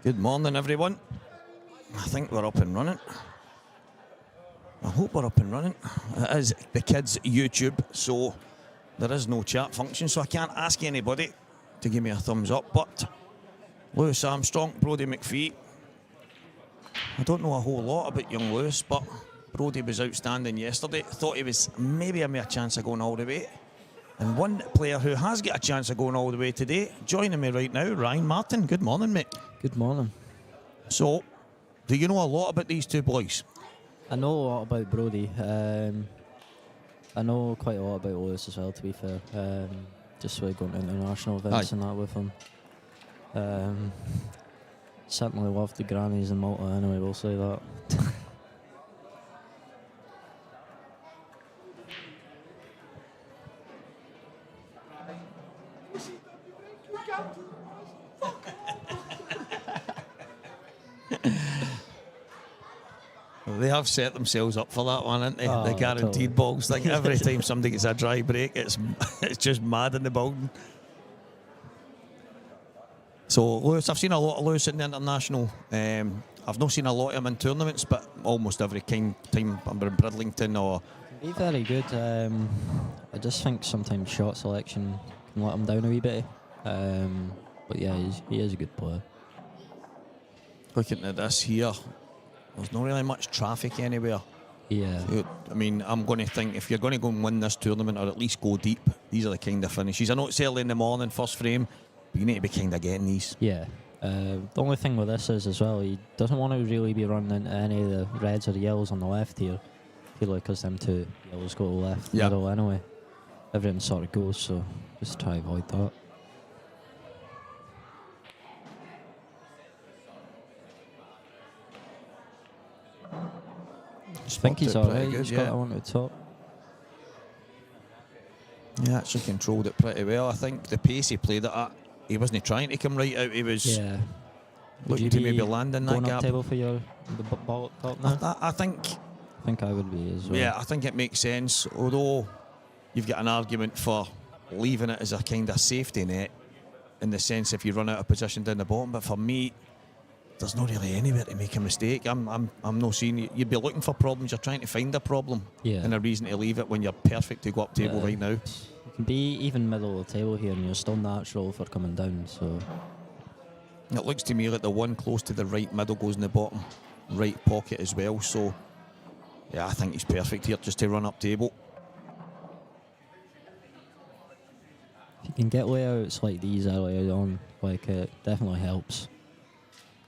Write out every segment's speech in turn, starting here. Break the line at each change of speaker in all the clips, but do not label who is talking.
Good morning, everyone. I think we're up and running. I hope we're up and running. It is the kids' YouTube, so there is no chat function, so I can't ask anybody to give me a thumbs up. But Lewis Armstrong, Brodie McPhee. I don't know a whole lot about young Lewis, but Brodie was outstanding yesterday. Thought he was maybe a mere chance of going all the way. And one player who has got a chance of going all the way today, joining me right now, Ryan Martin. Good morning, mate.
Good morning.
So, do you know a lot about these two boys?
I know a lot about Brodie. I know quite a lot about Lewis as well, to be fair. Just with going to international events and that with him. Certainly loved the grannies in Malta anyway, we'll say that.
They have set themselves up for that one, haven't they?
Oh,
the guaranteed
totally.
balls. Like every time somebody gets a dry break, it's just mad in the building. So Lewis, I've seen a lot of Lewis in the international. I've not seen a lot of him in tournaments, but almost every time I'm in Bridlington or.
He's very good. I just think sometimes shot selection can let him down a wee bit. But yeah, he is a good player.
Looking at this here, there's not really much traffic anywhere.
Yeah.
I mean, I'm going to think if you're going to go and win this tournament or at least go deep, these are the kind of finishes. I know it's early in the morning, first frame, but you need to be kind of getting these.
Yeah. The only thing with this is as well, he doesn't want to really be running into any of the reds or the yellows on the left here. I feel like because them two yellows go to the left, middle anyway. Everything sort of goes, so just try to avoid that. I think he's alright. He's got that one at the top.
Yeah, actually controlled it pretty well. I think the pace he played it at, he wasn't trying to come right out. He was looking to maybe land in that
going
gap.
up table for the ball at top now?
I think
I would be as well.
Yeah, I think it makes sense. Although you've got an argument for leaving it as a kind of safety net, in the sense if you run out of position down the bottom. But for me, there's not really anywhere to make a mistake. I'm not seeing you'd be looking for problems. You're trying to find a problem and a reason to leave it when you're perfect to go up table right now.
You can be even middle of the table here and you're still natural for coming down. So
it looks to me like the one close to the right middle goes in the bottom right pocket as well. So yeah, I think he's perfect here just to run up table.
If you can get layouts like these early on, like it definitely helps.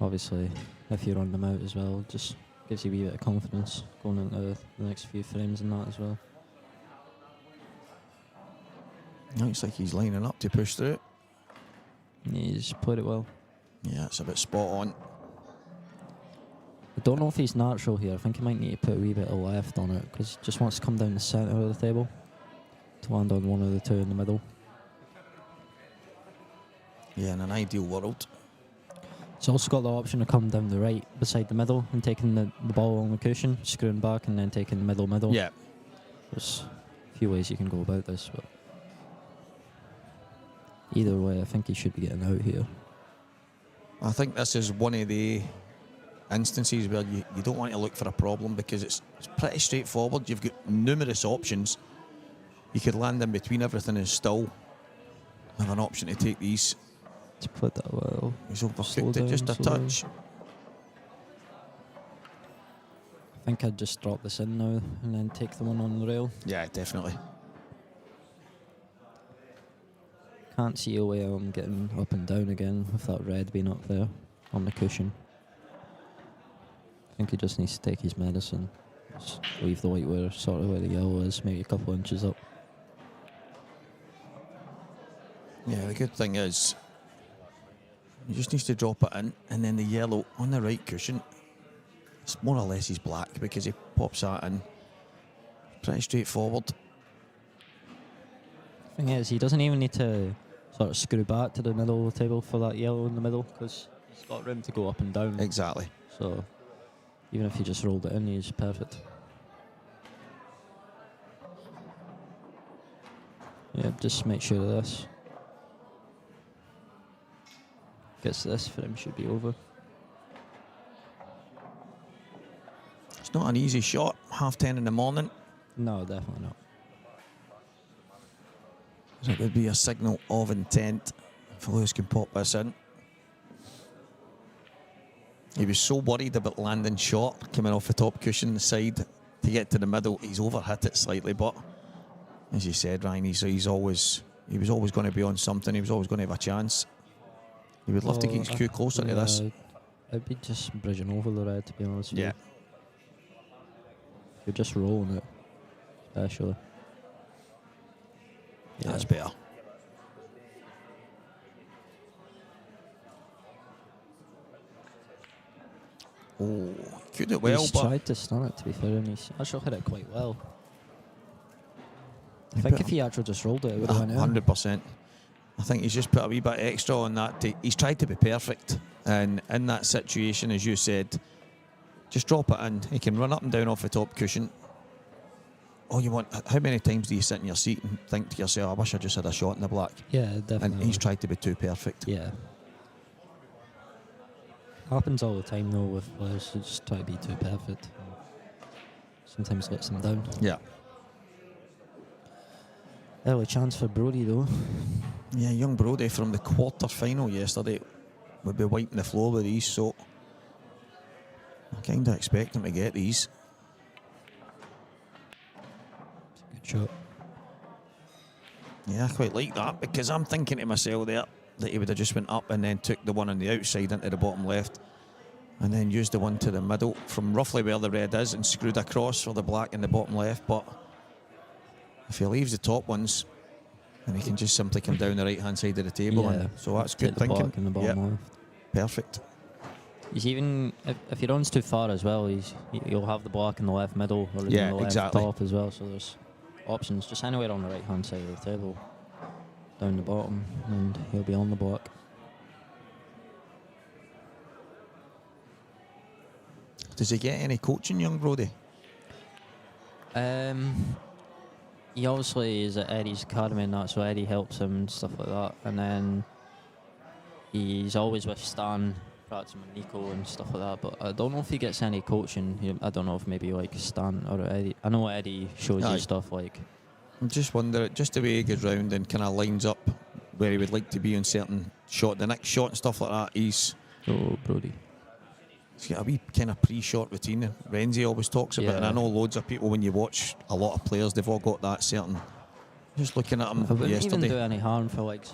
Obviously, if you run them out as well, just gives you a wee bit of confidence going into the next few frames and that as well.
Looks like he's lining up to push through it.
He's played it well.
Yeah, it's a bit spot on.
I don't know if he's natural here. I think he might need to put a wee bit of left on it because he just wants to come down the centre of the table to land on one of the two in the middle.
Yeah, in an ideal world.
It's also got the option to come down the right beside the middle and taking the ball on the cushion, screwing back and then taking the middle.
Yeah.
There's a few ways you can go about this, but either way, I think he should be getting out here.
I think this is one of the instances where you don't want to look for a problem because it's pretty straightforward. You've got numerous options. You could land in between everything and still have an option to take these.
To put that well.
He's overcooked it just a touch.
I think I'd just drop this in now and then take the one on the rail.
Yeah, definitely.
Can't see a way I'm getting up and down again with that red being up there on the cushion. I think he just needs to take his medicine. Just leave the white where sort of where the yellow is, maybe a couple inches up.
Yeah, the good thing is he just needs to drop it in, and then the yellow on the right cushion, it's more or less he's black because he pops that in. Pretty straightforward.
Thing is, he doesn't even need to sort of screw back to the middle of the table for that yellow in the middle because he's got room to go up and down.
Exactly.
So even if he just rolled it in, he's perfect. Yeah, just make sure of this. Gets this, frame should be over.
It's not an easy shot, 10:30 in the morning.
No, definitely not.
It would be a signal of intent if Lewis can pop this in. He was so worried about landing short, coming off the top cushion, the side, to get to the middle. He's overhit it slightly, but as you said, Ryan, he was always going to be on something. He was always going to have a chance. He would love to get his cue closer to this.
I'd be just bridging over the red, to be honest with you.
Yeah.
You're just rolling it, especially. Yeah.
That's better. Oh, could it well,
He's
but
tried to stun it, to be fair, and he's actually hit it quite well. I think if he actually just rolled it, it would have went in.
100%. I think he's just put a wee bit extra on that. He's tried to be perfect, and in that situation, as you said, just drop it in. He can run up and down off the top cushion. All you want. How many times do you sit in your seat and think to yourself, "I wish I just had a shot in the black"?
Yeah, definitely.
And he's tried to be too perfect.
Yeah. Happens all the time though with players who just try to be too perfect. Sometimes lets them down.
Yeah.
Early chance for Brody though.
Yeah, young Brody from the quarter final yesterday would be wiping the floor with these, so I kind of expect him to get these.
Good shot.
Yeah, I quite like that, because I'm thinking to myself there that he would have just went up and then took the one on the outside into the bottom left and then used the one to the middle from roughly where the red is and screwed across for the black in the bottom left. But if he leaves the top ones, then he can just simply come down the right hand side of the table.
Yeah.
And so that's
Take
good
the
thinking.
black in the bottom left.
Perfect.
He's even if he runs too far as well, he'll have the black in the left middle or in
Yeah,
the left
exactly.
top as well. So there's options just anywhere on the right hand side of the table, down the bottom, and he'll be on the block.
Does he get any coaching, young Brody?
He obviously is at Eddie's academy and that, so Eddie helps him and stuff like that. And then he's always with Stan, practicing with Nico and stuff like that. But I don't know if he gets any coaching. I don't know if maybe like Stan or Eddie. I know Eddie shows you stuff like.
I'm just wondering, just the way he goes round and kind of lines up where he would like to be in certain shot, the next shot and stuff like that. He's
Brody.
He's got a wee kind of pre-shot routine Renzi always talks about, and I know loads of people, when you watch a lot of players, they've all got that certain. Just looking at him
It wouldn't
yesterday.
even do any harm for like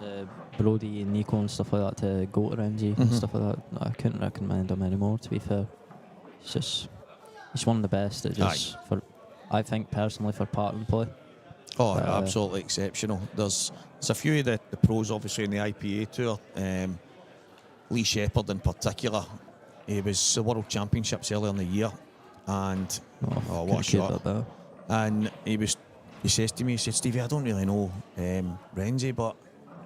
Brody and Nico and stuff like that to go to Renzi and stuff like that. I couldn't recommend him anymore, to be fair. He's one of the best at just I think personally for pattern play.
Oh, absolutely exceptional. There's a few of the pros obviously in the IPA tour. Lee Shepherd in particular. He was the World Championships earlier in the year, and what a shot! And he says to me, he said, "Stevie, I don't really know Renzi, but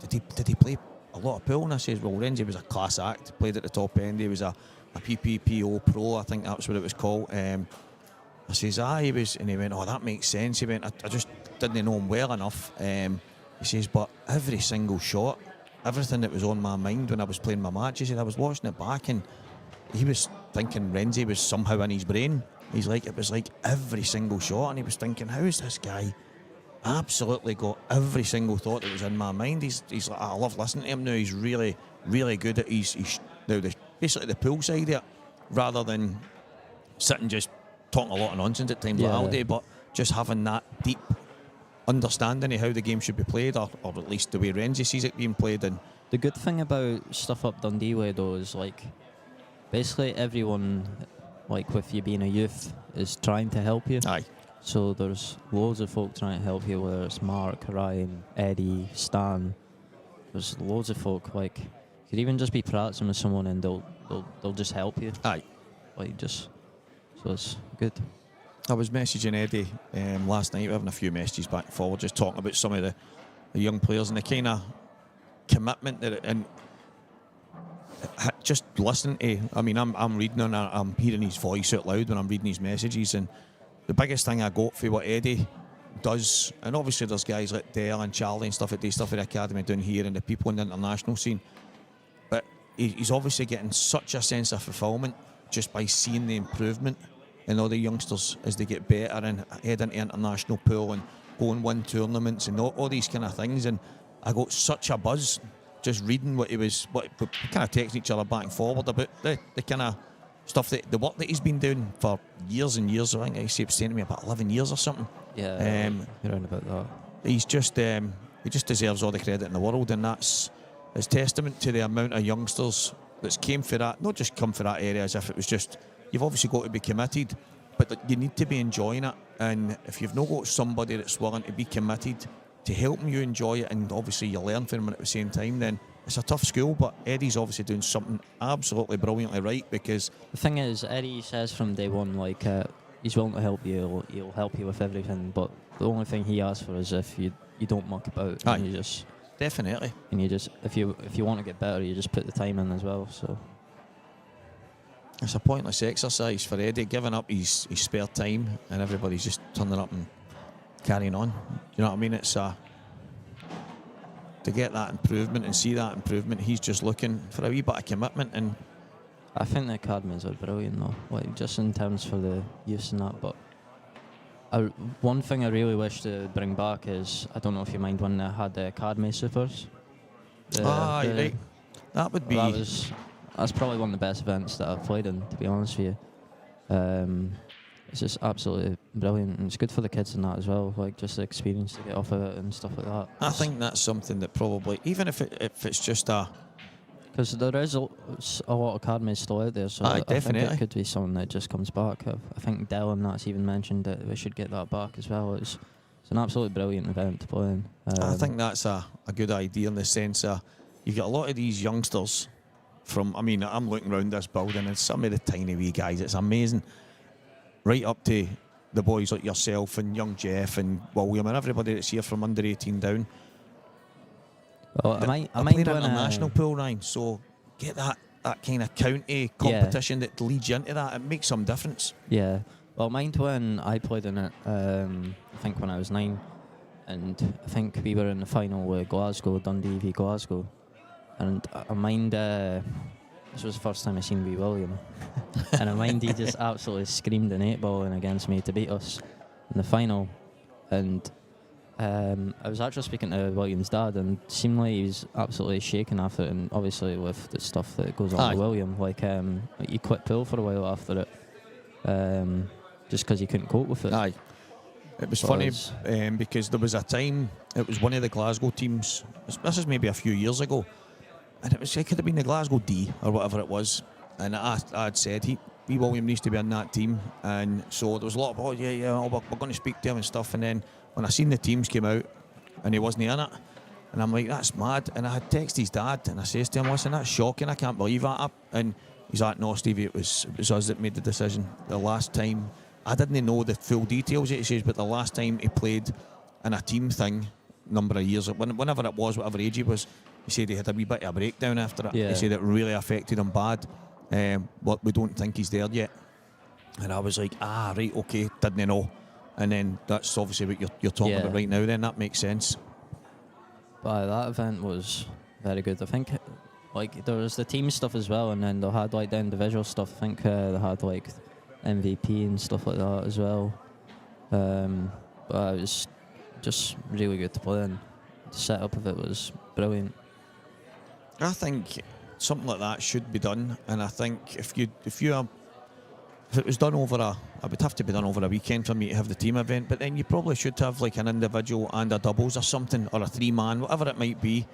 did he play a lot of pool?" And I says, "Well, Renzi was a class act. Played at the top end. He was a PPPO pro, I think that's what it was called." I says, he was," and he went, "Oh, that makes sense." He went, I just didn't know him well enough. He says, "But every single shot, everything that was on my mind when I was playing my match," he said, "I was watching it back and he was thinking Renzi was somehow in his brain." He's like, it was like every single shot, and he was thinking, how is this guy absolutely got every single thought that was in my mind? He's like, I love listening to him now. He's really, really good at basically the pool side of it, rather than sitting just talking a lot of nonsense at times like Aldi, but just having that deep understanding of how the game should be played, or at least the way Renzi sees it being played. And
the good thing about stuff up Dundee way though is like basically everyone, like with you being a youth, is trying to help you.
Aye.
So there's loads of folk trying to help you, whether it's Mark, Ryan, Eddie, Stan. There's loads of folk, like, you could even just be practicing with someone and they'll just help you.
Aye.
So it's good.
I was messaging Eddie last night. We're having a few messages back and forward, just talking about some of the young players and the kind of commitment that and just listening to. I mean, I'm reading and I'm hearing his voice out loud when I'm reading his messages, and the biggest thing I got for what Eddie does, and obviously there's guys like Dale and Charlie and stuff that do stuff at the academy down here, and the people in the international scene, but he's obviously getting such a sense of fulfilment just by seeing the improvement and all the youngsters as they get better and head into international pool and go and win tournaments and all these kind of things. And I got such a buzz just reading what we kind of texting each other back and forward about the kind of stuff, the work that he's been doing for years and years. I think he was saying to me about 11 years or something.
Yeah, around about that.
He's just he just deserves all the credit in the world, and it's testament to the amount of youngsters that's came for that, not just come for that area as if it was just, you've obviously got to be committed, but you need to be enjoying it. And if you've not got somebody that's willing to be committed to helping you enjoy it, and obviously you learn from it at the same time, then it's a tough school. But Eddie's obviously doing something absolutely brilliantly right, because
the thing is, Eddie says from day one, like, he's willing to help you, he'll help you with everything, but the only thing he asks for is if you don't muck about.
Aye.
And you just
definitely.
And you just, if you want to get better, you just put the time in as well. So
it's a pointless exercise for Eddie, giving up his spare time, and everybody's just turning up and carrying on. You know what I mean? It's to get that improvement and see that improvement, he's just looking for a wee bit of commitment. And
I think the academies are brilliant though, like just in terms for the use and that. But one thing I really wish to bring back is, I don't know if you mind when they had the academy supers.
Right. That would be.
That's probably one of the best events that I've played in, to be honest with you. It's just absolutely brilliant, and it's good for the kids and that as well, like just the experience to get off of it and stuff like that.
I think that's something that probably, even if it's just
because there is a lot of academies still out there, so I think it could be something that just comes back. I think Dylan that's even mentioned that we should get that back as well. It's an absolutely brilliant event to play in.
I think that's a good idea, in the sense you've got a lot of these youngsters from, I mean, I'm looking around this building and some of the tiny wee guys, it's amazing, right up to the boys like yourself and young Jeff and William and everybody that's here from under 18 down.
Well, I mind
when international pool, Ryan, so get that kind of county competition that leads you into that. It makes some difference.
Yeah. Well, mind when I played in it, I think when I was 9, and I think we were in the final with Glasgow, Dundee v Glasgow, and I mind this was the first time I seen wee William, and I mind he just absolutely screamed an 8-balling against me to beat us in the final, and I was actually speaking to William's dad, and it seemed like he was absolutely shaking after it, and obviously with the stuff that goes on with William, like he quit pool for a while after it, just because he couldn't cope with it.
Aye. It was funny because there was a time, it was one of the Glasgow teams, this is maybe a few years ago, and it could have been the Glasgow D or whatever it was, and I had said wee William needs to be on that team, and so there was a lot of, we're going to speak to him and stuff, and then when I seen the teams came out and he wasn't in it, and I'm like, that's mad. And I had texted his dad and I says to him, listen, that's shocking, I can't believe that. And he's like, no, Stevie, it was us that made the decision. The last time, I didn't know the full details, he says, but the last time he played in a team thing, number of years, whenever it was, whatever age he was, he said he had a wee bit of a breakdown after it. He said it really affected him bad, but we don't think he's there yet. And I was like, right, okay, didn't know. And then that's obviously what you're talking about right now, then that makes sense.
But that event was very good. I think like there was the team stuff as well, and then they had like the individual stuff. I think they had like MVP and stuff like that as well. But it was just really good to play in. The setup of it was brilliant.
I think something like that should be done, and I think if it was done it would have to be done over a weekend for me to have the team event, but then you probably should have like an individual and a doubles or something, or a 3-man, whatever it might be,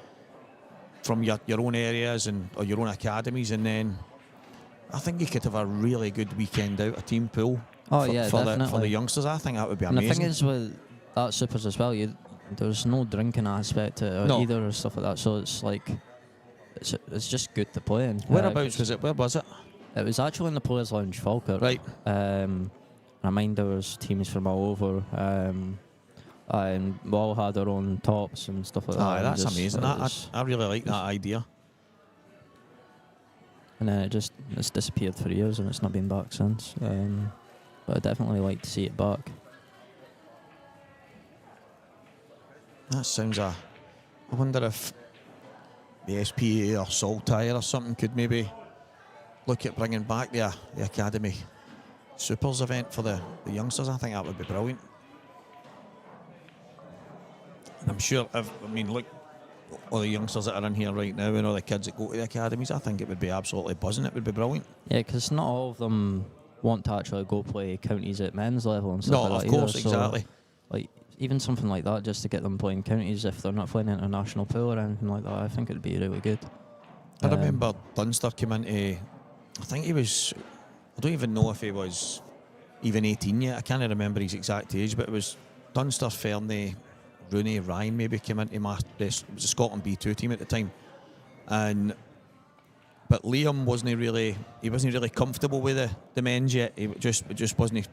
from your own areas or your own academies, and then I think you could have a really good weekend out, a team pool for the youngsters. I think that would be amazing.
And the thing is with that supers as well, there's no drinking aspect to it either or stuff like that, so it's like it's just good to play in.
Whereabouts was it? Where was it?
It was actually in the Players' Lounge, Falkirk.
Right.
I mind there was teams from all over, and we all had our own tops and stuff like that.
That's amazing. I really like that idea.
And then it's disappeared for years, and it's not been back since. But I'd definitely like to see it back.
That sounds I wonder if the SPA or Saltire or something could maybe look at bringing back the academy supers event for the youngsters. I think that would be brilliant. And I'm sure, look, all the youngsters that are in here right now and all the kids that go to the academies, I think it would be absolutely buzzing. It would be brilliant.
Yeah, because not all of them want to actually go play counties at men's level and stuff
No,
like that.
of course,
either.
exactly.
So, like, even something like that, just to get them playing counties if they're not playing international pool or anything like that, I think it'd be really good.
I remember Dunster came into, I think he was, I don't even know if he was even 18 yet. I can't remember his exact age, but it was Dunster, Fernie, Rooney, Ryan maybe came into it was a Scotland B2 team at the time. But Liam wasn't really comfortable with the men's yet. He just wasn't.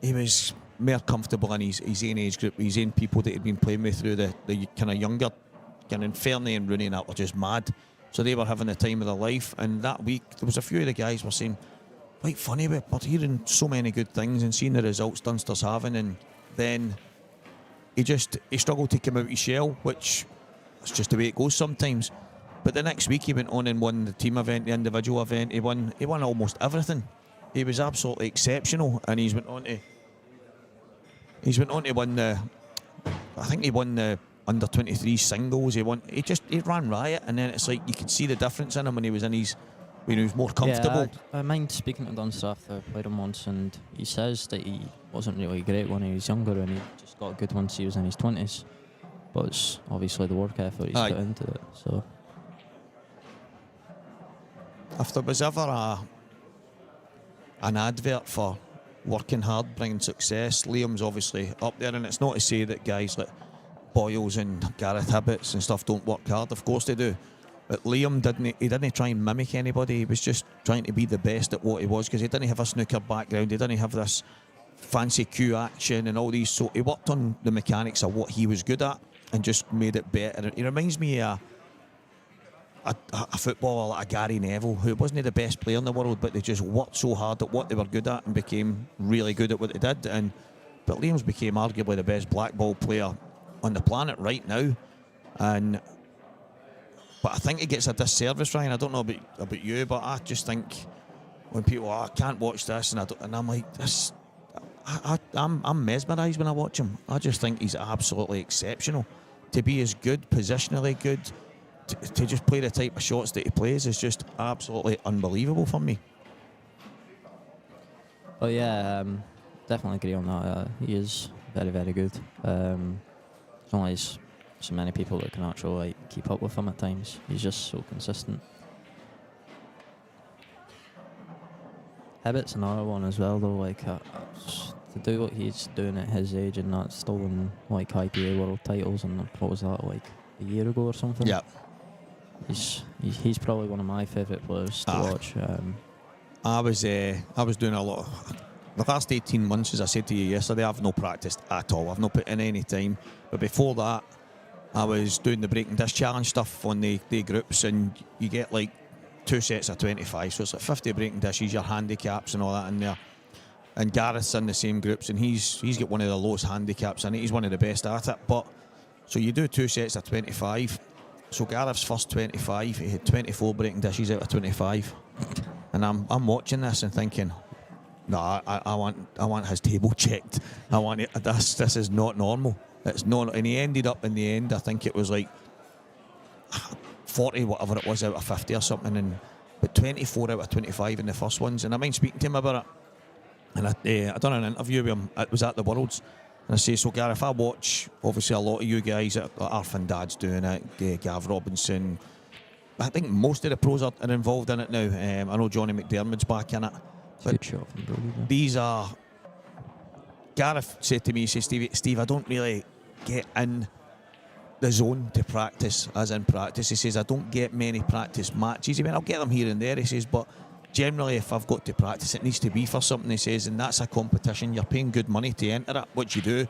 He was more comfortable in his own age group, his own people that he'd been playing with through the kind of younger, kind of Fernie and Rooney and that were just mad. So they were having the time of their life. And that week there was a few of the guys were saying, quite funny, but we're hearing so many good things and seeing the results Dunster's having, and then he struggled to come out of his shell, which is just the way it goes sometimes. But the next week he went on and won the team event, the individual event. He won almost everything. He was absolutely exceptional, and he's went on to win the. I think he won the under 23 singles. He ran riot, and then it's like you could see the difference in him when he was more comfortable.
Yeah, I mind speaking to Dunster after I played him once, and he says that he wasn't really great when he was younger, and he just got good once he was in his 20s. But it's obviously the work effort he's put into it. So,
if there was ever an advert for working hard, bringing success, Liam's obviously up there. And it's not to say that guys like Boyles and Gareth Hibberts and stuff don't work hard. Of course they do. But Liam didn't try and mimic anybody. He was just trying to be the best at what he was, because he didn't have a snooker background. He didn't have this fancy cue action and all these. So he worked on the mechanics of what he was good at and just made it better. He reminds me of a footballer like a Gary Neville, who wasn't the best player in the world, but they just worked so hard at what they were good at and became really good at what they did. But Liam's became arguably the best black ball player on the planet right now. But I think he gets a disservice, Ryan. I don't know about you, but I just think when people I can't watch this, and I'm like, this, I'm mesmerised when I watch him. I just think he's absolutely exceptional. To be as good, positionally good, to just play the type of shots that he plays is just absolutely unbelievable for me.
Oh yeah, definitely agree on that. He is very, very good. There's only so many people that can actually keep up with him at times. He's just so consistent. Hibbert's another one as well, though. To do what he's doing at his age and not still win IPA world titles, and what was that, a year ago or something?
Yeah.
He's probably one of my favourite players to watch.
I was doing a lot. The last 18 months, as I said to you yesterday, I've not practiced at all. I've not put in any time. But before that, I was doing the breaking disc challenge stuff on the groups, and you get 2 sets of 25, so it's 50 breaking dishes, your handicaps and all that in there. And Gareth's in the same groups, and he's got one of the lowest handicaps in it. He's one of the best at it. But so you do 2 sets of 25. So Gareth's first 25, he had 24 breaking dishes out of 25, and I'm watching this and thinking, no, I want his table checked. I want it. This is not normal. It's not. And he ended up in the end, I think it was 40 whatever it was out of 50 or something, but 24 out of 25 in the first ones. And I mind speaking to him about it, and I done an interview with him. It was at the Worlds. And I say, so Gareth, I watch obviously a lot of you guys, Arf and Dad's doing it, Gav Robinson. I think most of the pros are involved in it now. I know Johnny McDermott's back in it.
Good shot from Brody.
These are. Gareth said to me, he says, Steve, I don't really get in the zone to practice, as in practice. He says, I don't get many practice matches. He went, I'll get them here and there. He says, but generally, if I've got to practice, it needs to be for something, he says, and that's a competition. You're paying good money to enter it, which you do,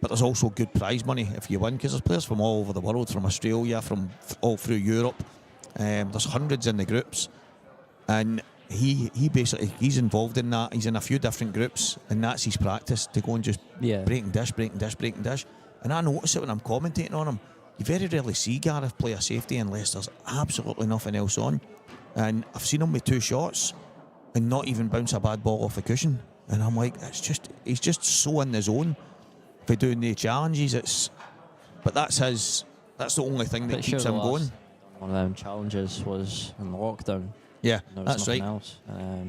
but there's also good prize money if you win, because there's players from all over the world, from Australia, from all through Europe. There's hundreds in the groups, and he basically, he's involved in that. He's in a few different groups, and that's his practice, to go and just breaking dish. And I notice it when I'm commentating on him. You very rarely see Gareth play a safety unless there's absolutely nothing else on. And I've seen him with 2 shots, and not even bounce a bad ball off the cushion. And I'm like, he's just so in the zone for doing the challenges. But that's the only thing that
Pretty
keeps
sure
him
the last
going.
One of them challenges was in the lockdown.
Yeah,
There was
that's
nothing
right.
else. I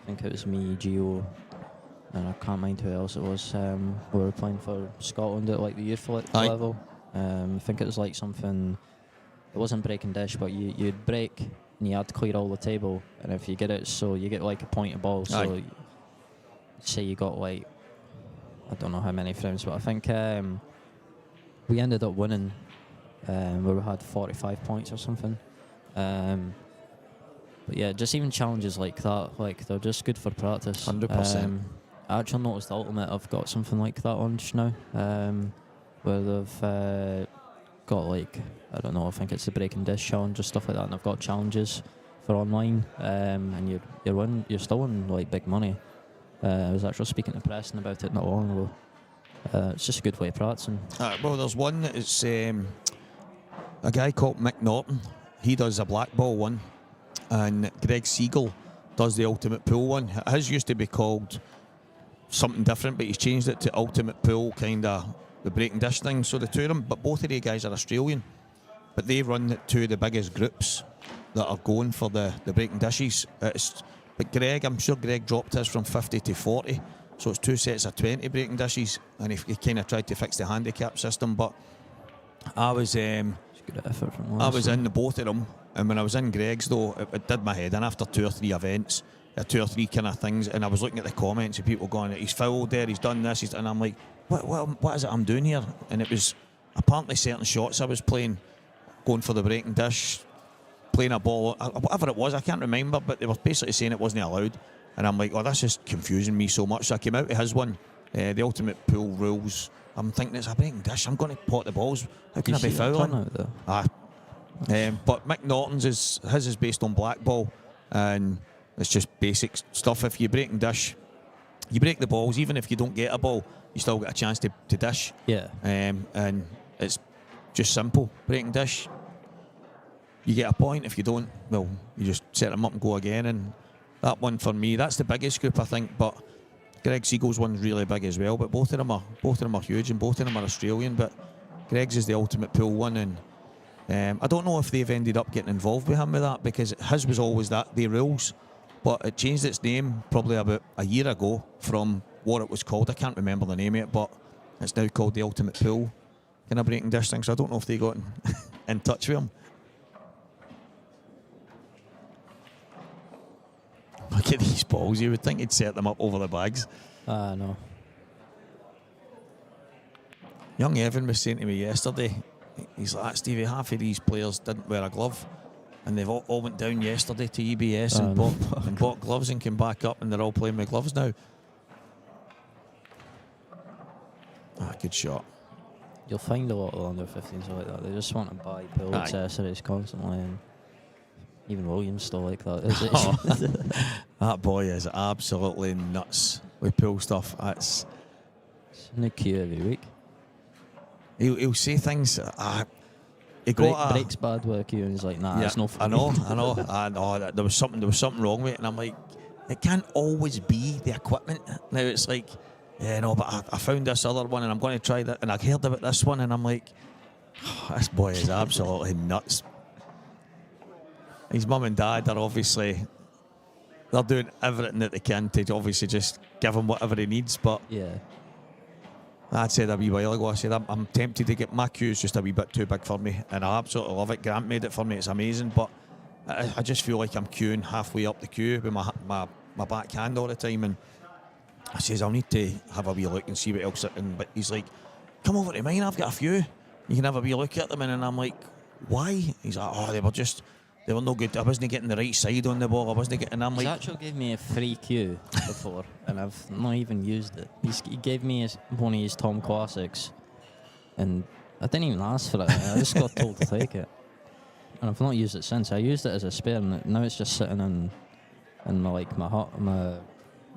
think it was me, Gio, and I can't mind who else it was. We were playing for Scotland at like the youth level. I think it was like something. It wasn't breaking dish, but you'd break and you had to clear all the table. And if you get it, so you get like a point of ball. So say you got like, I don't know how many frames, but I think we ended up winning. Where we had 45 points or something. But yeah, just even challenges like that, like they're just good for practice.
100%.
I actually noticed the Ultimate, I've got something like that on just now, where they've got like, I don't know, I think it's the breaking dish challenge or stuff like that, and I've got challenges for online, and you're still winning like big money. I was actually speaking to Preston about it not long ago. It's just a good way of practicing.
Well, there's one that's a guy called Mick Norton. He does a black ball one, and Greg Siegel does the ultimate pool one. His used to be called something different, but he's changed it to ultimate pool, kind of the breaking dish thing. So the two of them, but both of the guys are Australian, but they run two of the biggest groups that are going for the breaking dishes. But Greg, I'm sure Greg dropped his from 50 to 40, so it's 2 sets of 20 breaking dishes, and he kind of tried to fix the handicap system. But I was
Good effort from
I was in the both of them, and when I was in Greg's though, it did my head in after 2 or 3 events, 2 or 3 kind of things, and I was looking at the comments of people going, he's fouled there, he's done this, and I'm like, what is it I'm doing here? And it was apparently certain shots I was playing, going for the breaking dish, playing a ball, whatever it was, I can't remember, but they were basically saying it wasn't allowed, and I'm like, oh, that's just confusing me so much. So I came out of his one, the ultimate pool rules. I'm thinking it's a breaking dish, I'm going to pot the balls, how can I be fouling? But Mick Norton's his is based on black ball, and it's just basic stuff. If you breaking dish, you break the balls, even if you don't get a ball, you still get a chance to dish.
Yeah.
And it's just simple. Breaking dish, you get a point. If you don't, well, you just set them up and go again. And that one for me, that's the biggest group, I think. But Greg Siegel's one's really big as well. But both of them are huge, and both of them are Australian. But Greg's is the ultimate pool one, and I don't know if they've ended up getting involved with him with that, because his was always the rules, but it changed its name probably about a year ago from what it was called. I can't remember the name of it, but it's now called the ultimate pool kind of breaking dish thing. So I don't know if they got in touch with him. Look at these balls. You would think he'd set them up over the bags.
No.
Young Evan was saying to me yesterday, he's like, Stevie, half of these players didn't wear a glove, and they've all went down yesterday to EBS and bought gloves and came back up, and they're all playing with gloves now. Good shot.
You'll find a lot of under 15s like that. They just want to buy pool accessories constantly, and even Williams still like that. Is it?
That boy is absolutely nuts with pool stuff. It's
a new cue every week.
He'll say things. He
breaks bad work you, and he's like, nah, it's no fun.
I know. There was something wrong with it, and I'm like, it can't always be the equipment. Now it's like, yeah, no, but I found this other one, and I'm going to try that, and I heard about this one, and I'm like, this boy is absolutely nuts. His mum and dad are obviously, they're doing everything that they can to obviously just give him whatever he needs, but
yeah.
I said a wee while ago, I said I'm tempted to get my cues just a wee bit too big for me, and I absolutely love it. Grant made it for me, it's amazing, but I just feel like I'm queuing halfway up the queue with my backhand all the time, and I says I'll need to have a wee look and see what else. But he's like, come over to mine, I've got a few. You can have a wee look at them, and I'm like, why? He's like, oh, they were no good. I wasn't getting the right side on the ball. I wasn't getting. And I'm
He's
like,
actually gave me a free cue before, and I've not even used it. He gave me one of his Tom Classics, and I didn't even ask for it. I just got told to take it, and I've not used it since. I used it as a spare, and now it's just sitting in my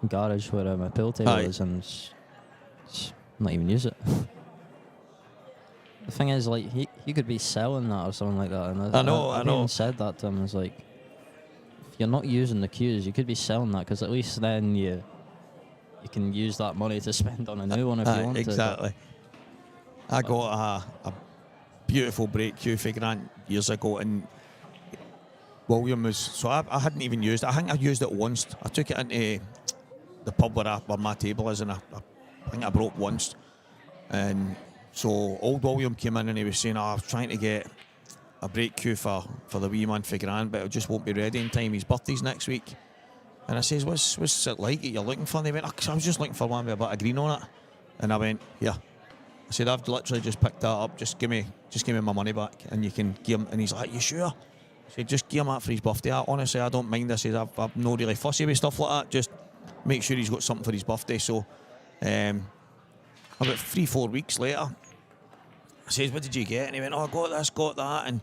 garage where my pool table is, and it's not even use it. The thing is, like, he could be selling that or something like that. And
I know.
Even said that to him. I was like, you're not using the cues, you could be selling that, because at least then you can use that money to spend on a new one if you want
exactly. I got a beautiful brake cue for Grant years ago, and William was, so I hadn't even used it. I think I used it once. I took it into the pub where my table is, and I think I broke once. And so old William came in and he was saying, I was trying to get a brake cue for the wee man for Grant, but it just won't be ready in time. His birthday's next week. And I says, what's it like that you're looking for? And he went, I was just looking for one with a bit of green on it. And I went, yeah. I said, I've literally just picked that up. Just give me my money back, and you can give him. And he's like, you sure? I said, just give him that for his birthday. Honestly, I don't mind. I said, I'm not really fussy with stuff like that. Just make sure he's got something for his birthday. So, about 3-4 weeks later, I says, what did you get? And he went, I got this, got that. And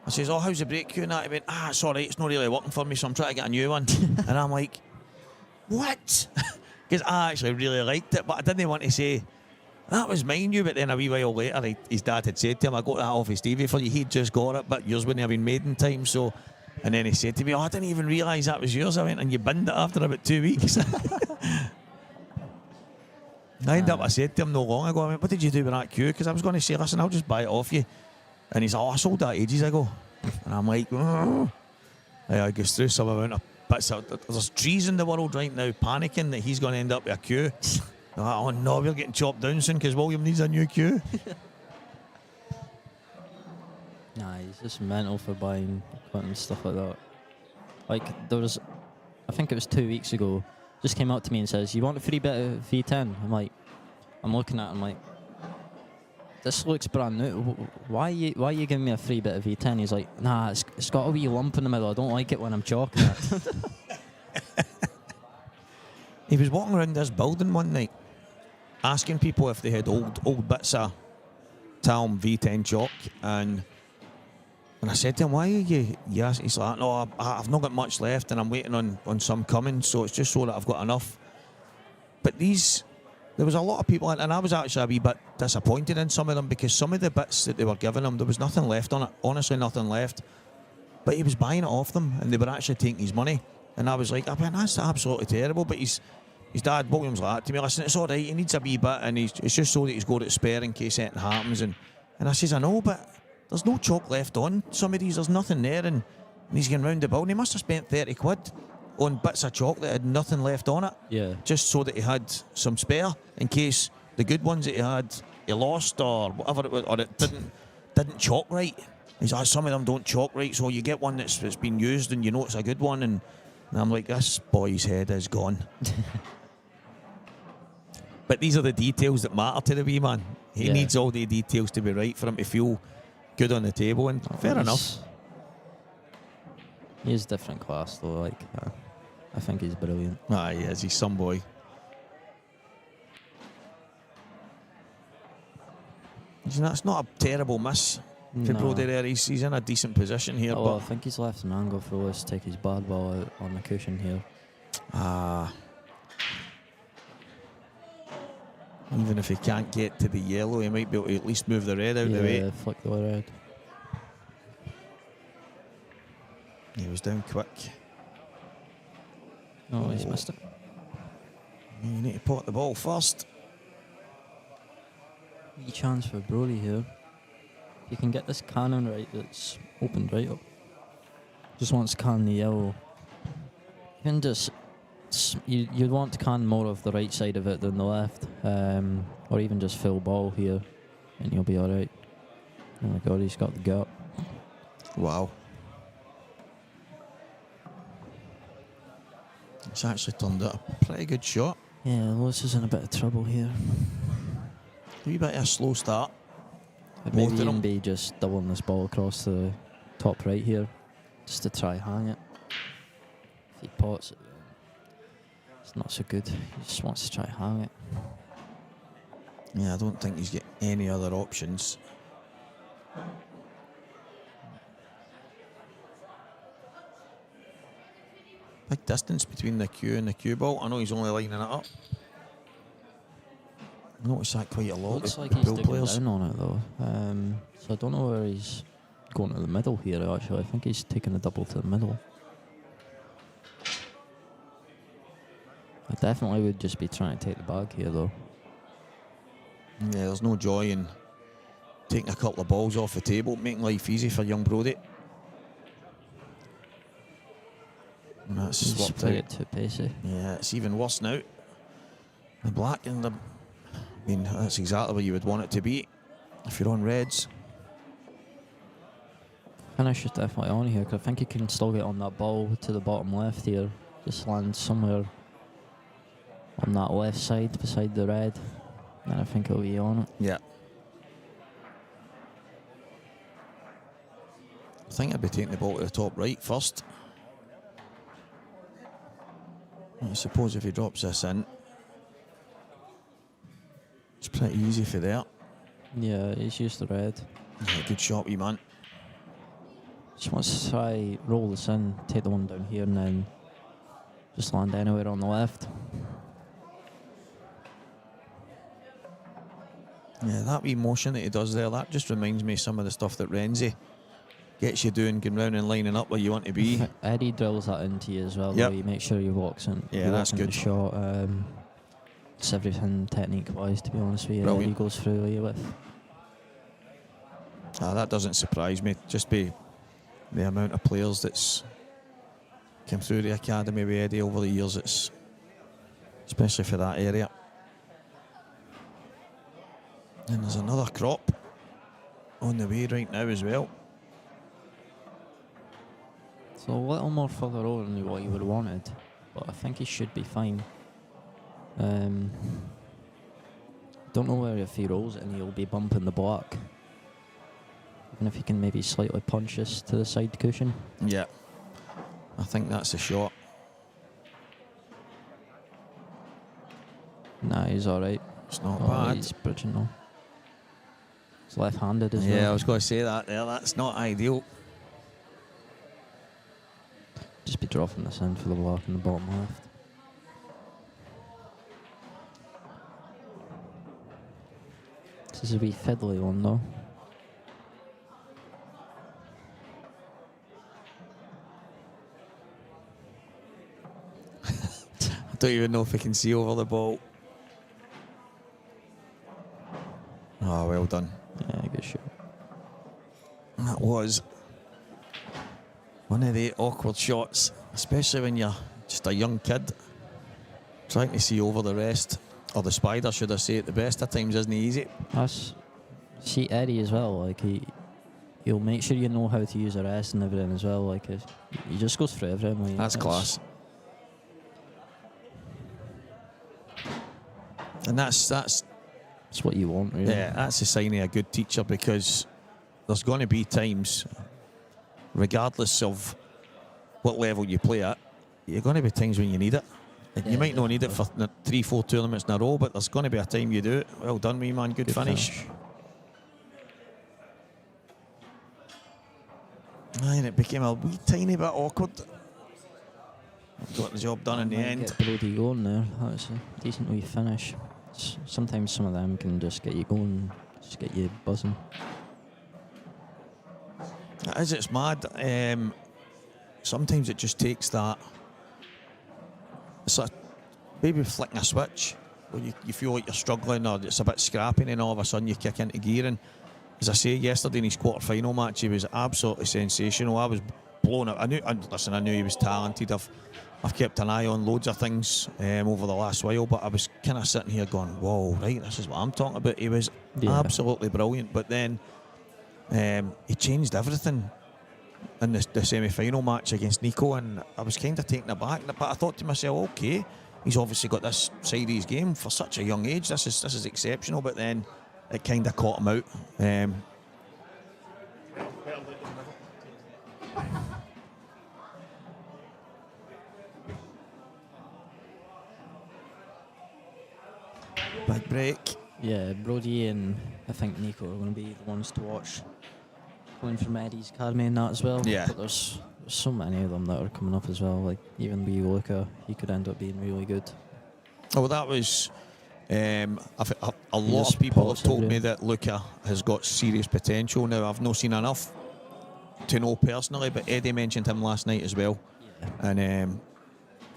I says, how's the brake cue and that? He went, it's all right, it's not really working for me, so I'm trying to get a new one. And I'm like, what? Because I actually really liked it, but I didn't want to say, that was mine, you. But then a wee while later, his dad had said to him, I got that off of Stevie for you. He'd just got it, but yours wouldn't have been made in time. So, and then he said to me, I didn't even realise that was yours. I went, and you binned it after about 2 weeks. I said to him no long ago, I went, what did you do with that cue? Because I was going to say, listen, I'll just buy it off you. And he's like, I sold that ages ago. And I'm like, I goes through some amount of bits. There's trees in the world right now panicking that he's going to end up with a cue. Like, oh no, we're getting chopped down soon because William needs a new cue.
Nah, he's just mental for buying equipment and stuff like that. Like, there was, I think it was 2 weeks ago, just came up to me and says, you want a free bit of V10? I'm looking at it, I'm like, this looks brand new. Why are you giving me a free bit of V10? He's like, nah, it's got a wee lump in the middle. I don't like it when I'm chalking it.
He was walking around this building one night, asking people if they had old bits of Talm V10 chalk, and I said to him, why are you? Yes, he's like, no, I've not got much left, and I'm waiting on some coming, so it's just so that I've got enough. But there was a lot of people, and I was actually a wee bit disappointed in some of them, because some of the bits that they were giving him, there was nothing left on it, honestly nothing left. But he was buying it off them, and they were actually taking his money. And I was like, that's absolutely terrible. But his dad, William's like that to me, listen, it's all right, he needs a wee bit, and it's just so that he's got it spare in case anything happens. And I says, I know, but there's no chalk left on some of these, there's nothing there. And he's going round the building, he must have spent 30 quid on bits of chalk that had nothing left on it.
Yeah.
Just so that he had some spare in case the good ones that he had, he lost or whatever it was, or it didn't chalk right. He's like, some of them don't chalk right, so you get one that's been used and you know it's a good one. And I'm like, this boy's head is gone. But these are the details that matter to the wee man. He needs all the details to be right for him to feel good on the table, and fair enough.
He is different class though, like, I think he's brilliant.
He is, he's some boy. It's not a terrible miss for Brodie there. He's in a decent position here.
But I think he's left an angle for us to take his bad ball out on the cushion here.
Even if he can't get to the yellow, he might be able to at least move the red out of the way.
Yeah, flick the red.
He was down quick.
Oh, he's missed it.
You need to pot the ball first.
Wee chance for Brodie here. If you can get this cannon right, it's opened right up. Just wants to can the yellow. You can just, you'd want to can more of the right side of it than the left, or even just full ball here, and you'll be all right. Oh my God, he's got the gut.
Wow. It's actually turned out a pretty good shot.
Yeah, Lewis is in a bit of trouble here.
A wee bit of a slow start.
I'd maybe even be just doubling this ball across the top right here, just to try hang it. If he pots it, it's not so good. He just wants to try hang it.
Yeah, I don't think he's got any other options. Big distance between the cue and the cue ball. I know he's only lining it up. I noticed that quite a lot.
Looks like he's digging down on it though. So I don't know where he's going to the middle here actually. I think he's taking a double to the middle. I definitely would just be trying to take the bag here, though.
Yeah, there's no joy in taking a couple of balls off the table, making life easy for young Brodie. And that's
He's
swapped
played
out.
it too pacey.
Yeah, it's even worse now. The black and the... I mean, that's exactly where you would want it to be if you're on reds.
Finish is definitely on here, 'cause I think he can still get on that ball to the bottom left here. Just land somewhere on that left side beside the red. And I think he'll be on it.
Yeah. I think I'd be taking the ball to the top right first. I suppose if he drops this in, it's pretty easy for there.
Yeah, he's used the red.
Yeah, good shot, wee man.
Just wants to try roll this in, take the one down here, and then just land anywhere on the left.
Yeah, that wee motion that he does there, that just reminds me of some of the stuff that Renzi gets you doing, going round and lining up where you want to be.
Eddie drills that into you as well.
Yep.
Though. You make sure you walks in.
Yeah,
you
that's
walk in
good.
The shot. It's everything technique-wise, to be honest with you.
Brilliant.
Eddie goes through you with.
That doesn't surprise me. Just be the amount of players that's come through the academy with Eddie over the years. It's especially for that area. And there's another crop on the way right now as well.
So a little more further over than what you would have wanted, but I think he should be fine. Don't know where if he rolls it and he'll be bumping the block. Even if he can maybe slightly punch this to the side cushion.
Yeah, I think that's the shot.
Nah, he's alright.
It's not
Oh,
bad.
he's bridging though. He's left-handed as well.
Yeah, I was going to say that there. That's not ideal.
Just be dropping this in for the block in the bottom left. This is a wee fiddly one though.
I don't even know if I can see over the ball. Oh, well done.
Yeah, good shot.
That was one of the awkward shots, especially when you're just a young kid trying to see over the rest, or the spider, should I say. At the best of times isn't easy.
That's see Eddie as well. Like he'll make sure you know how to use the rest and everything as well. Like he just goes through everything. Like,
That's class. And that's
what you want, really.
yeah, that's a sign of a good teacher, because there's going to be times, regardless of what level you play at, you're going to be times when you need it. And you might not need it for 3-4 tournaments in a row, but there's going to be a time you do it. Well done, wee man. Good finish. Aye, and it became a wee tiny bit awkward. Got the job done in the end.
Get Brodie going there. That was a decent wee finish. Sometimes some of them can just get you going, just get you buzzing.
As it's mad. Sometimes it just takes that. It's like maybe flicking a switch where you feel like you're struggling or it's a bit scrappy, and all of a sudden you kick into gear. And as I say, yesterday in his quarter-final match, he was absolutely sensational. I was blown up. I knew he was talented. I've kept an eye on loads of things over the last while, but I was kind of sitting here going, whoa, right, this is what I'm talking about. He was absolutely brilliant. But then he changed everything in the semi-final match against Nico, and I was kind of taken aback. But I thought to myself, okay, he's obviously got this side of his game for such a young age. This is exceptional. But then it kind of caught him out. Big break.
Yeah, Brodie and I think Nico are going to be the ones to watch going from Eddie's academy and that as well.
Yeah.
But there's so many of them that are coming up as well. Like even wee Luca, he could end up being really good.
Oh, that was. A lot of people have told me that Luca has got serious potential. Now, I've not seen enough to know personally, but Eddie mentioned him last night as well.
Yeah.
And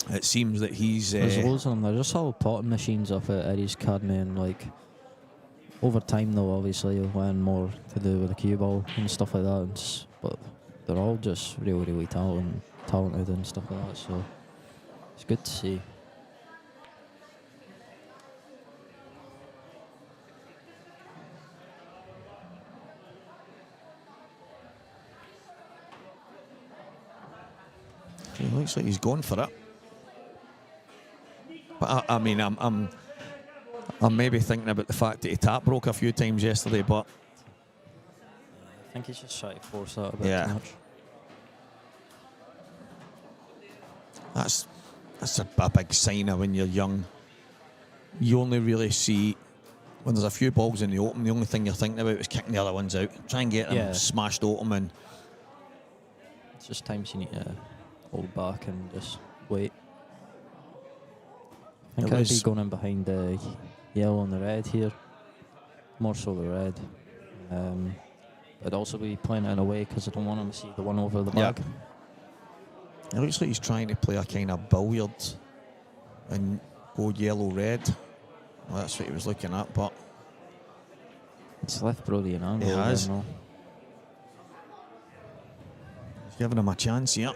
it seems that he's...
There's loads of them. They're just all potting machines off at Eddie's Academy, and like over time though, obviously you'll learn more to do with the cue ball and stuff like that. But they're all just really, really talented and stuff like that. So it's good to see.
It looks like he's going for it. But I mean, I'm maybe thinking about the fact that he tap broke a few times yesterday, but
I think he's just trying to force that a bit
yeah.
too much.
That's a big sign of when you're young. You only really see when there's a few balls in the open. The only thing you're thinking about is kicking the other ones out. Try and get them smashed open, and
it's just times you need to hold back and just wait. I think I'd be going in behind the yellow and the red here. More so the red. I'd also be playing it in a way because I don't want him to see the one over the bag.
It looks like he's trying to play a kind of billiard and go yellow-red. Well, that's what he was looking at, but...
It's left Brody an angle.
He has.
He's
giving him a chance here.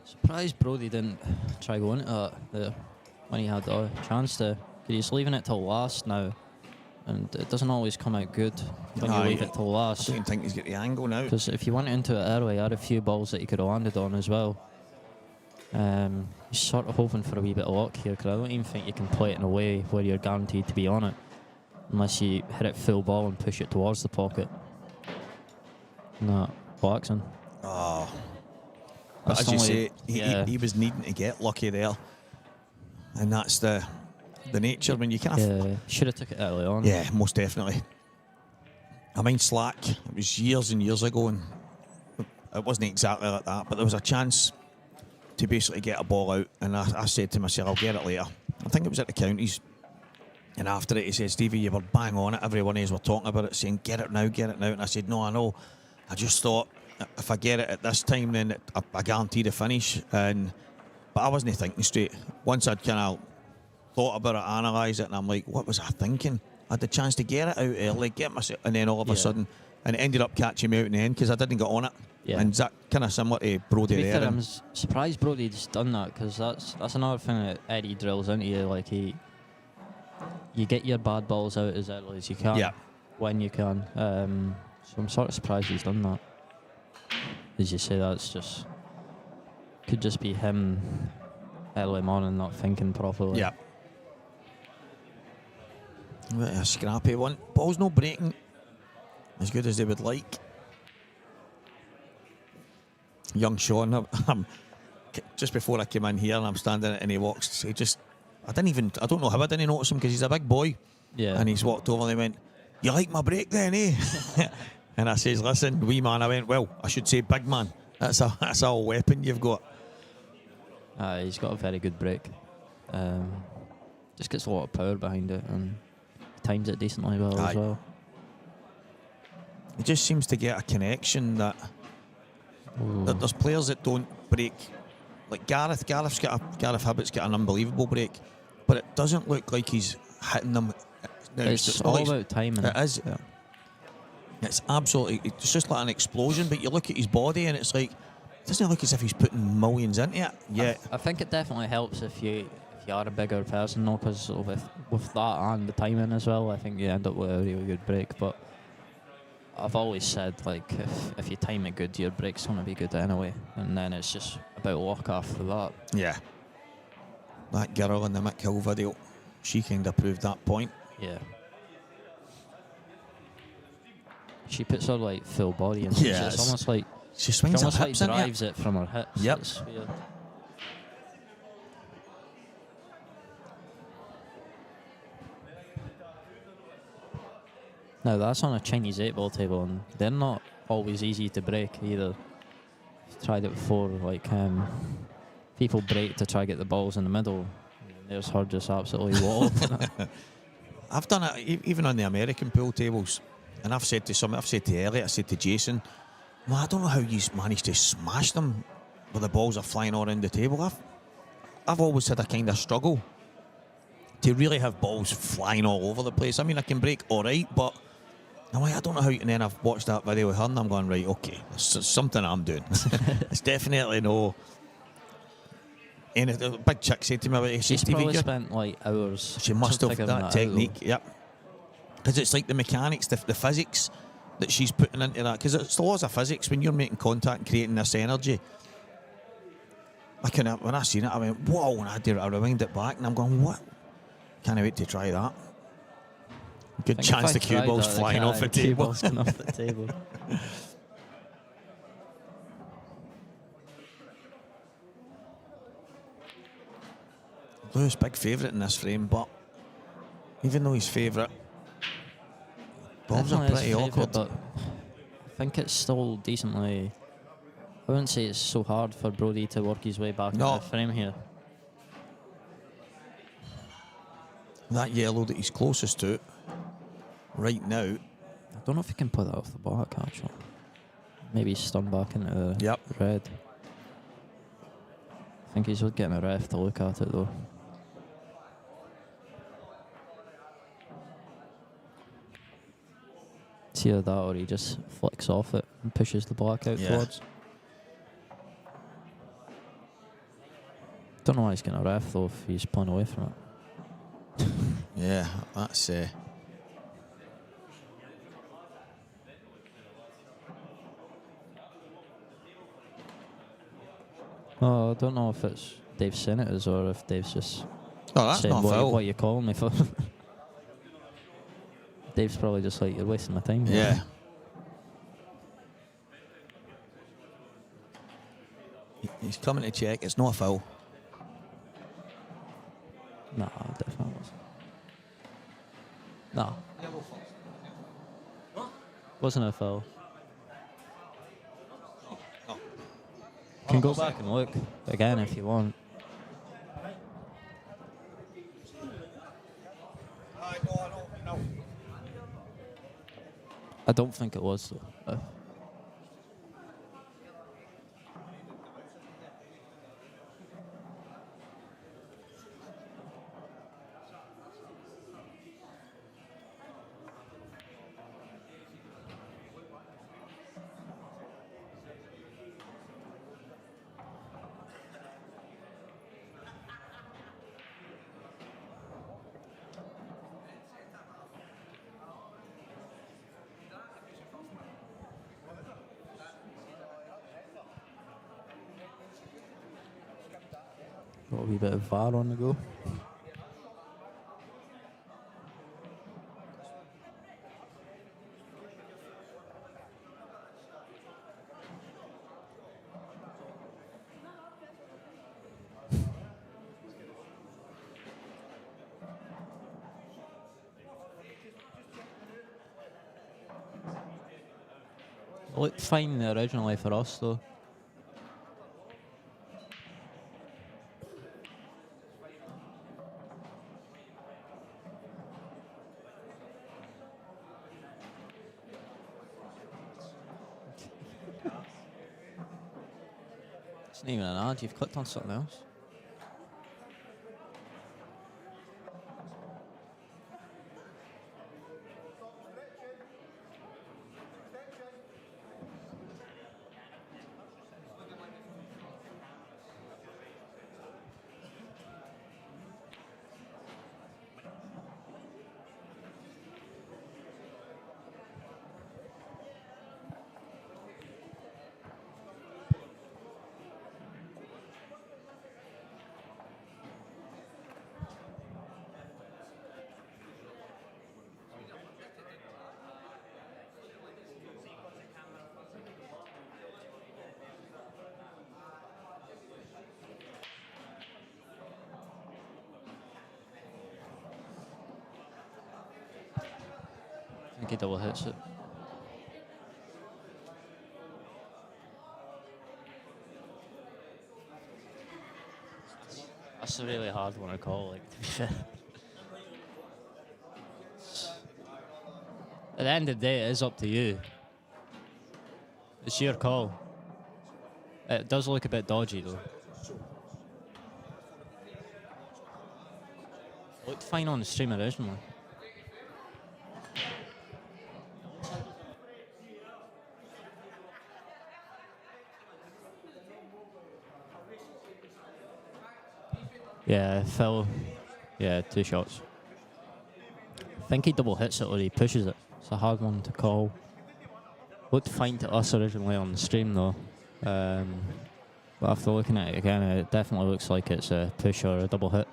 Surprised Brody didn't try going into that there when he had the chance to. He's leaving it till last now, and it doesn't always come out good when you leave it till last.
I don't think he's got the angle now.
Because if you went into it early, he had a few balls that he could have landed on as well. He's sort of hoping for a wee bit of luck here, because I don't even think you can play it in a way where you're guaranteed to be on it, unless you hit it full ball and push it towards the pocket. No, boxing.
Oh. But as you say, he was needing to get lucky there, and that's the nature when you kind of
should have took it early on.
Yeah, most definitely. I mean, slack. It was years and years ago, and it wasn't exactly like that. But there was a chance to basically get a ball out, and I said to myself, "I'll get it later." I think it was at the counties, and after it, he said, "Stevie, you were bang on it. Everyone is were talking about it, saying get it now, get it now." And I said, "No, I know. I just thought." If I get it at this time, then I guarantee the finish. But I wasn't thinking straight. Once I'd kind of thought about it, analysed it, and I'm like, what was I thinking? I had the chance to get it out early, get myself, and then all of a sudden, and it ended up catching me out in the end because I didn't get on it. Yeah. And that kind of similar to Brody there.
Fair, I'm surprised Brody's done that, because that's another thing that Eddie drills into you. Like you get your bad balls out as early as you can, when you can. So I'm sort of surprised he's done that. As you say, could just be him early morning not thinking properly.
Yeah. A scrappy one. Ball's no breaking as good as they would like. Young Sean, just before I came in here, and I'm standing and he walks. I don't know how I didn't notice him, because he's a big boy.
Yeah.
And he's walked over and he went, "You like my break then, eh?" And I says, "Listen, wee man." I went, "Well, I should say big man. That's a weapon you've got."
He's got a very good break. Just gets a lot of power behind it, and times it decently well as well.
He just seems to get a connection that there's players that don't break. Like Gareth Hibbett's got an unbelievable break, but it doesn't look like he's hitting them.
It's all about timing.
It is. Yeah. It's absolutely, it's just like an explosion, but you look at his body and it's like doesn't look as if he's putting millions into it yet.
I think it definitely helps if you are a bigger person, though, because with that and the timing as well, I think you end up with a really good break. But I've always said, like, if you time it good, your break's going to be good anyway, and then it's just about luck after that.
Yeah. That girl in the Mick Hill video, she kind of proved that point.
Yeah. She puts her like full body in.
Yeah,
It's almost like
she swings
almost
her
like
hips into
drives it from her hips.
Yep.
It's weird. Now that's on a Chinese 8-ball table, and they're not always easy to break either. I've tried it before, like people break to try to get the balls in the middle. There's her just absolutely walloping it.
I've done it even on the American pool tables, and I've said to Elliot, I said to Jason, well, I don't know how you managed to smash them where the balls are flying all around the table. I've always had a kind of struggle to really have balls flying all over the place. I mean, I can break all right, but I don't know how. And then I've watched that video with her, and I'm going, right, okay, it's something I'm doing. It's definitely no. And a big chick said to me about it.
She's probably spent like hours.
She must have that technique.
Out.
Yep. Because it's like the mechanics, the physics that she's putting into that. Because it's the laws of physics. When you're making contact and creating this energy, when I seen it, I went, whoa, and I rewind it back, and I'm going, what? Can't wait to try that. Good chance the cue ball's flying off the table.
Off the table.
Blue's big favourite in this frame, but even though he's favourite, balls are pretty awkward.
But I think it's still decently. I wouldn't say it's so hard for Brody to work his way back into the frame here.
That yellow that he's closest to right now.
I don't know if he can put that off the back, actually. Maybe he's stunned back into the red. I think he's getting a ref to look at it, though. It's either that or he just flicks off it and pushes the black out towards. Don't know why he's getting a ref, though, if he's pulling away from it.
Yeah, that's...
Oh, I don't know if it's Dave's saying it is or if Dave's just
that's
saying
not
what you calling me for. Dave's probably just like, you're wasting my time.
Yeah. He's coming to check. It's not a foul.
Nah, definitely wasn't. Nah. Wasn't a foul. Can go back and look again if you want.
No.
I don't think it was, though. Got a wee bit of VAR on the go. It looked fine originally for us, though. It's not even an ad, you've clicked on something else. he double hits it. That's a really hard one to call, like, to be fair. At the end of the day, it is up to you. It's your call. It does look a bit dodgy, though. It looked fine on the stream originally. Yeah, Phil. Yeah, 2 shots. I think he double hits it or he pushes it. It's a hard one to call. Looked fine to us originally on the stream though. But after looking at it again, it definitely looks like it's a push or a double hit.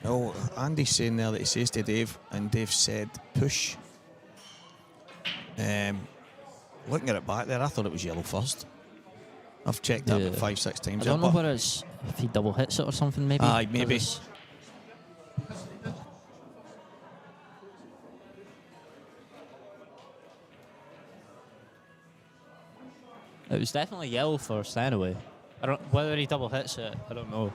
Oh, Andy's saying there that he says to Dave, and Dave said push. Looking at it back there, I thought it was yellow first. I've checked that about 5-6 times.
I don't know whether it's if he double hits it or something, maybe.
Aye, maybe.
It was definitely yellow first anyway. I don't whether he double hits it, I don't know.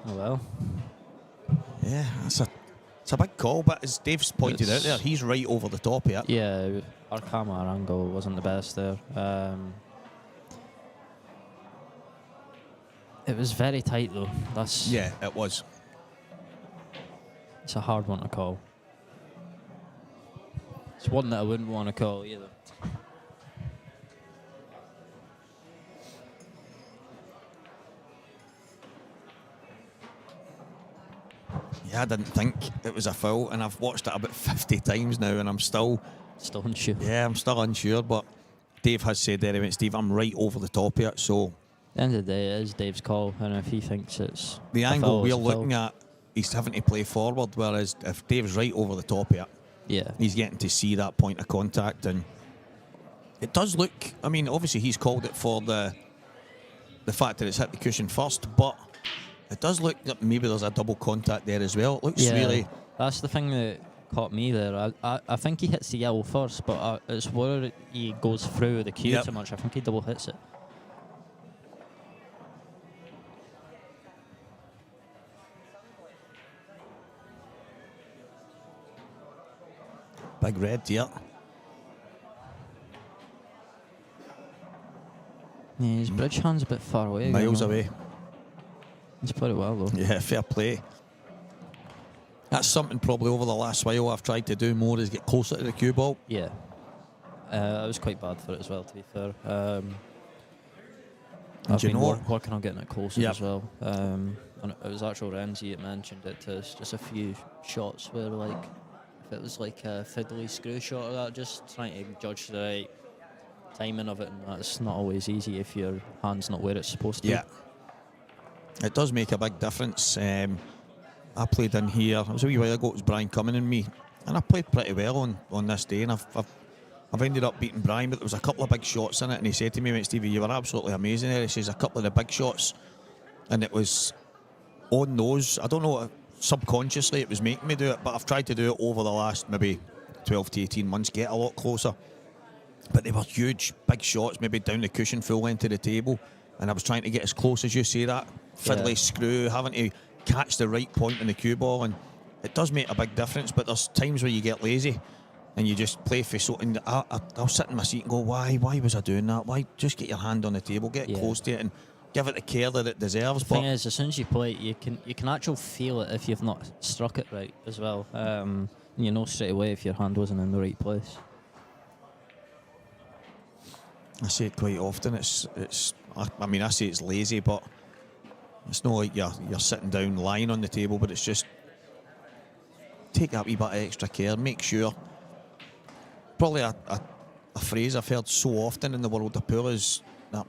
Oh well.
Yeah, it's a big call, but as Dave's pointed out there, he's right over the top here.
Yeah, our camera angle wasn't the best there. It was very tight though.
Yeah, it was.
It's a hard one to call. It's one that I wouldn't want to call either.
Yeah, I didn't think it was a foul, and I've watched it about 50 times now, and I'm still
unsure.
Yeah, I'm still unsure, but Dave has said there, he went, Steve, I'm right over the top of it, so...
At the end of the day, it is Dave's call, and if he thinks it's
the angle we're looking at, he's having to play forward, whereas if Dave's right over the top of it,
yeah,
he's getting to see that point of contact, and it does look... I mean, obviously he's called it for the fact that it's hit the cushion first, but it does look that maybe there's a double contact there as well. It looks really...
That's the thing that caught me there. I think he hits the yellow first, but it's where he goes through the cue too much. I think he double hits it.
Big red, yeah.
Yeah, his bridge hand's a bit far away.
Miles away.
He's played it well though.
Yeah, fair play. That's something probably over the last while I've tried to do more, is get closer to the cue ball.
Yeah. I was quite bad for it as well, to be fair. I've been working on getting it closer as well. And it was actual Renzi that mentioned it to us, just a few shots where, like, if it was like a fiddly screw shot or that, just trying to judge the right timing of it, and that's not always easy if your hand's not where it's supposed to be.
Yeah. It does make a big difference. I played in here, it was a wee while ago, it was Brian Cumming and me, and I played pretty well on this day, and I've ended up beating Brian, but there was a couple of big shots in it, and he said to me, mate, Stevie, you were absolutely amazing there. He says, a couple of the big shots, and it was on those, I don't know, subconsciously it was making me do it, but I've tried to do it over the last maybe 12 to 18 months, get a lot closer. But they were huge, big shots, maybe down the cushion, full length of the table, and I was trying to get as close as you say that, fiddly screw, having to catch the right point in the cue ball, and it does make a big difference, but there's times where you get lazy and you just play for so. And I'll sit in my seat and go, why was I doing that? Why? Just get your hand on the table, get close to it, and give it the care that it deserves.
The thing is, as soon as you play it, you can actually feel it if you've not struck it right as well. You know straight away if your hand wasn't in the right place.
I say it quite often. I mean, I say it's lazy, but it's not like you're sitting down lying on the table, but it's just take that wee bit of extra care. Make sure. Probably a phrase I've heard so often in the world of pool is that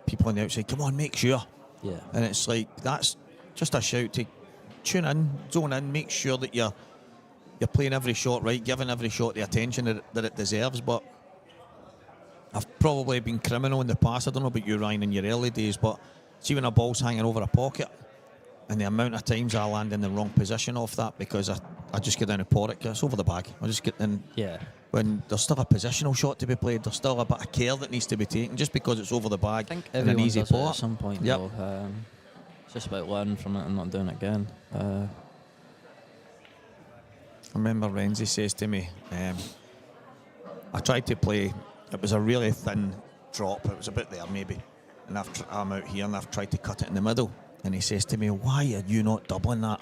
people on the outside, come on, make sure.
Yeah.
And it's like, that's just a shout to tune in, zone in, make sure that you're playing every shot right, giving every shot the attention that it deserves. But I've probably been criminal in the past. I don't know about you, Ryan, in your early days, but see when a ball's hanging over a pocket and the amount of times I land in the wrong position off that because I just get down and pour it, it's over the bag. I just get in.
Yeah.
When there's still a positional shot to be played, there's still a bit of care that needs to be taken. Just because it's over the bag,
I think
and
everyone
an easy
does it
pour.
at some point.
Yep.
Though. It's just about learning from it and not doing it again.
I remember Renzi says to me, I tried to play. It was a really thin drop. It was about there maybe, and I'm out here and I've tried to cut it in the middle. And he says to me, "Why are you not doubling that?"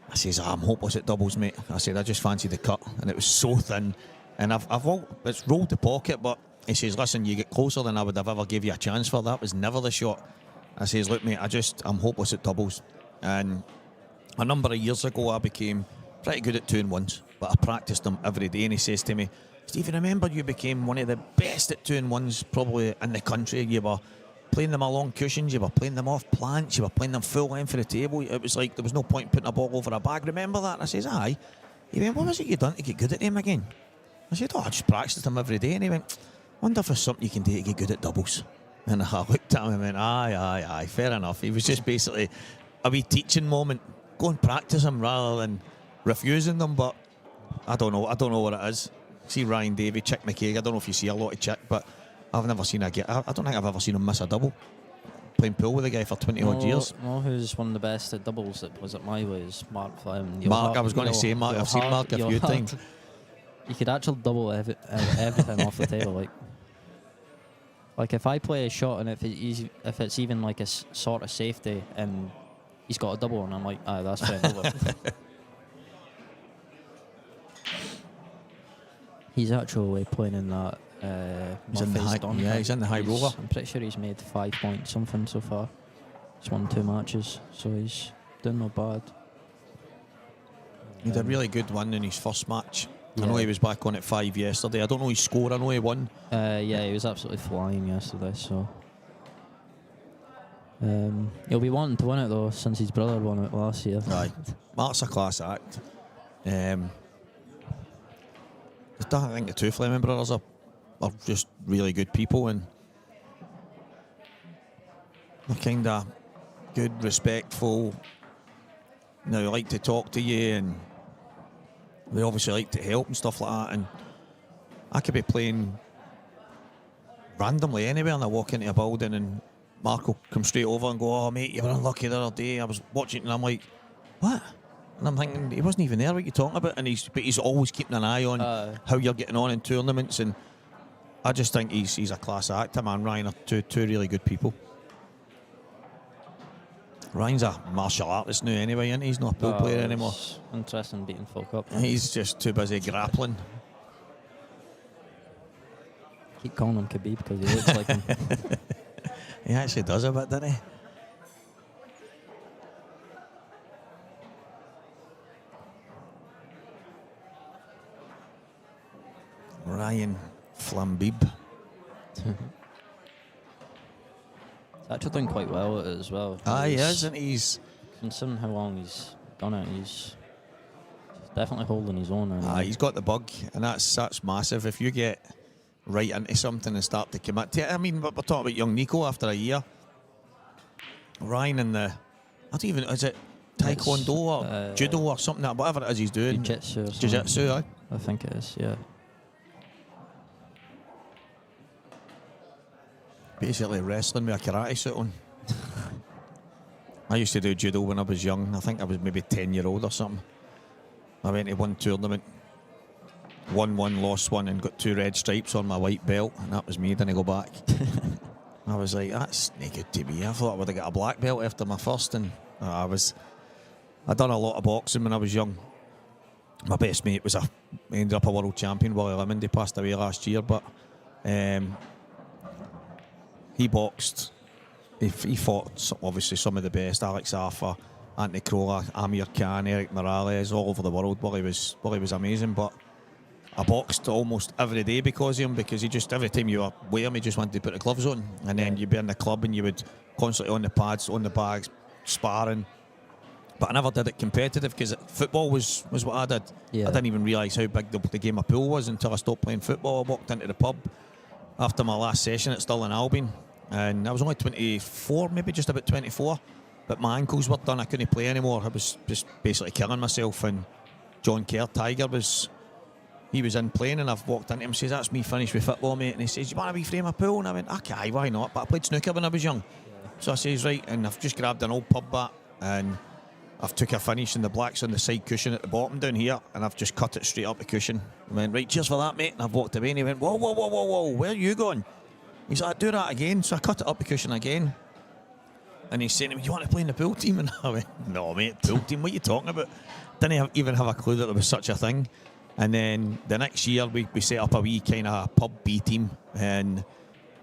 I says, "I'm hopeless at doubles, mate." I said, "I just fancy the cut," and it was so thin. And it's rolled the pocket, but he says, "Listen, you get closer than I would have ever give you a chance for. That was never the shot." I says, "Look, mate, I'm hopeless at doubles." And a number of years ago, I became pretty good at 2-1s, but I practiced them every day. And he says to me, "Stephen, remember you became one of the best at 2-1s probably in the country. You were playing them along cushions, you were playing them off plants, you were playing them full length for the table. It was like there was no point putting a ball over a bag. Remember that?" And I says, "Aye." He went, "What was it you done to get good at them again?" I said, "Oh, I just practiced them every day." And he went, "Wonder if there's something you can do to get good at doubles." And I looked at him and went, aye, fair enough. He was just basically a wee teaching moment. Go and practice them rather than refusing them. But I don't know what it is. See Ryan Davey, Chick McKaig. I don't know if you see a lot of Chick, but I've never seen I don't think I've ever seen him miss a double. Playing pool with the guy for 20 odd years.
No, who's one of the best at doubles that was at my way is Mark.
I was going to say Mark. I've seen Mark a few times.
You could actually double everything off the table. Like if I play a shot and if it's even like a sort of safety and he's got a double and I'm like, aye, that's fair over. He's actually playing in that.
He's in the high roller.
I'm pretty sure he's made 5 points something so far. He's won 2 matches, so he's doing not bad.
He had a really good one in his first match. I know he was back on at 5 yesterday. I don't know his score. I know he won.
He was absolutely flying yesterday. So he'll be wanting to win it though, since his brother won it last year.
Aye, Mark's a class act. I think the two Fleming brothers are just really good people, and they're kind of good, respectful. They like to talk to you, and they obviously like to help and stuff like that. And I could be playing randomly anywhere and I walk into a building and Mark will come straight over and go, "Oh mate, you were unlucky the other day. I was watching," and I'm like, "What?" And I'm thinking, he wasn't even there, what you talking about? And he's always keeping an eye on how you're getting on in tournaments, and I just think he's a class actor, man. Ryan are two really good people. Ryan's a martial artist now anyway, and he's not a pool player anymore.
Interesting beating folk up.
He's just too busy grappling.
Keep calling him Khabib because he looks like him.
He actually does a bit, doesn't he? Ryan Flambib.
He's actually doing quite well at it as well.
He is, and he's...
Considering how long he's done it, he's definitely holding his own.
He's got the bug, and that's massive. If you get right into something and start to commit to it. I mean, we're talking about young Nico after a year. Ryan in the... I don't even... Is it Taekwondo or Judo or something? Whatever it is he's doing.
Jiu-Jitsu,
aye?
I think it is, yeah.
Basically wrestling with a karate suit on. I used to do judo when I was young. I think I was maybe 10-year-old or something. I went to one tournament, won one, lost one, and got 2 red stripes on my white belt, and that was me. Didn't go back. I was like, that's not good to me. I thought I would have got a black belt after my first, and I done a lot of boxing when I was young. My best mate ended up a world champion, Willie Lemond. He passed away last year, but he boxed. He fought obviously some of the best: Alex Arthur, Anthony Crolla, Amir Khan, Eric Morales, all over the world. Willie was amazing, but I boxed almost every day because of him, because he just, every time you were with him, he just wanted to put the gloves on, and then you'd be in the club and you would constantly on the pads, on the bags, sparring. But I never did it competitive, because football was what I did.
Yeah.
I didn't even realise how big the game of pool was until I stopped playing football. I walked into the pub after my last session at Stirling Albion, and I was only 24, maybe just about 24, but my ankles were done. I couldn't play anymore. I was just basically killing myself, and John Kerr, Tiger, he was in playing, and I've walked into him and says, that's me finished with football, mate. And he says, you want to be free in my pool? And I went, okay, why not? But I played snooker when I was young. Yeah. So I says, right, and I've just grabbed an old pub bat, and I've took a finish, and the black's on the side cushion at the bottom down here, and I've just cut it straight up the cushion. I went, right, cheers for that, mate. And I've walked away, and he went, whoa, where are you going? He's like, do that again. So I cut it up the cushion again. And he's saying to me, you want to play in the pool team? And I went, no, mate, pool team, what are you talking about? Didn't even have a clue that there was such a thing. And then the next year, we set up a wee kind of pub B team, and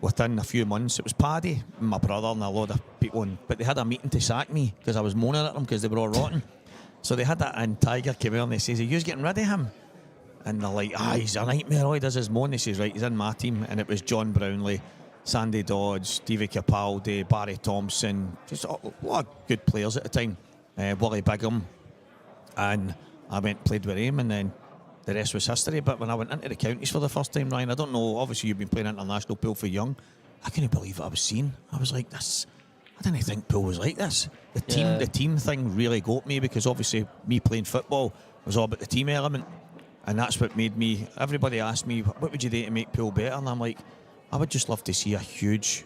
within a few months, it was Paddy, and my brother, and a lot of people, but they had a meeting to sack me because I was moaning at them because they were all rotten. So they had that, and Tiger came out and they says, are you getting rid of him? And they're like, he's a nightmare, all he does is moan. He says, right, he's in my team. And it was John Brownlee, Sandy Dodge, Stevie Capaldi, Barry Thompson, just a lot of good players at the time, Willie Bigham, and I went and played with him, and then the rest was history. But when I went into the counties for the first time, Ryan, I don't know, obviously you've been playing international pool for young. I couldn't believe what I was seeing. I was like, this, I didn't think pool was like this. The team thing really got me, because obviously me playing football was all about the team element, and that's what made me, everybody asked me, what would you do to make pool better? And I'm like, I would just love to see a huge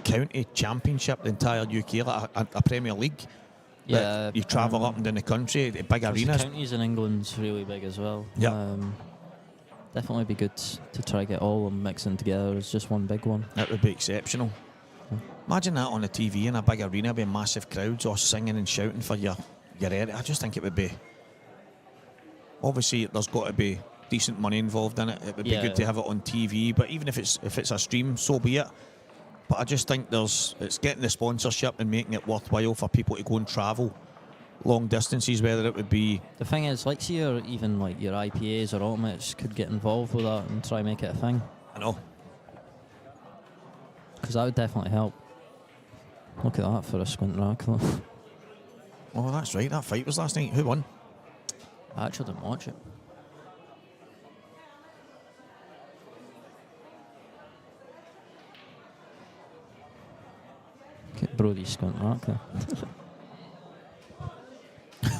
county championship, the entire UK, like a Premier League.
Yeah,
you travel up and down the country, the big arenas.
Counties in England's really big as well.
Yeah.
Definitely be good to try get all of them mixing together as just one big one.
That would be exceptional. Yeah. Imagine that on the TV in a big arena with massive crowds all singing and shouting for your area. I just think it would be... Obviously, there's got to be decent money involved in it. It would be good to have it on TV, but even if it's a stream, so be it. But I just think it's getting the sponsorship and making it worthwhile for people to go and travel long distances, whether it would be...
The thing is, like, see your IPAs or Ultimates could get involved with that and try and make it a thing.
I know.
Because that would definitely help. Look at that for a squint rack, though.
Oh, that's right, that fight was last night. Who won?
I actually didn't watch it. Get Brody's squint rack there.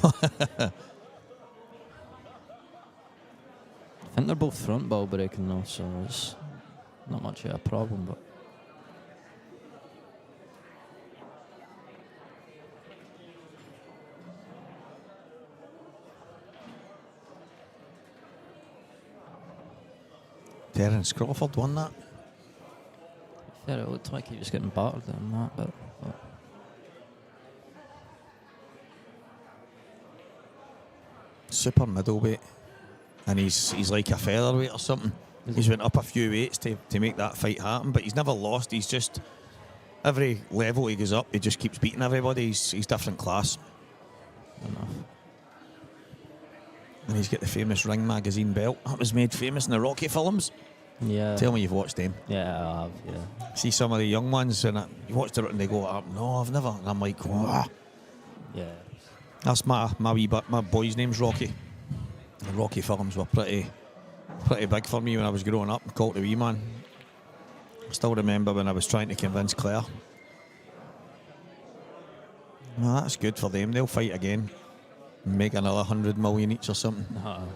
I think they're both front ball breaking though, so it's not much of a problem, but
Terence Crawford won that.
yeah, it looked like he was getting battered in that, but
super middleweight, and he's like a featherweight or something. He's went up a few weights to make that fight happen, but he's never lost. He's just, every level he goes up, he just keeps beating everybody. He's different class.
enough.
And he's got the famous Ring magazine belt that was made famous in the Rocky films.
Yeah.
Tell me you've watched them.
Yeah, I have, yeah.
See some of the young ones, and you watch it and they go, no, I've never. And I'm like, wow.
Yeah.
That's my boy's name's Rocky. The Rocky films were pretty big for me when I was growing up. Called the wee man. I still remember when I was trying to convince Claire. Well, that's good for them. They'll fight again. Make another 100 million each or something.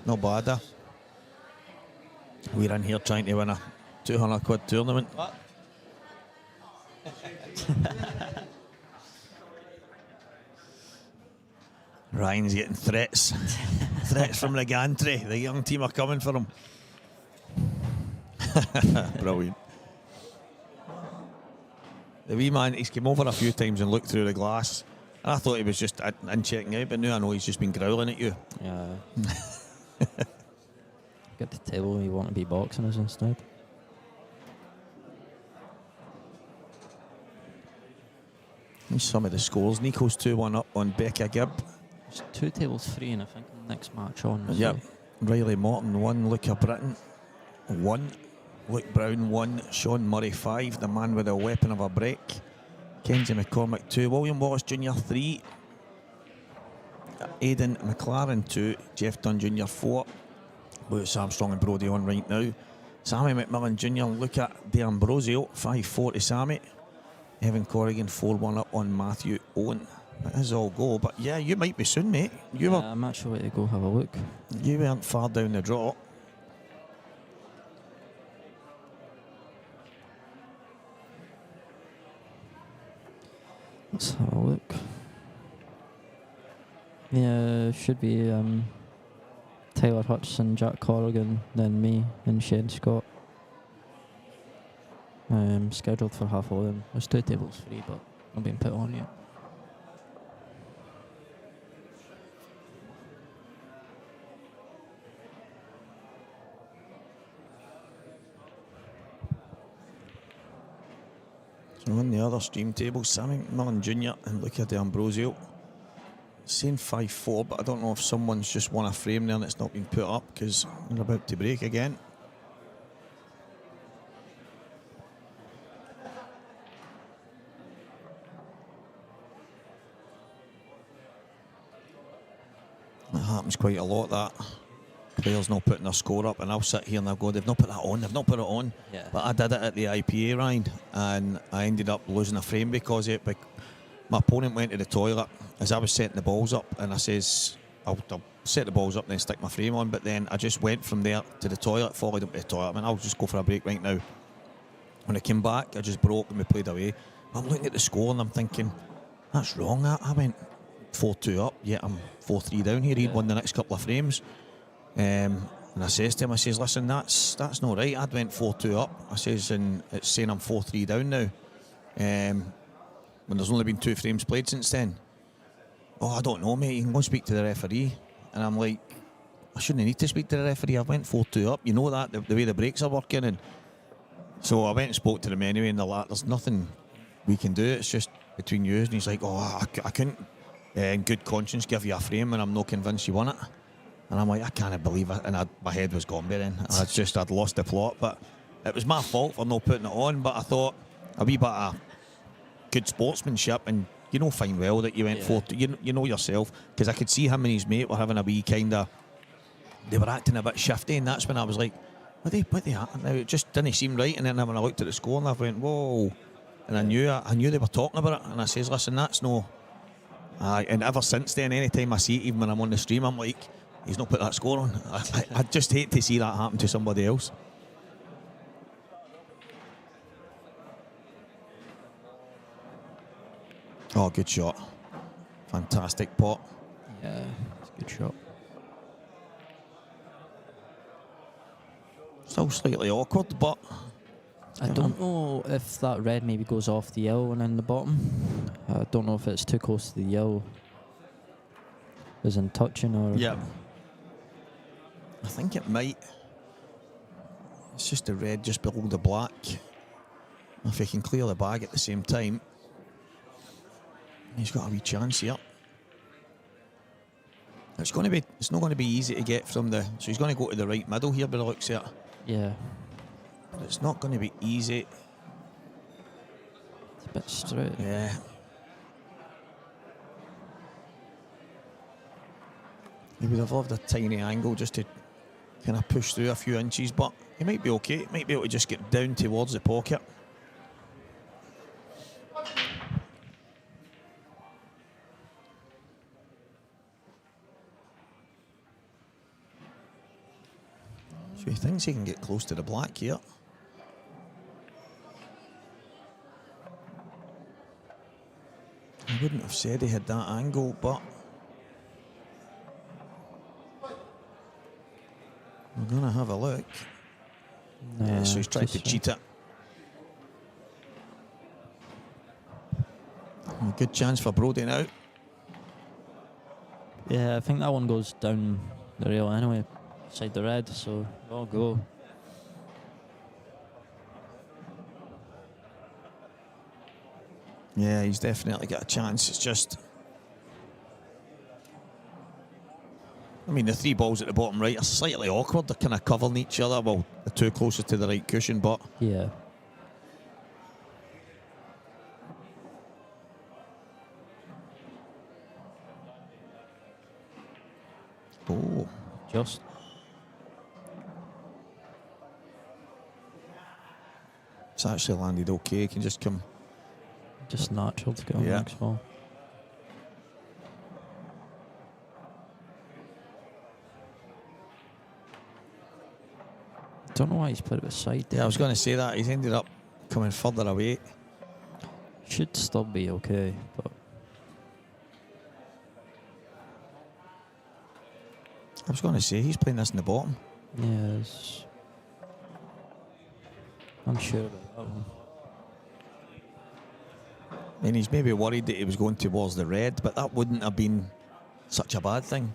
Not bad, We're in here trying to win a 200 quid tournament.
What?
Ryan's getting threats. Threats from the gantry. The young team are coming for him. Brilliant. The wee man, he's come over a few times and looked through the glass. And I thought he was just in checking out, but now I know he's just been growling at you.
Yeah. Get the table, you want to be boxing us instead.
And some of the scores. Nico's 2-1 up on Becca Gibb.
There's 2 tables free, and I think the next match on.
Yep. Riley Morton 1, Luca Britton 1, Luke Brown 1, Sean Murray 5, the man with a weapon of a break. Kenzie McCormick 2, William Wallace Jr. 3, Aidan McLaren 2, Jeff Dunn Jr. 4. Lewis Armstrong and Brody on right now. Sammy McMillan Jr. Luca D'Ambrosio 5-4 to Sammy. Evan Corrigan 4-1 up on Matthew Owen. That is all go, but yeah, you might be soon, mate.
I'm not sure where to go have a look.
You weren't far down the draw.
Let's have a look. Yeah, should be Tyler Hutchison, Jack Corrigan, then me and Shane Scott. Scheduled for half of them. There's 2 tables free, but not being put on yet.
So on the other stream table, Sammy McMillan Jr. and Luca D'Ambrosio. Saying 5-4, but I don't know if someone's just won a frame there and it's not been put up because they're about to break again. That happens quite a lot, that. Players not putting their score up, and I'll sit here and I'll go, they've not put that on, they've not put it on.
Yeah.
But I did it at the IPA, Ryan, and I ended up losing a frame because of it. But my opponent went to the toilet as I was setting the balls up, and I says, I'll set the balls up and then stick my frame on. But then I just went from there to the toilet, followed him to the toilet. I mean, I'll just go for a break right now. When I came back, I just broke and we played away. I'm looking at the score and I'm thinking, that's wrong. I went 4-2 up, yet I'm 4-3 down here. He'd won the next couple of frames. And I says to him, I says, listen, that's not right. I'd went 4-2 up. I says, and it's saying I'm 4-3 down now. When there's only been 2 frames played since then. Oh, I don't know, mate. You can go and speak to the referee. And I'm like, I shouldn't need to speak to the referee. I went 4-2 up. You know that, the way the brakes are working. And so I went and spoke to them anyway, and there's nothing we can do. It's just between you. And he's like, oh, I couldn't in good conscience give you a frame when I'm not convinced you won it. And I'm like, I can't believe it. And my head was gone by then. I'd lost the plot. But it was my fault for not putting it on. But I thought a wee bit of good sportsmanship, and you know fine well that you went 4-2. You know yourself, because I could see him and his mate were having a wee kind of, they were acting a bit shifty, and that's when I was like, what they at? Now it just didn't seem right. And then when I looked at the score, and I went, whoa. And I knew they were talking about it. And I says, listen, that's no. And ever since then, anytime I see it, even when I'm on the stream, I'm like, he's not put that score on. I just hate to see that happen to somebody else. Oh, good shot. Fantastic pot.
Yeah, it's a good shot.
Still slightly awkward, but
I don't know if that red maybe goes off the yellow and in the bottom. I don't know if it's too close to the yellow. As in touching or...
Yeah. I think it might. It's just the red just below the black. If he can clear the bag at the same time, he's got a wee chance here. It's not going to be easy to get from the. So he's going to go to the right middle here, by the looks of it.
Yeah.
But it's not going to be easy.
It's a bit straight.
Yeah. He would have loved a tiny angle just to kind of push through a few inches, but he might be okay. He might be able to just get down towards the pocket. So he thinks he can get close to the black here. I wouldn't have said he had that angle, but I'm going to have a look. Yeah, so he's tried to cheat it. A good chance for Brodie now.
Yeah, I think that one goes down the rail anyway, side the red, so I'll go.
Yeah, he's definitely got a chance. It's just... I mean, the three balls at the bottom right are slightly awkward. They're kind of covering each other. Well, the two closest to the right cushion, but...
Yeah.
Oh.
Just.
It's actually landed okay. He can just come...
Just natural to get on the next ball. Don't know why he's played it aside.
Yeah, I was going to say that. He's ended up coming further away.
Should still be okay, but...
I was going to say, he's playing this in the bottom.
Yes. I'm sure about that one.
I mean, he's maybe worried that he was going towards the red, but that wouldn't have been such a bad thing.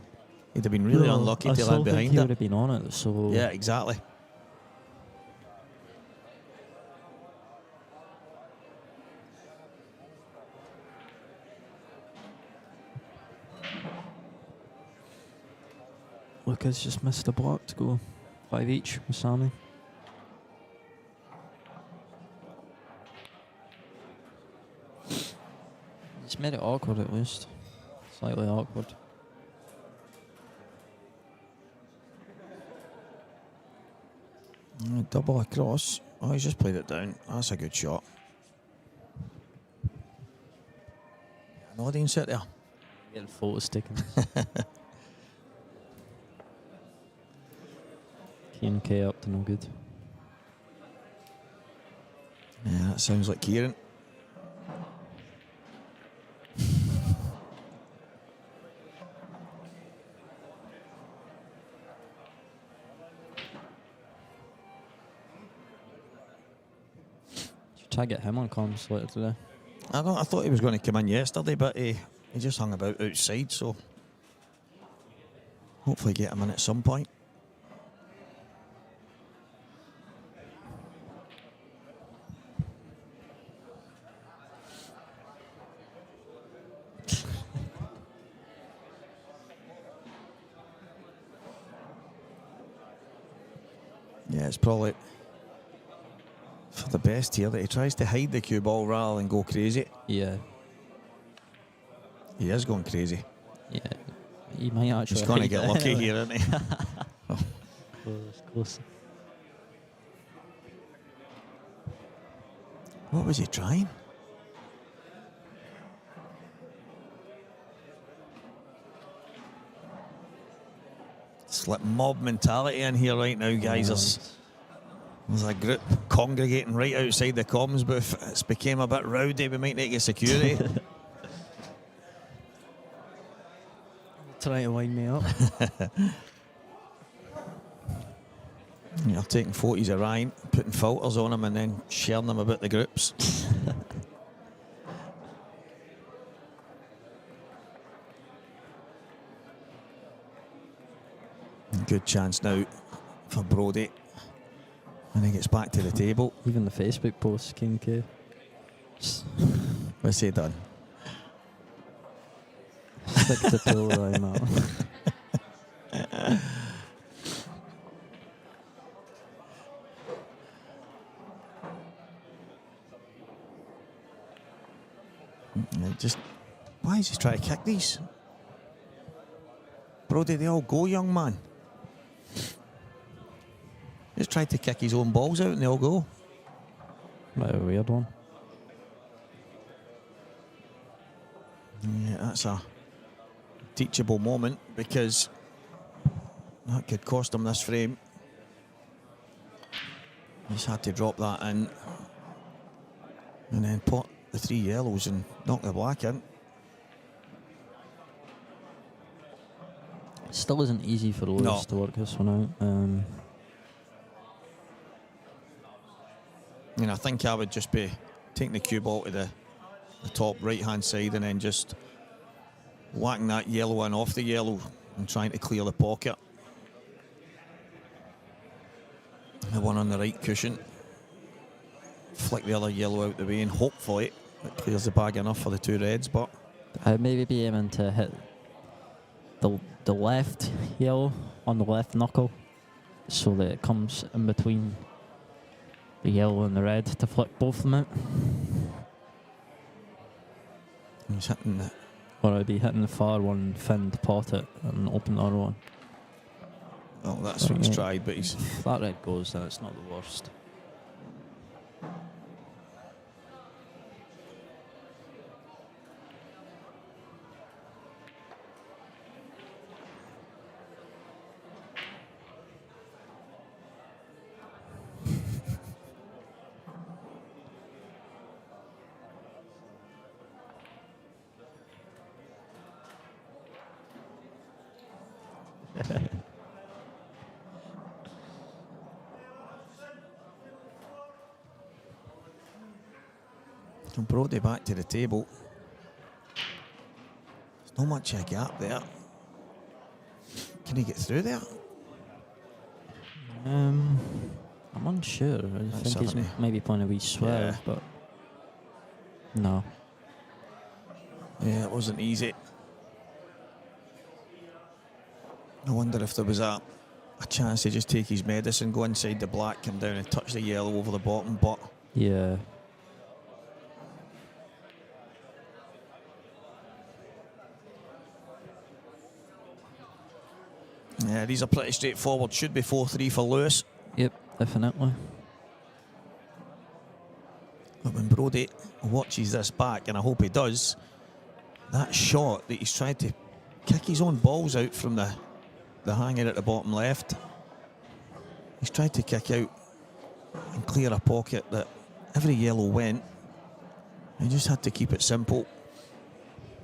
He'd have been really unlucky to land behind
he
it.
would have been on it, so...
Yeah, exactly.
Lucas just missed a block to go 5 each with Sammy. It's made it awkward at least. Slightly awkward.
Double across. Oh, he's just played it down. That's a good shot. An audience sit there.
Getting photos taken. K up to no good.
Yeah, that sounds like Kieran.
Try to get him on comms later today.
I thought he was going to come in yesterday, but he just hung about outside, so hopefully get him in at some point. Yeah, it's probably for the best here that he tries to hide the cue ball rather than go crazy.
Yeah.
He is going crazy.
Yeah. He might actually...
He's going to get lucky here, isn't he? Oh.
Close.
What was he trying? It's like mob mentality in here right now, guys. There's a group congregating right outside the comms booth. It's became a bit rowdy. We might need to get security.
Trying to wind me up.
You're taking photos of Ryan, putting filters on him and then sharing them about the groups. Good chance now for Brodie when he gets back to the table.
Even the Facebook post, King K.
What's he done?
Stick to toe where I'm at.
Just, why is he trying to kick these? Brodie, they all go, young man. Just tried to kick his own balls out and they all go.
Right, a weird one.
Yeah, that's a teachable moment because that could cost him this frame. He's had to drop that in and then pot the 3 yellows and knock the black in.
Still isn't easy for Lewis to work this one out.
And I think I would just be taking the cue ball to the top right-hand side and then just whacking that yellow in off the yellow and trying to clear the pocket. The one on the right cushion. Flick the other yellow out the way and hopefully it clears the bag enough for the two reds, but
I'd maybe be aiming to hit the left yellow on the left knuckle so that it comes in between the yellow and the red to flick both of them out.
he's hitting the...
Or I'd be hitting the far one, fin to pot it, and open the other one.
Well, that's what he's tried, but he's...
If that red goes, then it's not the worst.
From Brody back to the table. There's not much of a gap there. Can he get through there?
I'm unsure. I
That's
think he's
certainly-
maybe playing a wee swerve,
Yeah.
but no.
Yeah, it wasn't easy. I wonder if there was a chance to just take his medicine, go inside the black, come down and touch the yellow over the bottom, but
Yeah.
yeah, these are pretty straightforward. Should be 4-3 for Lewis.
Yep, definitely.
But when Brody watches this back, and I hope he does, that shot that he's tried to kick his own balls out from the hanger at the bottom left, he's tried to kick out and clear a pocket that every yellow went. He just had to keep it simple.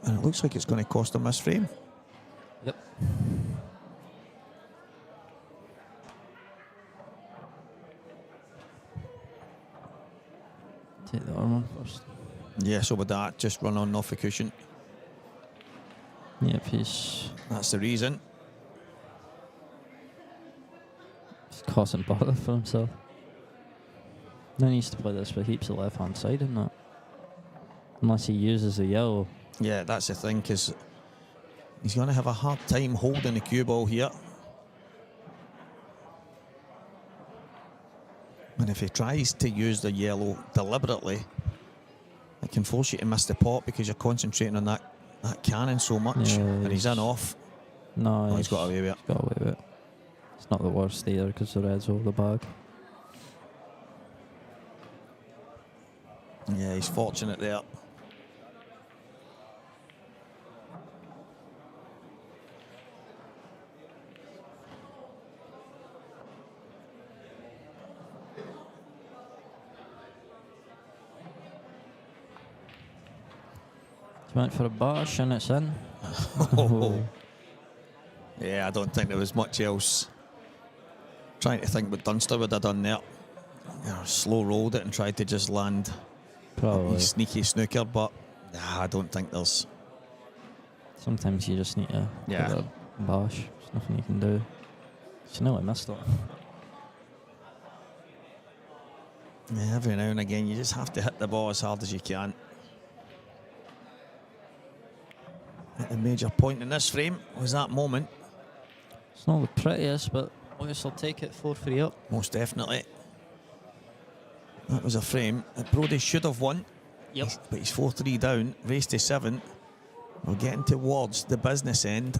And it looks like it's going to cost him this frame.
Yep. Take the other one first.
Yeah, so with that, just run on off the cushion.
Yep, he's
That's the reason.
causing bother for himself. Then he needs to play this with heaps of left-hand side in that. Unless he uses the yellow.
Yeah, that's the thing, because he's going to have a hard time holding the cue ball here. And if he tries to use the yellow deliberately, it can force you to miss the pot because you're concentrating on that cannon so much.
Yeah,
And he's in off.
No,
Oh, he's got away with it.
He's got away with it. It's not the worst either because the red's over the bag.
Yeah, he's fortunate there.
He went for a bash and it's in.
Oh. Yeah, I don't think there was much else. Trying to think what Dunster would have done there. You know, slow rolled it and tried to just land a
Probably.
sneaky snooker, but I don't think there's...
Sometimes you just need to
Yeah.
give it a bash. There's nothing you can do. You know I missed it.
Yeah, every now and again you just have to hit the ball as hard as you can. At the major point in this frame was that moment.
It's not the prettiest, but Lewis will take it 4-3 up.
Most definitely. That was a frame that Brody should have won.
Yep.
But he's 4-3 down, race to 7. We're getting towards the business end.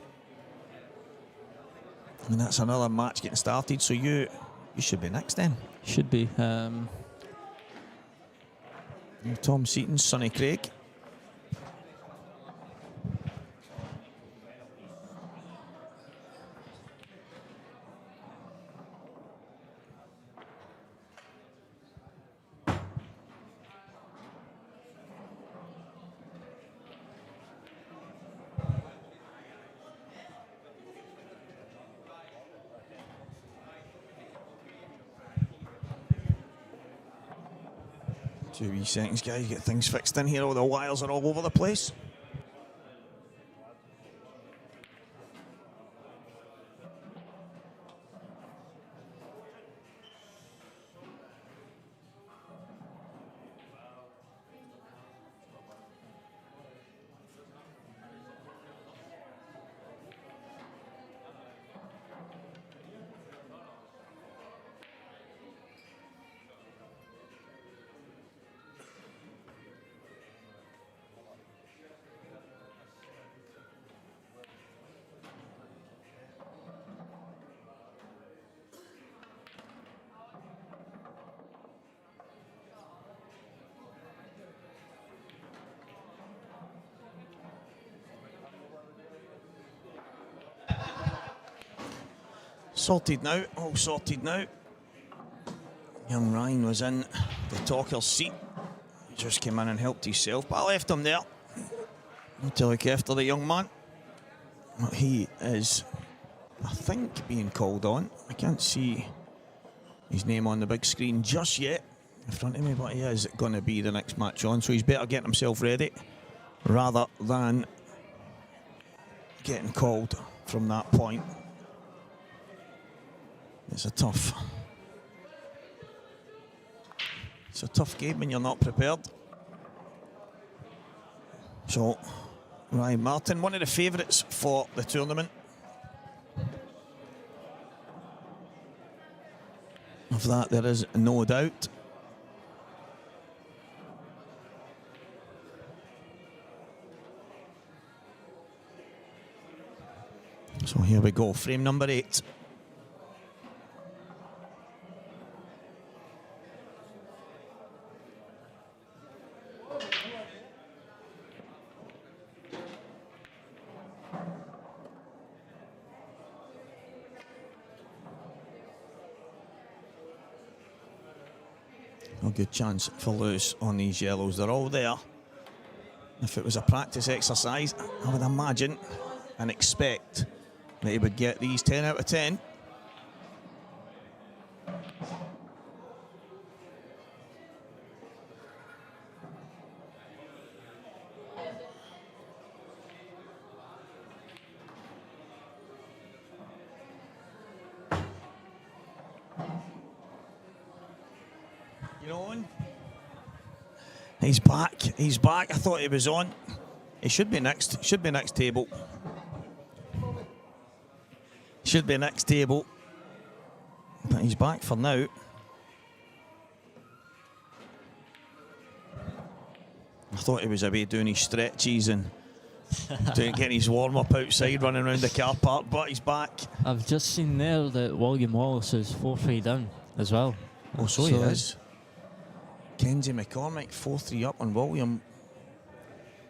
And that's another match getting started, so you should be next then.
Should be.
Tom Seaton, Sonny Craig. 2 wee seconds, guys, get things fixed in here. All the wires are all over the place. Sorted now, all sorted now. Young Ryan was in the talker's seat. He just came in and helped himself, but I left him there to look after the young man. But he is, I think, being called on. I can't see his name on the big screen just yet in front of me, but he is going to be the next match on, so he's better getting himself ready rather than getting called from that point. It's a tough game when you're not prepared. So, Ryan Martin, one of the favourites for the tournament. Of that, there is no doubt. So here we go, frame number 8. No good chance for Lewis on these yellows. They're all there. If it was a practice exercise, I would imagine and expect that he would get these 10 out of 10. He's back. He's back. I thought he was on. He should be next. Should be next table. Should be next table. But he's back for now. I thought he was away doing his stretches and getting his warm-up outside, running around the car park, but he's back.
I've just seen there that William Wallace is 4-3 down as well.
Oh, so he is. Kenzie McCormick 4-3 up on William.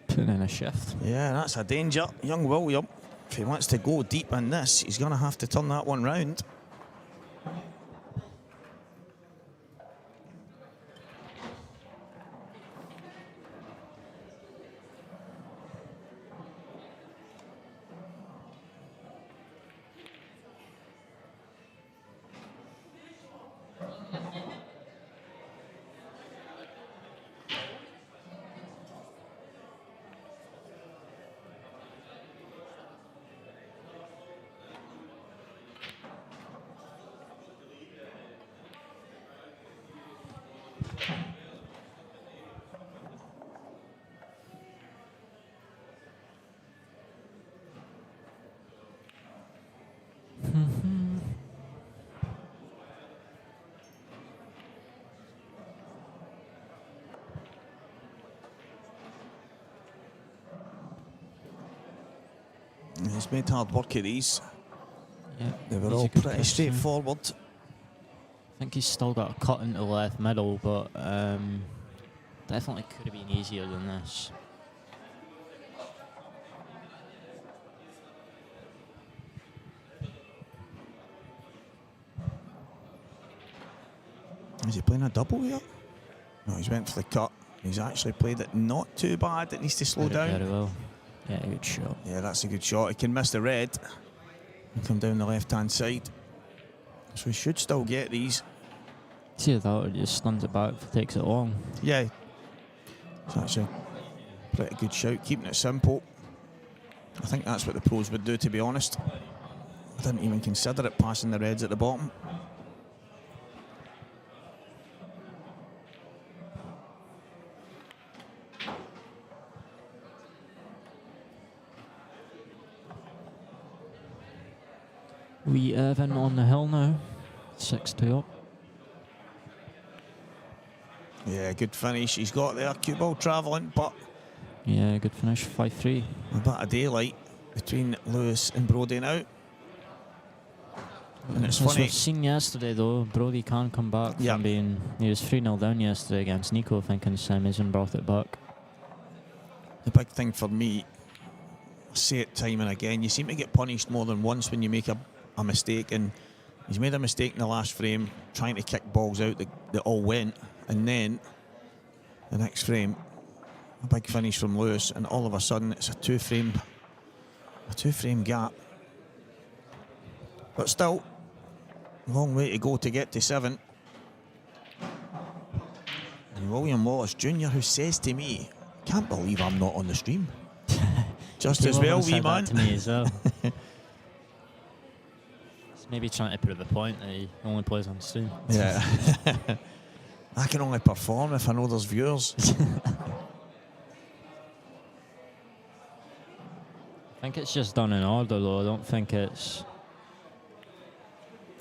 Putting in a shift.
Yeah, that's a danger. Young William, if he wants to go deep in this, he's going to have to turn that one round. He's made hard work of these.
Yeah,
they were all pretty straightforward.
I think he's still got a cut into the left middle, but definitely could have been easier than this.
Is he playing a double here? No, he's went for the cut. He's actually played it not too bad. It needs to slow down.
Very well. Yeah, good shot.
Yeah, that's a good shot. He can miss the red and come down the left-hand side. So he should still get these
See that or just stuns it back if it takes it long.
Yeah. It's actually a pretty good shout, keeping it simple. I think that's what the pros would do, to be honest. I didn't even consider it passing the reds at the bottom.
We Irvin on the hill now, 6-2 up.
Yeah, good finish. He's got there. Cue ball travelling, but
Yeah, good finish, 5-3.
a bit of daylight between Lewis and Brody now. And it's
As
funny.
we've seen yesterday though, Brody can come back from being... He was 3-0 down yesterday against Nico, I think, in the semis and brought it back.
The big thing for me, I say it time and again, you seem to get punished more than once when you make a mistake, and he's made a mistake in the last frame trying to kick balls out that all went, and then the next frame a big finish from Lewis, and all of a sudden it's a two frame gap. But still, long way to go to get to 7. And William Wallace Jr., who says to me, "Can't believe I'm not on the stream." Just as well, wee man.
To me as well. Maybe trying to prove a point that he only plays on stream.
Yeah. I can only perform if I know there's viewers.
I think it's just done in order though. I don't think it's...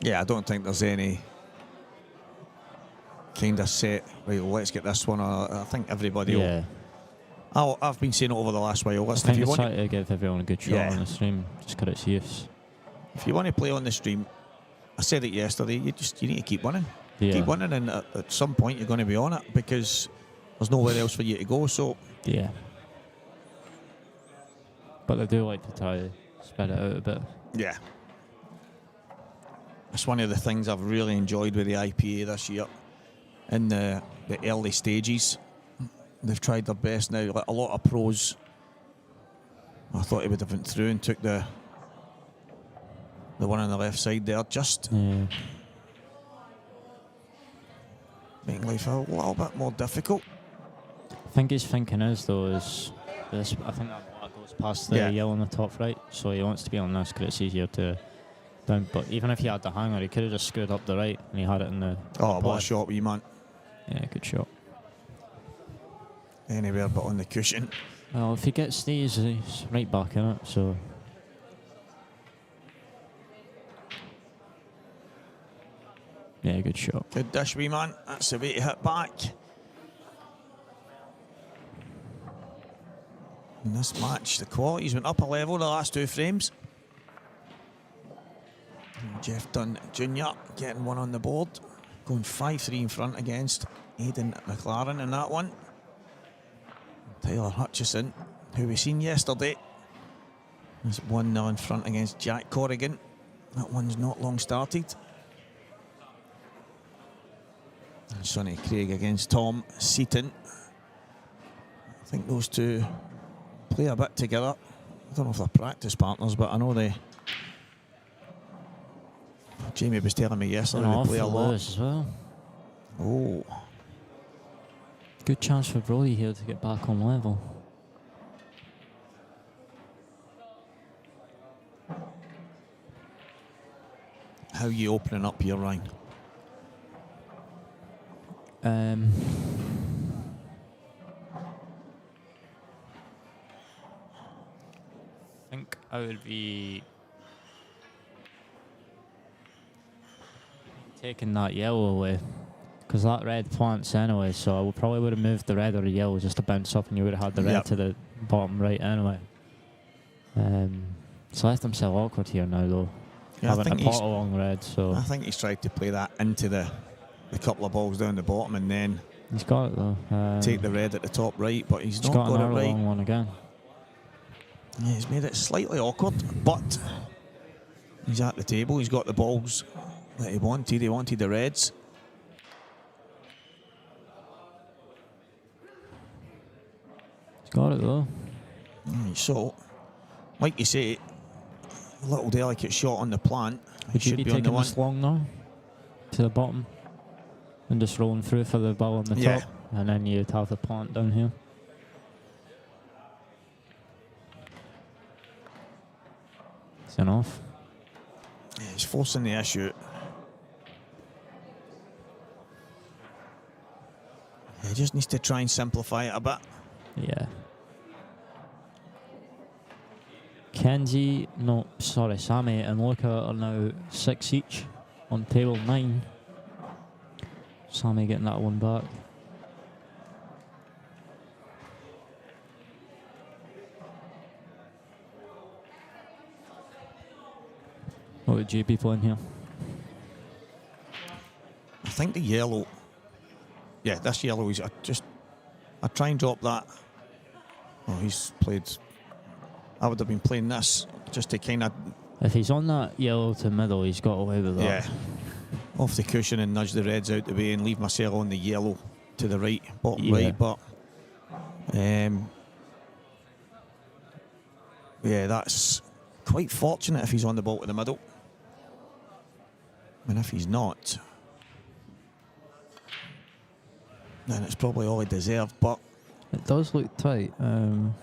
Yeah, I don't think there's any kind of set, right, well, let's get this one. I think everybody
Yeah.
will. I've been saying it over the last while.
I
Listen,
think
if you
it's
want
trying to give everyone a good shot
Yeah.
on the stream, just because it's use.
if you want to play on the stream, I said it yesterday, you need to keep winning.
Yeah.
Keep winning, and at some point you're going to be on it because there's nowhere else for you to go. So
Yeah. But they do like to try to spread it out a bit.
yeah, it's one of the things I've really enjoyed with the IPA this year. In the early stages, they've tried their best now. Like a lot of pros, I thought he would have went through and took the one on the left side there, just making life a little bit more difficult.
I think his thinking is though is this. I think that black goes past the yellow on the top right, so he wants to be on this because it's easier to down. But even if he had the hanger, he could have just screwed up the right and he had it in the.
Oh, what a shot, wee man!
Yeah, good shot.
Anywhere but on the cushion.
Well, if he gets these, he's right back in it. So. Yeah, good shot.
Good dish, wee man. That's the way to hit back. In this match, the quality's went up a level the last 2 frames. And Jeff Dunn Jr. getting one on the board, going 5-3 in front against Aidan McLaren in that one. Tyler Hutchison, who we seen yesterday, is 1-0 in front against Jack Corrigan. That one's not long started. And Sonny Craig against Tom Seaton. I think those two play a bit together. I don't know if they're practice partners, but I know they. Jamie was telling me yesterday they play a lot.
As well.
Oh.
Good chance for Brody here to get back on level.
How are you opening up here, Ryan?
I think I would be taking that yellow away because that red plants anyway, so I probably would have moved the red or the yellow just to bounce up and you would have had the red to the bottom right anyway. So left himself awkward here now though.
Yeah,
having a pot along red, so
I think he's tried to play that into the couple of balls down the bottom and then
he's got it though.
take the red at the top right, but he's not
got
got it
another
right.
long one again.
Yeah, he's made it slightly awkward, but he's at the table. He's got the balls that he wanted. He wanted the reds.
He's got it though.
So, like you say, a little delicate shot on the plant. He
Would you
should
be
be on the
taking
one.
this long now? To the bottom? and just rolling through for the ball on the
Yeah.
top, and then you'd have the plant down here. It's enough.
Yeah, he's forcing the issue. He just needs to try and simplify it a bit.
Yeah. Sammy and Luca are now 6 each on table 9. Sammy getting that one back. What would you be playing here?
I think the yellow. Yeah, this yellow is. I try and drop that. Oh, he's played. I would have been playing this just to kind of.
If he's on that yellow to middle, he's got away with that.
Yeah. Off the cushion and nudge the reds out the way and leave myself on the yellow to the right, bottom right. But yeah, that's quite fortunate if he's on the ball to the middle. And if he's not, then it's probably all he deserved. But
it does look tight. Don't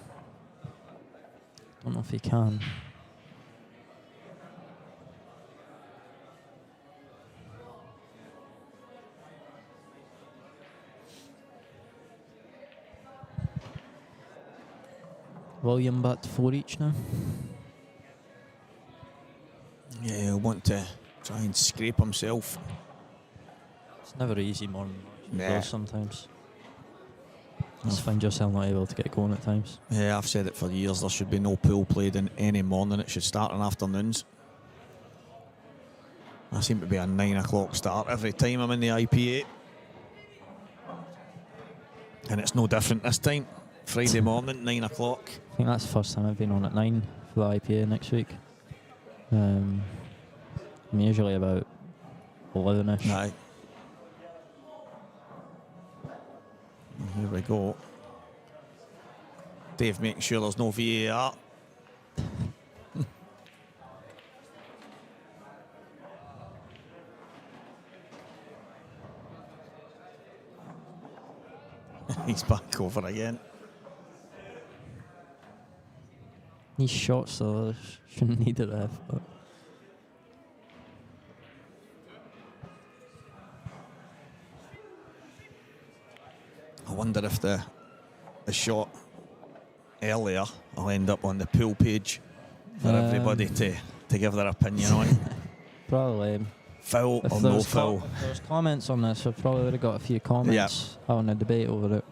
know if he can. William back to 4 each now.
yeah, he'll want to try and scrape himself.
It's never easy more than
Nah.
sometimes. Just find yourself not able to get going at times.
Yeah, I've said it for years. There should be no pool played in any morning. It should start on afternoons. I seem to be a 9 o'clock start every time I'm in the IPA. And it's no different this time. Friday morning, 9 o'clock.
I think that's the first time I've been on at 9 for the IPA next week. I'm usually about 11ish.
Aye. Here we go. Dave making sure there's no VAR. He's back over again.
These shots though shouldn't need a ref, but
I wonder if the shot earlier will end up on the pool page for everybody to give their opinion on.
probably.
Foul
If
or no
there's
foul.
if there's comments on this, I probably would have got a few comments having a debate over it.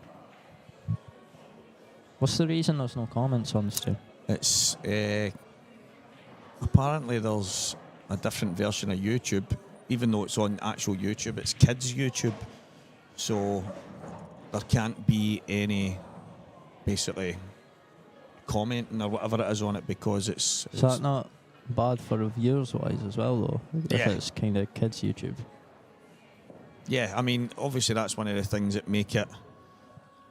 What's the reason there's no comments on this too?
It's apparently there's a different version of YouTube, even though it's on actual YouTube. It's kids' YouTube, so there can't be any basically commenting or whatever it is on it because it's.
Is that not bad for reviewers wise as well though?
Yeah.
If it's kind of kids' YouTube.
Yeah, I mean, obviously that's one of the things that make it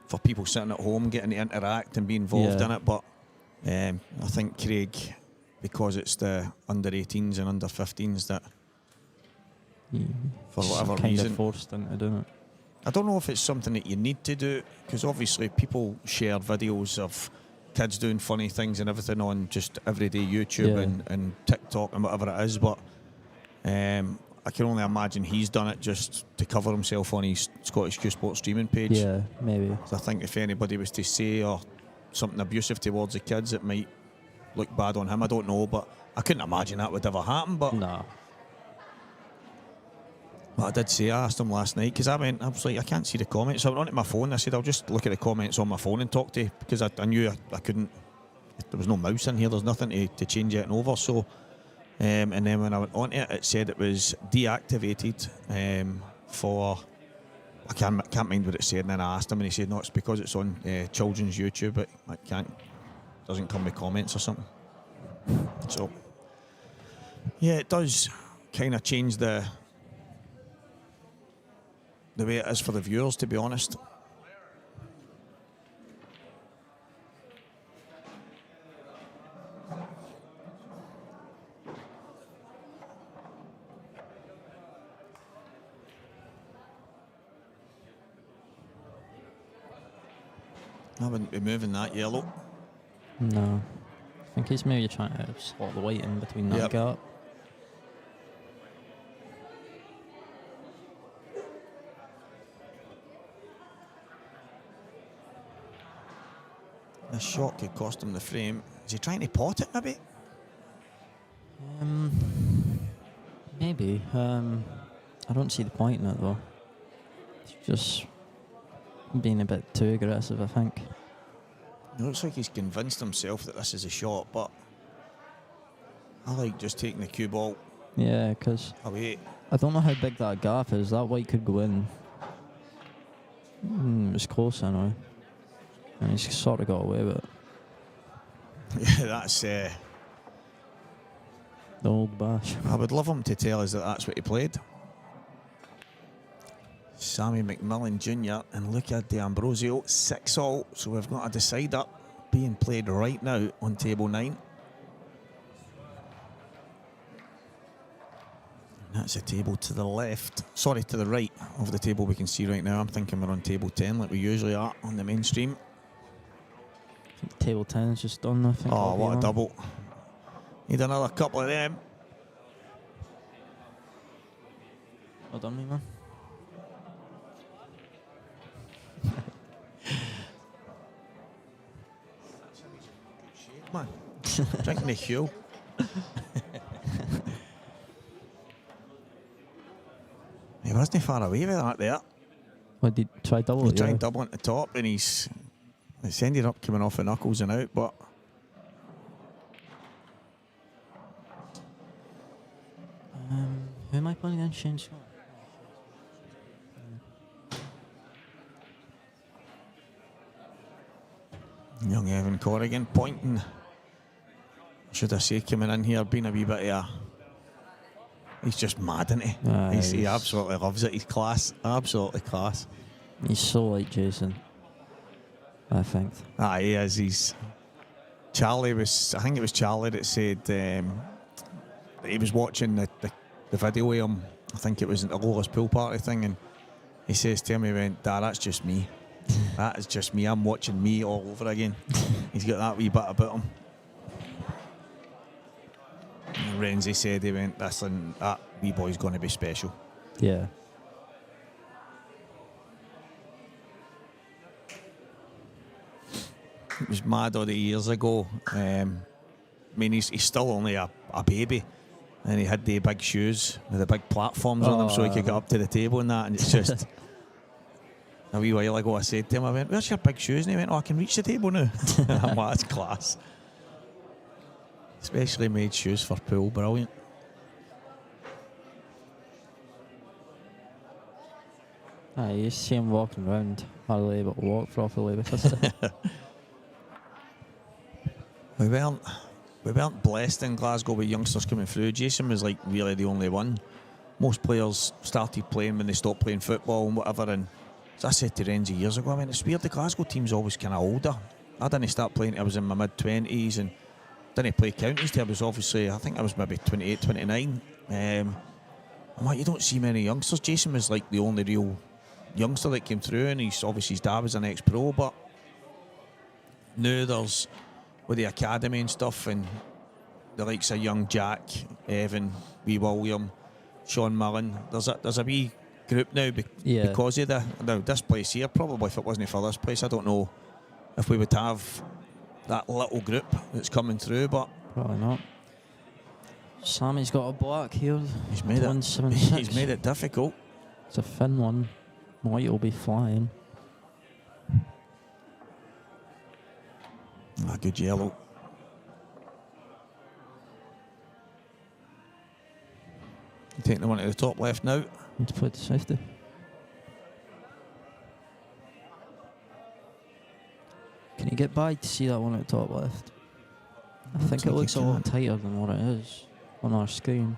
for people sitting at home getting to interact and be involved in it. But I think Craig, because it's the under 18s and under 15s that for whatever
kind
reason
of forced into doing it.
I don't know if it's something that you need to do because obviously people share videos of kids doing funny things and everything on just everyday YouTube and TikTok and whatever it is, but I can only imagine he's done it just to cover himself on his Scottish Q Sport streaming page.
Yeah, maybe.
So I think if anybody was to say or something abusive towards the kids, it might look bad on him. I don't know, but I couldn't imagine that would ever happen. But
No.
I did say, I asked him last night because I was like, I can't see the comments. So I went onto my phone. I said, I'll just look at the comments on my phone and talk to you because I knew I couldn't. There was no mouse in here. There's nothing to change it over. So, and then when I went onto it, it said it was deactivated for. I can't mind what it said. And then I asked him, and he said, no, it's because it's on children's YouTube. It doesn't come with comments or something. So, yeah, it does kind of change the way it is for the viewers, to be honest. I wouldn't be moving that yellow.
No. I think he's maybe trying to slot the white in between that gap.
The shot could cost him the frame. Is he trying to pot it, maybe?
Maybe. I don't see the point in it, though. It's just being a bit too aggressive, I think.
It looks like he's convinced himself that this is a shot, but I like just taking the cue ball
Yeah, because
away.
I don't know how big that gap is. That white could go in. It was close anyway. And he's sort of got away with it.
Yeah, that's...
The old bash.
I would love him to tell us that that's what he played. Sammy McMillan Jr. and Luca D'Ambrosio, 6-all. So we've got a decider being played right now on table 9. And that's a table to the left. Sorry, to the right of the table we can see right now. I'm thinking we're on table 10 like we usually are on the mainstream.
I think table 10 is just done, I think.
Oh, what a double. Need another couple of them.
Well done, me man.
Man, drinking the Hugh. He wasn't far away with that there.
What, did he try double?
He tried double at the top and it's ended up coming off the knuckles and out, but
who am I playing against? Shane Scott?
young Evan Corrigan pointing. Should I say coming in here being a wee bit of a... He's just mad, isn't he? He absolutely loves it. He's class. Absolutely class.
He's so like Jason, I think.
He is. Charlie was... I think it was Charlie that said that he was watching the video with him. I think it was at the Lola's pool party thing, and he says to him, he went, "Dad, that's just me. That is just me. I'm watching me all over again." He's got that wee bit about him. And Renzi said, he went, "Listen, that wee boy's going to be special."
Yeah.
It was mad all the years ago. I mean, he's still only a baby. And he had the big shoes with the big platforms on them so he could get up to the table and that. And it's just... A wee while ago I said to him, I went, "Where's your big shoes?" And he went, "Oh, I can reach the table now." And I'm like, that's class. Especially made shoes for pool, brilliant.
You see him walking around, hardly able to walk properly because of it.
We weren't blessed in Glasgow with youngsters coming through. Jason was like really the only one. Most players started playing when they stopped playing football and whatever. And as I said to Renzi years ago, I mean, it's weird, the Glasgow team's always kind of older. I didn't start playing till I was in my mid-20s and didn't play counties till I was obviously, I think I was maybe 28, 29. I'm like, you don't see many youngsters. Jason was like the only real youngster that came through, and he's obviously his dad was an ex-pro, but now there's with the academy and stuff, and the likes of young Jack, Evan, wee William, Sean Mullen. There's a wee group now because of this place here. Probably if it wasn't for this place, I don't know if we would have that little group that's coming through, but
probably not. Sammy's got a black here.
He's made it difficult.
It's a thin one. White will be flying.
Good yellow. Taking the one to the top left now.
Need to play to safety. Can you get by to see that one at the top left? I think it looks a lot tighter than what it is on our screen.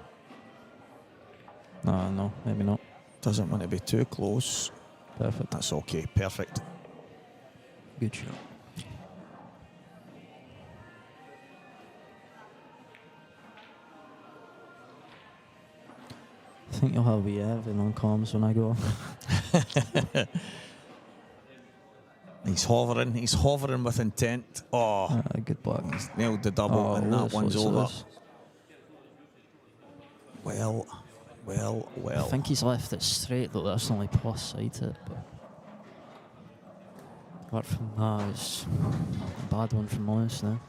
No, maybe not.
Doesn't want to be too close.
Perfect.
That's okay. Perfect.
Good shot. I think you'll have wee Evan on comms when I go.
He's hovering with intent. Oh,
Good block.
he's nailed the double, and that one's over. Well.
I think he's left it straight, though. That's the only plus side to it. But apart from that, it's a bad one from Lewis now.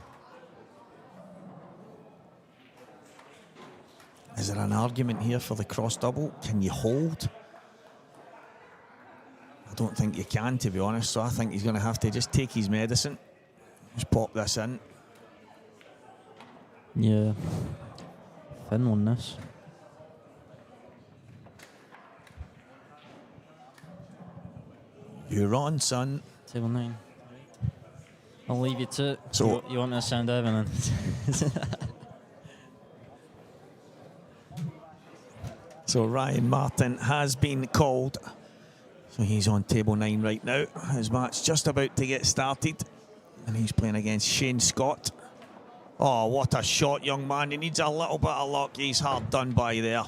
Is there an argument here for the cross double? Can you hold? I don't think you can, to be honest. So I think he's going to have to just take his medicine. Just pop this in.
Yeah. Thin one, this.
You're on, son.
Table 9. I'll leave you to it.
So
you want me to sound Evan?
So Ryan Martin has been called. So he's on table 9 right now. His match just about to get started. And he's playing against Shane Scott. Oh, what a shot, young man. He needs a little bit of luck. He's hard done by there.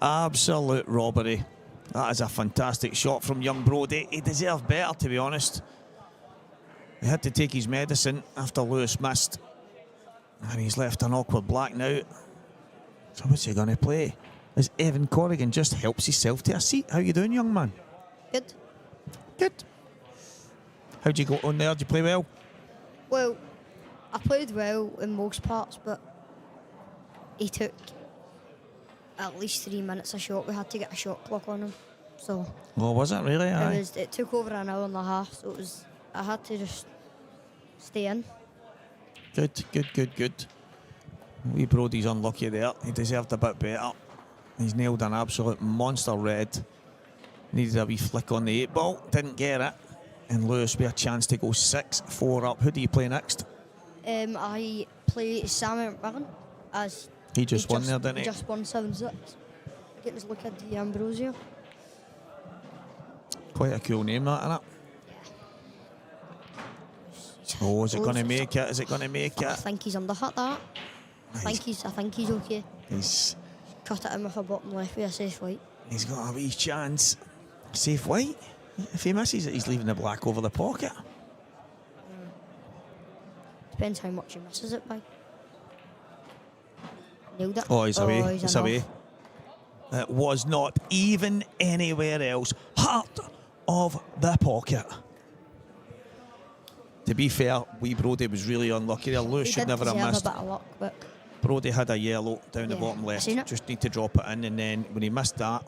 Absolute robbery. That is a fantastic shot from young Brodie. He deserved better, to be honest. He had to take his medicine after Lewis missed. And he's left an awkward black now. So what's he going to play? As Evan Corrigan just helps himself to a seat. How you doing, young man?
Good.
Good. How'd you go on there? Did you play well?
Well, I played well in most parts, but he took at least 3 minutes a shot. We had to get a shot clock on him. So
Oh, was it really? Aye.
it took over an hour and a half, so I had to just stay in.
Good. Wee Brodie's unlucky there. He deserved a bit better. He's nailed an absolute monster red. Needed a wee flick on the 8 ball. Didn't get it. And Lewis with a chance to go 6-4 up. Who do you play next?
I play Sam McMillan as
He just won there, didn't he?
Just won 7-6. Getting his look at the Ambrosio.
Quite a cool name, that, isn't it? Oh, is it going to make it? Is it going to make
I
it?
think he's underhit that. I think he's okay.
He's
Cut it in with a bottom left with a safe white.
He's got a wee chance. Safe white. If he misses it, he's leaving the black over the pocket.
Depends how much he misses it by. Nailed it.
Oh, he's away.
He's
It's away. It was not even anywhere else. Heart of the pocket. To be fair, wee Brodie was really unlucky there. Lewis should never have missed.
A bit of luck, but
Brodie had a yellow down the
Yeah,
bottom left.
seen it.
Just need to drop it in, and then when he missed that,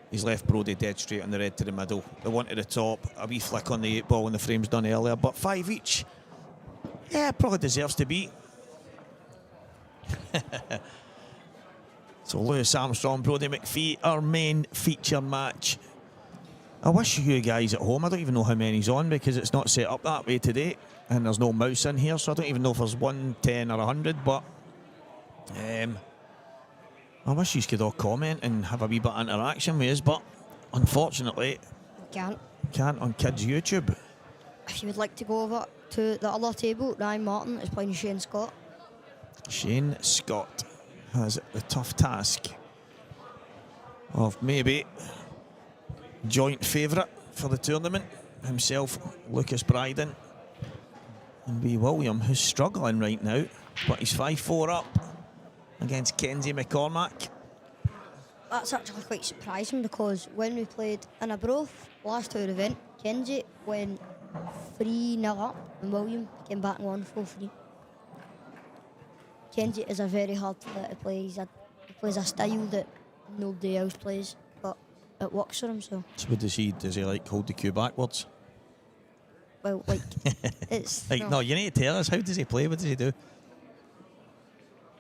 he's left Brodie dead straight on the red to the middle. The one to the top, a wee flick on the 8 ball, and the frame's done earlier. But 5 each. Yeah, probably deserves to be. So Lewis Armstrong, Brodie McPhee, our main feature match. I wish you guys at home, I don't even know how many's on because it's not set up that way today, and there's no mouse in here, so I don't even know if there's 1, 10 or 100, but I wish you could all comment and have a wee bit of interaction with us, but unfortunately can't on Kids YouTube.
if you would like to go over to the other table, Ryan Martin is playing Shane Scott.
Shane Scott has the tough task of maybe joint favourite for the tournament, himself, Lucas Bryden, and wee William, who's struggling right now, but he's 5-4 up against Kenzie McCormack.
That's actually quite surprising because when we played in a Broth last tour event, Kenzie went 3-0 up and William came back and won 4-3. Kenzie is a very hard player to play. He plays a style that nobody else plays, but it works for him. So
what does he like hold the cue backwards?
well, like it's
Like, no, you need to tell us, how does he play? What does he do?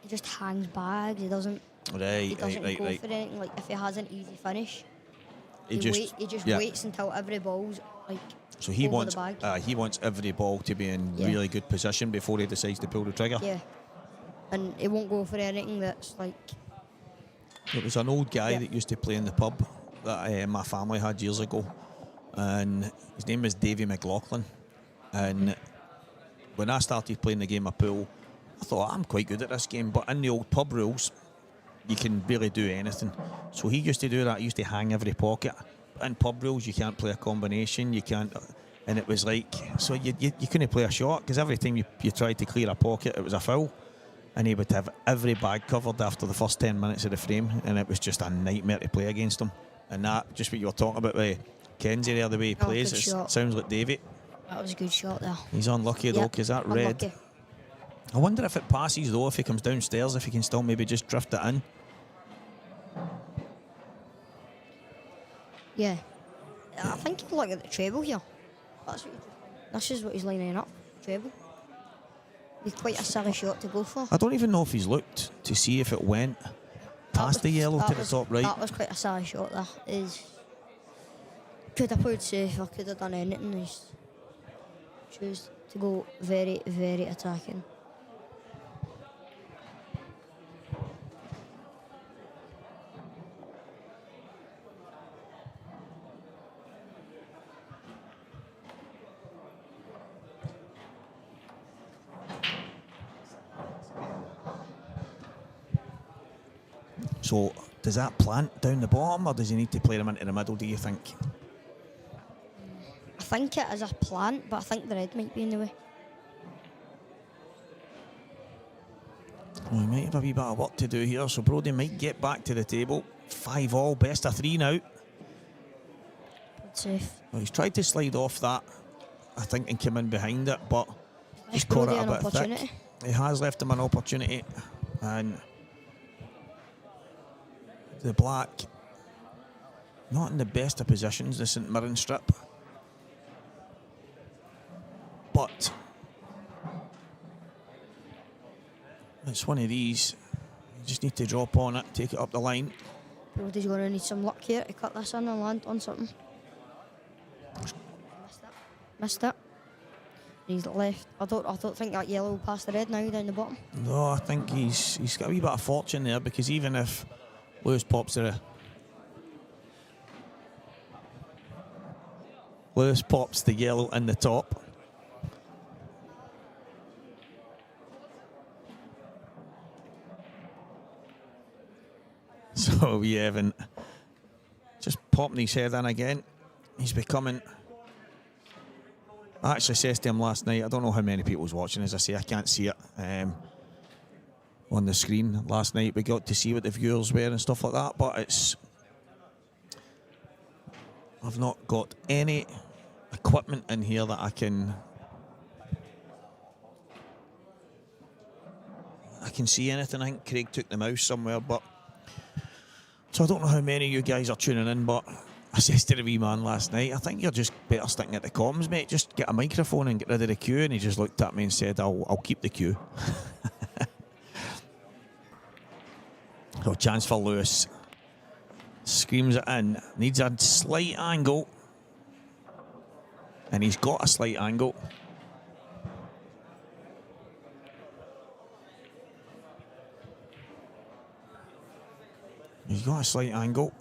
He just hangs bags. He doesn't
Right.
go for anything. Like if he has an easy finish,
He
he
just
waits until every ball's like.
So he
over
wants
the bag.
he wants every ball to be in really good position before he decides to pull the trigger.
Yeah, and he won't go for anything that's like.
There was an old guy that used to play in the pub that my family had years ago, and his name was Davy McLaughlin. And when I started playing the game of pool, I thought I'm quite good at this game, but in the old pub rules, you can barely do anything. So he used to do that. He used to hang every pocket. In pub rules, you can't play a combination. You can't. and it was like, so you couldn't play a shot because every time you tried to clear a pocket, it was a foul. And he would have every bag covered after the first 10 minutes of the frame, and it was just a nightmare to play against him. And that, just what you were talking about with Kenzie there, the way he plays, it sounds like Davey.
That was a good shot there.
He's unlucky though, because that red.
Unlucky.
I wonder if it passes though, if he comes downstairs, if he can still maybe just drift it in.
Yeah. I think he'll look at the treble here. This is what he's lining up, treble. Be quite a silly shot to go for.
I don't even know if he's looked to see if it went past the yellow to the top right.
That was quite a silly shot there. Could have played safe or could have done anything. He's choose to go very, very attacking.
So, does that plant down the bottom, or does he need to play them into the middle, do you think?
I think it is a plant, but I think the red might be in the way.
Well, he might have a wee bit of work to do here, so Brodie might get back to the table. 5-all, best of 3 now.
Safe.
Well, he's tried to slide off that, I think, and come in behind it, but he's caught it a bit thick. He has left him an opportunity, and the black not in the best of positions, the St Mirren strip, but it's one of these, you just need to drop on it, take it up the line.
Brodie's going to need some luck here to cut this in and land on something. Missed it. He's left. I don't think that yellow will pass the red now down the bottom.
No, I think he's got a wee bit of fortune there, because even if Lewis pops the yellow in the top, so we haven't just popping his head in again. He's becoming. I actually said to him last night, I don't know how many people was watching, as I say, I can't see it on the screen. Last night we got to see what the viewers were and stuff like that, but I've not got any equipment in here that I can see anything. I think Craig took the mouse somewhere, but so I don't know how many of you guys are tuning in, but I said to the wee man last night, I think you're just better sticking at the comms, mate. Just get a microphone and get rid of the queue. And he just looked at me and said, I'll keep the queue. So chance for Lewis. Screams it in. Needs a slight angle. And he's got a slight angle. He's got a slight angle.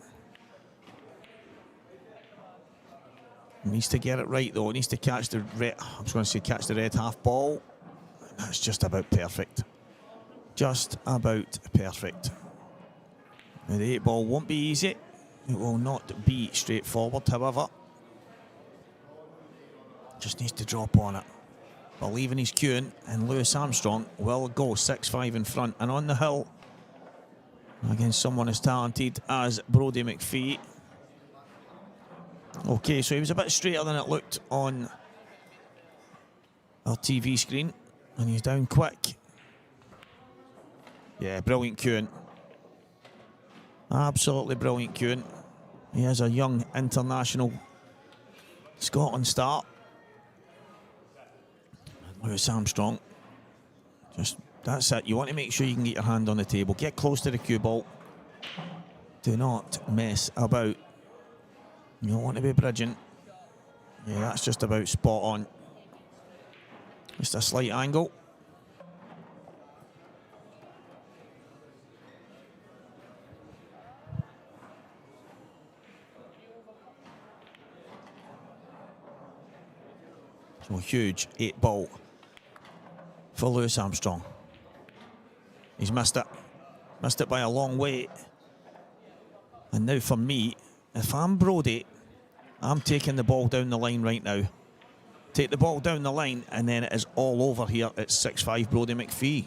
Needs to get it right though. Needs to catch the red. I was going to say catch the red half ball. That's just about perfect. Just about perfect. Now the 8 ball won't be easy. It will not be straightforward, however. Just needs to drop on it. Believing he's queuing, and Lewis Armstrong will go 6-5 in front. And on the hill, against someone as talented as Brodie McPhee. Okay, so he was a bit straighter than it looked on our TV screen, and he's down quick. Yeah, brilliant queuing. Absolutely brilliant queuing. He has a young international Scotland start. Lewis Armstrong. Just, that's it. You want to make sure you can get your hand on the table. Get close to the cue ball. Do not mess about. You don't want to be bridging. Yeah, that's just about spot on. Just a slight angle. So huge 8 ball for Lewis Armstrong. He's missed it. Missed it by a long way. And now for me, if I'm Brodie, I'm taking the ball down the line right now. take the ball down the line, and then it is all over here at 6'5", Brodie McPhee.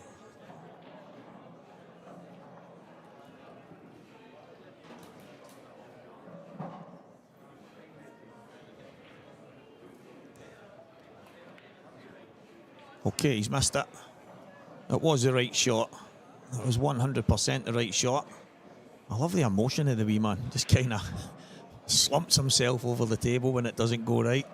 Okay, he's missed it. It was the right shot. It was 100% the right shot. I love the emotion of the wee man. Just kind of slumps himself over the table when it doesn't go right.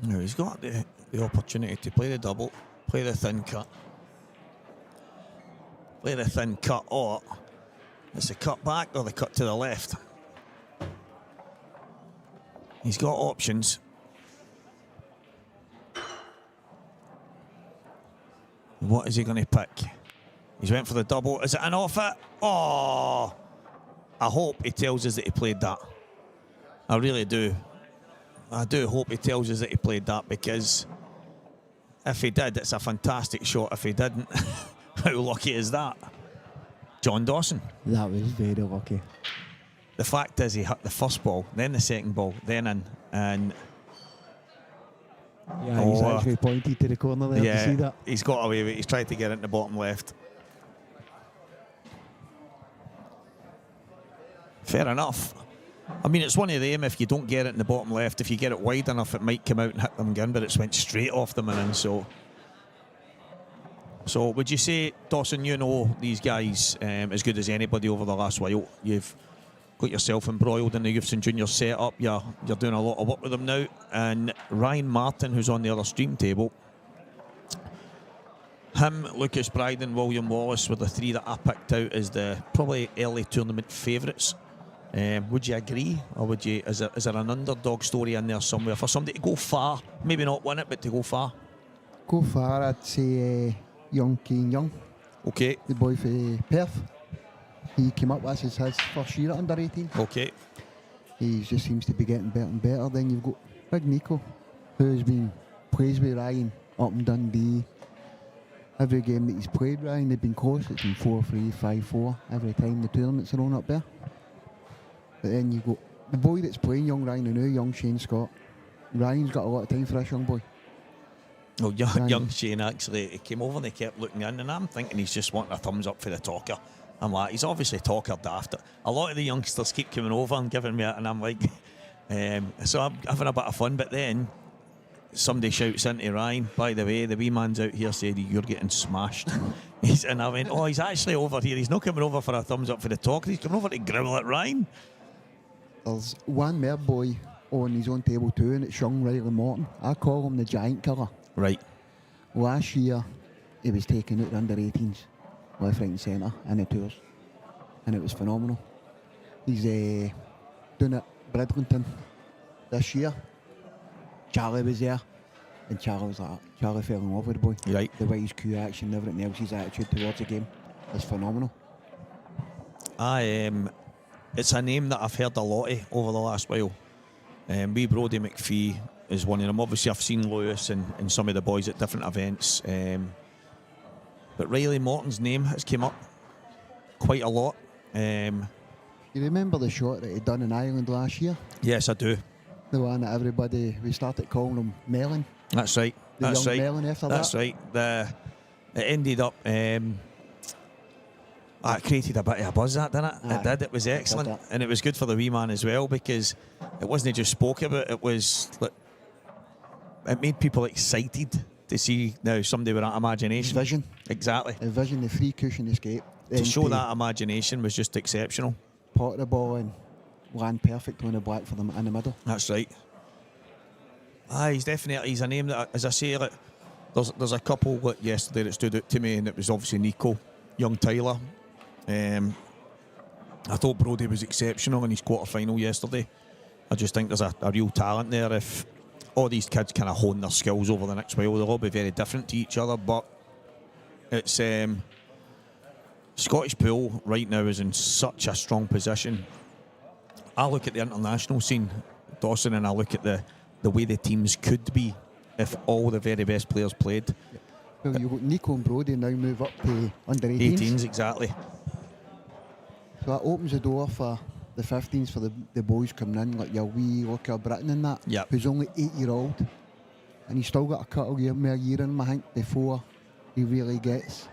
Now he's got the opportunity to play the double, play the thin cut. Play the thin cut, or it's the cut back or the cut to the left. He's got options. What is he going to pick? He's went for the double. Is it an off it? Oh! I hope he tells us that he played that. I really do. I do hope he tells us that he played that, because if he did, it's a fantastic shot. If he didn't, how lucky is that? John Dawson.
That was very lucky.
The fact is, he hit the first ball, then the second ball, then in, and
yeah, he's actually pointed to the corner there to see that.
He's got away with it. He's tried to get it in the bottom left. Fair enough. I mean, it's one of them, if you don't get it in the bottom left, if you get it wide enough, it might come out and hit them again, but it's went straight off them and in, so would you say, Dawson, you know these guys as good as anybody over the last while? You've got yourself embroiled in the Youths and Juniors setup. You're doing a lot of work with them now. And Ryan Martin, who's on the other stream table, him, Lucas Bryden, William Wallace were the three that I picked out as the probably early tournament favourites. Would you agree, or would you? Is there an underdog story in there somewhere for somebody to go far? Maybe not win it, but to go far.
Go far, I'd say young Kane Young.
Okay.
The boy for Perth. He came up, that's his first year at under 18.
Okay.
He just seems to be getting better and better. Then you've got Big Nico, who's been plays with Ryan up in Dundee. Every game that he's played, Ryan, they've been close. It's been 4-3, 5-4 every time the tournaments are on up there. But then you got the boy that's playing young Ryan now, young Shane Scott. Ryan's got a lot of time for this young boy.
Oh, young Shane, actually, he came over and he kept looking in, and I'm thinking he's just wanting a thumbs up for the talker. I'm like, he's obviously talker daft. A lot of the youngsters keep coming over and giving me it, and I'm like, so I'm having a bit of fun. But then somebody shouts into Ryan, by the way, the wee man's out here saying you're getting smashed. And I went, oh, he's actually over here. He's not coming over for a thumbs up for the talker. He's coming over to growl at Ryan.
There's one more boy on his own table too, and it's young Riley Morton. I call him the giant killer.
Right.
Last year, he was taking out the under 18s, left, right and centre, in the tours. And it was phenomenal. He's doing it Bridlington this year. Charlie was there, and Charlie was like, Charlie fell in love with the boy.
Right.
The way his cue action and everything else, his attitude towards the game is phenomenal.
It's a name that I've heard a lot of over the last while. Wee Brodie McPhee is one of them. Obviously, I've seen Lewis and some of the boys at different events. But Riley Morton's name has come up quite a lot.
You remember the shot that he done in Ireland last year?
Yes, I do.
The one that we started calling him Melon.
That's right.
That's young Melon after
That's
that.
right. It ended up... it created a bit of a buzz, that, didn't it? It did. It was excellent. And it was good for the wee man as well, because it wasn't just spoke about, it was... It made people excited to see now somebody with that imagination.
Vision.
Exactly.
The vision, the free cushion escape.
To show that imagination was just exceptional.
Pot the ball and land perfect on the black for them in the middle.
That's right. He's a name that, as I say, like, there's a couple yesterday that stood out to me, and it was obviously Nico, young Tyler. I thought Brodie was exceptional in his quarter-final yesterday. I just think there's a real talent there. If all these kids kind of hone their skills over the next while, they'll all be very different to each other, but It's Scottish pool right now is in such a strong position. I look at the international scene, Dawson, and I look at the way the teams could be if all the very best players played.
Well, you've got Nico and Brodie now move up to under 18s.
18s, exactly.
So that opens the door for the 15s for the boys coming in, like your wee Locker Britton and that,
Yep.
who's only 8-year-old. And he's still got a couple more year in him, I think, before he really gets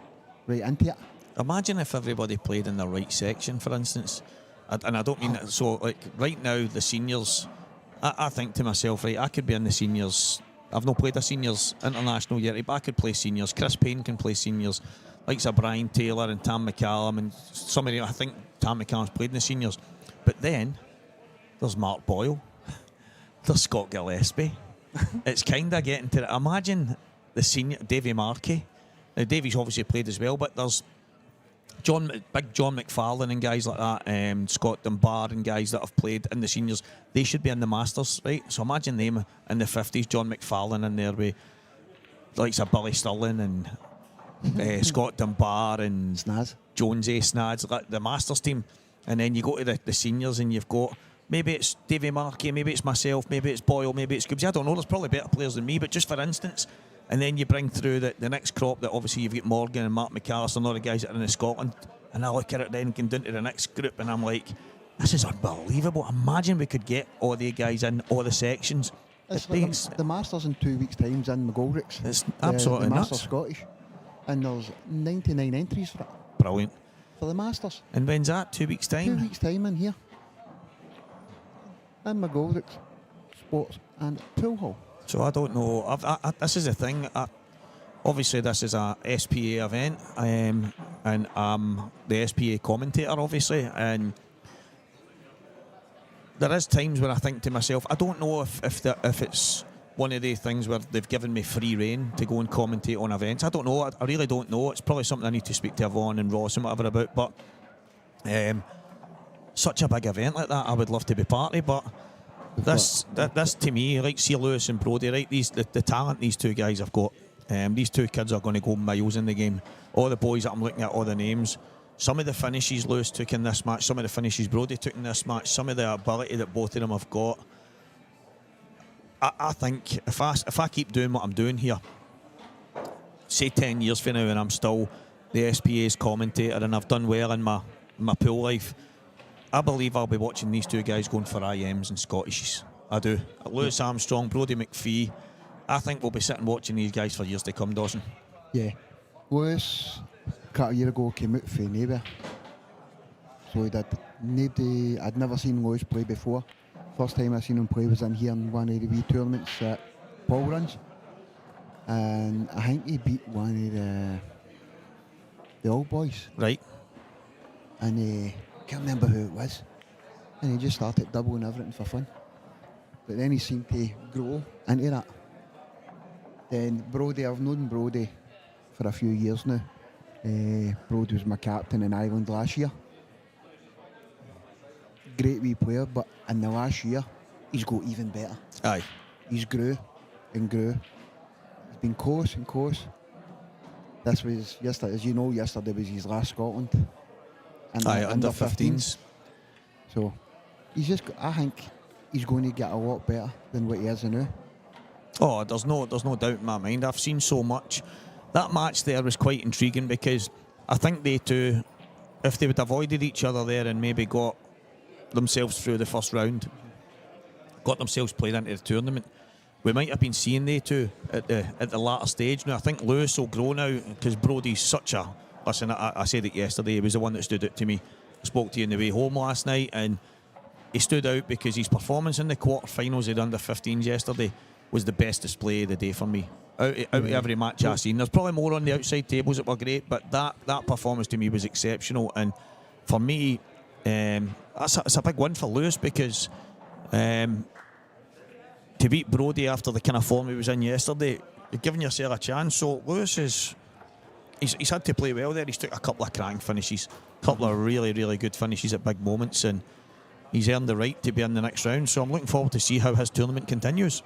right into it.
Imagine if everybody played in the right section, for instance. And I don't mean that. So, like, right now, the seniors, I think to myself, right, I could be in the seniors. I've not played a seniors international yet, but I could play seniors. Chris Payne can play seniors. Like Brian Taylor and Tam McCallum and somebody, I think Tam McCallum's played in the seniors. But then, there's Mark Boyle. There's Scott Gillespie. It's kind of getting to it. Imagine the senior, Davy Markey. Now, Davy's obviously played as well, but there's Big John McFarlane and guys like that, Scott Dunbar and guys that have played in the seniors. They should be in the Masters, right? So imagine them in the 50s, John McFarlane in there with like Billy Stirling and Scott Dunbar and
Snaz.
Jonesy, Snads, like the Masters team. And then you go to the seniors and you've got, maybe it's Davy Markey, maybe it's myself, maybe it's Boyle, maybe it's Scoobsy. I don't know, there's probably better players than me, but just for instance. And then you bring through the next crop that obviously you've got Morgan and Mark McAllister and all the guys that are in Scotland. And I look at it then going down to the next group and I'm like, this is unbelievable. Imagine we could get all the guys in all the sections.
It's like the Masters in 2 weeks' time's in McGoldricks.
It's absolutely
the
nuts.
Masters Scottish. And there's 99 entries for it.
Brilliant.
For the Masters.
And when's that? 2 weeks' time?
2 weeks' time in here. In McGoldricks Sports and Pool Hall.
So I don't know. This is the thing. Obviously, this is a SPA event, and I'm the SPA commentator, obviously. And there is times when I think to myself, I don't know if it's one of the things where they've given me free rein to go and commentate on events. I don't know. I really don't know. It's probably something I need to speak to Yvonne and Ross and whatever about. But such a big event like that, I would love to be part of. But this to me, like see Lewis and Brodie, right? The talent these two guys have got. These two kids are going to go miles in the game. All the boys that I'm looking at, all the names. Some of the finishes Lewis took in this match, some of the finishes Brodie took in this match, some of the ability that both of them have got. I think if I keep doing what I'm doing here, say 10 years from now and I'm still the SPA's commentator and I've done well in my pool life, I believe I'll be watching these two guys going for IMs and Scottishes. I do. Lewis Armstrong, Brodie McPhee. I think we'll be sitting watching these guys for years to come, Dawson.
Yeah. Lewis, a couple of years ago, came out for nowhere. So he did. Nobody, I'd never seen Lewis play before. First time I seen him play was in here in one of the wee tournaments that Paul runs. And I think he beat one of the old boys.
Right.
And can't remember who it was. And he just started doubling everything for fun. But then he seemed to grow into that. Then Brodie, I've known Brodie for a few years now. Brodie was my captain in Ireland last year. Great wee player, but in the last year, he's got even better.
Aye.
He's grew and grew. He's been close and close. This was yesterday, as you know, yesterday was his last Scotland.
Aye, under 15s.
So he's just. I think he's going to get a lot better than what he is now.
Oh, there's no doubt in my mind. I've seen so much. That match there was quite intriguing because I think they two, if they would have avoided each other there and maybe got themselves through the first round, got themselves played into the tournament, we might have been seeing they two at the latter stage. Now I think Lewis will grow now because Brodie's such a. Listen, I said it yesterday. He was the one that stood out to me. I spoke to you on the way home last night, and he stood out because his performance in the quarterfinals at under 15s yesterday was the best display of the day for me. Out of every match I've seen. There's probably more on the outside tables that were great, but that performance to me was exceptional. And for me, it's a big win for Lewis because to beat Brodie after the kind of form he was in yesterday, you're giving yourself a chance. So Lewis is. He's had to play well there. He's took a couple of crank finishes, a couple of really, really good finishes at big moments, and he's earned the right to be in the next round. So I'm looking forward to see how his tournament continues.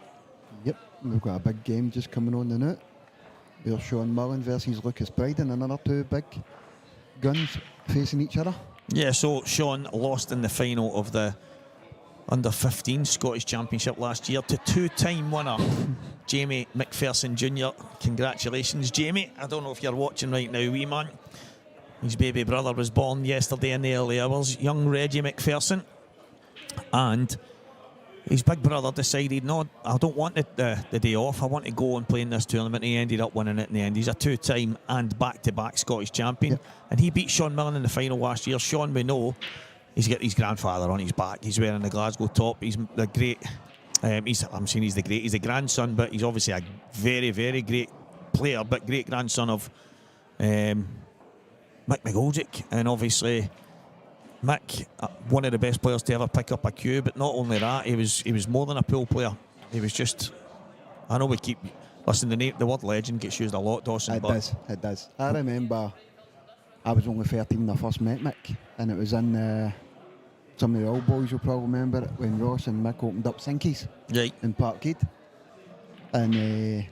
Yep, we've got a big game just coming on the night. There's Sean Mullen versus Lucas Bryden, another two big guns facing each other.
Yeah, so Sean lost in the final of the Under-15 Scottish Championship last year to two-time winner Jamie McPherson Jr. Congratulations, Jamie. I don't know if you're watching right now, wee man. His baby brother was born yesterday in the early hours, young Reggie McPherson. And his big brother decided, no, I don't want the day off. I want to go and play in this tournament. He ended up winning it in the end. He's a two-time and back-to-back Scottish champion. Yep. And he beat Sean Millen in the final last year. Sean, we know, he's got his grandfather on his back. He's wearing the Glasgow top. He's the great. I'm saying he's the great. He's the grandson, but he's obviously a very, very great player, but great grandson of Mick McGoldrick. And obviously, Mick, one of the best players to ever pick up a cue. But not only that, he was more than a pool player. He was just. I know we keep. Listen, the word legend gets used a lot, Dawson.
It does. I remember I was only 13 when I first met Mick, and it was in. Some of the old boys will probably remember it when Ross and Mick opened up Sinkies in Parkhead. And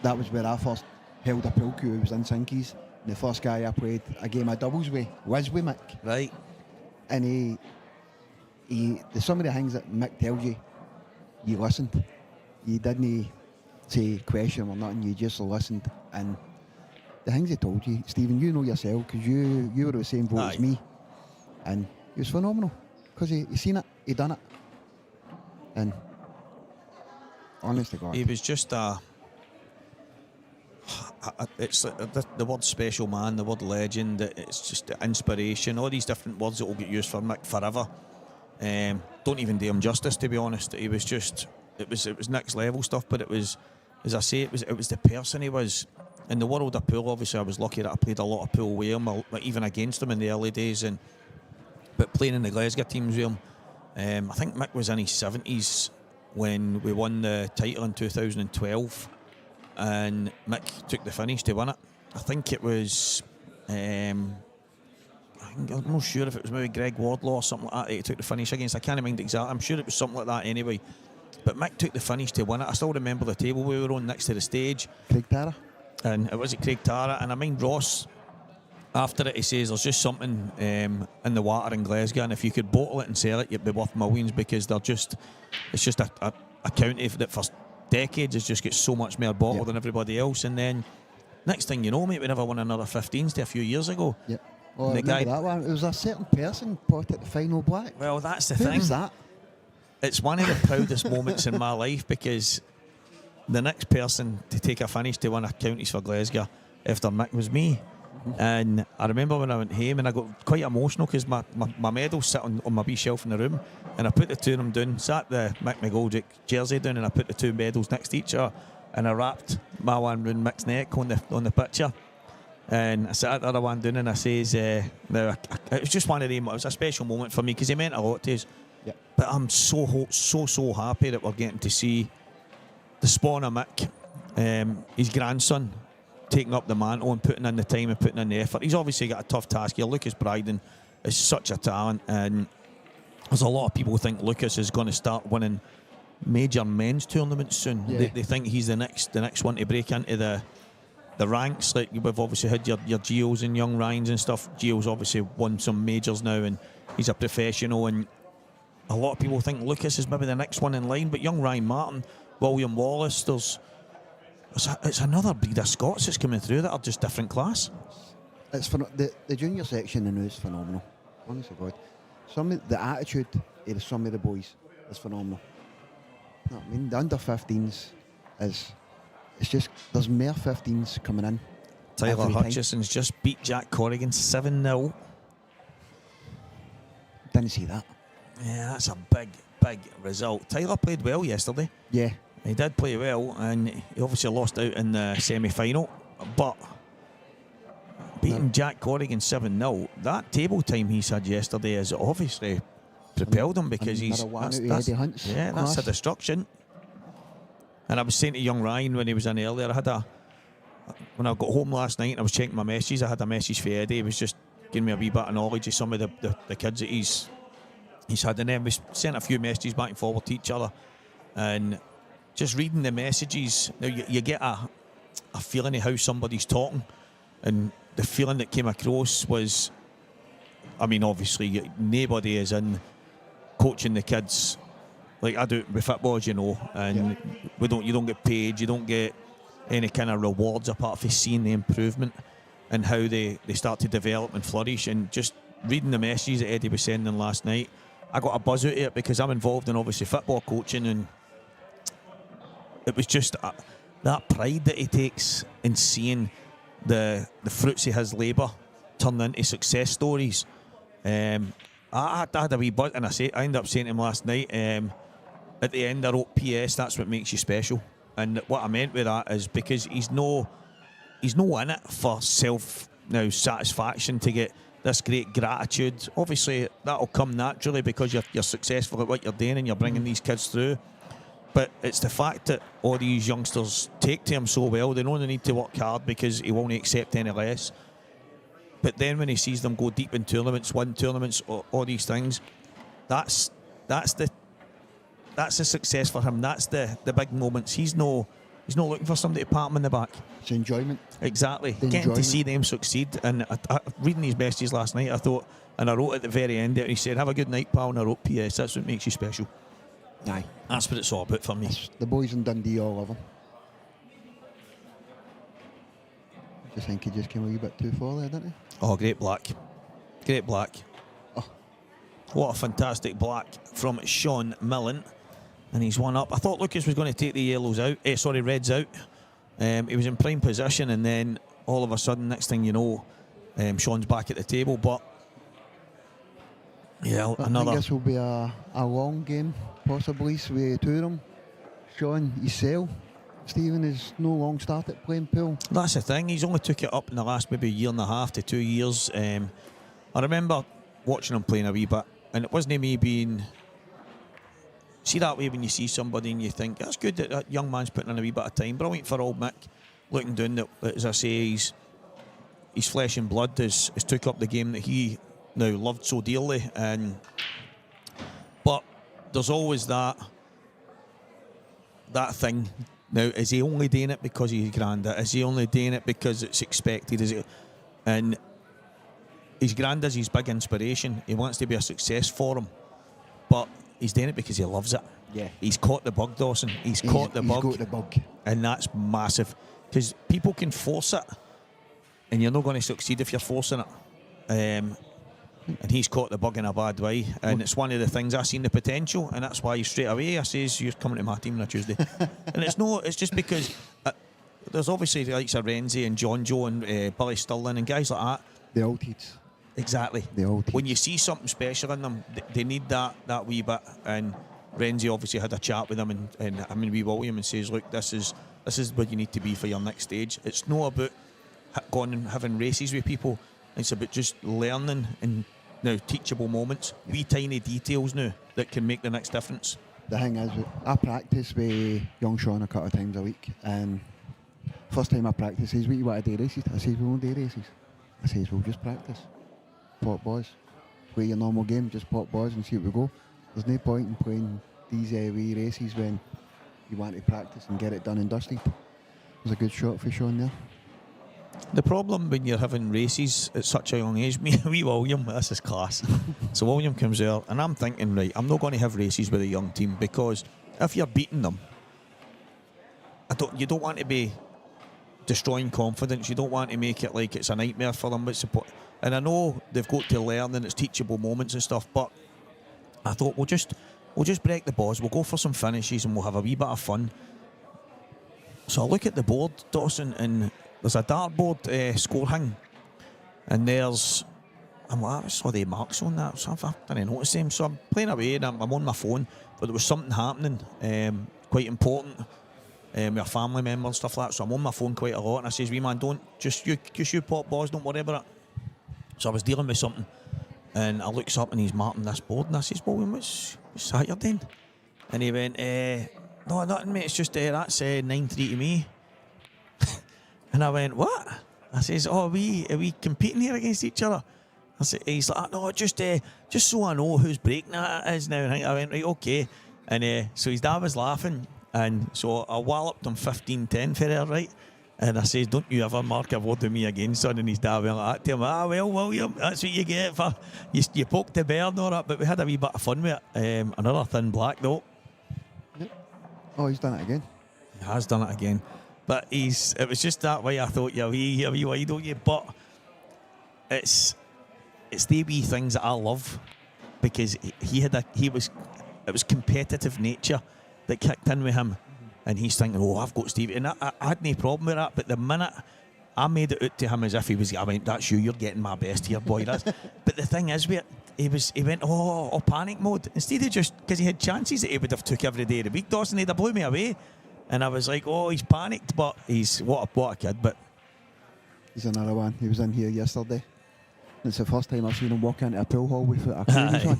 that was where I first held a pool cue. It was in Sinkies. And the first guy I played a game of doubles with was with Mick.
Right.
And there's some of the things that Mick tells you, you listened. You didn't say question or nothing, you just listened. And the things he told you, Stephen, you know yourself, because you were the same boat as me. And it was phenomenal because he seen it, he done it, and honest to God,
he was just it's the word special man, the word legend. It's just inspiration. All these different words that will get used for Mick forever. Don't even do him justice, to be honest. He was just it was next level stuff. But it was, as I say, it was the person he was. In the world of pool, obviously, I was lucky that I played a lot of pool with him, even against him in the early days, but playing in the Glasgow teams with him, I think Mick was in his 70s when we won the title in 2012, and Mick took the finish to win it. I think it was, I'm not sure if it was maybe Greg Wardlaw or something like that he took the finish against. I can't remember exactly. I'm sure it was something like that anyway. But Mick took the finish to win it. I still remember the table we were on next to the stage.
Craig Tara.
And it was Craig Tara, and I mean Ross. After it, he says there's just something in the water in Glasgow, and if you could bottle it and sell it, you'd be worth millions, because it's just a county that for decades has just got so much more bottle than everybody else. And then next thing you know, mate, we never won another 15s a few years ago.
Yep. Oh, I remember that one. It was a certain person bought at the final black.
Well, that's the
Who
thing.
was that?
It's one of the proudest moments in my life, because the next person to take a finish to win a counties for Glasgow after Mick was me. And I remember when I went home and I got quite emotional because my medals sit on my wee shelf in the room, and I put the two of them down, sat the Mick McGoldrick jersey down, and I put the two medals next to each other, and I wrapped my one round Mick's neck on the picture, and I sat the other one down, and I says, it was just one of them. It was a special moment for me because he meant a lot to us.
Yep.
But I'm so happy that we're getting to see the spawn of Mick, his grandson, taking up the mantle and putting in the time and putting in the effort. He's obviously got a tough task here. Lucas Bryden is such a talent, and there's a lot of people who think Lucas is going to start winning major men's tournaments soon.
Yeah.
They think he's the next one to break into the ranks. Like, we've obviously had your Gios and young Ryans and stuff. Gio's obviously won some majors now, and he's a professional, and a lot of people think Lucas is maybe the next one in line. But young Ryan Martin, William Wallace, it's another breed of Scots that's coming through that are just different class.
It's the junior section in is phenomenal. Honestly, God, the attitude of some of the boys is phenomenal. You know what I mean? The under 15s it's just, there's more 15s coming in.
Tyler Hutchison's just beat Jack Corrigan 7-0.
Didn't see that.
Yeah, that's a big result. Tyler played well yesterday.
Yeah.
He did play well, and he obviously lost out in the semi-final, but beating Jack Corrigan 7-0, that table time he's had yesterday has obviously propelled him, because that's a destruction. And I was saying to young Ryan when he was in earlier, when I got home last night and I was checking my messages, I had a message for Eddie. He was just giving me a wee bit of knowledge of some of the kids that he's had, and then we sent a few messages back and forward to each other, and just reading the messages, now you get a feeling of how somebody's talking, and the feeling that came across was, I mean, obviously nobody is in coaching the kids like I do with football, as you know, and you don't get paid, you don't get any kind of rewards apart from seeing the improvement and how they start to develop and flourish. And just reading the messages that Eddie was sending last night, I got a buzz out of it because I'm involved in obviously football coaching, and it was just that pride that he takes in seeing the fruits of his labour turn into success stories. I had a wee buzz, and I ended up saying to him last night, at the end I wrote, P.S. that's what makes you special. And what I meant with that is because he's no in it for satisfaction to get this great gratitude. Obviously that'll come naturally because you're successful at what you're doing and you're bringing these kids through. But it's the fact that all these youngsters take to him so well, they know they need to work hard because he won't accept any less. But then when he sees them go deep in tournaments, win tournaments, all these things, that's the success for him. That's the big moments. He's not looking for somebody to pat him in the back.
It's enjoyment.
Exactly. Getting to see them succeed. And reading these messages last night, I thought, and I wrote at the very end, he said, "Have a good night, pal," and I wrote, P.S. that's what makes you special.
Aye.
That's what it's all about for me.
The boys in Dundee all love him. I just think he just came a wee bit too far there, didn't he?
Oh, great black. Great black.
Oh.
What a fantastic black from Sean Millen. And he's one up. I thought Lucas was going to take the reds out. He was in prime position, and then all of a sudden, next thing you know, Sean's back at the table. But yeah,
I think this will be a long game, possibly, with two of them. Sean, yourself, Stephen is no long started playing pool.
That's the thing. He's only took it up in the last maybe year and a half to 2 years. I remember watching him playing a wee bit, and it wasn't me being. See that way when you see somebody and you think that's good that young man's putting in a wee bit of time. Brilliant for old Mick, looking down that, as I say, his flesh and blood has took up the game that he now loved so dearly. But there's always that thing. Now, is he only doing it because he's granddad? Is he only doing it because it's expected? And his granddad's his big inspiration. He wants to be a success for him, but he's doing it because he loves it.
Yeah.
He's caught the bug, Dawson. He's caught the bug.
He's got the bug.
And that's massive. Because people can force it, and you're not going to succeed if you're forcing it. And he's caught the bug in a bad way. And it's one of the things, I seen the potential, and that's why straight away I says, you're coming to my team on a Tuesday. And it's just because there's obviously the likes of Renzi and John Joe and Billy Stirling and guys like that.
The old heats.
Exactly.
The old heats.
When you see something special in them, they need that wee bit. And Renzi obviously had a chat with them and I mean, wee William, and says, look, this is what you need to be for your next stage. It's not about going and having races with people. It's about just learning and now teachable moments, wee tiny details now that can make the next difference.
The thing is, I practice with young Sean a couple of times a week, and first time I practice, he says, "What you want to do races?" I says, "We won't do races." I says, "We'll just practice. Pot boys. Play your normal game, just pot boys and see what we go. There's no point in playing these wee races when you want to practice and get it done and dusted." There's a good shot for Sean there.
The problem when you're having races at such a young age, wee William, this is class. So William comes out, and I'm thinking, right, I'm not going to have races with a young team, because if you're beating them, you don't want to be destroying confidence. You don't want to make it like it's a nightmare for them. And I know they've got to learn, and it's teachable moments and stuff, but I thought we'll just break the balls, we'll go for some finishes, and we'll have a wee bit of fun. So I look at the board, Dawson, and there's a dartboard score hang, and there's, I saw the marks on that, so I didn't notice them. So I'm playing away and I'm on my phone, but there was something happening, quite important, with a family member and stuff like that. So I'm on my phone quite a lot, and I says, "Wee man, don't just you pop balls, don't worry about it." So I was dealing with something, and I looks up and he's marking this board, and I says, "William, what's that you're doing?" And he went, "No, nothing, mate. It's just that's 9-3 to me." And I went, "What?" I says, "Oh, are we competing here against each other?" I said, he's like, "No, just so I know whose break that is now." And I went, "Right, okay." And so his dad was laughing, and so I walloped him 15-10 for there, right? And I says, don't you ever mark a word with me again, son. And his dad went like that to him. Well, William, that's what you get for you poked the bear and all that. But we had a wee bit of fun with it. Another thin black though.
Yep. Oh, he's done it again.
He has done it again. But it was just that way I thought, you're wee wide, don't you? But it's the wee things that I love, because it was competitive nature that kicked in with him. And he's thinking, oh, I've got Stevie. And I had no problem with that. But the minute I made it out to him as if I went, that's you're getting my best here, boy. But the thing is, he went, panic mode. Instead of just, because he had chances that he would have took every day of the week, Dawson, he'd have blew me away. And I was like, oh, he's panicked. But he's, what a kid. But
he's another one. He was in here yesterday. It's the first time I've seen him walk into a pool hall with a crazy on.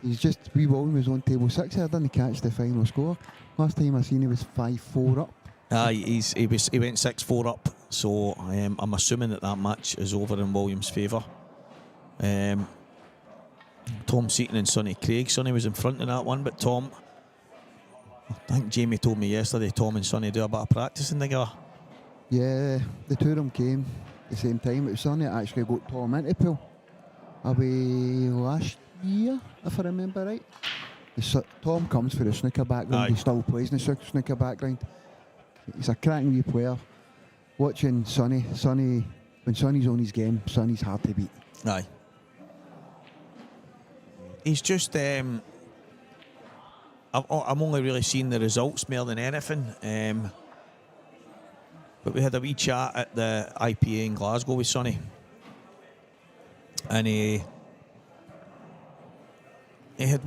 He's just, wee William was on table 6 here, didn't catch the final score. Last time I seen he was 5-4 up.
He went 6-4 up, so I'm assuming that match is over in Williams' favour. Tom Seaton and Sonny Craig. Sonny was in front in that one, but Tom, I think Jamie told me yesterday, Tom and Sonny do a bit of practicing together.
Yeah, the two of them came at the same time. It was Sonny that actually got Tom into pool away last year, if I remember right. Tom comes for the snooker background. Aye. He still plays in the snooker background. He's a cracking wee player. Watching Sonny, when Sonny's on his game, Sonny's hard to beat.
Aye. He's just, I'm only really seeing the results more than anything. But we had a wee chat at the IPA in Glasgow with Sonny. And he had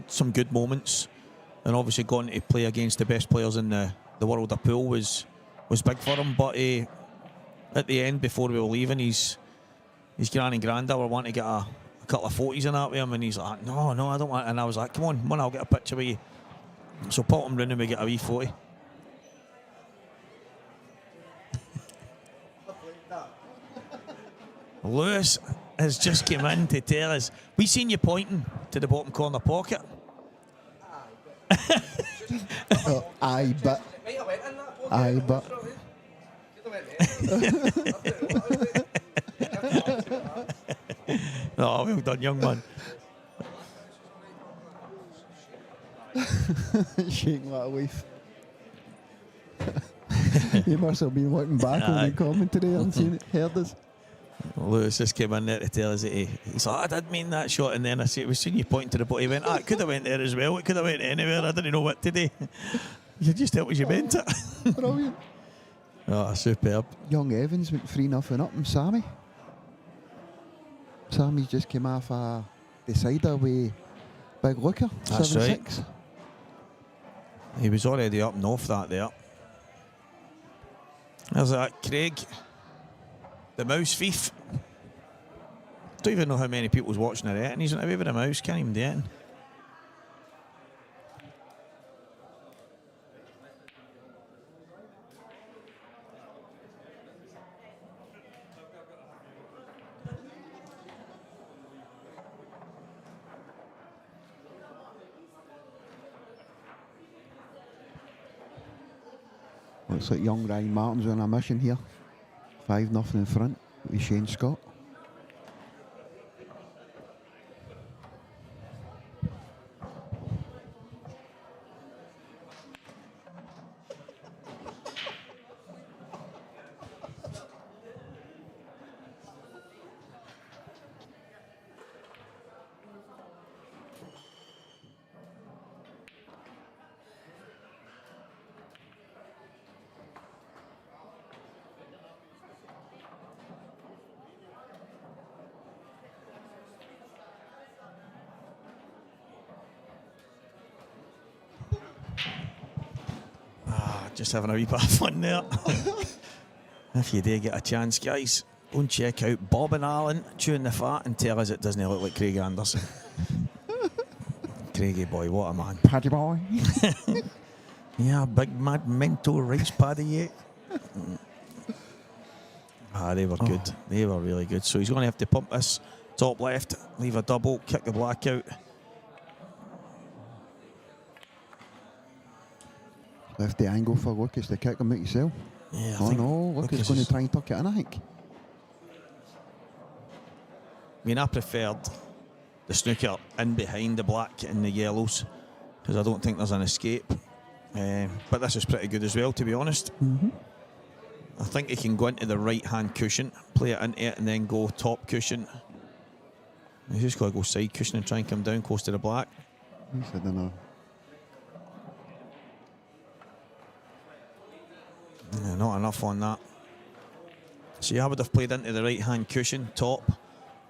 some good moments, and obviously going to play against the best players in the world of pool was big for him. But at the end, before we were leaving, his gran and granda were wanting to get a couple of photos in that with him, and he's like, no, I don't want. And I was like, come on, I'll get a picture with you. So put him round and we get a wee photo. Lewis has just come in to tell us. We seen you pointing to the bottom corner pocket.
Aye, but.
Oh, well done, young man.
Shaking like a leaf. He must have been looking back on the commentary and heard us.
Lewis just came in there to tell us that he's like, I did mean that shot, and then I was seeing you pointing to the ball. He went, it could have went there as well. It could have went anywhere. I didn't know what to do. You just tell us you meant it.
Brilliant.
Oh, superb.
Young Evans went 3-0 up, and Sammy's just came off a decider with Big Looker, 7-6.
Right. He was already up and off that there. There's that Craig, the mouse thief. Don't even know how many people's watching it yet, and he's not away with a mouse, can't even do it.
Looks like young Ryan Martin's on a mission here. 5-0 in front with Shane Scott. Just having a wee bit of fun there. If you do get a chance, guys, go and check out Bob and Alan chewing the fat and tell us it doesn't look like Craig Anderson. Craigie boy, what a man. Paddy boy.
Yeah, big mad mental rice paddy, yeah. They were good. They were really good. So he's going to have to pump this top left, leave a double, kick the black out.
Left the angle for Lucas to kick him out yourself.
Yeah, I
Oh
think
no, Lucas is going to try and tuck it in, I think.
I mean, I preferred the snooker in behind the black and the yellows because I don't think there's an escape. But this is pretty good as well, to be honest. I think he can go into the right-hand cushion, play it into it, and then go top cushion. He's just got to go side cushion and try and come down close to the black.
I don't know.
Yeah, not enough on that. See, I would have played into the right-hand cushion, top,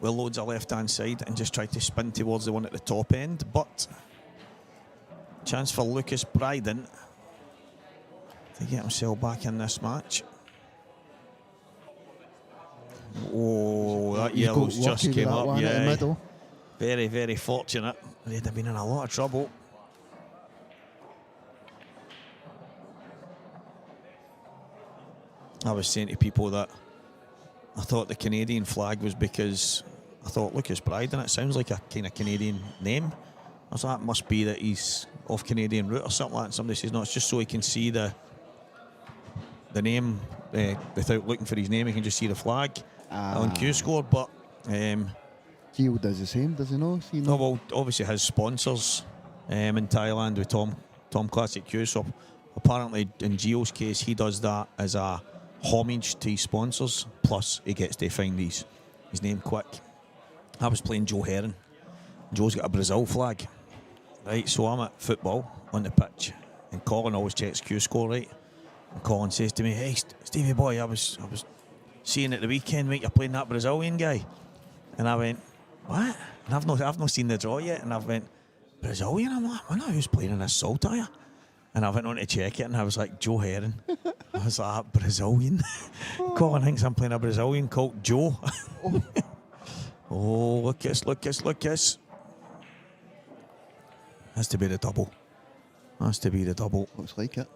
with loads of left-hand side, and just tried to spin towards the one at the top end. But chance for Lucas Bryden to get himself back in this match. Oh, that
He's
yellow's
got
just
lucky with
came
that
up.
one at the
Yeah,
middle.
very, very fortunate. They'd have been in a lot of trouble. I was saying to people that I thought the Canadian flag was because I thought Lucas Bryden, it sounds like a kind of Canadian name. I was like, that must be that he's off Canadian route or something like that. And somebody says, no, it's just so he can see the name without looking for his name. He can just see the flag on Q score. But
Gio does the same, does he not? See,
no, well, obviously his sponsors in Thailand with Tom Classic Q. So apparently in Gio's case, he does that as a homage to his sponsors. Plus, he gets to find his name quick. I was playing Joe Herron. Joe's got a Brazil flag. Right, so I'm at football on the pitch, and Colin always checks Q score, right? And Colin says to me, "Hey, Stevie boy, I was seeing at the weekend, mate, you're playing that Brazilian guy." And I went, "What?" And I've not seen the draw yet. And I went, "Brazilian?" I'm like, "I know who's playing in this Saltire." And I went on to check it, and I was like, Joe Herron. I was like, Brazilian? Colin thinks I'm playing a Brazilian called Joe. Oh, Lucas. Has to be the double.
Looks like it.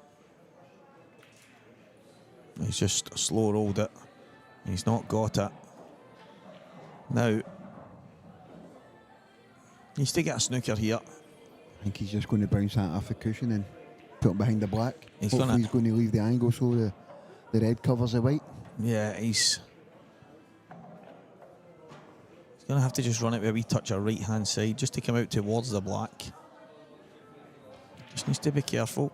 He's just slow rolled it. He's not got it. Now, needs to get a snooker here.
I think he's just going to bounce that off the cushion and put it behind the black.
He's
Hopefully he's going to leave the angle so the red covers the white.
Yeah, he's going to have to just run it with a wee touch of right-hand side just to come out towards the black. Just needs to be careful.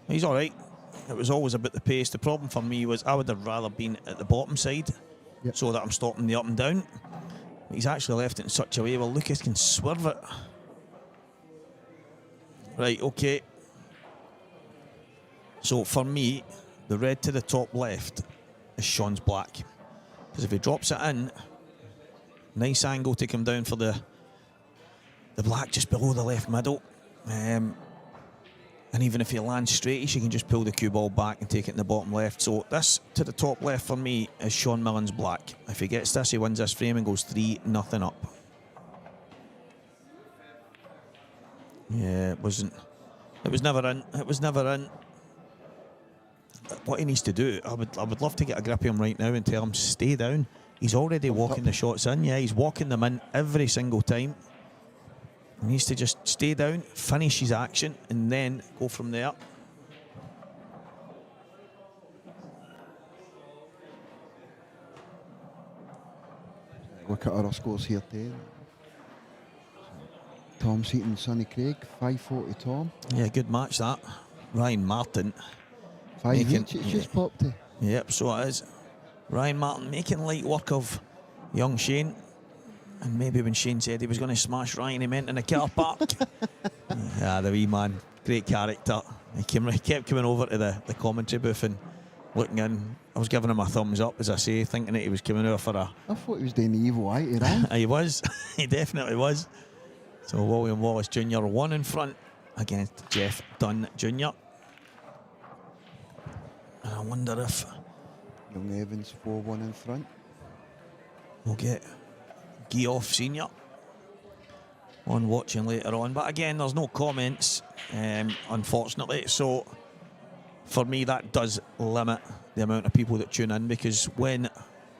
He's all right. It was always about the pace. The problem for me was I would have rather been at the bottom side so that I'm stopping the up and down. He's actually left it in such a way where Lucas can swerve it. Right, okay. So for me, the red to the top left is Sean's black. Because if he drops it in, nice angle to come down for the black just below the left middle. And even if he lands straight, he can just pull the cue ball back and take it in the bottom left. So this to the top left for me is Sean Millen's black. If he gets this, he wins this frame and goes 3-0 up. Yeah, it was never in. What he needs to do, I would love to get a grip of him right now and tell him stay down. He's already walking the shots in. Yeah, he's walking them in every single time. He needs to just stay down, finish his action, and then go from there.
Look at our scores here too. Tom Seaton, Sonny Craig, 5-4 to Tom.
Yeah, good match that. Ryan Martin.
5
Making-
each, it's just popped to.
Yep, so it is. Ryan Martin making light work of young Shane. And maybe when Shane said he was going to smash Ryan, he meant in a car park. Yeah, the wee man. Great character. He kept coming over to the commentary booth and looking in. I was giving him a thumbs up, as I say, thinking that he was coming over for a...
I thought he was doing the evil eye to Ryan.
He was. He definitely was. So William Wallace Jr. won in front against Jeff Dunn Jr. And I wonder if
Young Evans 4-1 in front.
we'll get Geoff Senior on watching later on. But again, there's no comments, unfortunately. So for me, that does limit the amount of people that tune in, because when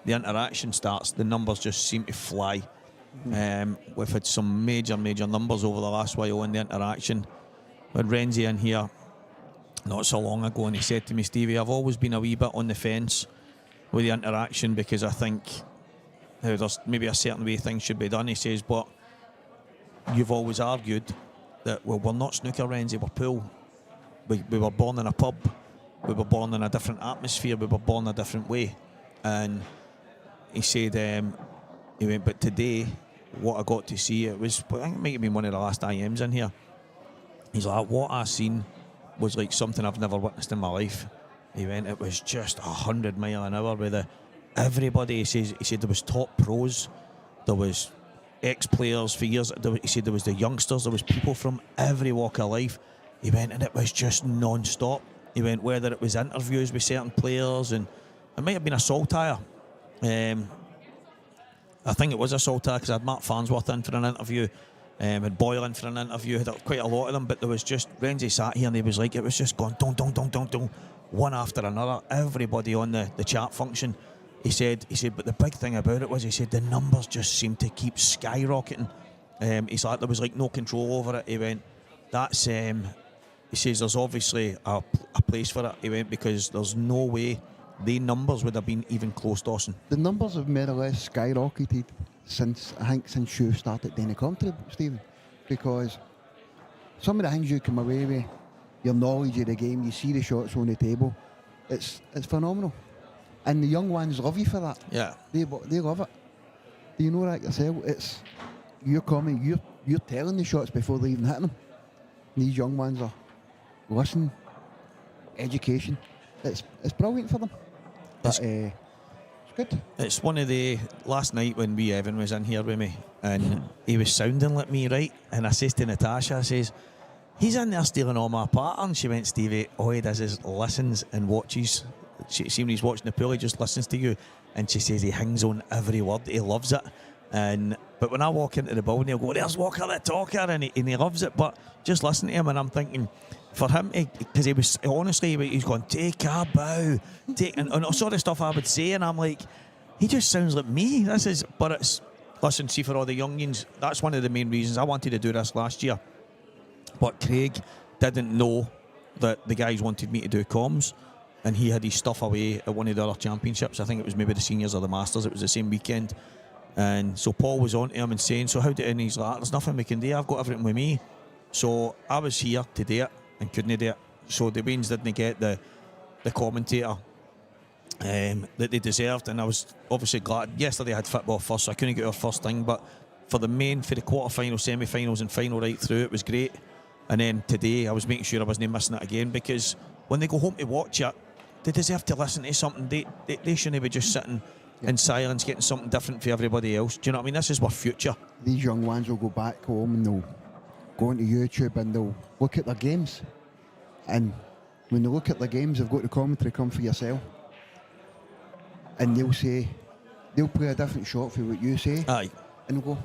the interaction starts, the numbers just seem to fly. We've had some major numbers over the last while in the interaction. had Renzi in here not so long ago, and he said to me, Stevie, I've always been a wee bit on the fence with the interaction because I think there's maybe a certain way things should be done. He says, but you've always argued that, well, we're not snooker, Renzi, we're pool. We were born in a pub, we were born in a different atmosphere, we were born a different way. And he said, he went, but today, what I got to see, it was, I think it might have been one of the last IMs in here. He's like, what I seen was like something I've never witnessed in my life. He went, it was just 100 mile an hour with everybody. He said there was top pros, there was ex-players for years. He said there was the youngsters, there was people from every walk of life. He went, and it was just non-stop. He went, whether it was interviews with certain players, and it might have been a Saltire. I think it was a Saltire because I had Matt Farnsworth in for an interview. Had Boyle in for an interview, had quite a lot of them, but there was just, Renzi sat here and he was like, it was just going dong, dong, dong, dong, dong, one after another, everybody on the chat function. He said, but the big thing about it was, he said, the numbers just seemed to keep skyrocketing. He's like, there was like no control over it. He went, that's, he says, there's obviously a place for it. He went, because there's no way the numbers would have been even close, Dawson.
The numbers have more or less skyrocketed since you started doing the commentary, Stephen, because some of the things you come away with, your knowledge of the game, you see the shots on the table, it's phenomenal, and the young ones love you for that.
Yeah,
they love it. Do you know that yourself? It's you're coming, you're telling the shots before they even hit them. These young ones are listen, education. It's brilliant for them. But it's good.
It's one of the last night when wee Evan was in here with me, and he was sounding like me, right? And I says to Natasha, I says, he's in there stealing all my patterns. She went, Stevie, all he does is listens and watches. See, when he's watching the pool, he just listens to you. And she says he hangs on every word. He loves it. But when I walk into the building, he'll go, there's Walker the talker, and he loves it. But just listen to him, and I'm thinking, for him, because he was, honestly, he's going, take a bow, and all sort of stuff I would say, and I'm like, he just sounds like me. But it's, listen, see, for all the youngins, that's one of the main reasons I wanted to do this last year. But Craig didn't know that the guys wanted me to do comms, and he had his stuff away at one of the other championships. I think it was maybe the seniors or the masters. It was the same weekend. And so Paul was on to him and saying, so how did it? And he's like, there's nothing we can do. I've got everything with me. So I was here to do it and couldn't do it. So the Waynes didn't get the commentator that they deserved. And I was obviously glad. Yesterday I had football first, so I couldn't get our first thing. But for the quarter-final, semi-finals and final right through, it was great. And then today I was making sure I wasn't missing it again, because when they go home to watch it, they deserve to listen to something. They shouldn't be just sitting in silence getting something different for everybody else. Do you know what I mean? This is our future.
These young ones will go back home and they'll go onto YouTube and they'll look at their games. And when they look at their games, they've got the commentary come for yourself. And they'll say, they'll play a different shot for what you say.
Aye.
And they'll go,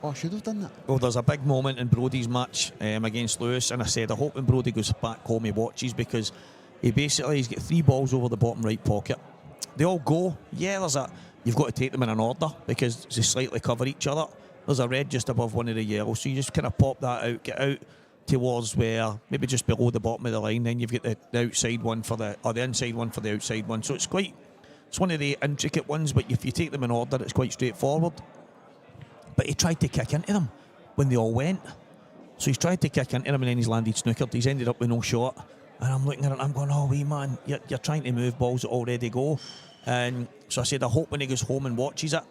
oh, I should have done that.
Well, there's a big moment in Brodie's match against Lewis, and I said, I hope when Brodie goes back home he watches, because he's got 3 balls over the bottom right pocket. They all go. Yeah, you've got to take them in an order because they slightly cover each other. There's a red just above one of the yellows, so you just kind of pop that out, get out towards where, maybe just below the bottom of the line, then you've got the outside one the inside one for the outside one. So it's one of the intricate ones, but if you take them in order, it's quite straightforward. But he tried to kick into them when they all went. So he's tried to kick into them and then he's landed snookered. He's ended up with no shot. And I'm looking at it and I'm going, oh, wee man, you're trying to move balls that already go. And so I said, I hope when he goes home and watches it.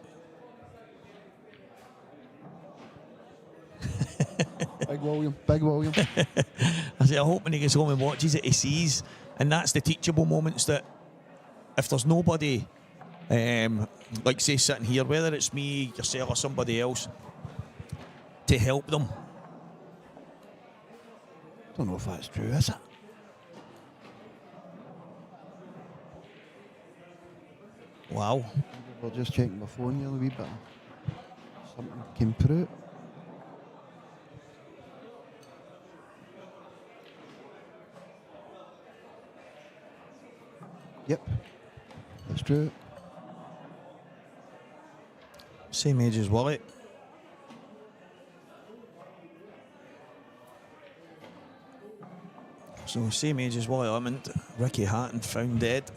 Big William, Big William.
I said, I hope when he goes home and watches it, he sees. And that's the teachable moments that if there's nobody, like say sitting here, whether it's me, yourself or somebody else, to help them.
I don't know if that's true, is it?
Wow.
We're just checking my phone here a wee bit. Something came through. Yep, that's true.
Same age as Wally. So same age as Wally Lemond. Ricky Hatton found dead.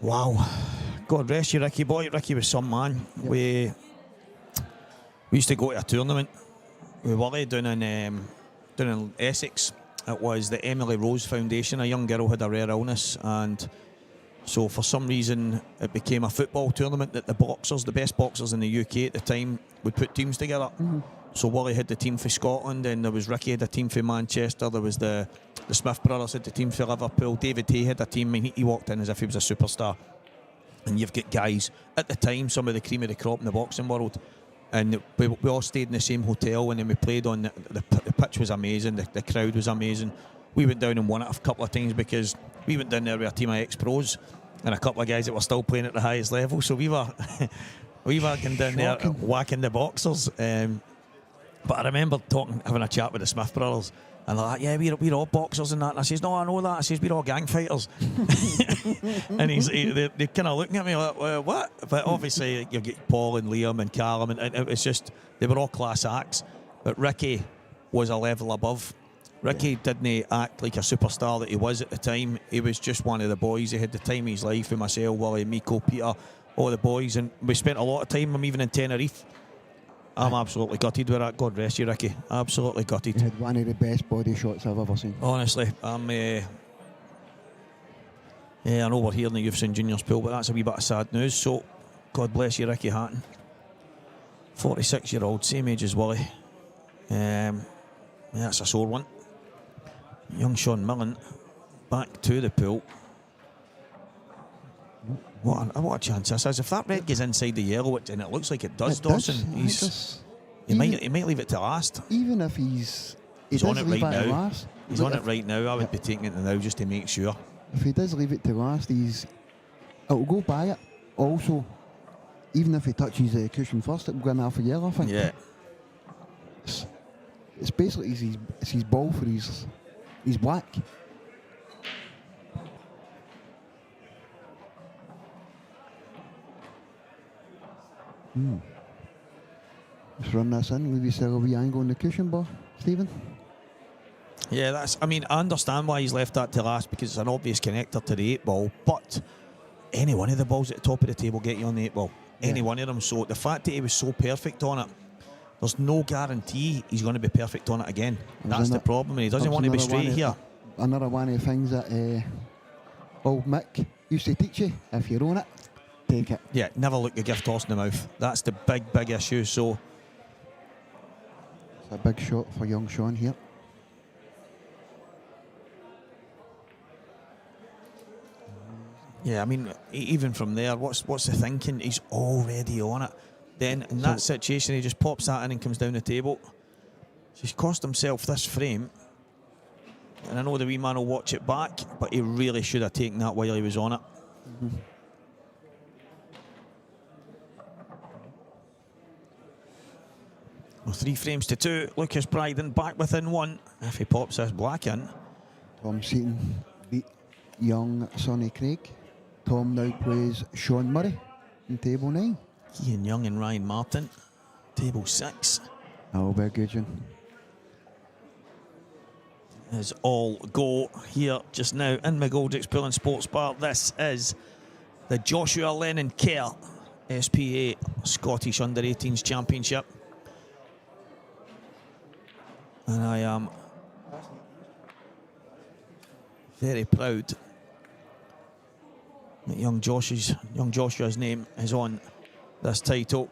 Wow. God rest you, Ricky boy. Ricky was some man.
Yep.
We used to go to a tournament with Wally down in Essex. It was the Emily Rose Foundation. A young girl had a rare illness, and so for some reason it became a football tournament that the best boxers in the UK at the time, would put teams together. So Wally had the team for Scotland, and there was Ricky had a team for Manchester. There was the Smith brothers had the team for Liverpool. David Hay had a team. I mean, he walked in as if he was a superstar. And you've got guys at the time, some of the cream of the crop in the boxing world. And we all stayed in the same hotel, and then we played on the pitch was amazing, the crowd was amazing. We went down and won it a couple of times because we went down there with a team of ex-pros and a couple of guys that were still playing at the highest level. So we were going down there whacking the boxers. But I remember having a chat with the Smith brothers, and they're like, yeah, we're all boxers and that. And I says, no, I know that. I says, we're all gang fighters. And they're kind of looking at me like, well, what? But obviously, you get Paul and Liam and Callum, and it was just, they were all class acts. But Ricky was a level above. Ricky didn't act like a superstar that he was at the time. He was just one of the boys. He had the time of his life with myself, Wally, Miko, Peter, all the boys. And we spent a lot of time, even in Tenerife. I'm absolutely gutted with that. God rest you, Ricky. Absolutely gutted.
He had one of the best body shots I've ever seen.
Honestly, I know we're here in the Youths and Juniors pool, but that's a wee bit of sad news. So, God bless you, Ricky Hatton. 46-year-old, same age as Wally. That's a sore one. Young Sean Millen, back to the pool. What a chance this is. If that red goes inside the yellow, and it looks like it does, Dawson, he might leave it to last.
Even if he's
on it right now.
Last,
he's on it right now. I would be taking it now just to make sure.
If he does leave it to last, it'll go by it. Also, even if he touches the cushion first, it'll go in half a yellow, I think.
Yeah.
It's basically it's his ball for his black. Just run this in, leave yourself a wee angle on the cushion bar, Stephen.
Yeah, I understand why he's left that to last, because it's an obvious connector to the 8-ball, but any one of the balls at the top of the table get you on the 8-ball. Any one of them. So the fact that he was so perfect on it, there's no guarantee he's going to be perfect on it again. That's the problem, and he doesn't want to be straight here.
Another one of the things that old Mick used to teach you: if you're on it, take it.
Yeah, never look a gift horse in the mouth. That's the big issue. So
it's a big shot for young Sean here.
Yeah, I mean, even from there, what's the thinking? He's already on it. Then in that situation, he just pops that in and comes down the table. So he's cost himself this frame. And I know the wee man will watch it back, but he really should have taken that while he was on it. Well, 3 frames to 2. Lucas Bryden back within 1. If he pops this black in.
Tom Seaton beat young Sonny Craig. Tom now plays Sean Murray in table 9.
Ian Young and Ryan Martin, table 6.
That'll be a good one.
Is all go here just now in McGoldricks Pool and Sports Bar. This is the Joshua Lennon Kerr SPA Scottish Under-18s Championship. And I am very proud that young Joshua's name is on this title.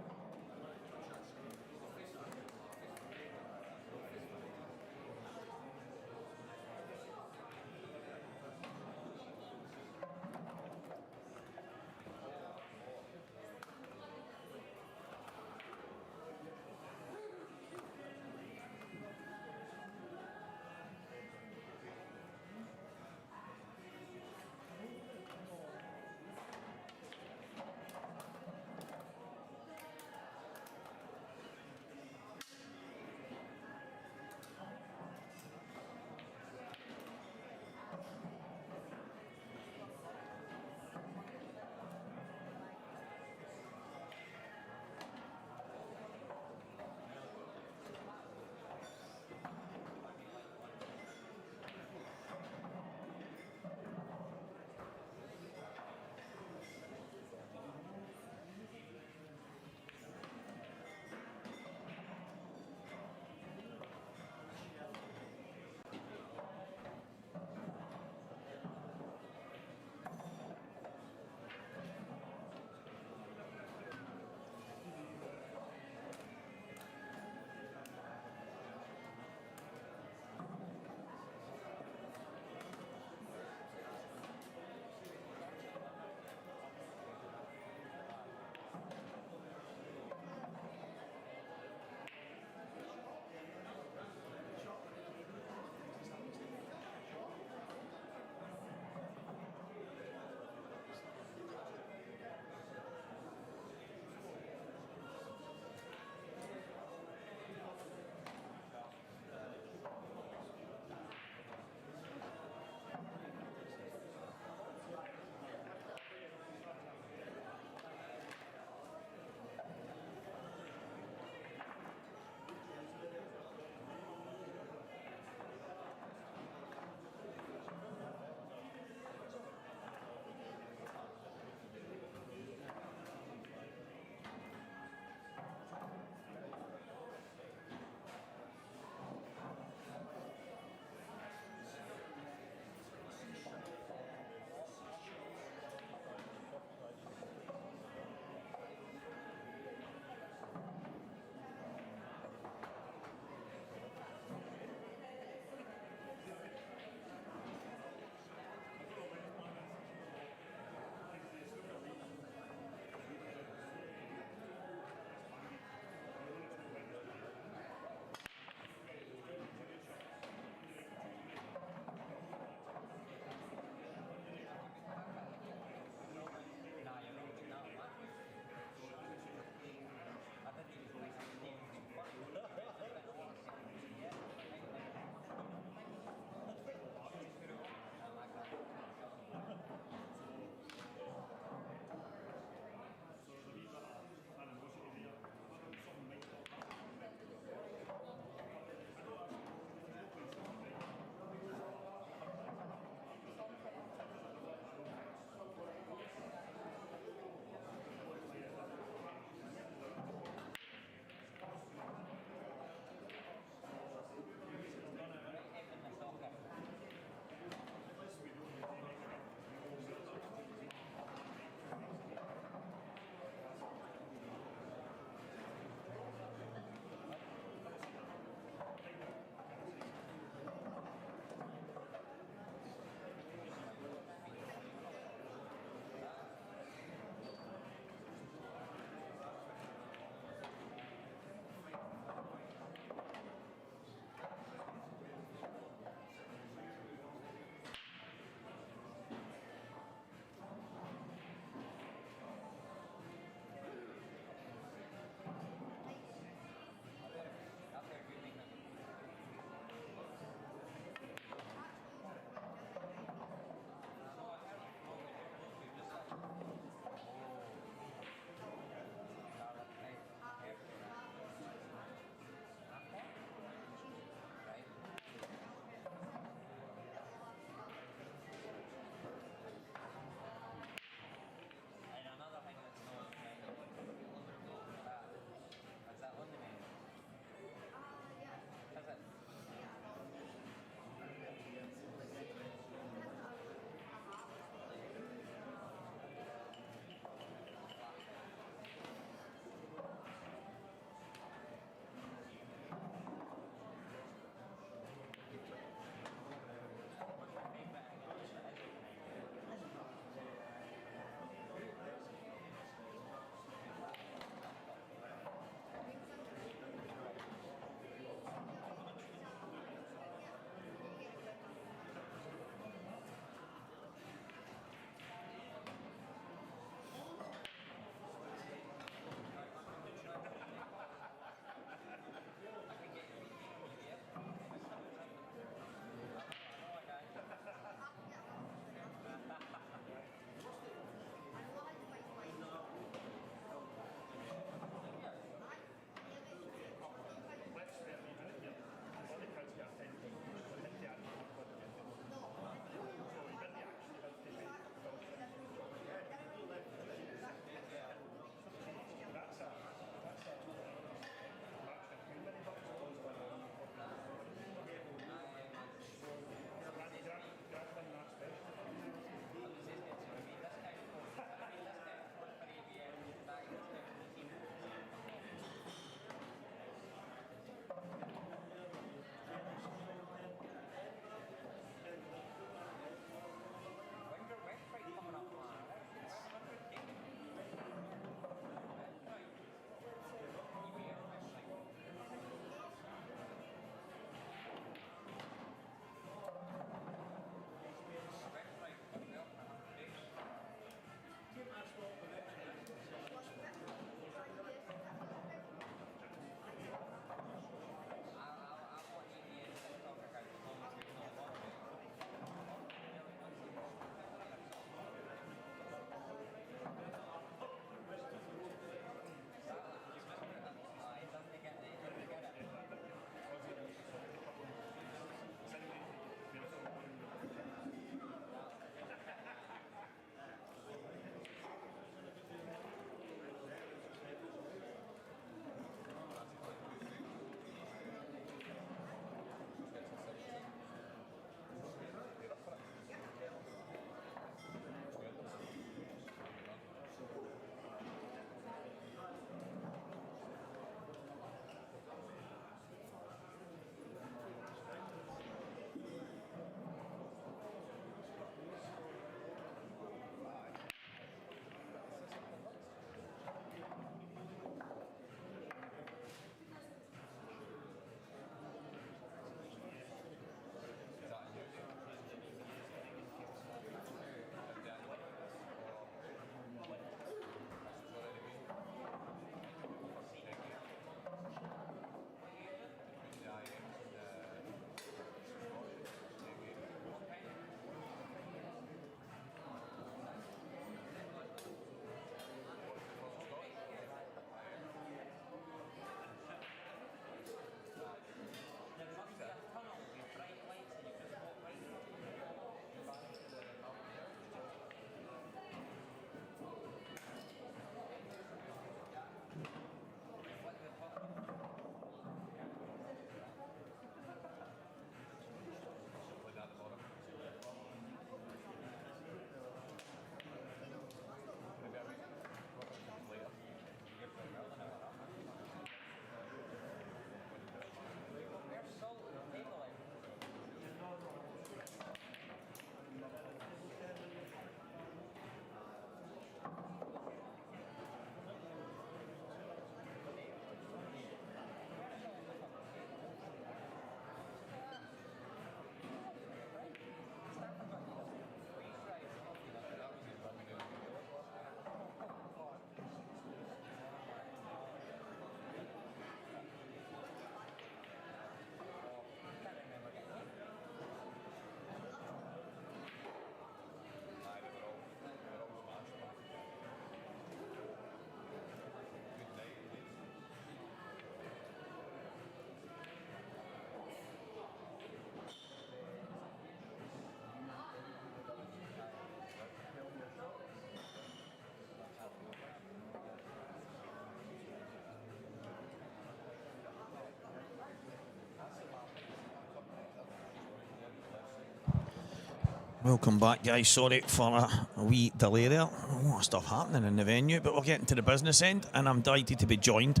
Welcome back, guys. Sorry for a wee delay there. A lot of stuff happening in the venue, but we're getting to the business end, and I'm delighted to be joined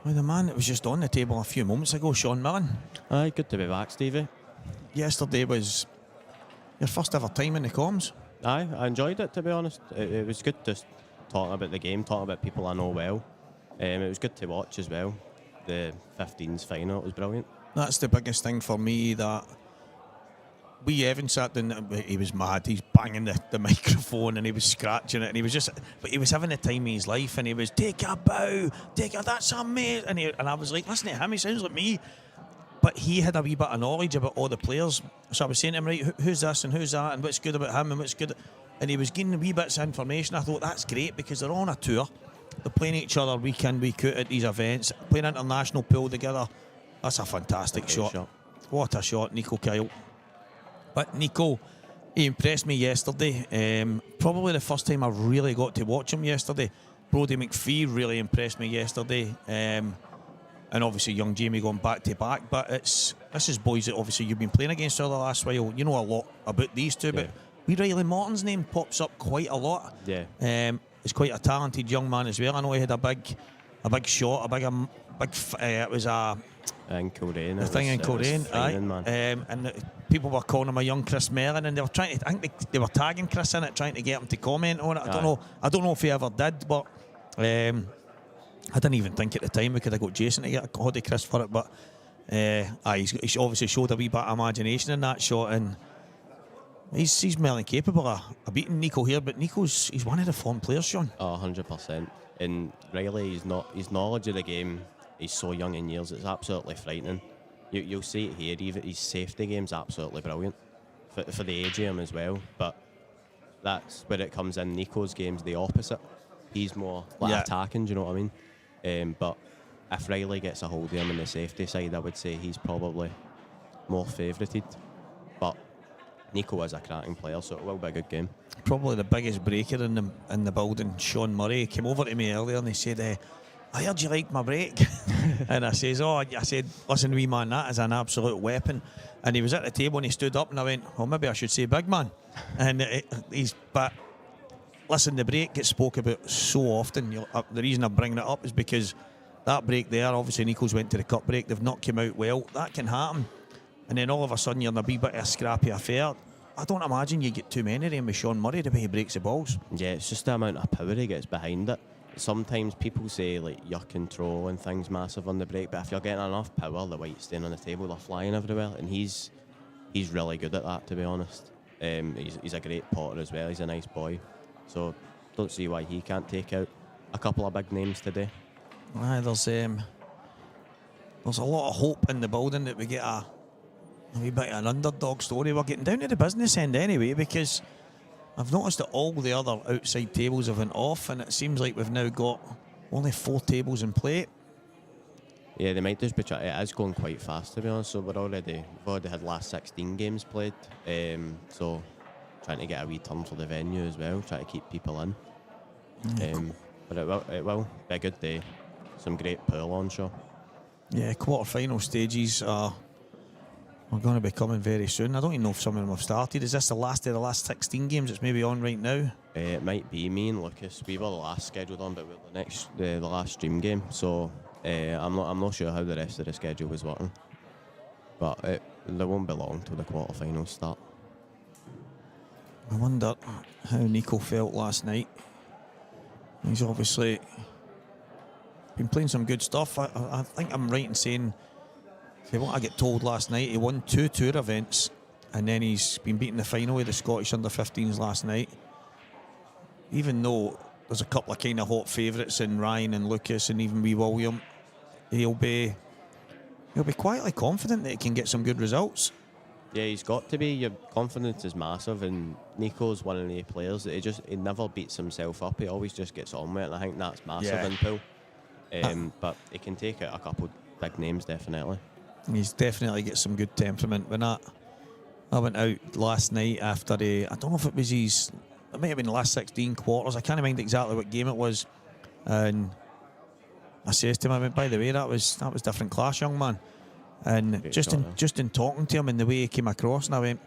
by the man that was just on the table a few moments ago, Sean Millen.
Aye, good to be back, Stevie.
Yesterday was your first ever time in the comms.
Aye, I enjoyed it, to be honest. It was good to talk about the game, talk about people I know well. It was good to watch as well. The 15s final, it was brilliant.
That's the biggest thing for me, that wee Evan sat down, he was mad, he's banging the microphone and he was scratching it, and but he was having the time of his life, and he was, take a bow, that's amazing, and I was like, listen to him, he sounds like me, but he had a wee bit of knowledge about all the players, so I was saying to him, right, who's this and who's that, and what's good about him and what's good, and he was getting wee bits of information. I thought, that's great, because they're on a tour, they're playing each other week in, week out at these events, playing international pool together. That's a fantastic shot. What a shot, Nico Kyle. But Nico, he impressed me yesterday. Probably the first time I really got to watch him yesterday. Brodie McPhee really impressed me yesterday. And obviously young Jamie going back to back. But this is boys that obviously you've been playing against for the last while. You know a lot about these two. Yeah. But wee Riley Morton's name pops up quite a lot.
Yeah.
He's quite a talented young man as well. I know he had a big shot, it was a...
In Kilrain.
The thing in Kilrain, aye. And people were calling him a young Chris Mellon, and they were trying to, I think they were tagging Chris in it, trying to get him to comment on it. I don't know if he ever did, but I didn't even think at the time we could have got Jason to get a hold of Chris for it, but he's obviously showed a wee bit of imagination in that shot, and he's more than capable of beating Nico here, but he's one of the form players, Sean.
100%. And Riley, his knowledge of the game, he's so young in years, it's absolutely frightening. You'll see it here, even his safety game's absolutely brilliant for the age of him as well. But that's where it comes in. Nico's game's the opposite. He's more attacking, do you know what I mean? But if Riley gets a hold of him in the safety side, I would say he's probably more favoured. But Nico is a cracking player, so it will be a good game.
Probably the biggest breaker in the building, Sean Murray, came over to me earlier and he said, I heard you like my break. And I said, listen, wee man, that is an absolute weapon. And he was at the table and he stood up and I went, well, maybe I should say big man. And but listen, the break gets spoke about so often. The reason I'm bringing it up is because that break there, obviously Nico's went to the cup break, they've not come out well. That can happen. And then all of a sudden you're in a wee bit of a scrappy affair. I don't imagine you get too many of them with Sean Murray, the way he breaks the balls. Yeah,
it's just the amount of power he gets behind it. Sometimes people say like your control and things massive on the break, but if you're getting enough power, the weight staying on the table, they're flying everywhere, and he's really good at that, to be honest. He's a great potter as well. He's a nice boy, so don't see why he can't take out a couple of big names today.
There's a lot of hope in the building that we get a wee bit of an underdog story. We're getting down to the business end anyway, because I've noticed that all the other outside tables have went off, and it seems like we've now got only 4 tables in play.
Yeah, they might just be it is going quite fast, to be honest. So we've already had last 16 games played. So trying to get a wee turn for the venue as well, try to keep people in. But it will be a good day. Some great pool on show.
Yeah, quarter-final stages are going to be coming very soon. I don't even know if some of them have started. Is this the last of the last 16 games that's maybe on right now?
It might be. Me and Lucas, we were the last scheduled on, but we're the last stream game. So I'm not sure how the rest of the schedule was working. But there won't be long till the quarter-finals start.
I wonder how Nico felt last night. He's obviously been playing some good stuff. I think I'm right in saying, from what I get told last night, he won 2 tour events, and then he's been beating the final of the Scottish under-15s last night. Even though there's a couple of kind of hot favourites in Ryan and Lucas and even wee William, he'll be quietly confident that he can get some good results.
Yeah, he's got to be. Your confidence is massive, and Nico's one of the players that he never beats himself up. He always just gets on with it, and I think that's massive in pool. But he can take out a couple big names, definitely.
He's definitely got some good temperament. When I went out last night after I don't know if it was it might have been the last 16 quarters. I can't remember exactly what game it was. And I says to him, I went, by the way, that was different class, young man. And just in talking to him and the way he came across, and I went,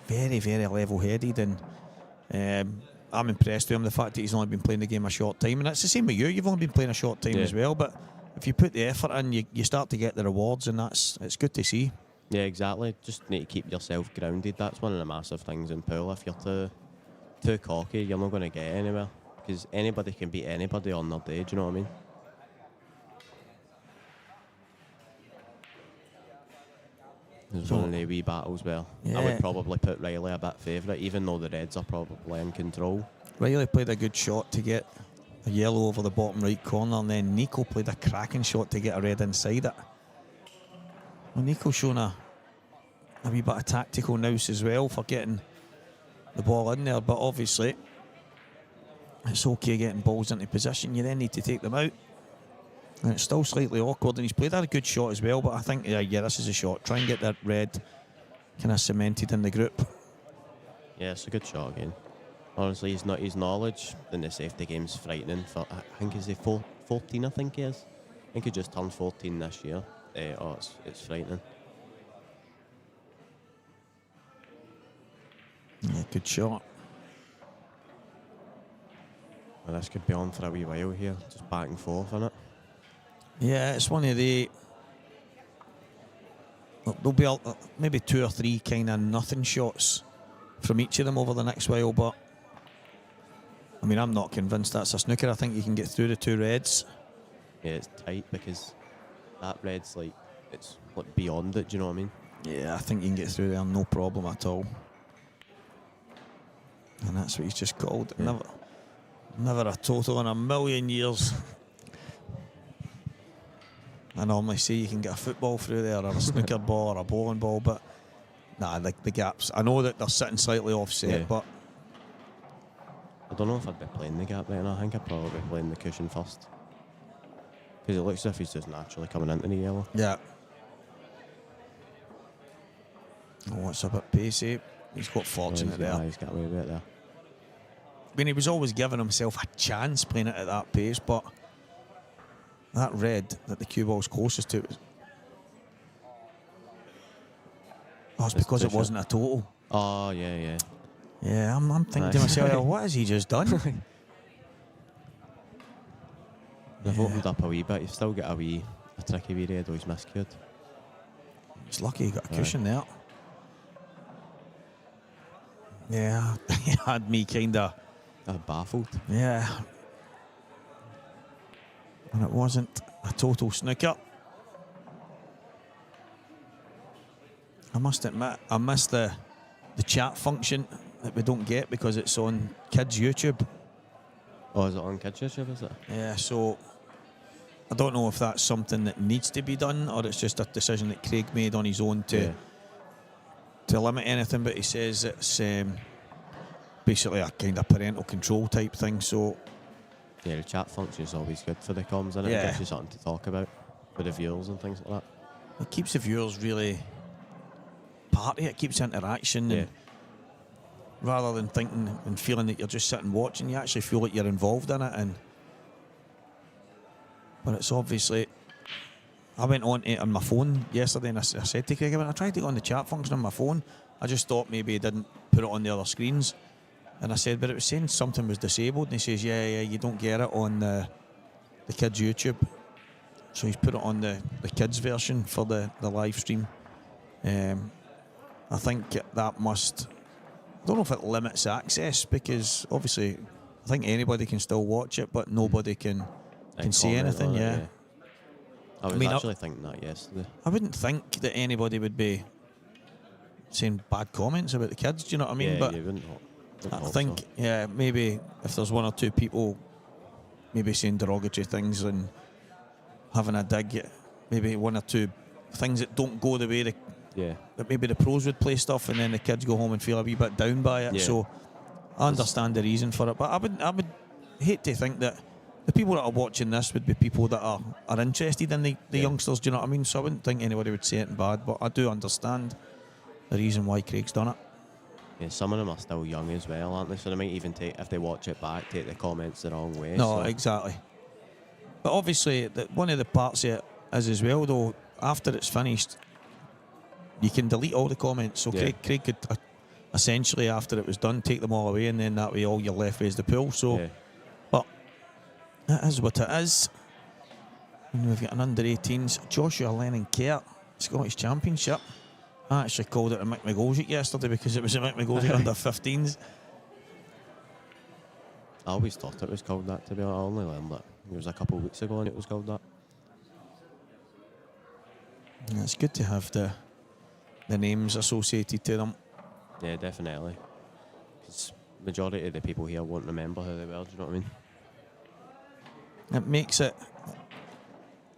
very, very level-headed, and I'm impressed with him. The fact that he's only been playing the game a short time, and it's the same with you. You've only been playing a short time as well, but if you put the effort in, you start to get the rewards, and it's good to see.
Yeah, exactly. Just need to keep yourself grounded. That's one of the massive things in pool. If you're too cocky, you're not going to get anywhere, because anybody can beat anybody on their day. Do you know what I mean? There's one of the wee battles where I would probably put Riley a bit favourite, even though the Reds are probably in control.
Riley played a good shot to get a yellow over the bottom right corner, and then Nico played a cracking shot to get a red inside it. Well, Nico's shown a wee bit of tactical nous as well for getting the ball in there, but obviously it's okay getting balls into position. You then need to take them out, and it's still slightly awkward, and he's played a good shot as well, but I think yeah, this is a shot. Try and get that red kind of cemented in the group.
Yeah, it's a good shot again. Honestly, his knowledge in the safety game's frightening. For I think he's 14. I think he is. I think he just turned 14 this year. It's frightening.
Yeah, good shot.
Well, this could be on for a wee while here, just back and forth, isn't it?
Yeah, it's one of the. There'll be maybe 2 or 3 kind of nothing shots from each of them over the next while, but I mean, I'm not convinced that's a snooker. I think you can get through the 2 reds.
Yeah, it's tight because that red's it's beyond it. Do you know what I mean?
Yeah, I think you can get through there, no problem at all. And that's what he's just called. Yeah. Never a total in a million years. I normally say you can get a football through there, or a snooker ball, or a bowling ball, but nah, the gaps. I know that they're sitting slightly offset, but
I don't know if I'd be playing the gap right now. I think I'd probably be playing the cushion first, because it looks as if he's just naturally coming into the yellow.
Yeah. Oh, it's a bit pacey. He's got fortunate there.
He's got away with it there.
I mean, he was always giving himself a chance playing it at that pace, but that red that the cue ball's closest to, it's because it wasn't a total.
Oh, yeah.
Yeah, I'm thinking to myself, what has he just done?
They've opened up a wee bit. You've still got a tricky wee red, though he's miscued.
It's lucky he got a cushion there. Yeah, he had me kind of
baffled.
Yeah. And it wasn't a total snooker. I must admit, I missed the chat function that we don't get because it's on kids' YouTube.
Oh, is it on kids' YouTube, is it?
Yeah, so I don't know if that's something that needs to be done or it's just a decision that Craig made on his own to limit anything, but he says it's basically a kind of parental control type thing, so
yeah, the chat function is always good for the comms, and it gives you something to talk about with the viewers and things like that.
It keeps the viewers really party, it keeps interaction, and rather than thinking and feeling that you're just sitting watching, you actually feel like you're involved in it. But it's obviously, I went on it on my phone yesterday, and I said to Craig, I tried to go on the chat function on my phone. I just thought maybe he didn't put it on the other screens. And I said, but it was saying something was disabled. And he says, yeah, you don't get it on the kids' YouTube. So he's put it on the kids' version for the live stream. I think that must, I don't know if it limits access, because obviously I think anybody can still watch it, but nobody can see anything.
I was actually thinking that yesterday.
I wouldn't think that anybody would be saying bad comments about the kids, do you know what I mean?
Yeah,
but
you wouldn't
I think, maybe if there's 1 or 2 people maybe saying derogatory things and having a dig at maybe 1 or 2 things that don't go the way that maybe the pros would play stuff, and then the kids go home and feel a wee bit down by it. So I understand the reason for it, but I would hate to think that the people that are watching this would be people that are interested in the youngsters, do you know what I mean? So I wouldn't think anybody would say it bad, but I do understand the reason why Craig's done it.
Yeah, some of them are still young as well, aren't they? So they might even if they watch it back, take the comments the wrong way.
No, exactly. But obviously, one of the parts of it is as well, though, after it's finished, you can delete all the comments. So Craig could essentially after it was done, take them all away, and then that way all you're left with is the pool. So,
Yeah.
but it is what it is. And we've got an under-18s, Joshua Lennon Kerr, Scottish Championship. I actually called it a McGoldrick yesterday because it was a McGoldrick under-15s.
I always thought it was called that, to be honest. I only learned that it was a couple of weeks ago and it was called that.
And it's good to have the names associated to them.
Yeah, definitely. Because majority of the people here won't remember who they were, do you know what I mean?
It makes it,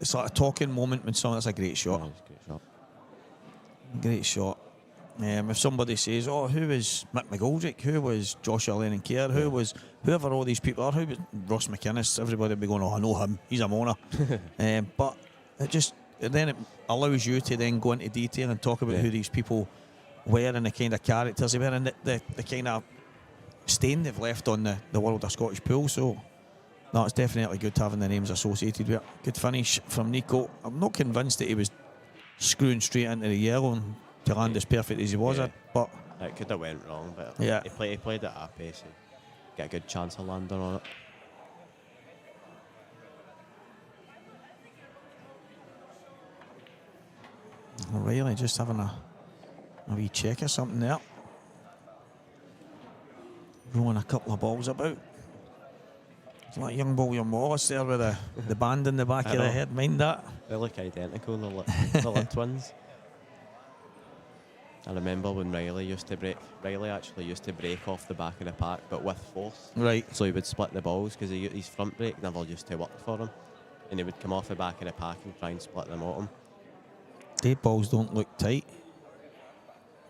it's like a talking moment when someone, that's a great shot.
Yeah, it's a great shot.
Great shot. If somebody says, oh, who was Mick McGoldrick, who was Joshua Lennon Kerr, who was whoever all these people are, who was Ross McInnes, everybody would be going, oh, I know him, he's a moaner. But then it allows you to then go into detail and talk about who these people were and the kind of characters they were and the kind of stain they've left on the world of Scottish pool. So no, it's definitely good having the names associated with it. Good finish from Nico. I'm not convinced that he was screwing straight into the yellow and to land as perfect as he was, but
it could have went wrong, but
yeah,
he played at a pace and get a good chance of landing on it.
Really just having a wee check or something there. Rolling a couple of balls about. It's like young William Wallace there with the band in the back of the head. Mind that?
They look identical, they're twins. I remember when Riley actually used to break off the back of the pack, but with force.
Right.
So he would split the balls because his front break never used to work for him. And he would come off the back of the pack and try and split them at him.
They balls don't look tight.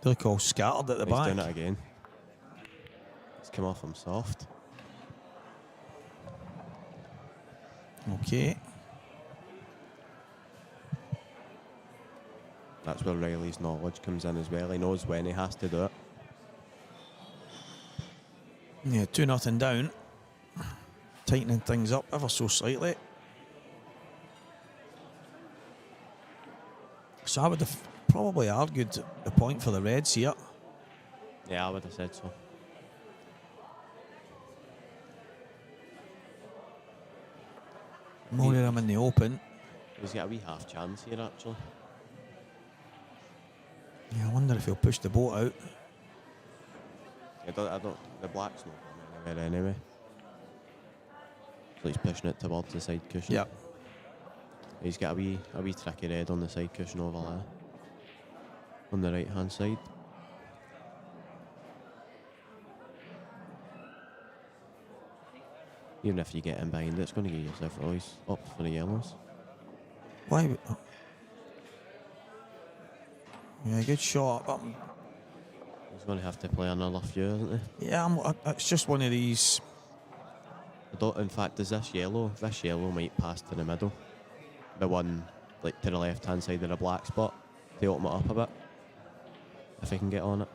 They look all scattered at the back.
He's doing it again. It's come off him soft.
Okay.
That's where Riley's knowledge comes in as well. He knows when he has to do it.
Yeah, 2-0 down. Tightening things up ever so slightly. So I would have probably argued the point for the Reds here.
Yeah, I would have said so.
More of them in the open.
He's got a wee half chance here, actually.
Yeah, I wonder if he'll push the boat out.
I don't. The black's not going anywhere anyway. So he's pushing it towards the side cushion.
Yeah.
He's got a wee tricky red on the side cushion over there. On the right hand side. Even if you get in behind it, it's going to give yourself always up for the yellows.
Why? Yeah, good shot.
He's going to have to play another few, isn't he?
Yeah, it's just one of these.
In fact, does this yellow might pass to the middle. The one like to the left hand side of the black spot to open it up a bit. If he can get on it.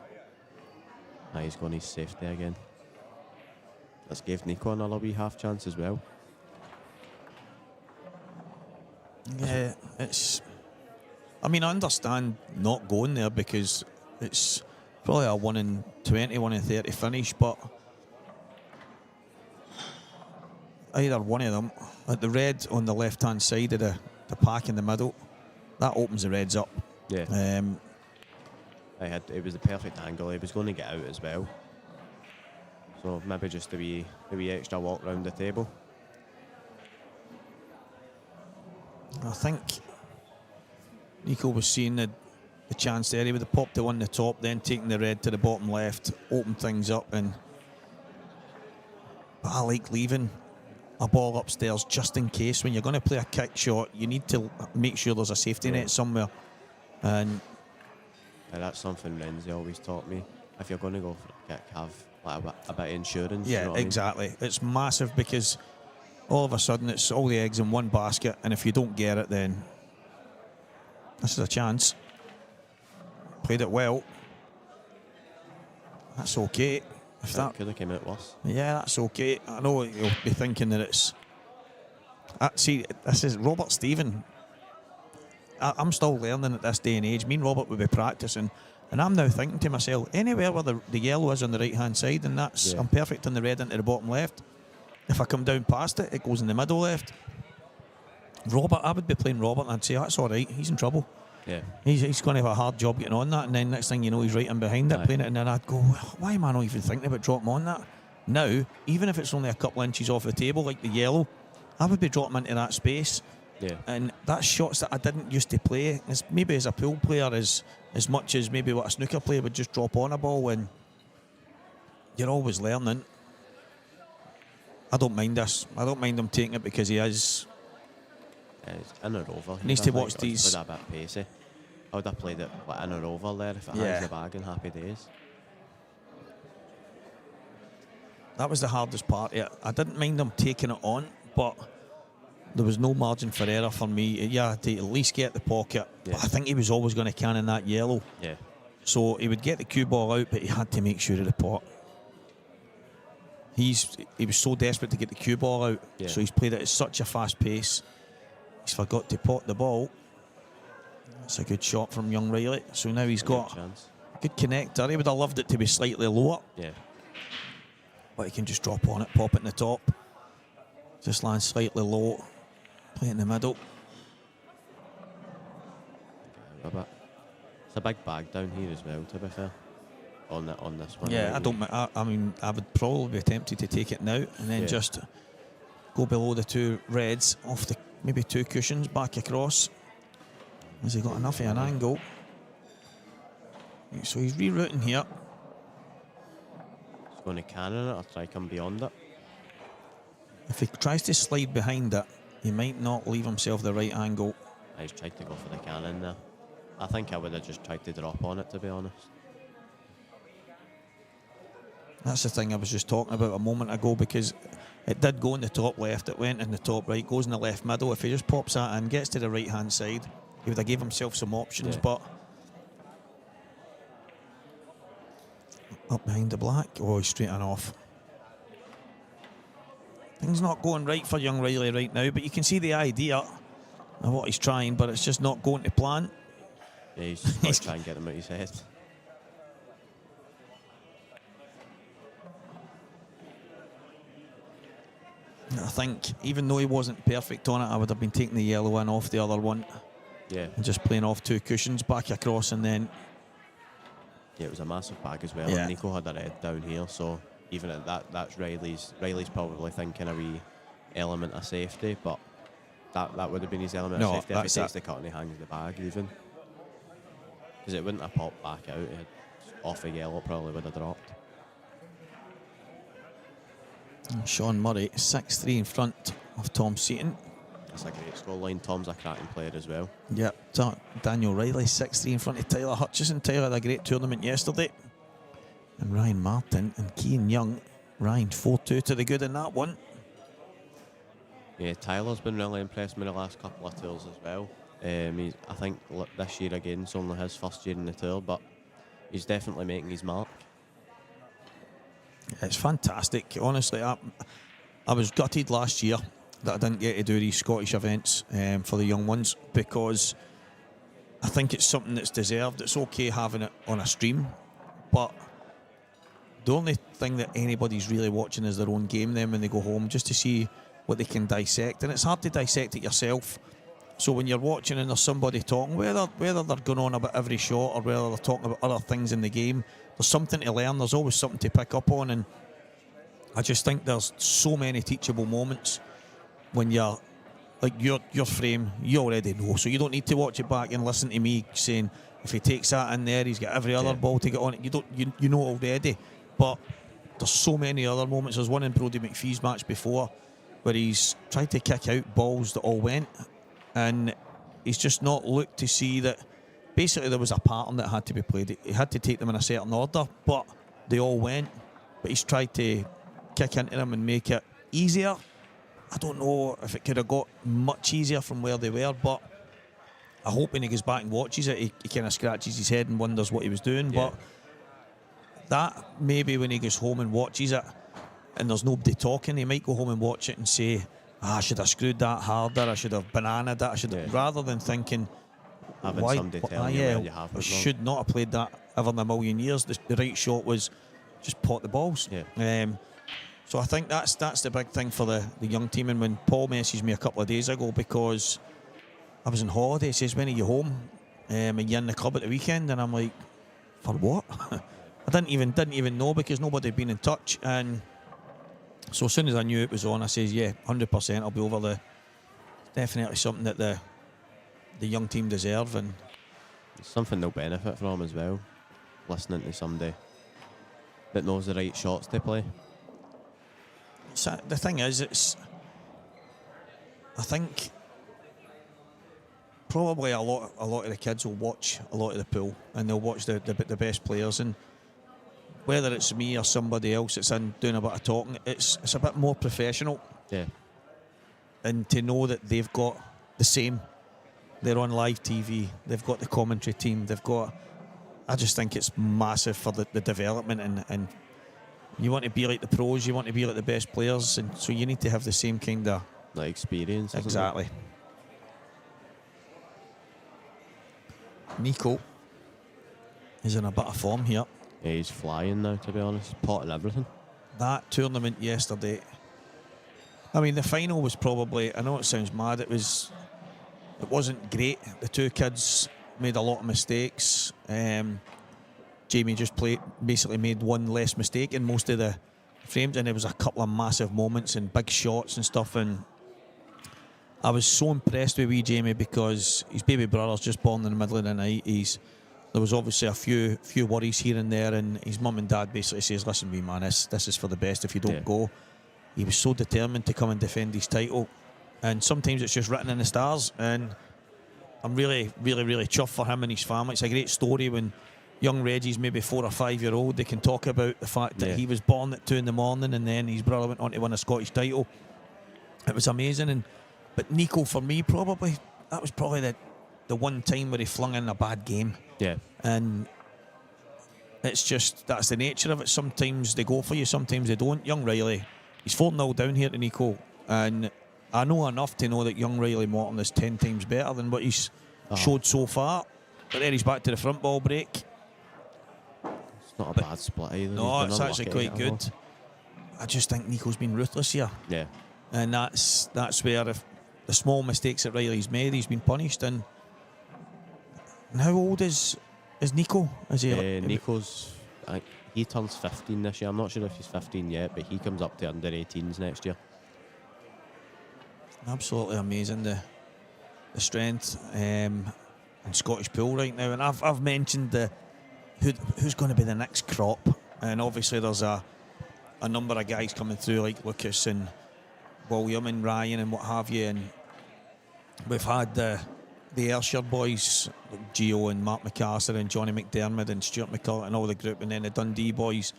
He's going his safety again. That's gave Nico another wee half chance as well.
Yeah, it's. I mean, I understand not going there because it's probably a 1 in 20, 1 in 30 finish, but either one of them, like the red on the left-hand side of the pack in the middle, that opens the Reds up.
Yeah. It was the perfect angle. He was going to get out as well. So maybe just a wee extra walk round the table.
I think Nico was seeing the chance there. He would have popped the one on the top, then taking the red to the bottom left, open things up. But I like leaving a ball upstairs just in case. When you're going to play a kick shot, you need to make sure there's a safety net somewhere. And
that's something Renzi always taught me. If you're going to go for a kick, have like a bit of insurance.
yeah,
you know what
exactly. I mean? It's massive because all of a sudden it's all the eggs in one basket, and if you don't get it, then this is a chance. Played it well. That's okay. If that
could have came out worse.
Yeah, that's okay. I know you'll be thinking that it's. See, this is Robert Stephen. I'm still learning at this day and age. Me and Robert would be practicing, And I'm now thinking to myself, anywhere where the yellow is on the right hand side, and that's I'm perfect on the red into the bottom left. If I come down past it, it goes in the middle left. Robert, I would be playing Robert and I'd say that's all right, he's in trouble.
Yeah.
He's going to have a hard job getting on that, and then next thing you know he's right in behind it playing it, and then I'd go, why am I not even thinking about dropping on that? Now, even if it's only a couple inches off the table like the yellow, I would be dropping into that space.
Yeah.
And that's shots that I didn't used to play, maybe as a pool player as much as maybe what a snooker player would just drop on a ball, when you're always learning. I don't mind this. I don't mind him taking it because he is.
It's in or over.
Needs to watch these.
A bit pacey. I would have played it like in or over there if it hangs the bag in happy days.
That was the hardest part. Yeah, I didn't mind him taking it on, but there was no margin for error for me. Yeah, to at least get the pocket.
Yeah.
But I think he was always going to cannon that yellow.
Yeah.
So he would get the cue ball out, but he had to make sure of the pot. He was so desperate to get the cue ball out, so he's played it at such a fast pace. He's forgot to pot the ball. That's a good shot from young Riley. So now he's got a good connector. He would have loved it to be slightly lower.
Yeah.
But he can just drop on it, pop it in the top. Just land slightly low. Play it in the middle.
It's a big bag down here as well, to be fair. On this one.
Yeah, I mean, I would probably be tempted to take it now and then just go below the two reds off the maybe two cushions back across. Has he got enough of an angle? So he's rerouting here.
He's going to cannon it or try come beyond it.
If he tries to slide behind it, he might not leave himself the right angle.
He's tried to go for the cannon there. I think I would have just tried to drop on it, to be honest.
That's the thing I was just talking about a moment ago, because it did go in the top left, it went in the top right, goes in the left middle. If he just pops that in, gets to the right hand side, he would have gave himself some options, but up behind the black, he's straight and off. Things not going right for young Riley right now, but you can see the idea of what he's trying, but it's just not going to plan.
Yeah, he's just got to try and get him out his head.
I think even though he wasn't perfect on it, I would have been taking the yellow in off the other one.
Yeah.
And just playing off two cushions back across, and then.
Yeah, it was a massive bag as well.
Yeah.
Nico had a red down here, so even at that's Riley's. Riley's probably thinking a wee element of safety, but that would have been his element of safety if he takes the cut and he hangs the bag even. Because it wouldn't have popped back out. Off a yellow, probably would have dropped.
Sean Murray, 6-3 in front of Tom Seaton.
That's a great scoreline. Tom's a cracking player as well.
Yep, Daniel Riley, 6-3 in front of Tyler Hutchison. Tyler had a great tournament yesterday. And Ryan Martin and Keane Young. Ryan 4-2 to the good in that one.
Yeah, Tyler's been really impressed with the last couple of tours as well. I think this year again, it's only his first year in the tour, but he's definitely making his mark.
It's fantastic. Honestly, I was gutted last year that I didn't get to do these Scottish events for the young ones, because I think it's something that's deserved. It's okay having it on a stream, but the only thing that anybody's really watching is their own game then when they go home, just to see what they can dissect. And it's hard to dissect it yourself. So when you're watching and there's somebody talking, whether they're going on about every shot or whether they're talking about other things in the game, there's something to learn. There's always something to pick up on, and I just think there's so many teachable moments when you're like your frame. You already know, so you don't need to watch it back and listen to me saying if he takes that in there, he's got every other ball to get on it. You know already, but there's so many other moments. There's one in Brodie McPhee's match before where he's tried to kick out balls that all went, and he's just not looked to see that basically there was a pattern that had to be played. He had to take them in a certain order, but they all went. But he's tried to kick into them and make it easier. I don't know if it could have got much easier from where they were, but I hope when he goes back and watches it, he kind of scratches his head and wonders what he was doing.
Yeah.
But that maybe when he goes home and watches it and there's nobody talking, he might go home and watch it and say, I should have screwed that harder, I should have bananaed that, rather than thinking,
having somebody telling you where you have it.
Should not have played that ever in a million years. The right shot was just pot the balls.
Yeah.
So I think that's the big thing for the young team. And when Paul messaged me a couple of days ago, because I was on holiday, he says, when are you home? And you're in the club at the weekend, and I'm like, for what? I didn't even know, because nobody had been in touch. And so as soon as I knew it was on, I says, yeah, 100% I'll be over there. Definitely something that the young team deserve, and
it's something they'll benefit from as well, listening to somebody that knows the right shots to play.
So the thing is, I think probably a lot of the kids will watch a lot of the pool, and they'll watch the best players, and whether it's me or somebody else that's in doing a bit of talking, it's a bit more professional.
Yeah.
And to know that they've got the same, they're on live TV, they've got the commentary team, I just think it's massive for the development, and you want to be like the pros, you want to be like the best players, and so you need to have the same kind of
experience.
Exactly. Nico is in a bit of form here.
Yeah, he's flying now, to be honest, potting everything.
That tournament yesterday, I mean, the final was probably, I know it sounds mad, it wasn't great. The two kids made a lot of mistakes. Jamie just basically made one less mistake in most of the frames, and there was a couple of massive moments and big shots and stuff, and I was so impressed with wee Jamie, because his baby brother's just born in the middle of the night. There was obviously a few worries here and there, and his mum and dad basically says, listen, wee man, this is for the best if you don't go. He was so determined to come and defend his title, and sometimes it's just written in the stars, and I'm really, really, really chuffed for him and his family. It's a great story when young Reggie's maybe 4 or 5 year old, they can talk about the fact that he was born at 2 in the morning, and then his brother went on to win a Scottish title. It was amazing. But Nico, for me, that was probably the one time where he flung in a bad game.
Yeah.
And it's just, that's the nature of it. Sometimes they go for you, sometimes they don't. Young Riley, he's 4-0 down here to Nico, and I know enough to know that young Riley Morton is 10 times better than what he's showed so far. But then he's back to the front ball break.
It's not a bad split either.
No, it's actually quite good. I just think Nico's been ruthless here.
Yeah.
And that's where, if the small mistakes that Riley's made, he's been punished. And how old is Nico? Is he?
Nico's, he turns 15 this year. I'm not sure if he's 15 yet, but he comes up to under 18s next year.
Absolutely amazing, the strength in Scottish pool right now. And I've mentioned who's going to be the next crop, and obviously there's a number of guys coming through like Lucas and William and Ryan and what have you, and we've had the Ayrshire boys like Gio and Mark McAllister and Johnny McDermott and Stuart McCulloch and all the group, and then the Dundee boys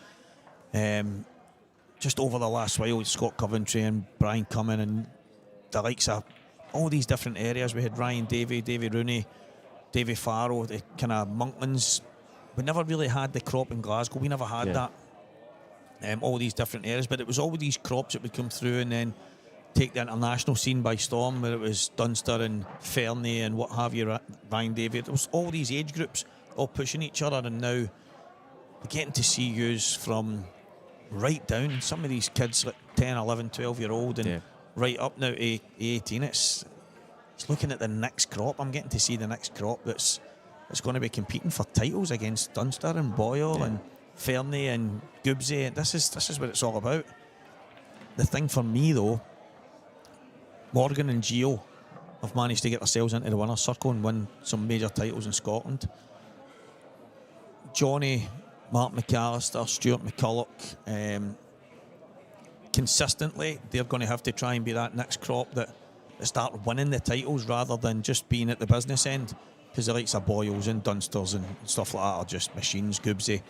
just over the last while, Scott Coventry and Brian Cumming and the likes of all these different areas. We had Ryan Davey Rooney, Davey Farrow, the kind of Monklands. We never really had the crop in Glasgow. We never had that. All these different areas, but it was all these crops that would come through and then take the international scene by storm, where it was Dunster and Fernie and what have you, Ryan Davey. It was all these age groups all pushing each other, and now we're getting to see yous from right down. Some of these kids, like 10, 11, 12 year old, and right up now to 18. It's looking at the next crop. I'm getting to see the next crop that's going to be competing for titles against Dunster and Boyle and Fernie and Goobsy. This is what it's all about. The thing for me though, Morgan and Gio have managed to get themselves into the winner's circle and win some major titles in Scotland. Johnny, Mark McAllister, Stuart McCulloch, consistently they're going to have to try and be that next crop that start winning the titles rather than just being at the business end, because the likes of Boyles and Dunsters and stuff like that are just machines. Goobsy.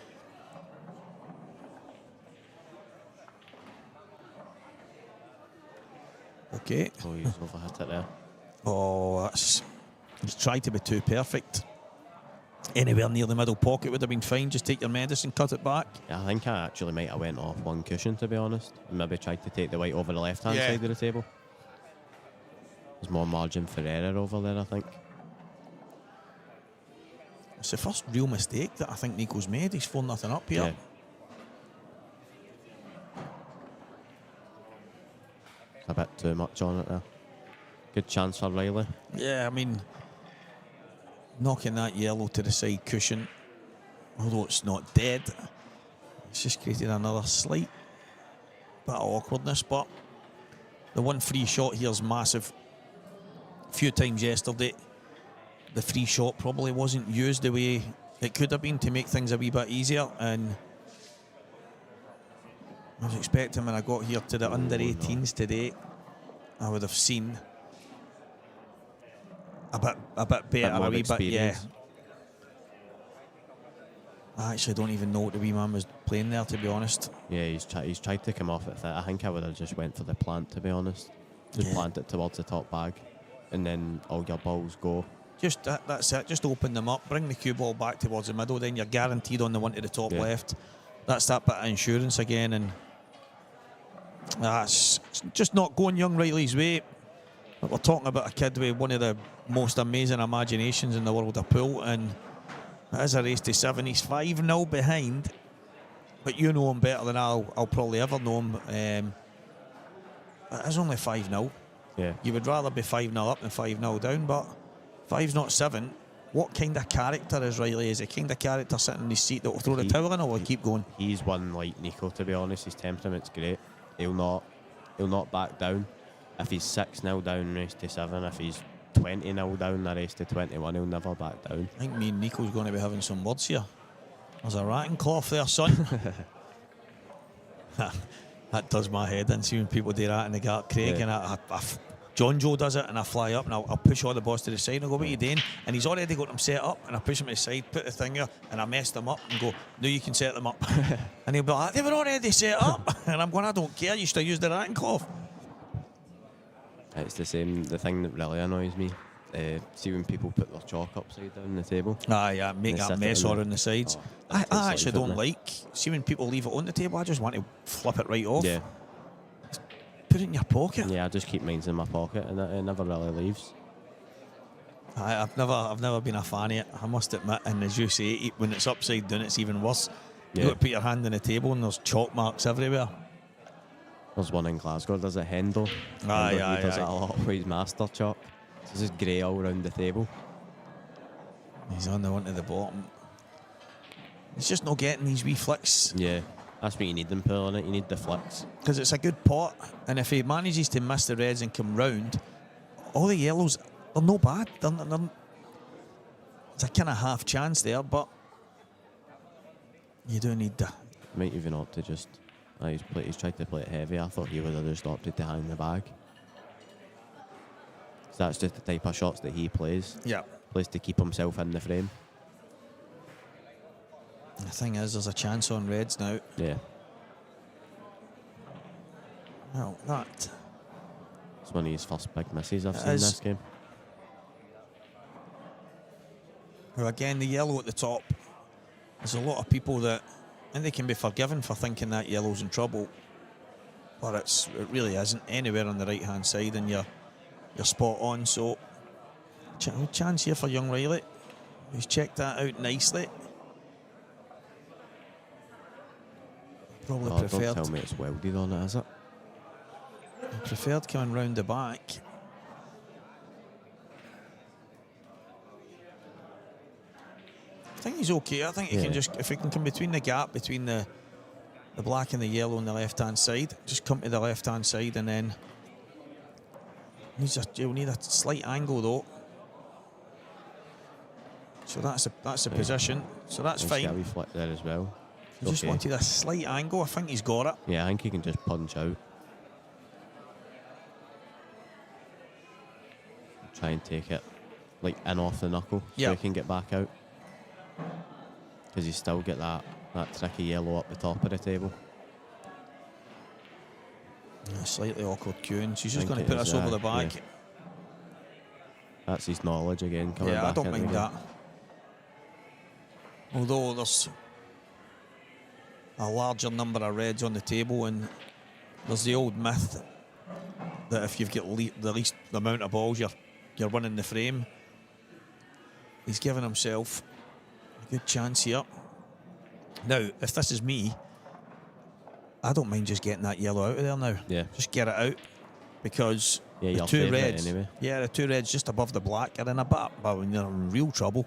Okay.
Oh, he's overhit it there.
Oh, he's tried to be too perfect. Anywhere near the middle pocket would have been fine. Just take your medicine, cut it back.
Yeah, I think I actually might have went off one cushion, to be honest, and maybe tried to take the white over the left-hand side of the table. There's more margin for error over there, I think.
It's the first real mistake that I think Nico's made. He's 4-0 up here.
Yeah. A bit too much on it there. Good chance for Riley.
Yeah, I mean, knocking that yellow to the side cushion, although it's not dead, it's just created another slight bit of awkwardness. But the one free shot here is massive. A few times yesterday, the free shot probably wasn't used the way it could have been to make things a wee bit easier. And I was expecting when I got here to the under 18s today, I would have seen a bit better, a wee bit, yeah. I actually don't even know what the wee man was playing there, to be honest.
Yeah, he's tried to come off it. I think I would have just went for the plant, to be honest. Just plant it towards the top bag, and then all your balls go.
Just that's it. Just open them up, bring the cue ball back towards the middle. Then you're guaranteed on the one to the top left. That's that bit of insurance again, and that's just not going young Riley's way. But we're talking about a kid with one of the most amazing imaginations in the world of pool, and it is a race to 7. He's 5-0 behind, but you know him better than I'll probably ever know him. It is only 5-0.
Yeah.
You would rather be 5-0 up than 5-0 down, but 5's not 7. What kind of character is Riley? Is he kind of character sitting in his seat that will throw the towel in, or will he keep going?
He's one like Nico, to be honest. His temperament's great. He'll not back down. If he's 6-0 down, race to 7. If he's 20-0 down, the race to 21, he'll never back down.
I think me and Nico's going to be having some words here. There's a ratting cloth there, son. That does my head in, seeing people do that in the Gap, Craig, and John Joe does it, and I fly up and I'll push all the boss to the side and I go, what are you doing? And he's already got them set up, and I push him to the side, put the thing here, and I mess them up and go, no, you can set them up. And he'll be like, they were already set up. And I'm going, I don't care, you should have used the ratting cloth.
It's the same. The thing that really annoys me, see when people put their chalk upside down the table.
Yeah, make that mess all on the sides.
Oh,
I actually don't like, see when people leave it on the table, I just want to flip it right off.
Yeah.
Put it in your pocket.
Yeah, I just keep mine in my pocket, and it never really leaves.
I've never been a fan of it, I must admit. And as you say, when it's upside down, it's even worse.
Yeah.
You've got to put your hand on the table, and there's chalk marks everywhere.
There's one in Glasgow, there's a Hendel. He does it a lot with his master chalk. It's just grey all around the table.
He's on the one to the bottom. He's just not getting these wee flicks.
Yeah, that's what you need them pulling it. You need the flicks.
Because it's a good pot, and if he manages to miss the reds and come round, all the yellows, they're no bad. It's a kind of half chance there, but you do need the...
Might even opt to just... he's tried to play it heavy. I thought he would have just opted to hang the bag. So that's just the type of shots that he plays.
Yeah.
Plays to keep himself in the frame.
The thing is, there's a chance on reds now.
Yeah.
Well, that...
It's one of his first big misses I've seen this game.
Well, again, the yellow at the top. There's a lot of people that... And they can be forgiven for thinking that yellow's in trouble, but it really isn't anywhere on the right hand side, and you're spot on. So chance here for young Riley, who's checked that out nicely. Probably preferred.
Don't tell me it's welded on it, is it?
Preferred coming round the back. I think he's okay. I think he can just, if he can come between the gap between the black and the yellow on the left hand side, just come to the left hand side, and then you'll need a slight angle though. So that's the position. So that's fine.
Got a wee flick there as well.
He just wanted a slight angle. I think he's got it.
Yeah, I think he can just punch out. Try and take it like in off the knuckle so he can get back out. Because you still get that tricky yellow up the top of the table.
Slightly awkward cueing. She's just going to put us over the back.
Yeah. That's his knowledge again coming back.
Yeah, I don't mind that. Although there's a larger number of reds on the table, and there's the old myth that if you've got the least amount of balls, you're winning the frame. He's given himself Good chance here. Now, if this is me, I don't mind just getting that yellow out of there now.
Yeah.
Just get it out. Because
Yeah,
the
your
two
favourite
reds,
anyway.
yeah, the two reds just above the black are in a bit, but when you're in real trouble.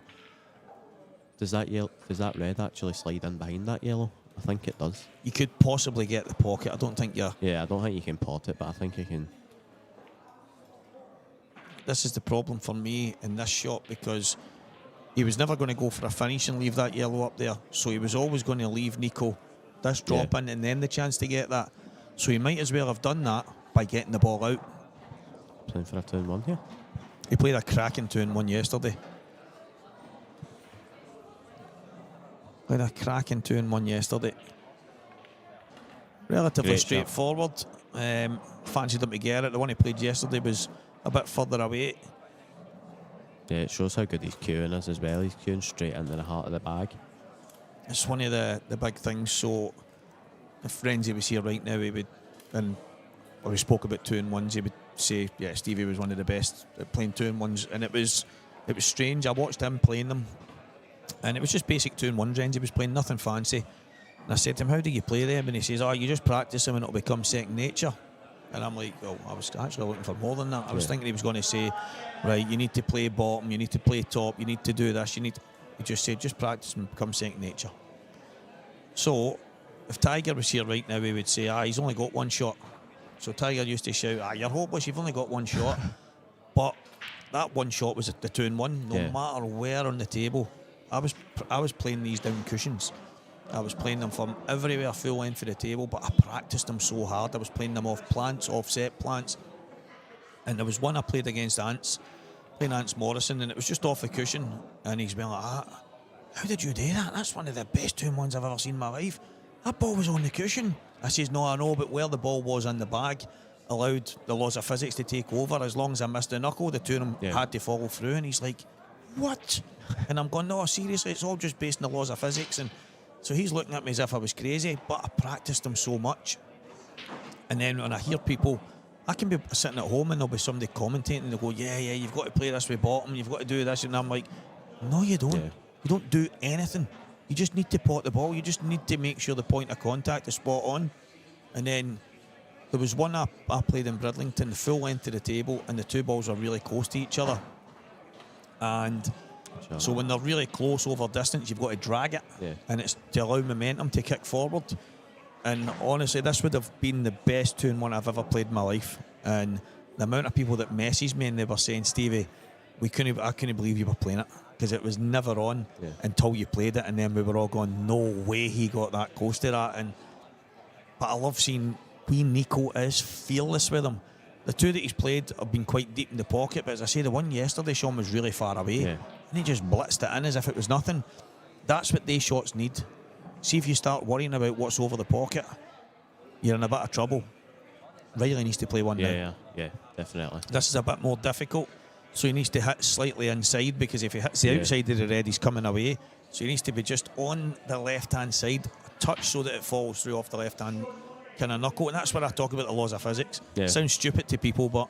Does that red actually slide in behind that yellow? I think it does.
You could possibly get the pocket. I don't think you're.
Yeah, I don't think you can pot it, but I think you can.
This is the problem for me in this shot because he was never going to go for a finish and leave that yellow up there. So he was always going to leave Nico this drop in and then the chance to get that. So he might as well have done that by getting the ball out.
Playing for a 2-1 here.
He played a cracking 2-1 yesterday. Played a cracking 2-1 yesterday. Relatively
Great
straightforward. Fancied him to get it. The one he played yesterday was a bit further away.
Yeah, it shows how good he's queuing is as well. He's queuing straight into the heart of the bag.
It's one of the big things. So if Renzi was here right now, he would, and we spoke about 2-1s, he would say, yeah, Stevie was one of the best at playing 2-1s, and it was strange. I watched him playing them, and it was just basic 2-1s. Renzi was playing, nothing fancy. And I said to him, how do you play them? And he says, you just practice them and it'll become second nature. And I'm like, well, I was actually looking for more than that. I was thinking he was going to say, right, you need to play bottom, you need to play top, you need to do this, He just said, just practice and become second nature. So, if Tiger was here right now, he would say, he's only got one shot. So Tiger used to shout, you're hopeless, you've only got one shot. But that one shot was at the 2-1, no matter where on the table. I was playing these down cushions. I was playing them from everywhere, full length of the table, but I practiced them so hard. I was playing them off plants, offset plants. And there was one I played against Ants, playing Ants Morrison, and it was just off the cushion. And he's been like, how did you do that? That's one of the best 2-1s I've ever seen in my life. That ball was on the cushion. I says, no, I know, but where the ball was in the bag allowed the laws of physics to take over. As long as I missed the knuckle, the two of them had to follow through. And he's like, what? And I'm going, no, seriously, it's all just based on the laws of physics. And so he's looking at me as if I was crazy, but I practiced them so much. And then when I hear people, I can be sitting at home and there'll be somebody commentating and they'll go, yeah, you've got to play this with bottom, you've got to do this. And I'm like, no, you don't. You don't do anything. You just need to pot the ball. You just need to make sure the point of contact is spot on. And then there was one I played in Bridlington, the full length of the table, and the two balls are really close to each other. And so when they're really close over distance, you've got to drag it, and it's to allow momentum to kick forward. And honestly, this would have been the best 2-1 I've ever played in my life. And the amount of people that messaged me and they were saying, Stevie, I couldn't believe you were playing it, because it was never on until you played it, and then we were all going, no way he got that close to that. But I love seeing wee Nico is fearless with him. The two that he's played have been quite deep in the pocket, but as I say, the one yesterday, Sean, was really far away, and he just blitzed it in as if it was nothing. That's what they shots need. See, if you start worrying about what's over the pocket, you're in a bit of trouble. Riley needs to play one now.
Yeah, definitely.
This is a bit more difficult, so he needs to hit slightly inside, because if he hits the outside of the red, he's coming away. So he needs to be just on the left-hand side, a touch so that it falls through off the left-hand kind of knuckle. And that's where I talk about the laws of physics. Sounds stupid to people, but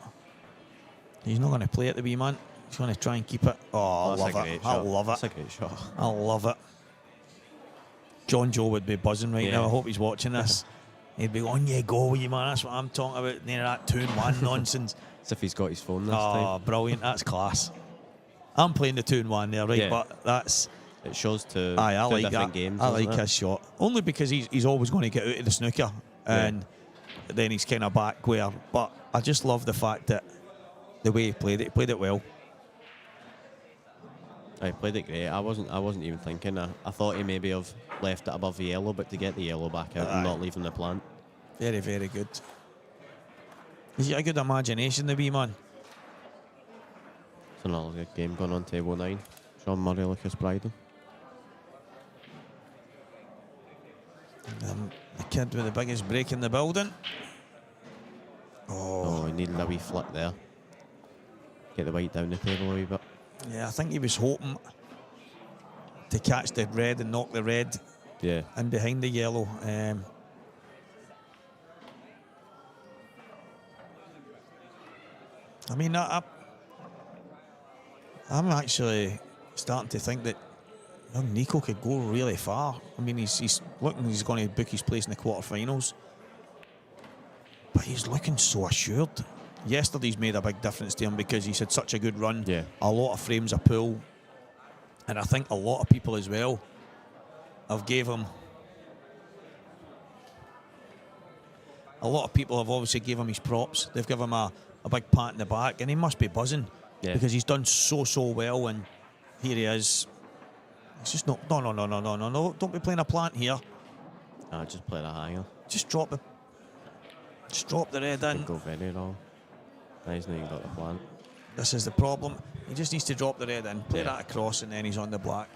he's not going to play it, the wee man. He's going to try and keep it. Oh, I love it. I love it.
That's a great shot.
I love it. John Joe would be buzzing right now. I hope he's watching this. He'd be on you go, you man. That's what I'm talking about. Near that 2-1 nonsense.
As if he's got his phone this time.
Oh, brilliant. That's class. I'm playing the 2-1 there, right? But that's...
It shows two
I like
different
that.
games.
I like his shot. Only because he's always going to get out of the snooker. And then he's kind of back where... But I just love the fact that the way he played it well.
I played it great. I wasn't even thinking. I thought he maybe have left it above the yellow, but to get the yellow back out and not leaving the plant.
Very, very good. He's got a good imagination, the wee man.
It's another good game going on, table 9. Sean Murray, Lucas Bryden.
The kid with the biggest break in the building.
Oh, he needed a wee flick there. Get the white down the table a wee bit.
Yeah, I think he was hoping to catch the red and knock the red in behind the yellow. I mean, I'm actually starting to think that young Nico could go really far. I mean, he's looking, he's going to book his place in the quarterfinals. But he's looking so assured. Yesterday's made a big difference to him because he's had such a good run.
Yeah.
A lot of frames of pull. And I think a lot of people as well have gave him... A lot of people have obviously gave him his props. They've given him a big pat in the back, and he must be buzzing because he's done so well. And here he is. It's just not. No. Don't be playing a plant here.
Just play the hanger.
Just drop the red in.
Could go very wrong. He's not even got the plant.
This is the problem. He just needs to drop the red in, play that across, and then he's on the black.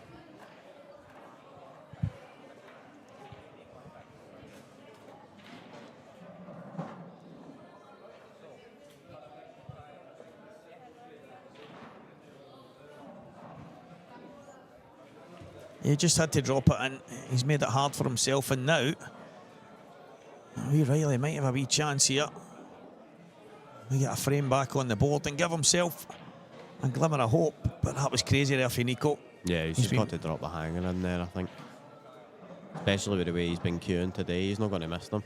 He just had to drop it in. He's made it hard for himself, and now wee Riley might have a wee chance here. We get a frame back on the board and give himself a glimmer of hope, but that was crazy there for Nico.
Yeah, he's just got to drop the hanger in there, I think. Especially with the way he's been queuing today, he's not going to miss them.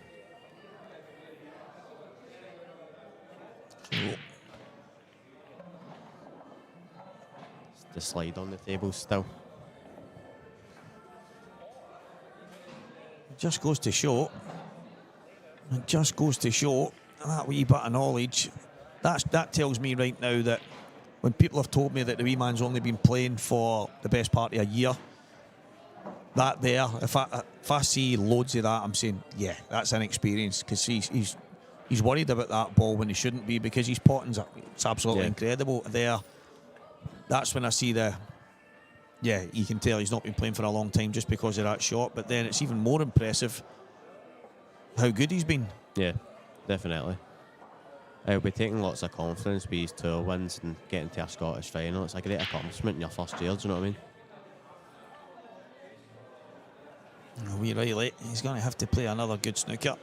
The slide on the table still.
It just goes to show that wee bit of knowledge. That tells me right now that when people have told me that the wee man's only been playing for the best part of a year, that there, if I see loads of that, I'm saying, yeah, that's inexperience, because he's worried about that ball when he shouldn't be, because his potting's it's absolutely incredible there. That's when I see you can tell he's not been playing for a long time just because of that shot, but then it's even more impressive how good he's been.
Yeah, definitely. He'll be taking lots of confidence with his tour wins and getting to a Scottish final. It's a great accomplishment in your first year, do you know what I mean?
Wee Riley, he's going to have to play another good snooker.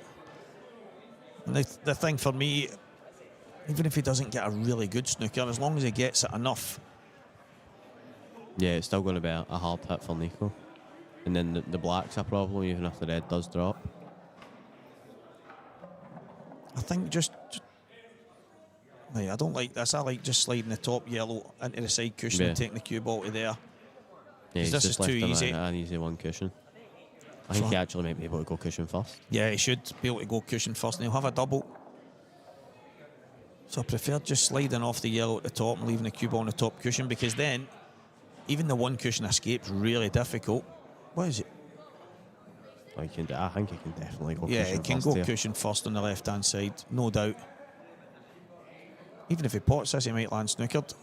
And the thing for me, even if he doesn't get a really good snooker, as long as he gets it enough.
Yeah, it's still going to be a hard hit for Nico. And then the black's a problem, even if the red does drop.
I think I don't like this. I like just sliding the top yellow into the side cushion and taking the cue ball to there.
Yeah, he's
this
just
is too
left
easy.
An easy one cushion. I think he actually might be able to go cushion first.
Yeah, he should be able to go cushion first, and he'll have a double. So I prefer just sliding off the yellow at the top and leaving the cue ball on the top cushion, because then even the one cushion escape's really difficult. What is it?
I think he can definitely go
yeah,
cushion
he can
first
go
here.
cushion first on the left-hand side, no doubt. Even if he pots this, he might land snookered.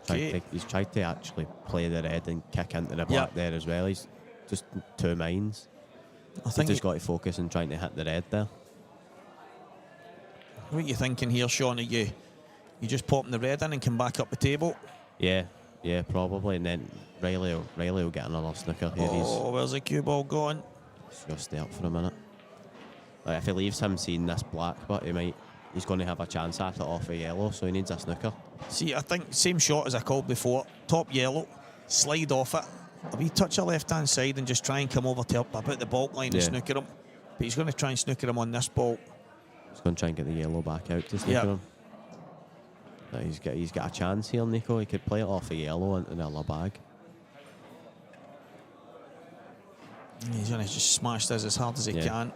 Okay.
He's tried to actually play the red and kick into the black there as well. He's just two minds.
I think
he's just got to focus on trying to hit the red there.
What are you thinking here, Sean? Are you just popping the red in and come back up the table?
Yeah, probably. And then Riley will get another snooker here.
Where's the cue ball going?
He's got to stay up for a minute. Like, if he leaves him seeing this black, but he's going to have a chance at it off a yellow, so he needs a snooker.
See, I think same shot as I called before. Top yellow, slide off it, a wee touch of left-hand side, and just try and come over to about the baulk line and snooker him. But he's going to try and snooker him on this ball.
He's going to try and get the yellow back out to snooker him. But he's got a chance here, Nico. He could play it off a yellow into the other bag.
He's going to just smash this as hard as he can.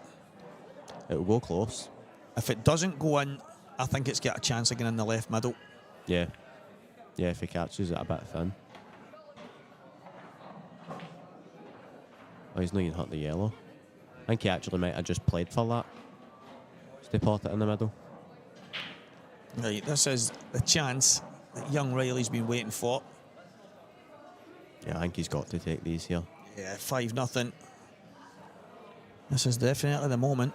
It'll go close.
If it doesn't go in, I think it's got a chance again in the left middle.
Yeah, if he catches it a bit thin. Oh, he's not even hit the yellow. I think he actually might have just played for that. Just to pot it in the middle.
Right, this is the chance that young Riley's been waiting for.
Yeah, I think he's got to take these here.
Yeah, 5-0. This is definitely the moment.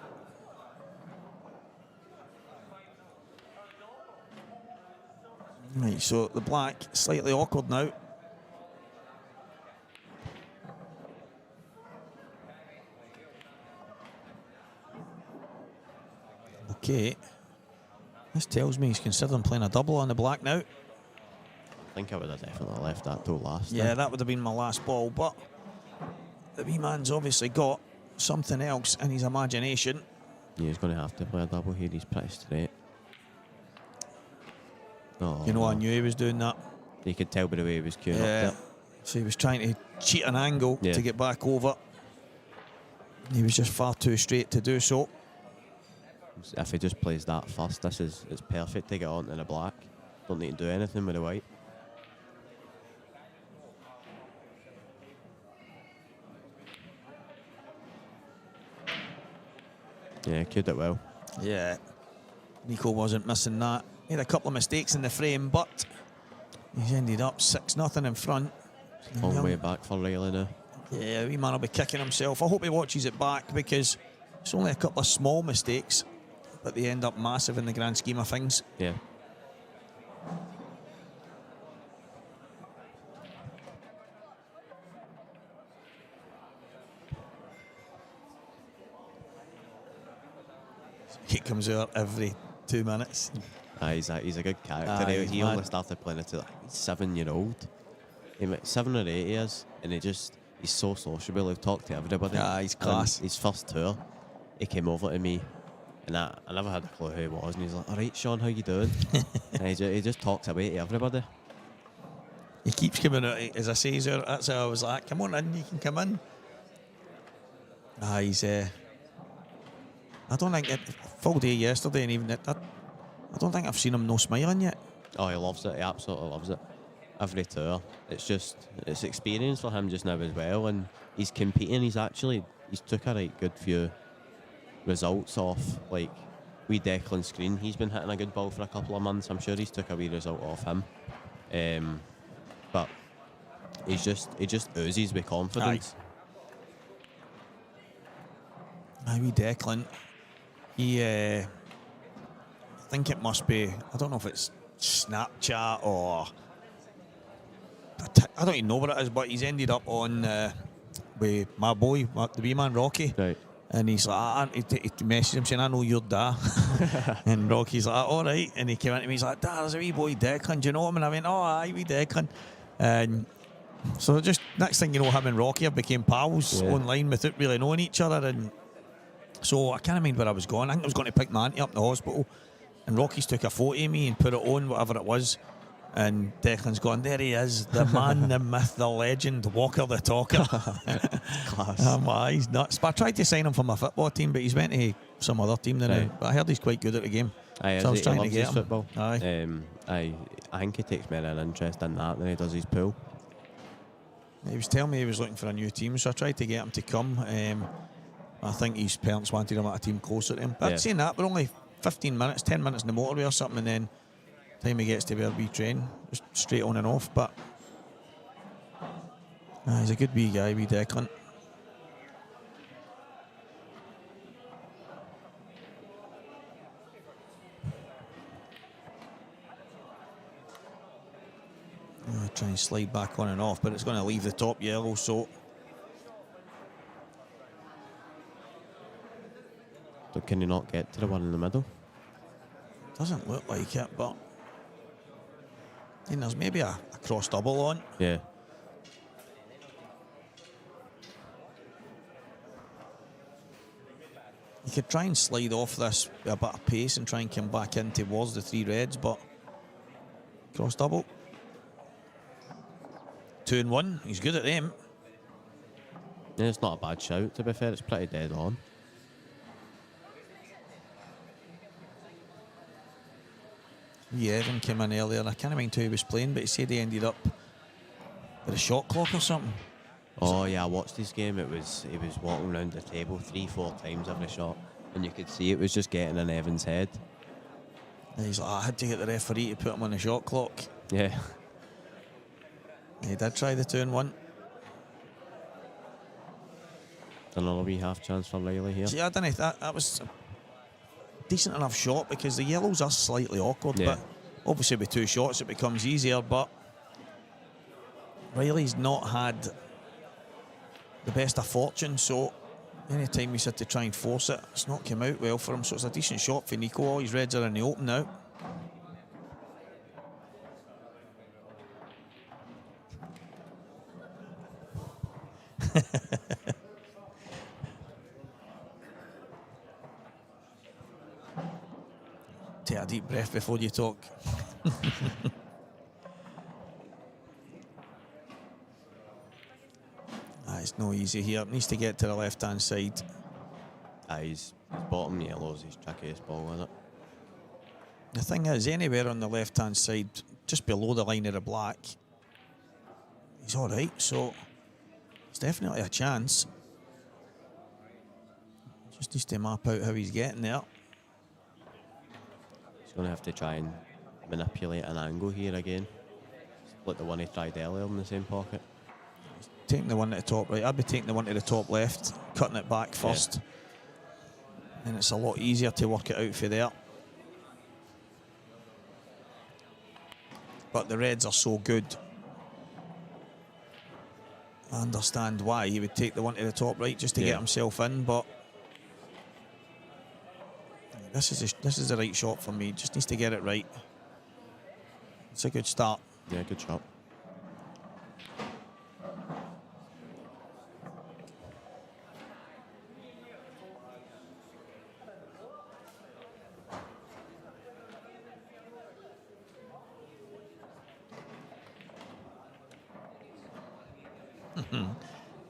Right, so the black, slightly awkward now. Okay. This tells me he's considering playing a double on the black now.
think I would have definitely left that till last.
Yeah, that would have been my last ball, but the wee man's obviously got something else in his imagination.
Yeah, he's going to have to play a double here. He's pretty straight. Oh,
You know, I knew he was doing that.
you could tell by the way he was queuing
Yeah.
up there.
So he was trying to cheat an angle
Yeah.
to get back over. He was just far too straight to do so.
If he just plays that first, it's perfect to get onto the black. Don't need to do anything with the white. Yeah, queued it well.
Yeah. Nico wasn't missing that. He had a couple of mistakes in the frame, but he's ended up 6-0 in front.
Long way back for Riley now.
Yeah, the wee man will be kicking himself. I hope he watches it back because it's only a couple of small mistakes, but they end up massive in the grand scheme of things.
Yeah.
He comes out every 2 minutes.
He's a good character.
Aye,
he
he's
only
mad.
started playing it at 7-year-old. He might 7 or 8 years, and he's so sociable. He'll talk to everybody.
He's class.
And his first tour, he came over to me, and I never had a clue who he was. And he's like, "All right, Sean, how you doing?" And he just talks away to everybody.
He keeps coming out, as I say, sir, that's how I was like, come on in, you can come in. He's, I don't think, full day yesterday and even I don't think I've seen him no smiling yet.
Oh, he loves it. He absolutely loves it. Every tour, it's experience for him just now as well, and he's competing. He's took a right good few results off, like wee Declan Screen. He's been hitting a good ball for a couple of months. I'm sure he's took a wee result off him, but he just oozes with confidence.
Aye, wee Declan. He, I think it must be, I don't know if it's Snapchat or I don't even know what it is, but he's ended up on with my boy, the wee man Rocky.
Right.
And he's like, he messaged him saying, "I know you're Da." And Rocky's like, "All right." And he came in to me, he's like, "Da, there's a wee boy Declan, do you know him?" And I went, "Oh, aye, wee Declan." And so just next thing you know, him and Rocky have became pals online without really knowing each other. And so I can't remember where I was going. I think I was going to pick my auntie up in the hospital. And Rocky's took a photo of me and put it on, whatever it was. And Declan's gone, "There he is, the man, the myth, the legend, Walker the Talker." Class. He's nuts. But I tried to sign him for my football team, but he's went to some other team now.
Right.
But I heard he's quite good at the game.
Aye,
So I was trying to
loves
get
his
him.
football.
Aye.
I think he takes more an interest in that than he does his pool.
He was telling me he was looking for a new team, so I tried to get him to come. I think his parents wanted him at a team closer to him. But saying that, we're only 15 minutes, 10 minutes in the motorway or something, and then time he gets to where we train, just straight on and off. But he's a good wee guy, wee Declan. I'll try and slide back on and off, but it's going to leave the top yellow, so
So can you not get to the one in the middle?
doesn't look like it, but then there's maybe a cross double on.
Yeah.
You could try and slide off this with a bit of pace and try and come back in towards the three reds, but cross double. 2 and 1. He's good at them.
Yeah, it's not a bad shout, to be fair. It's pretty dead on.
Yeah, Evan came in earlier. I can't remember who he was playing, but he said he ended up with a shot clock or something.
Oh yeah, I watched this game. He was walking around the table 3-4 times every shot, and you could see it was just getting in Evan's head.
And he's like, I had to get the referee to put him on the shot clock.
Yeah.
He did try the 2 and 1.
Another wee half chance for Riley here.
See, I don't know if that was a decent enough shot because the yellows are slightly awkward,
Yeah.
but obviously with 2 shots it becomes easier. But Riley's not had the best of fortune, so anytime he's had to try and force it, it's not come out well for him. So it's a decent shot for Nico. All his reds are in the open now. Take a deep breath before you talk. It's no easy here. Needs to get to the left-hand side.
His bottom yellow is his trickiest ball, isn't it?
The thing is, anywhere on the left-hand side, just below the line of the black, he's all right. So it's definitely a chance. Just needs to map out how he's getting there.
He's going to have to try and manipulate an angle here again. Split the one he tried earlier in the same pocket.
Taking the one at the top right. I'd be taking the one to the top left, cutting it back first. Yeah. And it's a lot easier to work it out for there. But the reds are so good. I understand why he would take the one to the top right just to get himself in, but this is the right shot for me. Just needs to get it right. It's a good start.
Yeah, good shot.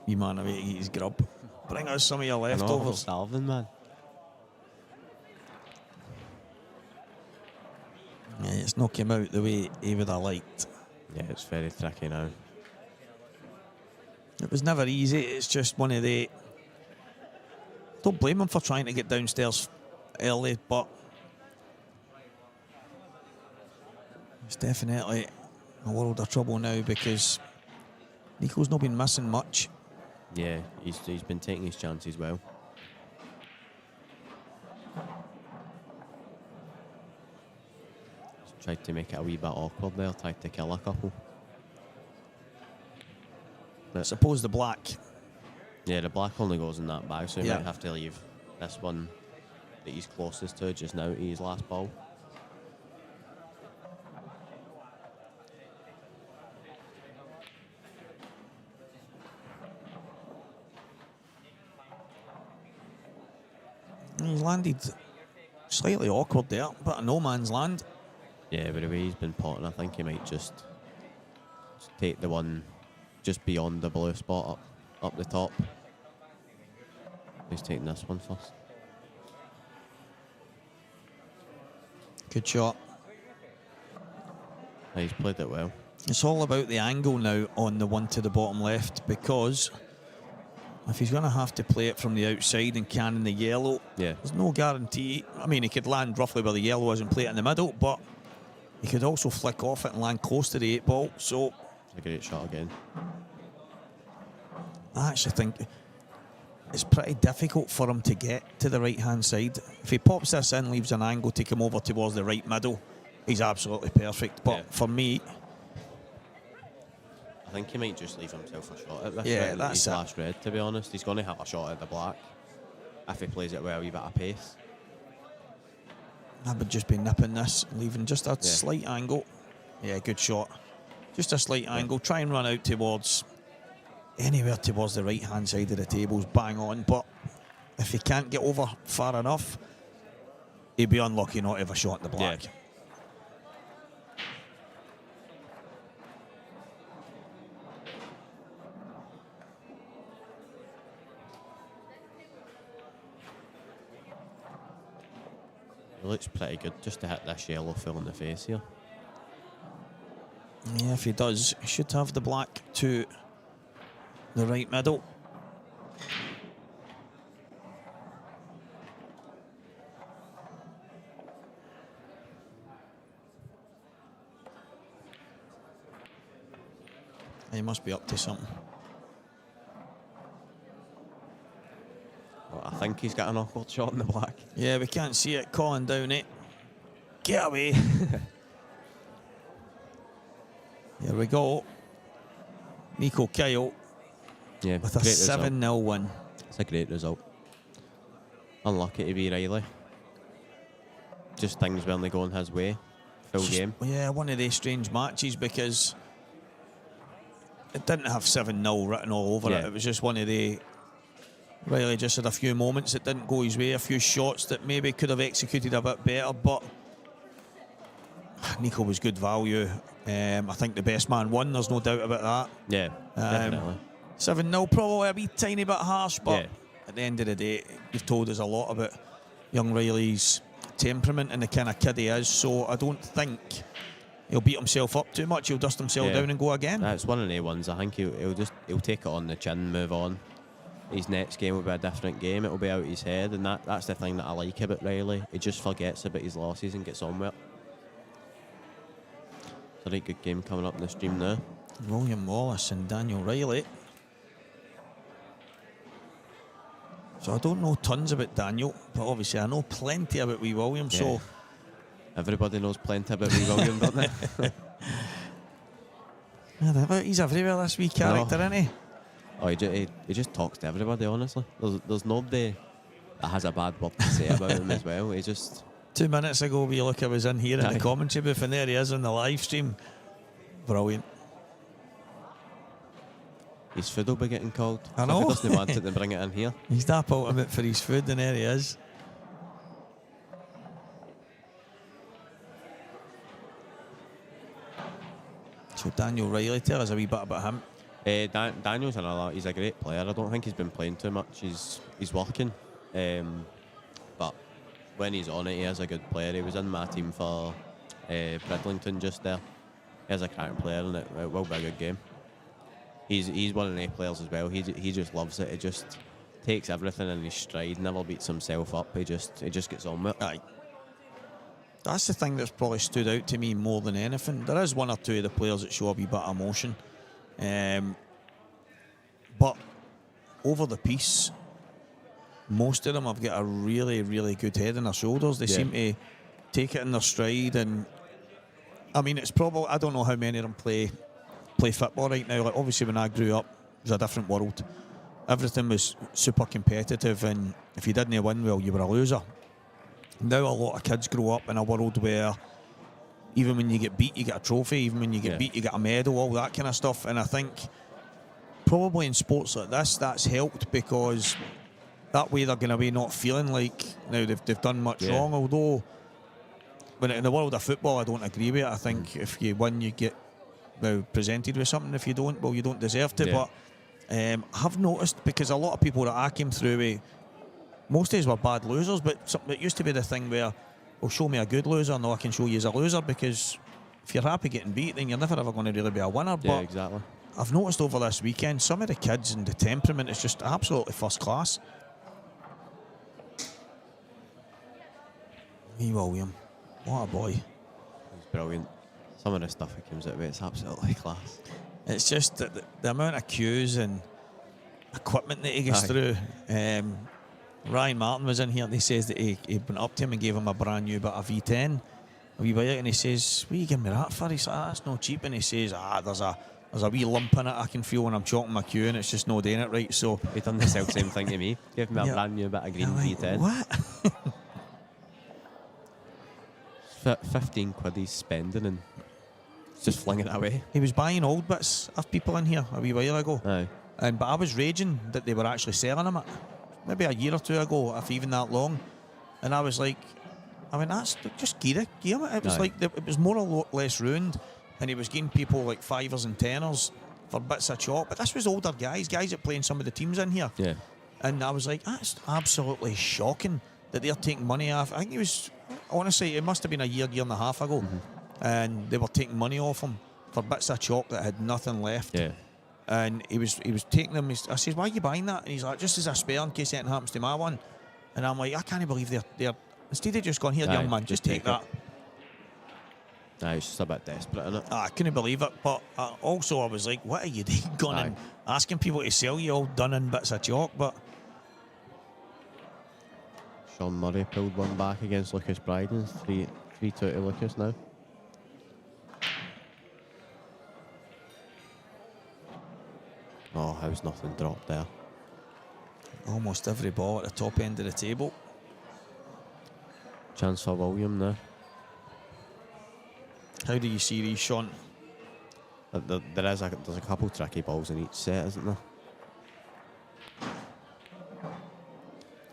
You man away to eat his grub. Bring us some of your leftovers.
Starving, man.
Yeah, it's not come out the way he would have liked.
Yeah, it's very tricky now.
It was never easy. It's just one of the... Don't blame him for trying to get downstairs early, but it's definitely a world of trouble now because Nico's not been missing much.
Yeah, he's been taking his chances well. He's tried to make it a wee bit awkward there, tried to kill a couple.
I suppose the black.
Yeah, the black only goes in that bag, so he
Yeah.
might have to leave this one that he's closest to just now to his last ball.
He's landed slightly awkward there, but a no man's land.
Yeah, but the way he's been potting, I think he might just take the one just beyond the blue spot up the top. He's taking this one first.
Good shot.
Yeah, he's played it well.
It's all about the angle now on the one to the bottom left, because if he's going to have to play it from the outside and cannon the yellow,
Yeah.
there's no guarantee. I mean, he could land roughly where the yellow is and play it in the middle, but he could also flick off it and land close to the 8 ball. So
It's a great shot again.
I actually think it's pretty difficult for him to get to the right-hand side. If he pops this in, leaves an angle to come over towards the right middle, he's absolutely perfect. But
Yeah.
for me,
I think he might just leave himself a shot at this.
Yeah,
red,
that's
his
it.
last red, to be honest. He's going to have a shot at the black if he plays it well, a wee bit of pace.
I would just be nipping this, leaving just a slight angle. Yeah, good shot. Just a slight angle. Try and run out towards anywhere towards the right-hand side of the table's bang on. But if he can't get over far enough, he'd be unlucky not to have a shot at the black.
Yeah. It looks pretty good just to hit this yellow full in the face here.
Yeah, if he does, he should have the black to the right middle. He must be up to something.
Well, I think he's got an awkward shot in the black.
Yeah, we can't see it calling down it. Get away. Here we go. Nico Kyle
Yeah,
with a
great result.
7-0 win.
It's a great result. Unlucky to be Riley. Just things weren't going his way. Full game.
Yeah, one of these strange matches because it didn't have 7-0 written all over it. It was just one of the. Riley just had a few moments that didn't go his way, a few shots that maybe could have executed a bit better, but Nico was good value. I think the best man won, there's no doubt about that.
Yeah, definitely.
7-0, probably a wee tiny bit harsh, but at the end of the day, you've told us a lot about young Riley's temperament and the kind of kid he is, so I don't think he'll beat himself up too much. He'll dust himself down and go again.
It's one of the ones. I think he'll take it on the chin, move on. His next game will be a different game. It'll be out his head, and that's the thing that I like about Riley. He just forgets about his losses and gets on with it. It's a really good game coming up in the stream now.
William Wallace and Daniel Riley. So I don't know tons about Daniel, but obviously I know plenty about wee William.
Yeah.
So
everybody knows plenty about wee William, don't they?
He's everywhere, this wee character, isn't he?
Oh, he just talks to everybody, honestly. There's nobody that has a bad word to say about him as well. He just...
2 minutes ago, we look, I was in here in the commentary booth, and there he is on the live stream. Brilliant.
His food will be getting cold.
I know.
If he doesn't want it, then bring it in here.
He's that ultimate for his food, and there he is. So Daniel Riley, tell us a wee bit about him.
Daniel's he's a great player. I don't think he's been playing too much. He's working, but when he's on it, he is a good player. He was in my team for Bridlington just there. He's a cracking player, and it will be a good game. He's one of the players as well. He just loves it. He just takes everything in his stride. Never beats himself up. He just gets on with it.
Aye. That's the thing that's probably stood out to me more than anything. There is one or two of the players that show a wee bit of emotion. But over the piece, most of them have got a really, really good head on their shoulders. They seem to take it in their stride. And I mean, it's probably, I don't know how many of them play football right now. Like, obviously, when I grew up, it was a different world. Everything was super competitive, and if you didn't win, well, you were a loser. Now a lot of kids grow up in a world where even when you get beat, you get a trophy. Even when you get beat, you get a medal, all that kind of stuff. And I think probably in sports like this, that's helped, because that way they're going to be not feeling like now they've done much wrong. Although when in the world of football, I don't agree with it. I think if you win, you get presented with something. If you don't, well, you don't deserve to. But I've noticed, because a lot of people that I came through with, most days were bad losers, but it used to be the thing where, well, show me a good loser. No, I can show you as a loser, because if you're happy getting beat, then you're never ever going to really be a winner.
Yeah,
but
exactly.
I've noticed over this weekend, some of the kids and the temperament is just absolutely first class. Wee William, what a boy.
He's brilliant. Some of the stuff he comes out with, it's absolutely class.
It's just that the amount of cues and equipment that he gets through. Ryan Martin was in here, and he says that he went up to him and gave him a brand new bit of V10, a wee bit, and he says, "What are you giving me that for?" He's like, "That's not cheap." And he says, there's a wee lump in it I can feel when I'm chalking my cue, and it's just not doing it right." So
He done the same thing to me. Gave me a brand new bit of green V10.
What?
15 quid he's spending and just flinging it away.
He was buying old bits of people in here a wee while ago.
Aye.
But I was raging that they were actually selling them maybe a year or two ago, if even that long. And I was like, that's just gear it. It was like, it was more or less ruined, and he was giving people like 5ers and 10ers for bits of chalk. But this was older guys that play in some of the teams in here.
Yeah.
And I was like, that's absolutely shocking that they're taking money off. I think it was, honestly, it must have been a year and a half ago. And they were taking money off him for bits of chalk that had nothing left.
Yeah.
And he was taking them. I says, "Why are you buying that?" And he's like, "Just as a spare in case anything happens to my one." And I'm like, I can't believe they're instead of just going, "Here, young man, just take that."
It's just a bit desperate, isn't it?
I couldn't believe it. But also I was like, what are you doing, going and asking people to sell you all done in bits of chalk? But
Sean Murray pulled one back against Lucas Bryden. 3-2 to Lucas now. Oh, how's nothing dropped there?
almost every ball at the top end of the table.
Chance for William now.
How do you see these, Sean?
There's a couple tricky balls in each set, isn't there?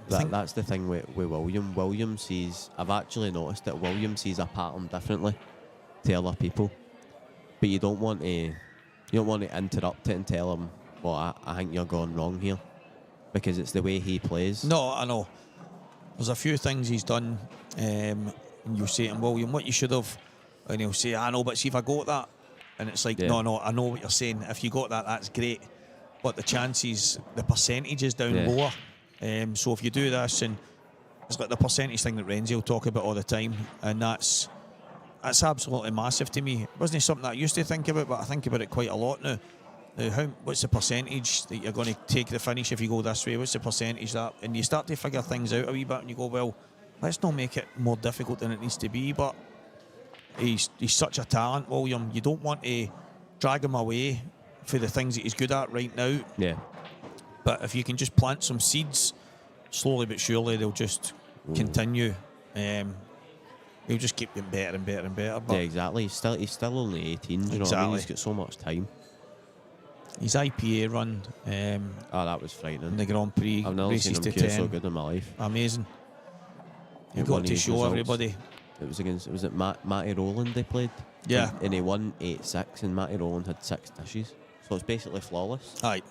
That's the thing with William. William sees. I've actually noticed that William sees a pattern differently to other people, but you don't want to interrupt it and tell him, "Well, I think you're going wrong here," because it's the way he plays.
No, I know. There's a few things he's done, and you'll say to him, William, what you should have, and he'll say, I know, but see if I got that, and it's like, no, I know what you're saying. If you got that, that's great, but the chances, the percentage is down lower. So if you do this, and it's like the percentage thing that Renzi will talk about all the time, and that's absolutely massive to me. It wasn't something that I used to think about, but I think about it quite a lot now. What's the percentage that you're going to take the finish if you go this way? What's the percentage that? And you start to figure things out a wee bit, and you go, well, let's not make it more difficult than it needs to be. But he's such a talent, William. You don't want to drag him away for the things that he's good at right now.
Yeah.
But if you can just plant some seeds, slowly but surely they'll just continue. He'll just keep getting better and better and better. But
yeah, exactly. He's still only 18. You know what I mean? He's got so much time.
His IPA run.
That was frightening.
In the Grand Prix.
I've never seen him play so good in my life.
Amazing. You've got to show everybody.
It was at Matty Rowland they played.
Yeah.
And he won 8-6, and Matty Rowland had 6 dishes. So it's basically flawless.
Aye.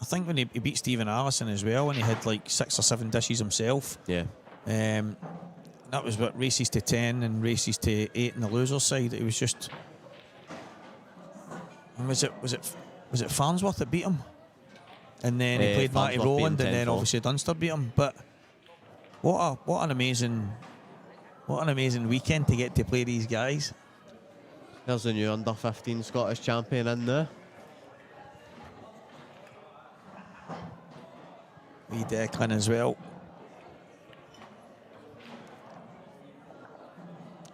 I think when he beat Stephen Allison as well, and he had like 6 or 7 dishes himself.
Yeah.
That was what, races to 10 and races to 8 on the loser's side. It was just. Was it Farnsworth that beat him? And then he played Matty Rowland, and then obviously Dunster beat him. But what an amazing weekend to get to play these guys.
There's the new under 15 Scottish champion in there.
Wee Declan as well.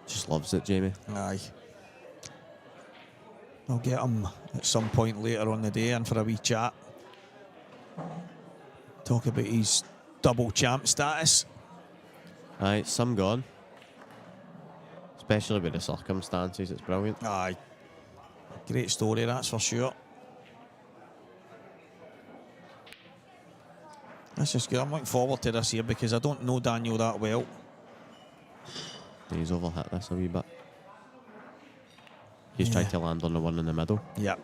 Just loves it, Jamie.
Aye. I'll get him at some point later on the day and for a wee chat. Talk about his double champ status.
Aye, some gone. Especially with the circumstances, it's brilliant.
Aye. Great story, that's for sure. This is good. I'm looking forward to this here because I don't know Daniel that well.
He's overhit this a wee bit. He's tried to land on the one in the middle.
Yeah.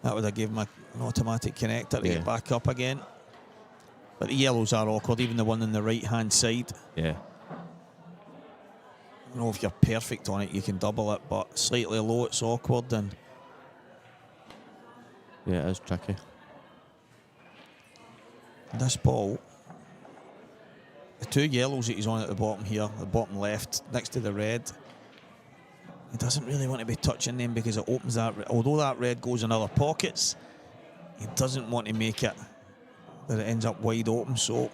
That would have given him an automatic connector to get back up again. But the yellows are awkward, even the one on the right-hand side.
Yeah.
I know if you're perfect on it, you can double it, but slightly low, it's awkward. And
yeah, it is tricky.
this ball, the 2 yellows that he's on at the bottom here, the bottom left, next to the red, he doesn't really want to be touching them because it opens that, although that red goes in other pockets, he doesn't want to make it that it ends up wide open. So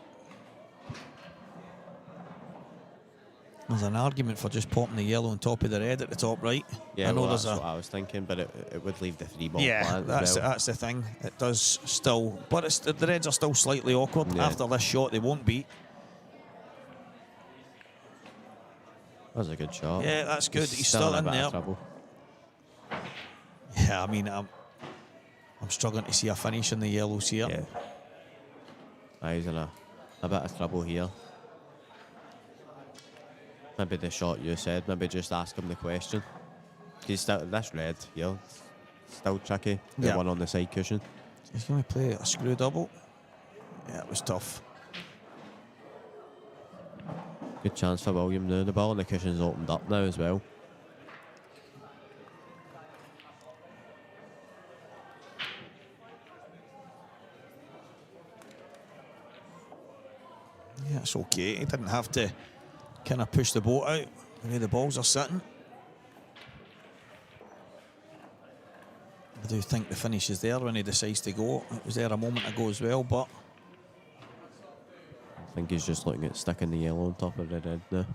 there's an argument for just popping the yellow on top of the red at the top right.
Yeah, I know that's what I was thinking, but it would leave the 3 ball plant.
That's the thing. It does still, but the reds are still slightly awkward. After this shot, they won't be.
That was a good shot.
Yeah, that's good. He's still in there.
Trouble.
Yeah, I mean, I'm struggling to see a finish in the yellows here.
Yeah. He's in a bit of trouble here. Maybe the shot you said, maybe just ask him the question. He's still, this red here, still tricky. The one on the side cushion.
He's going to play a screw double. Yeah, it was tough.
Good chance for William now. The ball on the cushion's opened up now as well.
Yeah, it's okay. He didn't have to kind of push the boat out the way the balls are sitting. I do think the finish is there when he decides to go. It was there a moment ago as well, but
I think he's just looking at sticking the yellow on top of the red now.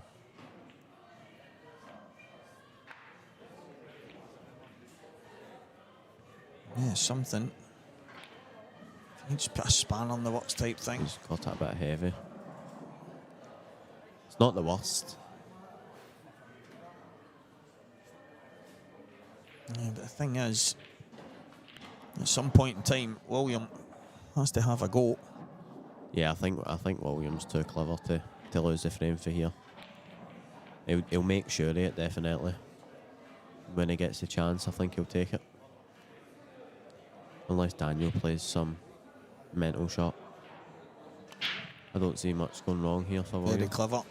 yeah, something. You just put a span on the works type thing.
He's got it a bit heavy. It's not the worst.
Yeah, but the thing is, At some point in time, William has to have a go.
Yeah, I think William's too clever to lose the frame for here. He'll make sure of it, definitely. When he gets the chance, I think he'll take it. Unless Daniel plays some mental shot. I don't see much going wrong here for William.
Very clever.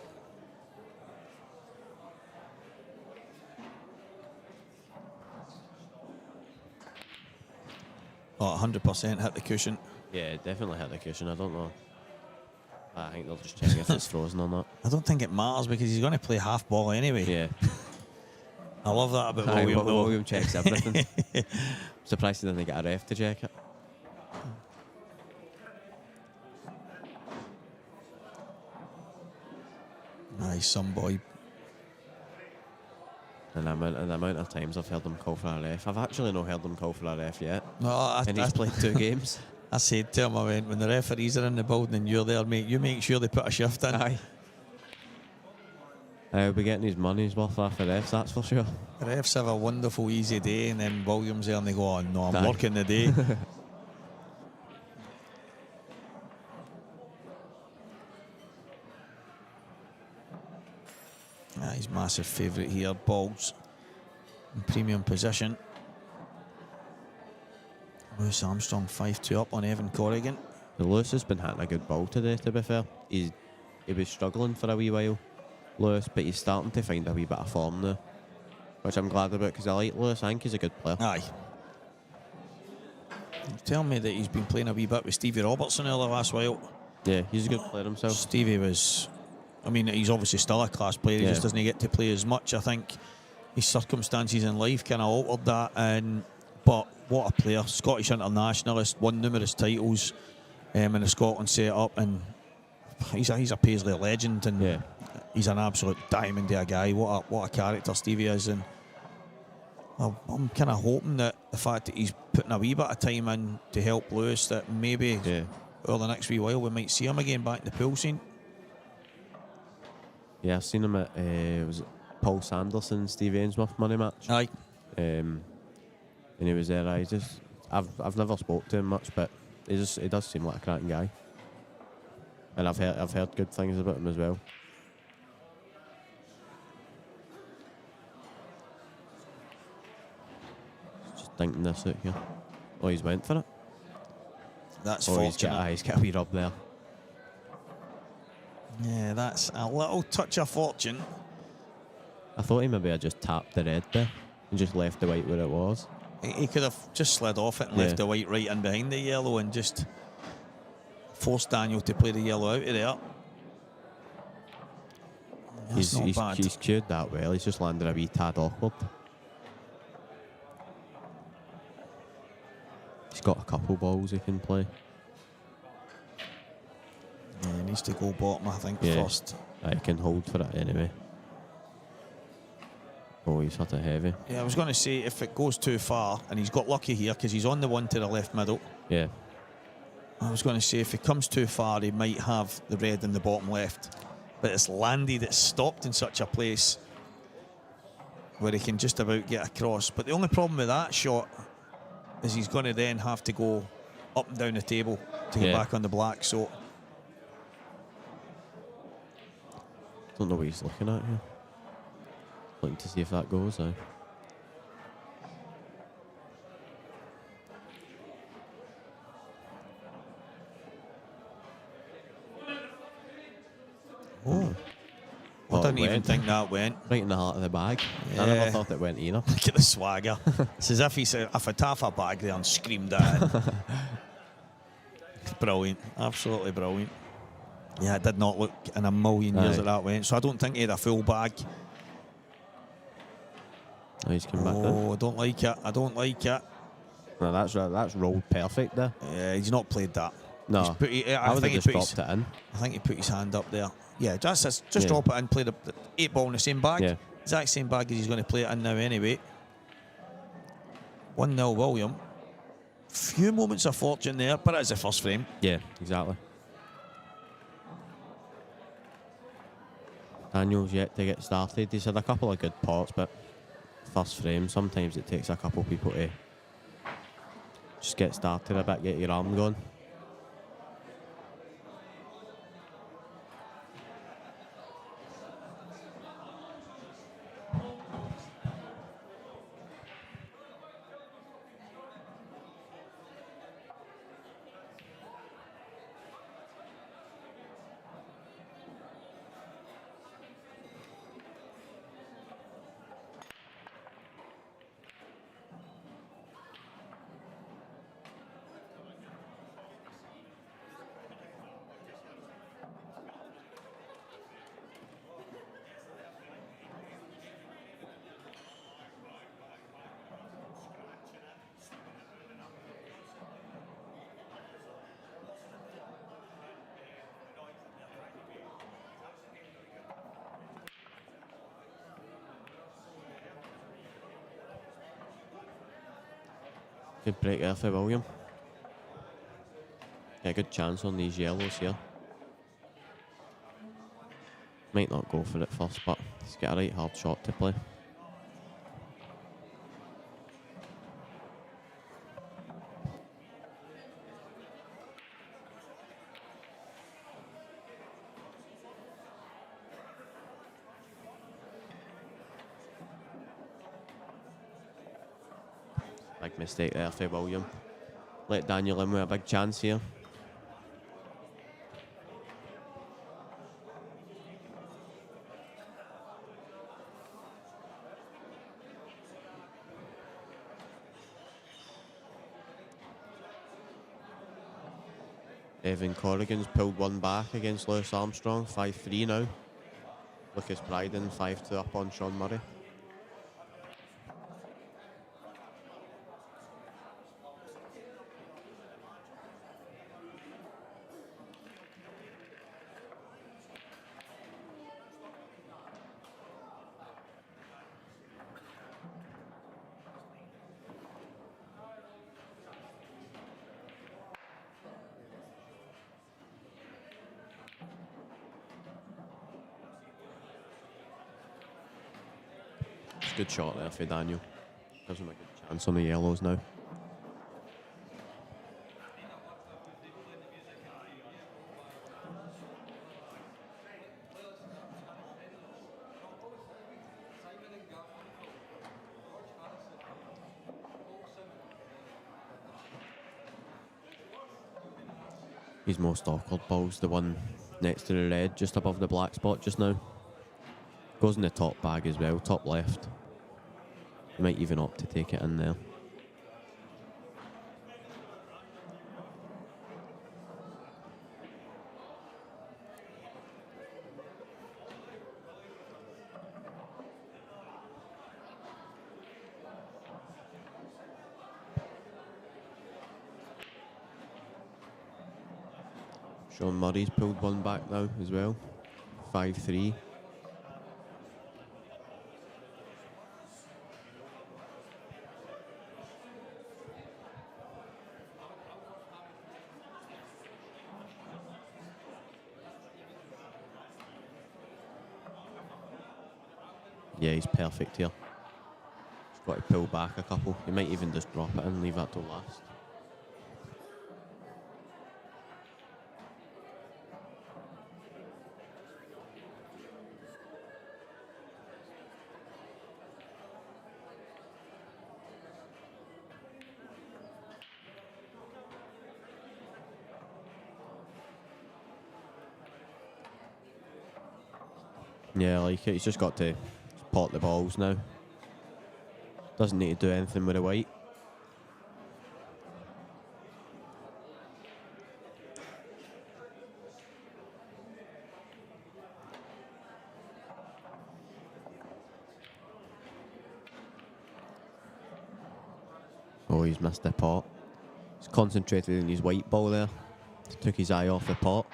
Oh, 100% hit the cushion.
Yeah, definitely hit the cushion. I don't know. I think they'll just check if it's frozen or not.
I don't think it matters because he's going to play half ball anyway.
Yeah.
I love that about
Aye,
William. though.
William checks everything. Surprised he didn't get a ref to check it.
Nice, some boy.
And the amount of times I've heard him call for a ref. I've actually not heard him call for a ref yet.
No,
And he's played 2 games.
I said to him, I went, when the referees are in the building and you're there, mate, you make sure they put a shift in.
Aye. He'll be getting his money's worth off the refs, that's for sure.
The refs have a wonderful, easy day, and then Williams there and they go, oh, no, I'm
Aye.
working the day. He's massive favourite here. Balls in premium position. Lewis Armstrong 5-2 up on Evan Corrigan.
Lewis has been hitting a good ball today, to be fair. He was struggling for a wee while, Lewis, but he's starting to find a wee bit of form now, which I'm glad about because I like Lewis. I think he's a good player.
Aye. Tell me that he's been playing a wee bit with Stevie Robertson over the last while.
Yeah, he's a good player himself.
Stevie was, I mean, he's obviously still a class player. He
Yeah.
just doesn't get to play as much. I think his circumstances in life kind of altered that. But what a player, Scottish internationalist, won numerous titles in the Scotland set-up, and he's a Paisley legend, and
Yeah.
he's an absolute diamond of a guy. What a character Stevie is, and I'm kind of hoping that the fact that he's putting a wee bit of time in to help Lewis, that maybe
Yeah.
over the next wee while we might see him again back in the pool scene.
Yeah, I've seen him at was it Paul Sanderson, Steve Ainsworth money match.
Aye.
And he was there. I've never spoke to him much, but he does seem like a cracking guy. And I've heard good things about him as well. Just thinking this out here. Oh, he's went for it.
That's
Oh,
fortunate.
he's got a wee rub there.
Yeah, that's a little touch of fortune.
I thought he maybe had just tapped the red there and just left the white where it was.
He could have just slid off it and
Yeah.
left the white right in behind the yellow and just forced Daniel to play the yellow out of there. That's not bad.
He's cued that well. He's just landed a wee tad awkward. He's got a couple balls he can play.
Yeah, he needs to go bottom, I think,
Yeah.
first.
I can hold for it anyway. Oh, he's hit it heavy.
Yeah, I was going to say, if it goes too far, and he's got lucky here because he's on the one to the left middle.
Yeah.
I was going to say, if it comes too far, he might have the red in the bottom left. But it's landed, it's stopped in such a place where he can just about get across. But the only problem with that shot is he's going to then have to go up and down the table to get
Yeah.
back on the black. So
Don't know what he's looking at here. Looking to see if that goes, aye.
I
Oh,
didn't
it
even
went.
think that went.
Right in the heart of the bag. I
Yeah.
never thought it went either.
Look at the swagger. It's as if he said, if I'd half a bag there and screamed at it. Brilliant. Absolutely brilliant. Yeah, it did not look in a million years
Aye.
that went. So I don't think he had a full bag.
Oh, he's come back there.
Oh, I don't like it. I don't like it.
No, that's rolled perfect there.
Yeah, he's not played that.
No,
He's put,
I would have just dropped it in.
I think he put his hand up there. Yeah, just
Yeah.
drop it in, play the 8 ball in the same bag.
Yeah.
Exact same bag as he's going to play it in now anyway. 1-0 William. Few moments of fortune there, but it's the first frame.
Yeah, exactly. Daniel's yet to get started. He's had a couple of good pots, but first frame, sometimes it takes a couple people to Just get started a bit, get your arm going. Good break there for William. Yeah, good chance on these yellows here. Might not go for it first, but he's got a right hard shot to play. Big mistake there for William. Let Daniel in with a big chance here. Evan Corrigan's pulled one back against Lewis Armstrong, 5-3 now. Lucas Bryden 5-2 up on Sean Murray. Good shot there for Daniel. Gives him a good chance on the yellows now. His most awkward ball's the one next to the red, just above the black spot just now. Goes in the top bag as well, top left. He might even opt to take it in there. Sean Murray's pulled one back now as well. 5-3. Yeah, he's perfect here. He's got to pull back a couple. He might even just drop it and leave that till last. Yeah, I like it. He's just got to pot the balls now. Doesn't need to do anything with the white. Oh, he's missed the pot. He's concentrated in his white ball there. Took his eye off the pot.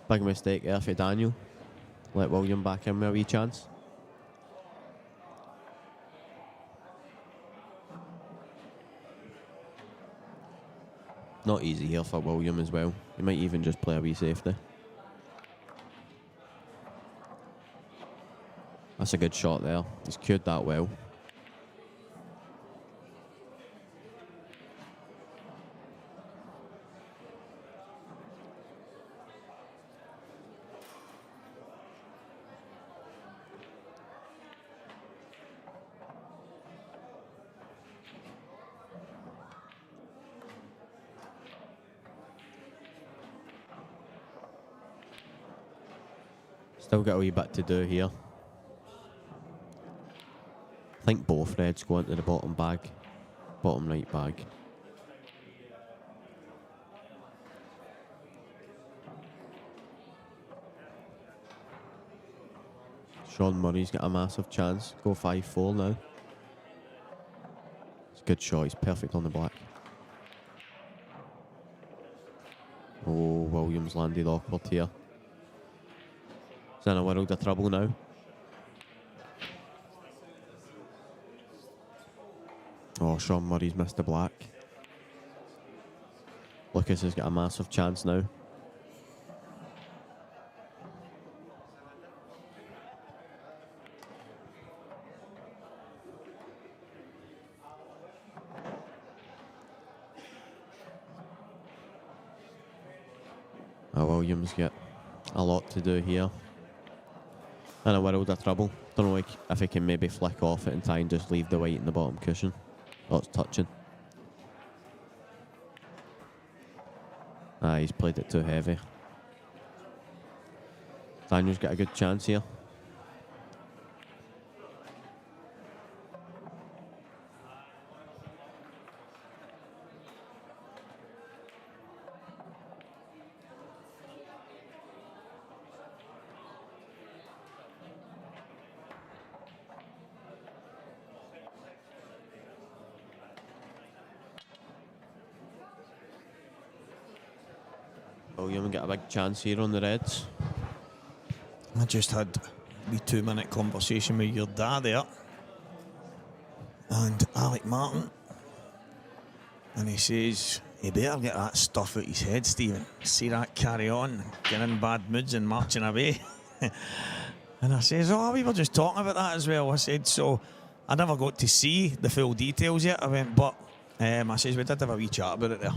Big mistake there for Daniel. Let William back in with a wee chance. Not easy here for William as well. He might even just play a wee safety. That's a good shot there. He's cued that well. Still got a wee bit to do here. I think both reds go into the bottom right bag. Sean Murray's got a massive chance. Go 5-4 now. It's a good shot. He's perfect on the black. Oh, Williams landed awkward here. He's in a world of trouble now. Oh, Sean Murray's missed the black. Lucas has got a massive chance now. Williams get a lot to do here. In a world of trouble. Don't know if he can maybe flick off it and try and just leave the white in the bottom cushion. Oh, it's touching. He's played it too heavy. Daniel's got a good chance here. William get a big chance here on the Reds.
I just had a wee 2-minute conversation with your dad there and Alec Martin, and he says he better get that stuff out his head, Stephen. See that carry on, get in bad moods and marching away. And I says, oh, we were just talking about that as well. I said, so I never got to see the full details yet. I went, but I says, we did have a wee chat about it there.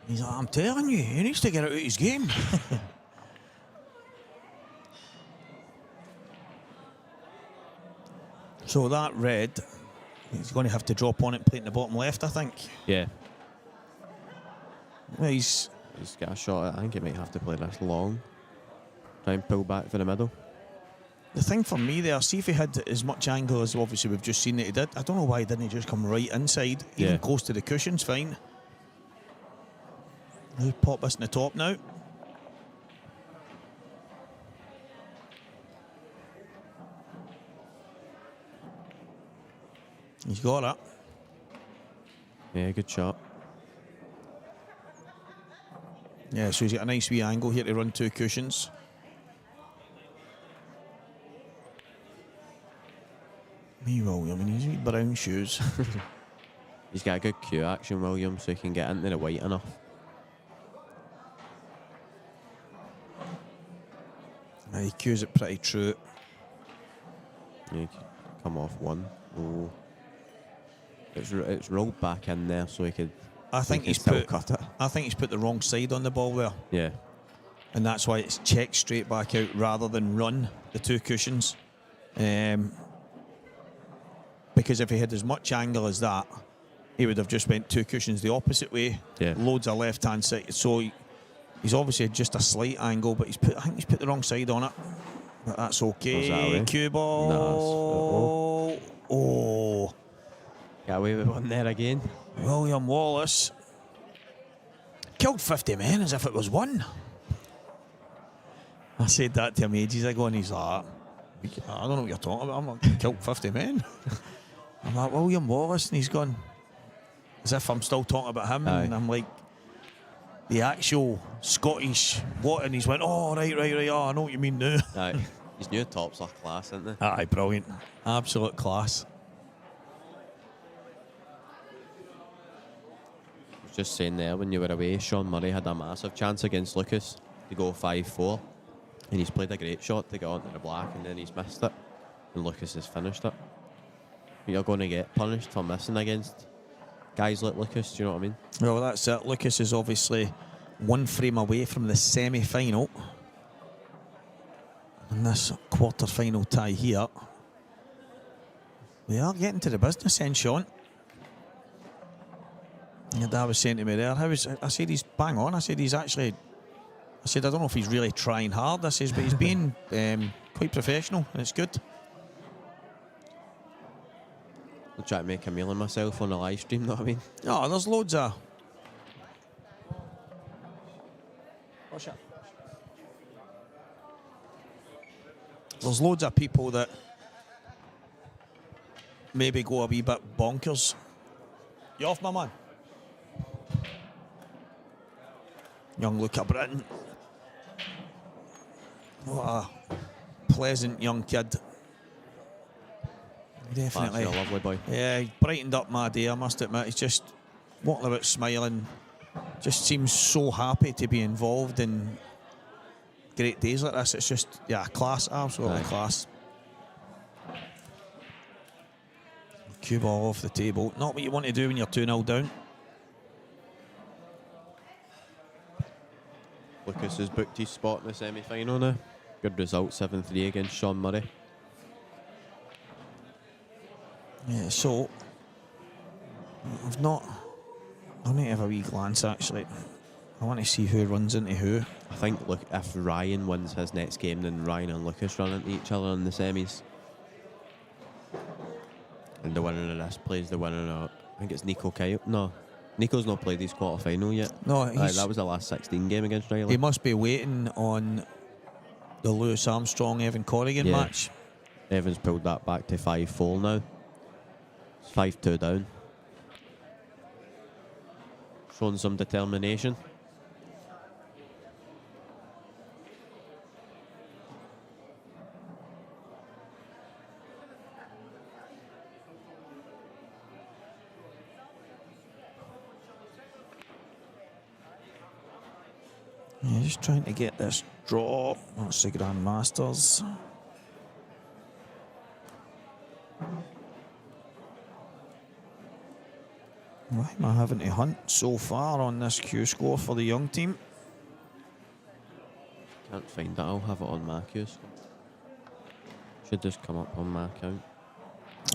He's like, I'm telling you, he needs to get out of his game. So that red, he's going to have to drop on it and play it in the bottom left, I think.
Yeah.
Well,
he's got a shot. I think he might have to play this long. Try and pull back for the middle.
The thing for me there, see if he had as much angle as obviously we've just seen that he did. I don't know why didn't he just come right inside, even close to the cushions, fine. He'll pop this in the top now. He's got it.
Yeah, good shot.
Yeah, so he's got a nice wee angle here to run 2 cushions. Me, William, in his wee brown shoes.
He's got a good cue action, William, so he can get into the white enough.
He cues it pretty true.
Yeah, he can come off one. Oh. It's rolled back in there so he could.
I think he's
still cut it.
I think he's put the wrong side on the ball there.
Yeah.
And that's why it's checked straight back out rather than run the 2 cushions. Because if he had as much angle as that, he would have just went 2 cushions the opposite way.
Yeah.
Loads of left-hand side. So he's obviously just a slight angle, but I think he's put the wrong side on it. But that's okay. Cue ball. Oh.
Got away with one there again.
William Wallace killed 50 men as if it was one. I said that to him ages ago and he's like, I don't know what you're talking about. I'm like, killed 50 men. I'm like, William Wallace, and he's gone as if I'm still talking about him.
Aye.
And I'm like, the actual Scottish what? And he's went, oh, right. Oh, I know what you mean now.
Aye. His new tops are class, aren't they?
Aye, brilliant. Absolute class.
Just saying there, when you were away, Sean Murray had a massive chance against Lucas to go 5-4, and he's played a great shot to get onto the black, and then he's missed it, and Lucas has finished it. You're going to get punished for missing against guys like Lucas, do you know what I mean?
Well, that's it. Lucas is obviously 1 frame away from the semi-final. And this quarter-final tie here, we are getting to the business end, Sean. And Dad was saying to me there, I said he's bang on. I said he's actually I said, I don't know if he's really trying hard, I says, but he's being quite professional, and it's good.
I'll try to make a meal of myself on a live stream, know what I mean?
Oh, there's loads of... There's loads of people that maybe go a wee bit bonkers. You off, my man? Young Luca Britton. What a pleasant young kid. Definitely.
That's a lovely boy.
Yeah, he brightened up my day, I must admit. He's just walking about smiling. Just seems so happy to be involved in great days like this. It's just, yeah, class, absolutely class. Cue ball off the table. Not what you want to do when you're 2-0 down.
Lucas has booked his spot in the semi-final now. Good result, 7-3 against Sean Murray.
Yeah, so I need to have a wee glance actually. I want to see who runs into who.
I think, look, if Ryan wins his next game, then Ryan and Lucas run into each other in the semis. And the winner of this plays the winner of, I think it's Nico Kyle. No, Nico's not played his quarter-final yet.
No,
that was the last 16 game against Riley.
He must be waiting on the Lewis Armstrong-Evan Corrigan match.
Evans pulled that back to 5-4 now. It's 5-2 down. Showing some determination.
Yeah, just trying to get this draw. That's the Grand Masters. Why am I having to hunt so far on this Q score for the young team?
Can't find it. I'll have it on my queues. Should just come up on my account.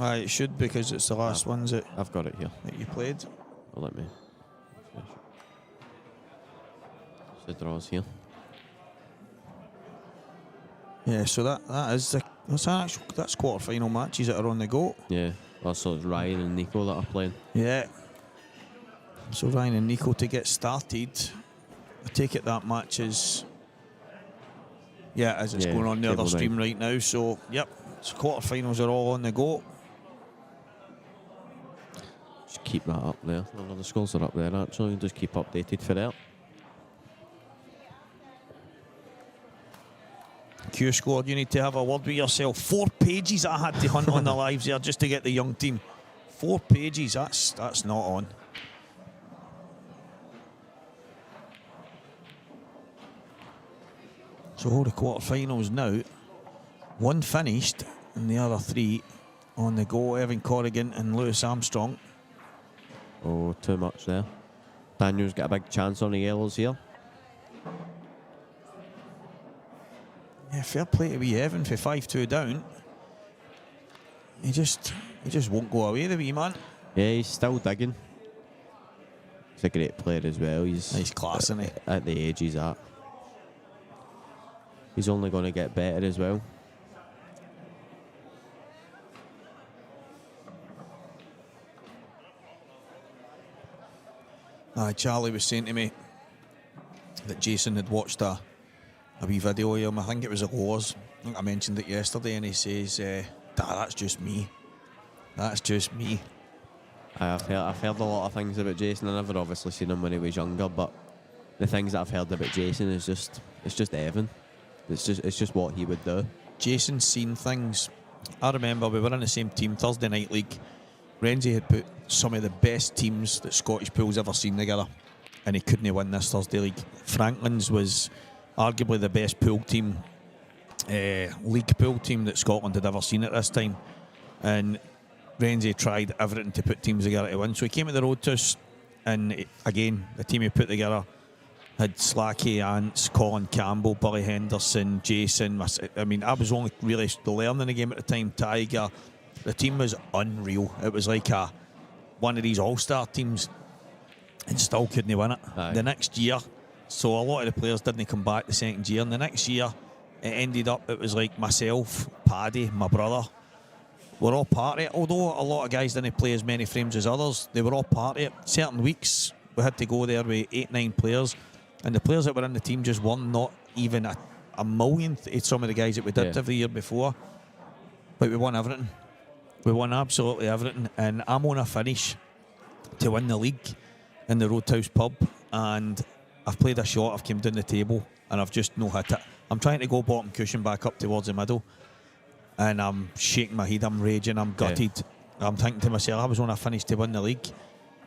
It should, because it's the last ones that
I've got it here.
you played.
Well, let me refresh it. The draws here.
Yeah, so that's quarter-final matches that are on the go.
Yeah. Also, it's Ryan and Nico that are playing.
Yeah. So Ryan and Nico to get started. I take it that match is... Yeah, as it's going on the other stream right now. So, yep, so quarter-finals are all on the go.
Just keep that up there. Well, the scores are up there, actually. Just keep updated for that.
Q squad, you need to have a word with yourself. 4 pages I had to hunt on the lives there just to get the young team. 4 pages, that's not on. So all the quarterfinals now, 1 finished and the other 3 on the go. Evan Corrigan and Lewis Armstrong.
Oh, too much there. Daniel's got a big chance on the yellows here.
Yeah, fair play to wee Evan for 5-2 down. He just won't go away, the wee man.
Yeah, he's still digging. He's a great player as well.
He's class, isn't he?
At the age he's at. He's only going to get better as well.
Charlie was saying to me that Jason had watched a wee video of him. I think it was at Wars. I think I mentioned it yesterday, and he says, that's just me. That's just me.
I've heard a lot of things about Jason. I never obviously seen him when he was younger, but the things that I've heard about Jason is just Evan. It's just what he would do.
Jason's seen things. I remember we were in the same team, Thursday Night League. Renzi had put some of the best teams that Scottish pool's ever seen together, and he couldn't win this Thursday League. Franklin's was arguably the best pool team, league pool team that Scotland had ever seen at this time. And Renzi tried everything to put teams together to win. So he came to the road to us, and again, the team he put together had Slacky, Ants, Colin Campbell, Billy Henderson, Jason. I mean, I was only really learning the game at the time. Tiger. The team was unreal. It was like one of these all-star teams, and still couldn't win it.
Aye.
The next year, So a lot of the players didn't come back the second year. And the next year, it was like myself, Paddy, my brother. We're all part of it. Although a lot of guys didn't play as many frames as others, they were all part of it. Certain weeks, we had to go there with 8-9 players. And the players that were in the team just won not even a millionth of some of the guys that we did every year before. But we won everything. We won absolutely everything. And I'm on a finish to win the league in the Roadhouse pub. And I've played a shot, I've come down the table, and I've just no hit it. I'm trying to go bottom cushion back up towards the middle. And I'm shaking my head, I'm raging, I'm gutted. I'm thinking to myself, I was on a finish to win the league.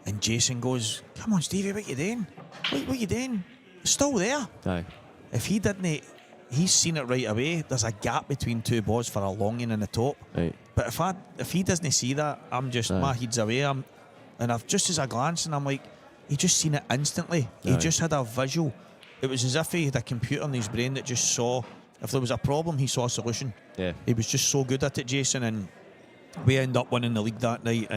And Jason goes, come on, Stevie, what you doing? What you doing? It's still there.
Aye.
If he didn't, he's seen it right away. There's a gap between two balls for a longing in the top.
Right.
But if he doesn't see that, I'm just, my head's away. And I've just as I glance, and I'm like, he just seen it instantly. He just had a visual. It was as if he had a computer in his brain that just saw, if there was a problem, he saw a solution.
Yeah.
He was just so good at it, Jason, and we ended up winning the league that night.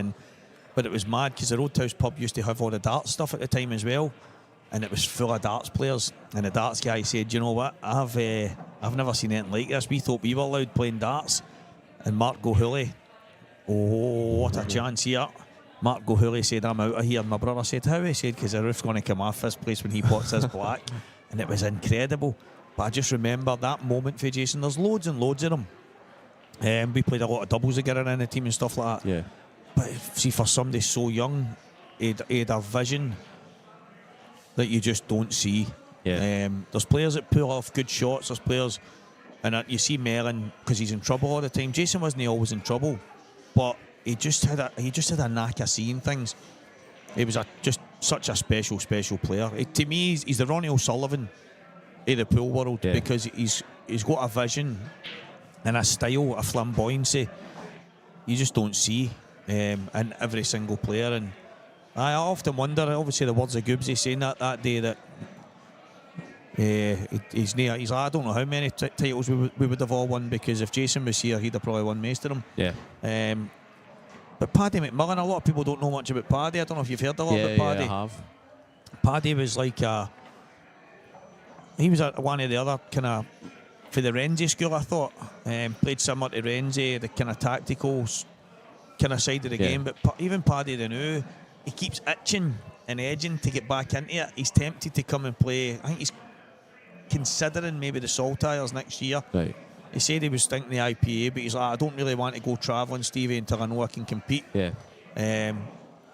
But it was mad because the Roadhouse pub used to have all the darts stuff at the time as well, and it was full of darts players. And the darts guy said, you know what, I've never seen anything like this. We thought we were allowed playing darts. And Mark Gohully, oh, what a chance here. Mark Gohully said, I'm out of here. And my brother said, how? He said, because the roof's going to come off this place when he pots his black. And it was incredible. But I just remember that moment for Jason. There's loads and loads of them. We played a lot of doubles together in the team and stuff like that.
Yeah.
But see, for somebody so young, he had a vision that you just don't see.
Yeah.
There's players that pull off good shots. There's players, and you see Mellon because he's in trouble all the time. Jason wasn't always in trouble, but he just had a knack of seeing things. He was just such a special player. To me, he's the Ronnie O'Sullivan of the pool world because he's got a vision and a style, a flamboyancy you just don't see in every single player. And I often wonder, obviously the words of Goobsy saying that day that he's like, I don't know how many titles we would have all won, because if Jason was here, he'd have probably won most of them.
Yeah.
But Paddy McMillan, a lot of people don't know much about Paddy. I don't know if you've heard a lot about Paddy.
Yeah, I have.
Paddy was like he was one of the other kind of, for the Renzi school, I thought. Played similar to Renzi, the kind of tactical kind of side of the game. But even Paddy the new, he keeps itching and edging to get back into it. He's tempted to come and play. I think he's considering maybe the Saltires next year.
Right.
He said he was thinking the IPA, but he's like, I don't really want to go travelling, Stevie, until I know I can compete.
Yeah.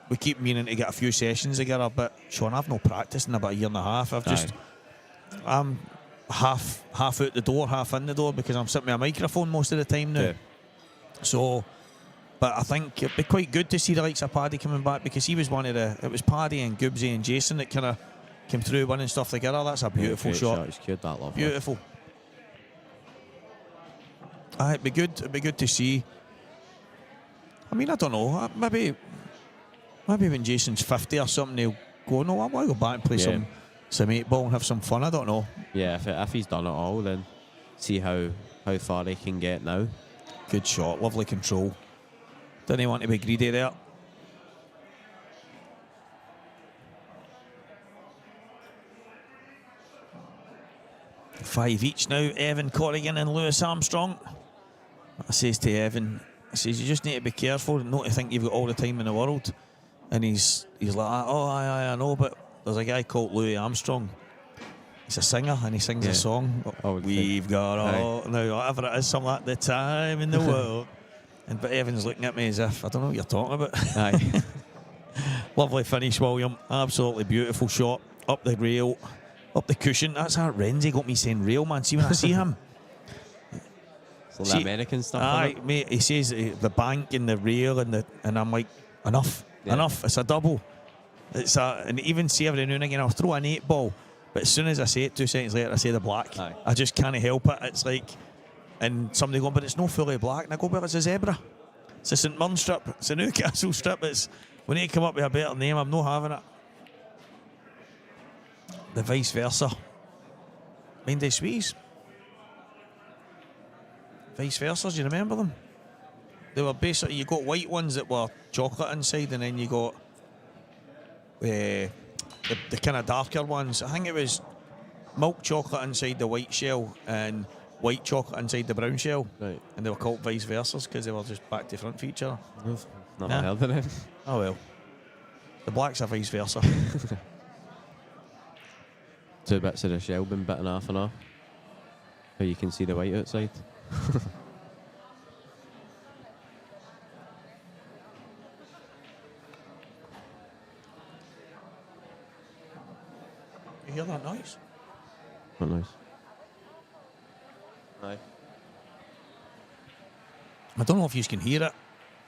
We keep meaning to get a few sessions together, but Sean, I've no practice in about a year and a half. I'm half out the door, half in the door, because I'm sitting with a microphone most of the time now.
Yeah.
So, but I think it'd be quite good to see the likes of Paddy coming back, because he was it was Paddy and Goobsy and Jason that kind of came through winning stuff together. That's a beautiful shot.
He's cured that lovely.
Beautiful. It'd be good to see. I mean, I don't know. Maybe when Jason's 50 or something, he'll go, no, I want to go back and play some 8-ball and have some fun. I don't know.
Yeah, if he's done it all, then see how far he can get now.
Good shot, lovely control. Didn't he want to be greedy there? Five each now, Evan Corrigan and Lewis Armstrong. I says to Evan, I says, you just need to be careful not to think you've got all the time in the world. And he's like, oh, I know, but there's a guy called Louis Armstrong. He's a singer and he sings a song. We've got all, now whatever it is, something like the time in the world. But Evan's looking at me as if, I don't know what you're talking about.
Aye.
Lovely finish, William. Absolutely beautiful shot. Up the rail, up the cushion. That's how Renzi got me saying rail, man. See when I see him.
So the American stuff.
Aye, mate, he says the bank and the rail and I'm like, enough. It's a double. And even see every now and again I'll throw an 8-ball, but as soon as I say it 2 seconds later I say the black.
Aye.
I just can't help it. It's like, and somebody going, but it's no fully black, and I go, well, it's a zebra, it's a St Mirren strip, it's a Newcastle strip, it's, we need to come up with a better name. I'm not having it. The vice versa. Mind they squeeze. Vice versa, do you remember them? They were basically, you got white ones that were chocolate inside, and then you got the kind of darker ones. I think it was milk chocolate inside the white shell and white chocolate inside the brown shell.
Right.
And they were called vice versas because they were just back to front feature.
I've never
Nah.
heard of them.
Oh well. The blacks are vice versa.
2 bits of the shell been bitten off and off. So you can see the white outside.
You hear that noise?
Not nice. Aye.
I don't know if you can hear it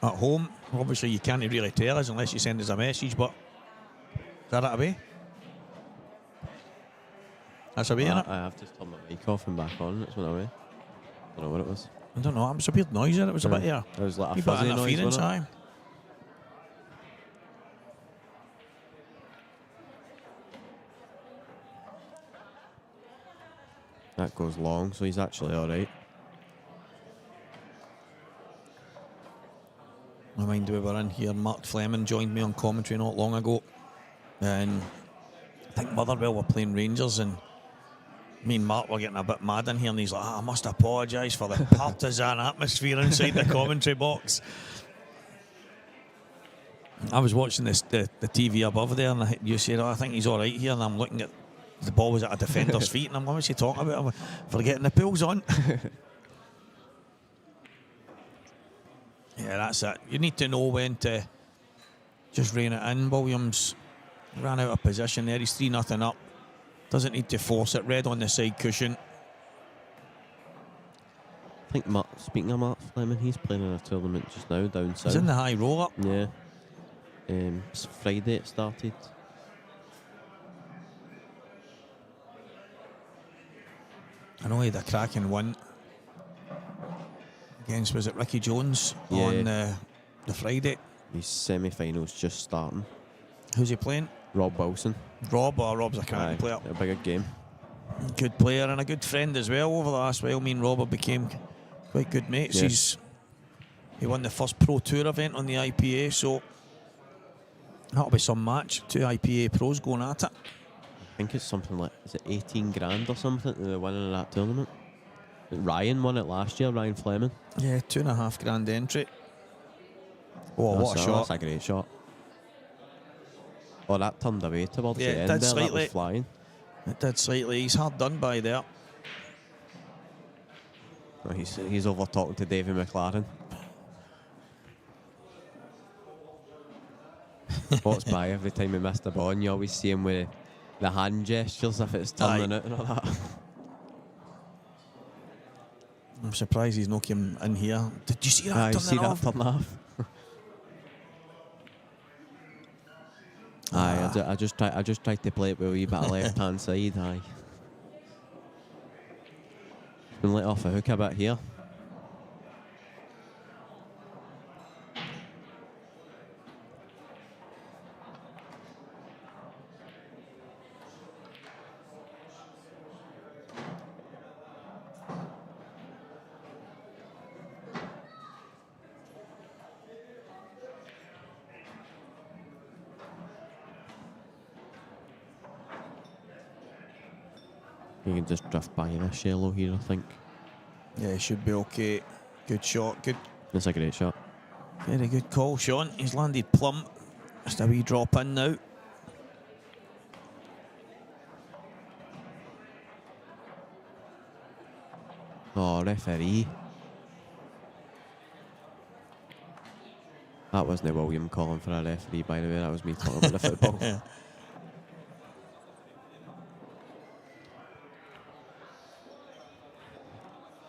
at home. Obviously, you can't really tell us unless you send us a message, but is that away? That's away, innit?
I have just turned my mic off and back on. It's went away. Don't know what it was.
I don't know. It was a weird noise there. It was a bit here.
It was like a
Wee bit of
fuzzy noise,
interference,
wasn't it?
aye.
That goes long, so he's actually alright.
I mind we were in here. Mark Fleming joined me on commentary not long ago, and I think Motherwell were playing Rangers, and me and Mark were getting a bit mad in here, and he's like, I must apologise for the partisan atmosphere inside the commentary box. I was watching the TV above there, and you said, I think he's all right here, and I'm looking at the ball was at a defender's feet, and I'm obviously talking about him forgetting the pool's on. Yeah, that's it. You need to know when to just rein it in. Williams ran out of position there. He's 3-0 up. Doesn't need to force it. Red on the side cushion.
I think speaking of Mark Fleming, he's playing in a tournament just now down south.
He's in the high roll up.
Yeah. It's Friday it started.
I know he had a cracking win against, was it Ricky Jones on the Friday?
His semi-finals just starting.
Who's he playing?
Rob Wilson.
Rob's a cracking player.
A bigger game.
Good player and a good friend as well over the last while. Me and Rob have became quite good mates.
Yeah.
He won the first Pro Tour event on the IPA, so that'll be some match. 2 IPA pros going at it.
I think it's something like, is it 18 grand or something to the winning of that tournament? Ryan won it last year, Ryan Fleming.
Yeah, 2.5 grand entry. Oh, what a shot.
That's a great shot. Oh, that turned away towards the
Yeah, it
end
did
there, that
slightly.
was flying.
It did slightly. He's hard done by there.
Oh, he's over talking to Davy McLaren. Walks by every time he missed the ball, and you always see him with the hand gestures if it's turning out and all that.
I'm surprised he's not came in here. Did you see that?
I see
turning off?
that turn off. Aye, I just tried to play it with a wee bit of left hand side. Aye, been let off a hook a bit here. You can just drift by this yellow here, I think.
Yeah, it should be okay. Good shot. Good.
That's a great shot.
Very good call, Sean. He's landed plumb. Just a wee drop in now.
Oh, referee. That wasn't William calling for a referee, by the way. That was me talking about the football.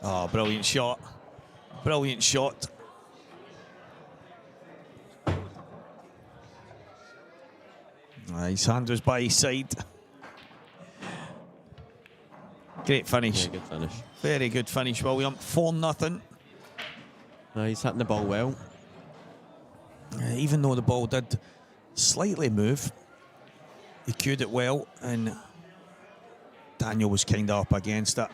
Oh, brilliant shot. Brilliant shot. His hand was by his side. Great finish.
Yeah, good finish.
Very good finish, William. 4-0.
He's hitting the ball well.
Even though the ball did slightly move, he cued it well, and Daniel was kind of up against it.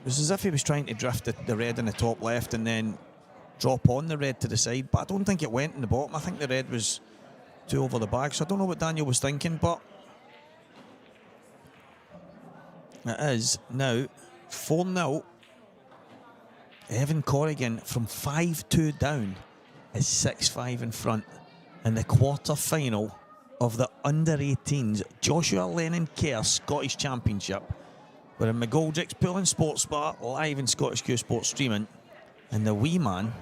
It was as if he was trying to drift the red in the top left and then drop on the red to the side, but I don't think it went in the bottom. I think the red was too over the bag, so I don't know what Daniel was thinking, but It is now 4-0. Evan Corrigan from 5-2 down is 6-5 in front in the quarter-final of the under-18s Joshua Lennon Kerr Scottish Championship. We're in McGoldricks Pool and Sports Bar, live in Scottish Q Sports streaming. And the wee man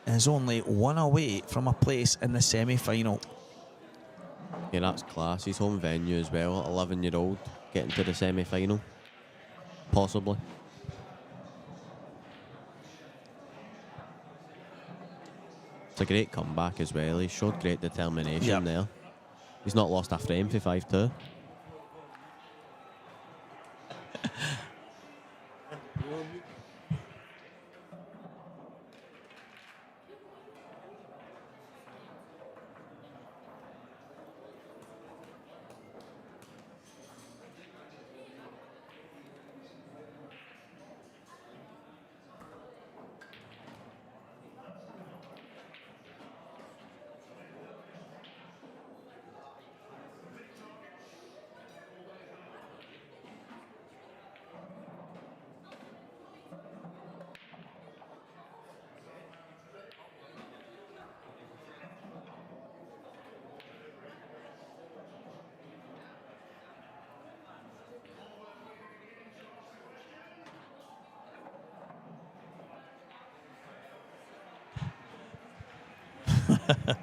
is only one away from a place in the semi-final.
Yeah, that's class. His home venue as well. 11-year-old getting to the semi-final, possibly. It's a great comeback as well. He showed great determination there. He's not lost a frame for 5-2.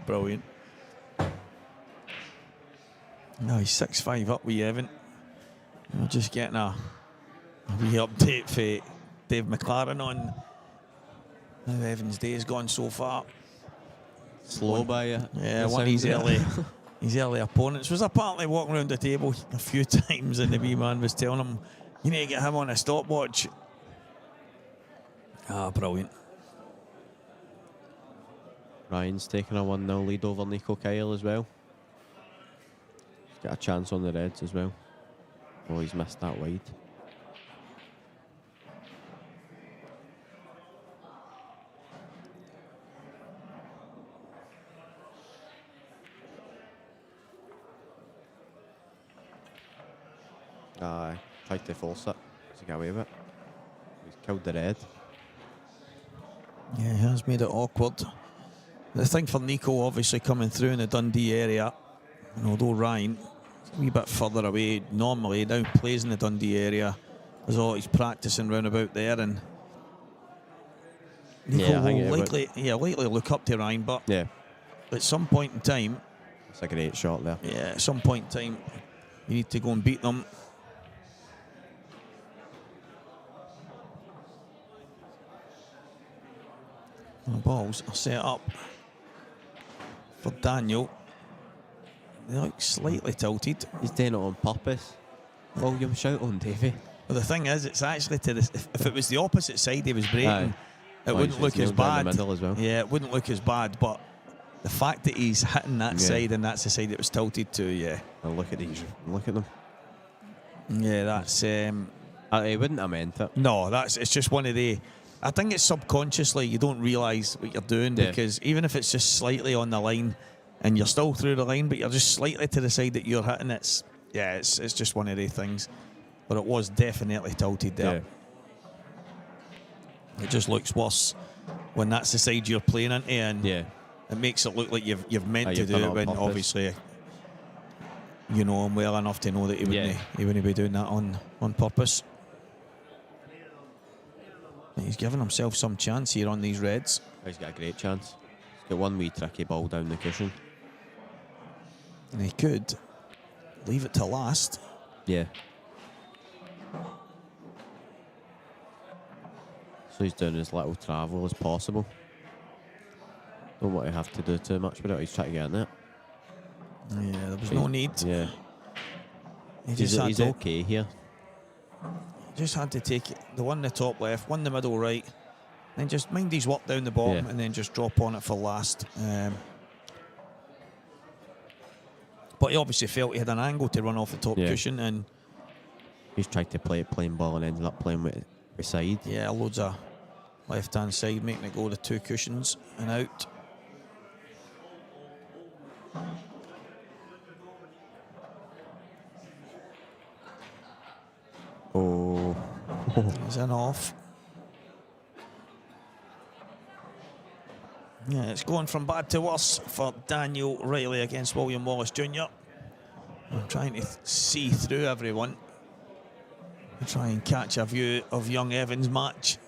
Brilliant. No, he's 6-5 up with Evan. We're just getting a wee update for Dave McLaren on how Evan's day has gone so far.
Slow by you.
Yeah, one of his early opponents was apparently walking around the table a few times, and the wee man was telling him, you need to get him on a stopwatch. Ah, brilliant.
Ryan's taking a 1-0 lead over Nico Kyle as well. He's got a chance on the Reds as well. Oh, he's missed that wide. Tried to force it. He got away with it. He's killed the Red.
Yeah, he has made it awkward. The thing for Nico, obviously coming through in the Dundee area, and although Ryan is a wee bit further away normally, now plays in the Dundee area, there's all he's practicing round about there, and Nico will likely look up to Ryan, but at some point in time,
it's a great shot there.
Yeah, at some point in time, you need to go and beat them. The balls are set up for Daniel. They look slightly tilted.
He's doing it on purpose. William, shout on Davey.
But the thing is, it's actually to this. If it was the opposite side he was breaking, it wouldn't look as bad.
As well.
Yeah, it wouldn't look as bad. But the fact that he's hitting that side and that's the side it was tilted to, yeah.
Well, look at these. Look at them.
Yeah, that's.
He wouldn't have meant it.
No, it's just one of the. I think it's subconsciously you don't realise what you're doing because even if it's just slightly on the line and you're still through the line, but you're just slightly to the side that you're hitting, it's just one of the things. But it was definitely tilted there. Yeah. It just looks worse when that's the side you're playing into, and it makes it look like you've meant to do it when obviously you know him well enough to know that he wouldn't be doing that on purpose. He's given himself some chance here on these Reds.
He's got a great chance. He's got one wee tricky ball down the cushion.
And he could leave it to last.
Yeah. So he's doing as little travel as possible. Don't want to have to do too much with it. He's trying to get in it.
Yeah, there was no need.
Yeah.
He's
okay here.
Just had to take the one in the top left, one in the middle right, then just mind his work down the bottom and then just drop on it for last. But he obviously felt he had an angle to run off the top cushion, and
he's tried to play a plain ball and ended up playing with side.
Yeah, loads of left-hand side, making it go to two cushions and out. He's in off. Yeah, it's going from bad to worse for Daniel Riley against William Wallace Jr. I'm trying to see through everyone to try and catch a view of young Evans' match.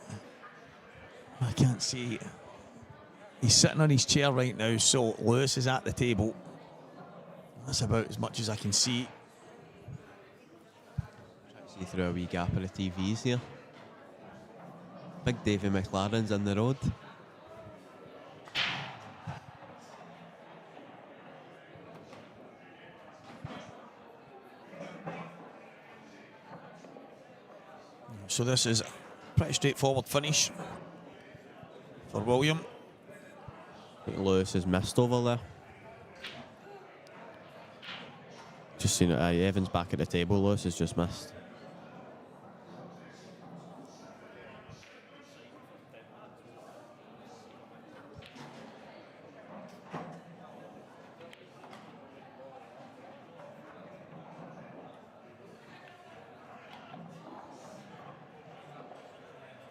I can't see. He's sitting on his chair right now, so Lewis is at the table. That's about as much as I can see.
Trying to see through a wee gap of the TVs here. Big Davy McLaren's in the road.
So this is a pretty straightforward finish for William.
I think Lewis has missed over there. Just seen it. Evans back at the table. Lewis has just missed.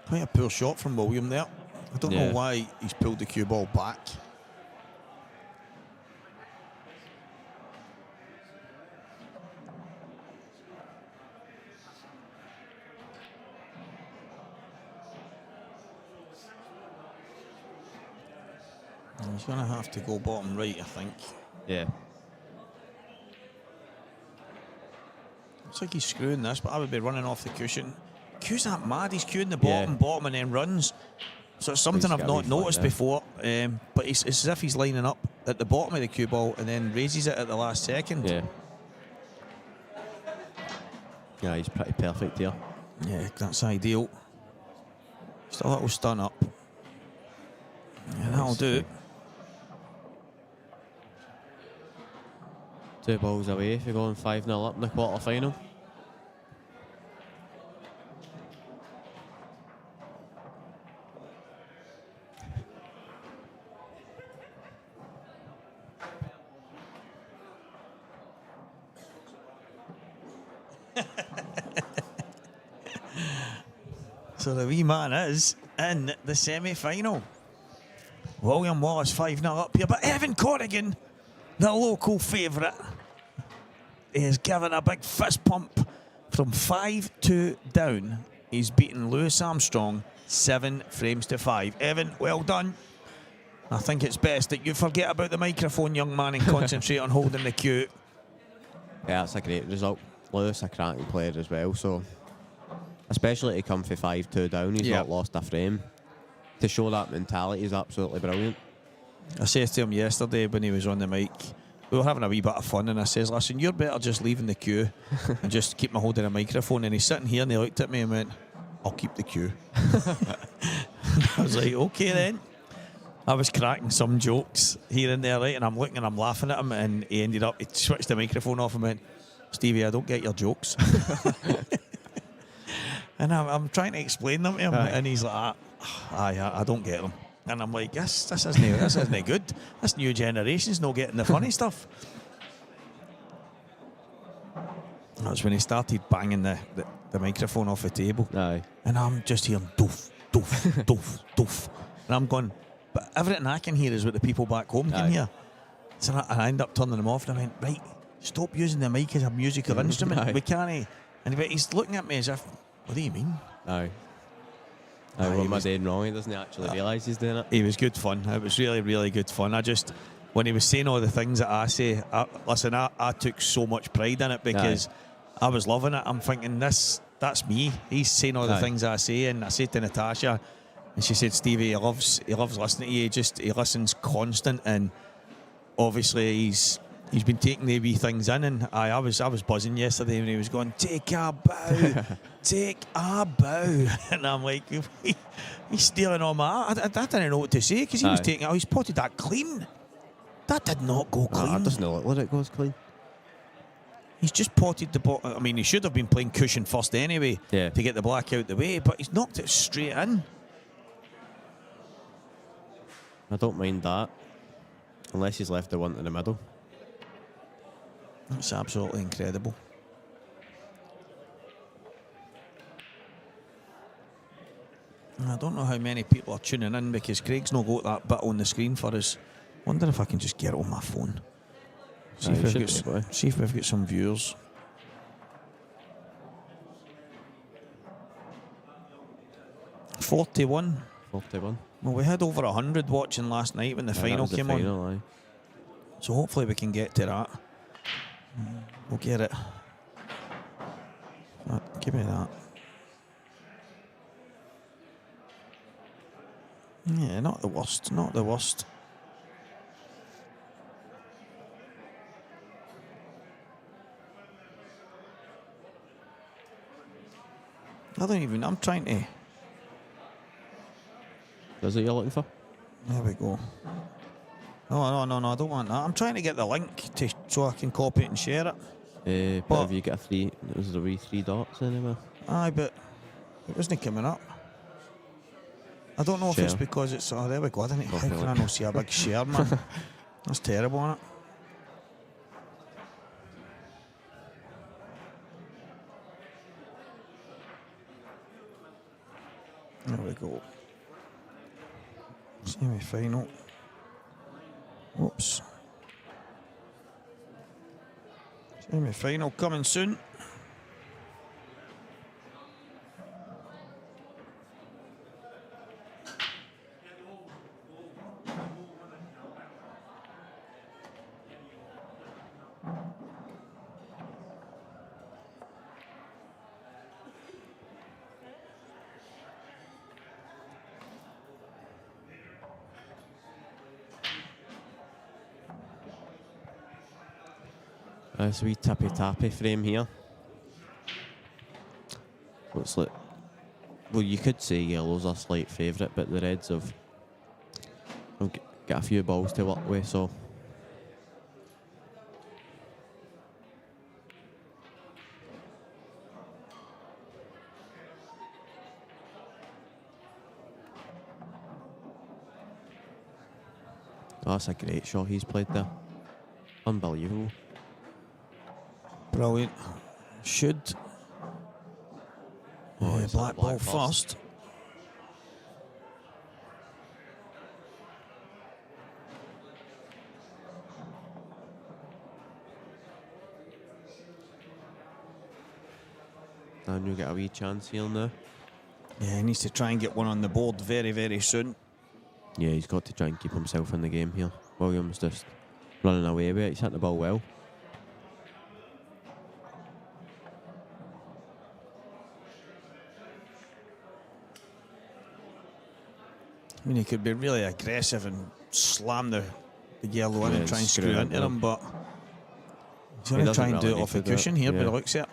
Quite a poor shot from William there. I don't know why he's pulled the cue ball back. He's going to have to go bottom right, I think.
Yeah.
Looks like he's screwing this, but I would be running off the cushion. Cue's that mad, he's cueing the bottom, and then runs. So it's something I've not noticed before, but it's as if he's lining up at the bottom of the cue ball and then raises it at the last second.
Yeah. Yeah, he's pretty perfect here.
Yeah, that's ideal. Just a little stun up. Yeah, that'll do it.
2 balls away if you're going 5-0 up in the quarter-final.
So the wee man is in the semi-final. William Wallace 5-0 up here, but Evan Corrigan, the local favourite, is given a big fist pump from 5-2 down. He's beaten Lewis Armstrong 7 frames to 5. Evan, well done. I think it's best that you forget about the microphone, young man, and concentrate on holding the cue.
Yeah, that's a great result. Lewis, a cracking player as well, so especially to come for 5-2 down, he's not lost a frame. To show that mentality is absolutely brilliant.
I said to him yesterday when he was on the mic, we were having a wee bit of fun, and I says, listen, you're better just leaving the queue and just keep me holding a microphone. And he's sitting here and he looked at me and went, I'll keep the queue. I was like, okay then. I was cracking some jokes here and there, right? And I'm looking and I'm laughing at him, and he switched the microphone off and went, Stevie, I don't get your jokes. And I'm trying to explain them to him, and he's like, I don't get them. And I'm like, this isn't good. This new generation's not getting the funny stuff. That's when he started banging the microphone off the table.
Aye.
And I'm just hearing doof, doof, doof, doof. And I'm going, but everything I can hear is what the people back home can hear. So I end up turning them off, and I went, right, stop using the mic as a musical instrument. We can't. And he's looking at me as if, what do you mean?
Aye. What am I doing wrong? He doesn't actually realise he's doing it.
It was good fun. It was really, really good fun. When he was saying all the things that I say, I took so much pride in it because I was loving it. I'm thinking, that's me. He's saying all the things I say, and I said to Natasha, and she said, Stevie, he loves listening to you. He listens constant, and obviously he's been taking the wee things in, and I was buzzing yesterday when he was going, take a bow, take a bow, and I'm like, he's stealing all my. I didn't know what to say because he was taking. He's potted that clean. That did not go clean.
That doesn't look like it goes clean.
He's just potted the ball. I mean, he should have been playing cushion first anyway to get the black out the way, but he's knocked it straight in.
I don't mind that, unless he's left the one in the middle.
That's absolutely incredible. I don't know how many people are tuning in because Craig's not got that bit on the screen for us. Wonder if I can just get it on my phone. See, if, see if we've got some viewers. $41. Well, we had over 100 watching last night when the final came on. So hopefully we can get to that. We'll get it. Give me that. Yeah, not the worst, not the worst. I'm trying to...
Is it you're looking for?
There we go. No, I don't want that. I'm trying to get the link so I can copy it and share it.
But have you got was there a wee 3 dots anywhere?
Aye, but it wasn't coming up. I don't know if it's because it's... Oh, there we go. How can I not see a big share, man? That's terrible, isn't it? There we go. Semi-final. Whoops. Semi-final coming soon.
This wee tippy-tappy frame here. Looks like... Well, you could say yellow's a slight favourite, but the Reds have got a few balls to work with, so... Oh, that's a great shot he's played there. Unbelievable.
Brilliant. Should. Black ball first.
And you'll get a wee chance here now.
Yeah, he needs to try and get one on the board very, very soon.
Yeah, he's got to try and keep himself in the game here. Williams just running away with it. He's hit the ball well.
I mean, he could be really aggressive and slam the yellow in and try and screw into them, but he's going to try and do it off the cushion here, but it looks at.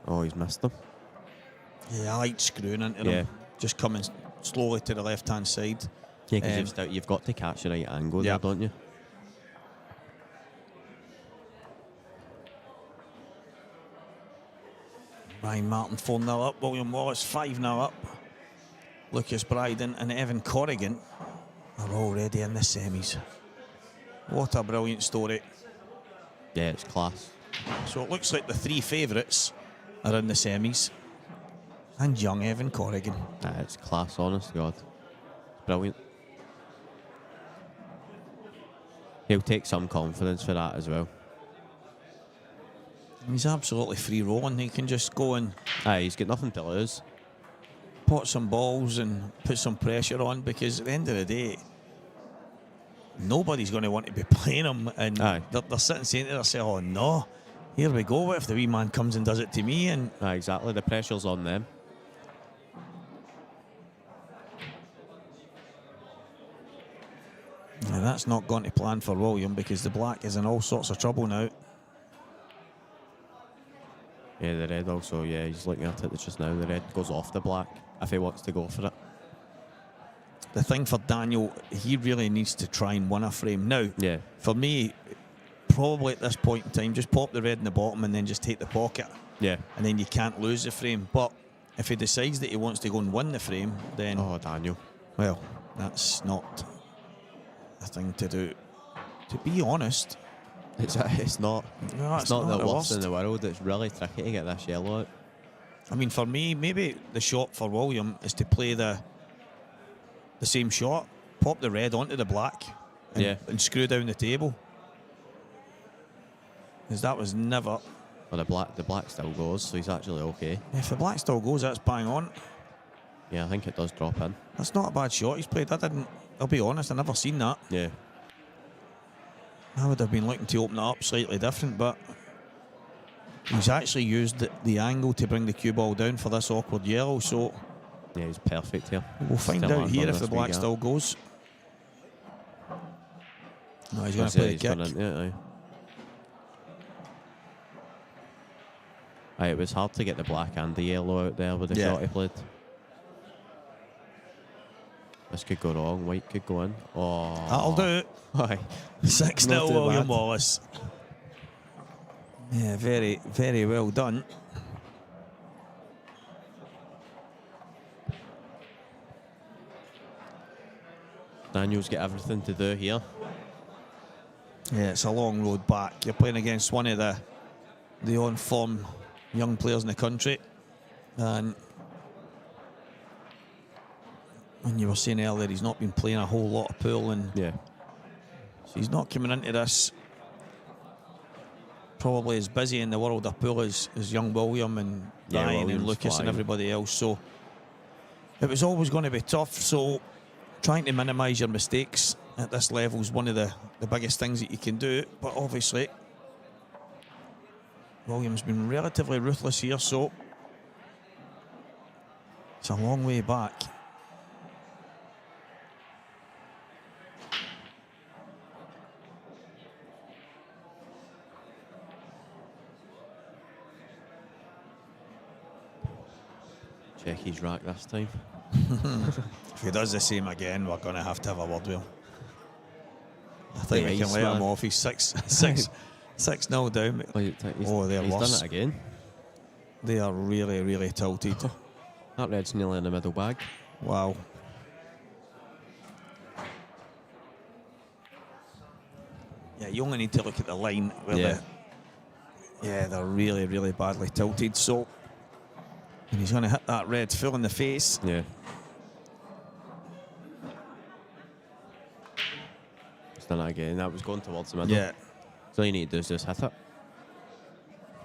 Oh, he's missed them.
Yeah, I like screwing into them. Just coming slowly to the left-hand side.
Yeah, because you've got to catch the right angle there, don't you?
Ryan Martin 4-0 up, William Wallace 5-0 up. Lucas Bryden and Evan Corrigan are already in the semis. What a brilliant story.
Yeah, it's class.
So it looks like the 3 favourites are in the semis. And young Evan Corrigan.
It's class, honest to God. It's brilliant. He'll take some confidence for that as well.
He's absolutely free rolling. He can just go and...
He's got nothing to lose.
Pot some balls and put some pressure on, because at the end of the day, nobody's going to want to be playing him, and they're sitting saying to themselves, oh no, here we go, what if the wee man comes and does it to me? And
exactly, the pressure's on them.
Now that's not going to plan for William, because the black is in all sorts of trouble now.
Yeah, the red also, he's looking at it just now. The red goes off the black if he wants to go for it.
The thing for Daniel, he really needs to try and win a frame. Now, for me, probably at this point in time, just pop the red in the bottom and then just take the pocket.
Yeah.
And then you can't lose the frame. But if he decides that he wants to go and win the frame, then...
Oh, Daniel.
Well, that's not a thing to do. To be honest...
It's not.
No,
it's not the worst in the world. It's really tricky to get this yellow out.
I mean, for me, maybe the shot for William is to play the same shot, pop the red onto the black, and screw down the table. Because that was never.
Well, the black still goes, so he's actually okay.
If the black still goes, that's bang on.
Yeah, I think it does drop in.
That's not a bad shot he's played. I'll be honest, I've never seen that.
Yeah.
I would have been looking to open it up slightly different, but he's actually used the angle to bring the cue ball down for this awkward yellow, so
Yeah, he's perfect here.
we'll find
Still
out here if
this
the black
wee gap.
still goes. No, he's going to
Yeah,
play
he's
the
gone
kick.
into it, aye. It was hard to get the black and the yellow out there with the shot he played. This could go wrong. White could go in. Oh,
That'll do it.
Aye.
6-0
Not too
William
bad.
Wallace. Yeah, very, very well done.
Daniel's got everything to do here.
Yeah, it's a long road back. You're playing against one of the on-form young players in the country. And when you were saying earlier, he's not been playing a whole lot of pool, and
Yeah.
so he's not coming into this probably as busy in the world of pool as young William and
Yeah,
Ryan and
William's
Lucas and
flying.
everybody else. So it was always going to be tough. So trying to minimise your mistakes at this level is one of the biggest things that you can do. But obviously, William's been relatively ruthless here, so it's a long way back.
Check his rack this time.
If he does the same again, we're going to have a word with him. I think we can
Nice,
let him
man.
off. He's 6-0 down. Oh, they're
he's
worse.
done it again.
They are really, really tilted.
That red's nearly in the middle bag.
Wow. Yeah, you only need to look at the line where they're really, really badly tilted. So, and he's going to hit that red full in the face.
Yeah. He's done it again. That was going towards the middle.
Yeah.
So all you need to do is just hit it.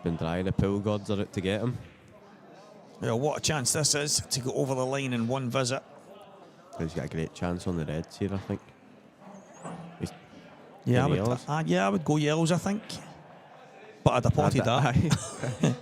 Been dry. The pool gods are out to get him.
Yeah, what a chance this is to go over the line in one visit.
He's got a great chance on the reds here, I think. He's
Yeah,
getting yellows.
I would go yellows, I think. But I'd have potted that.
Aye.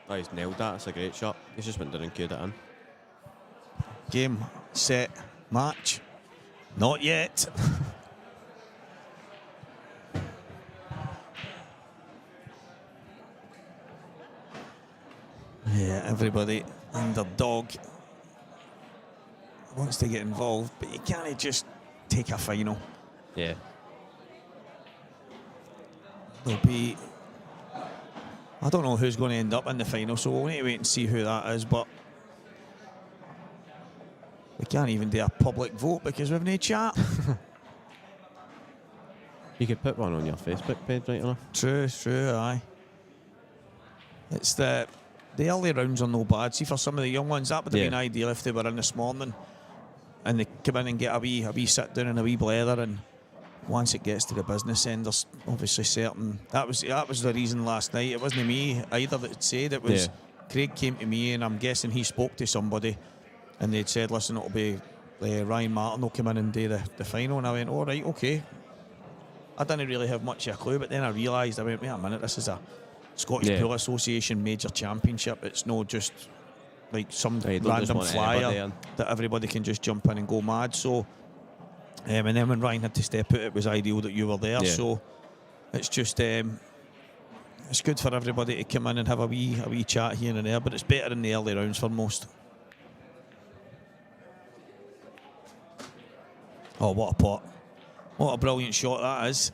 Oh, he's nailed that. That's a great shot. He's just went down and cued it in.
Game, set, match. Not yet. Yeah, everybody, underdog, wants to get involved, but you can't just take a final.
Yeah.
There'll be, I don't know who's going to end up in the final, so we'll need to wait and see who that is, but we can't even do a public vote because we've no chat.
You could put one on your Facebook page, right enough.
True, aye. It's the the early rounds are no bad. See, for some of the young ones, that would have been ideal if they were in this morning and they come in and get a wee sit down and a wee blether. And once it gets to the business end, there's obviously certain. That was the reason last night. It wasn't me either that said it was. Craig came to me, and I'm guessing he spoke to somebody, and they'd said, "Listen, it'll be Ryan Martin will come in and do the final." And I went, "All right, okay." I didn't really have much of a clue, but then I realised, I went, "Wait a minute, this is a Scottish Pool Association major championship. It's not just like some random flyer that everybody can just jump in and go mad." So, and then when Ryan had to step out, it was ideal that you were there. So it's just it's good for everybody to come in and have a wee chat here and there, but it's better in the early rounds for most. Oh, what a pot. What a brilliant shot that is.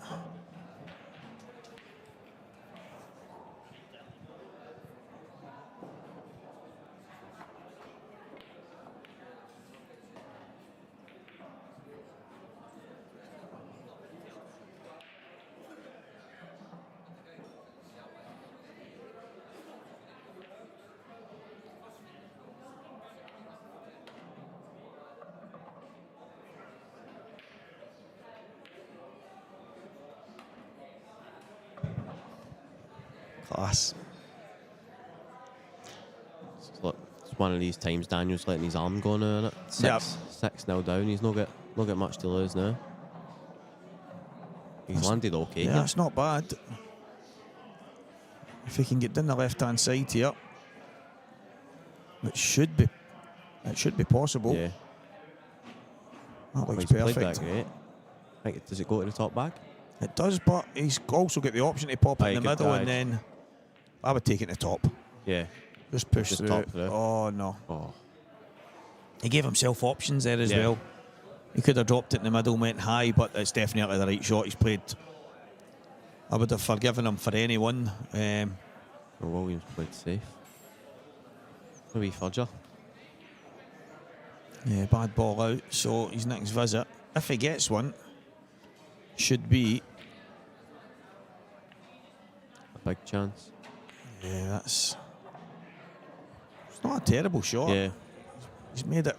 Class.
Look, it's one of these times Daniel's letting his arm go now, innit? 6-0 down. He's not got much to lose now. He's landed okay.
Yeah, it's not bad. If he can get down the left-hand side here, it should be possible.
Yeah.
That looks
He's played
perfect.
that great. Does it go to the top bag?
It does, but he's also got the option to pop it in the middle, and then I would take it to the top.
Yeah.
Just push
Just
through.
top through.
Oh, no.
Oh.
He gave himself options there as well. He could have dropped it in the middle, went high, but it's definitely the right shot. He's played. I would have forgiven him for anyone.
Williams played safe. A wee fudger.
Yeah, bad ball out. So his next visit, if he gets one, should be
A big chance.
Yeah, it's not a terrible shot.
Yeah.
He's made it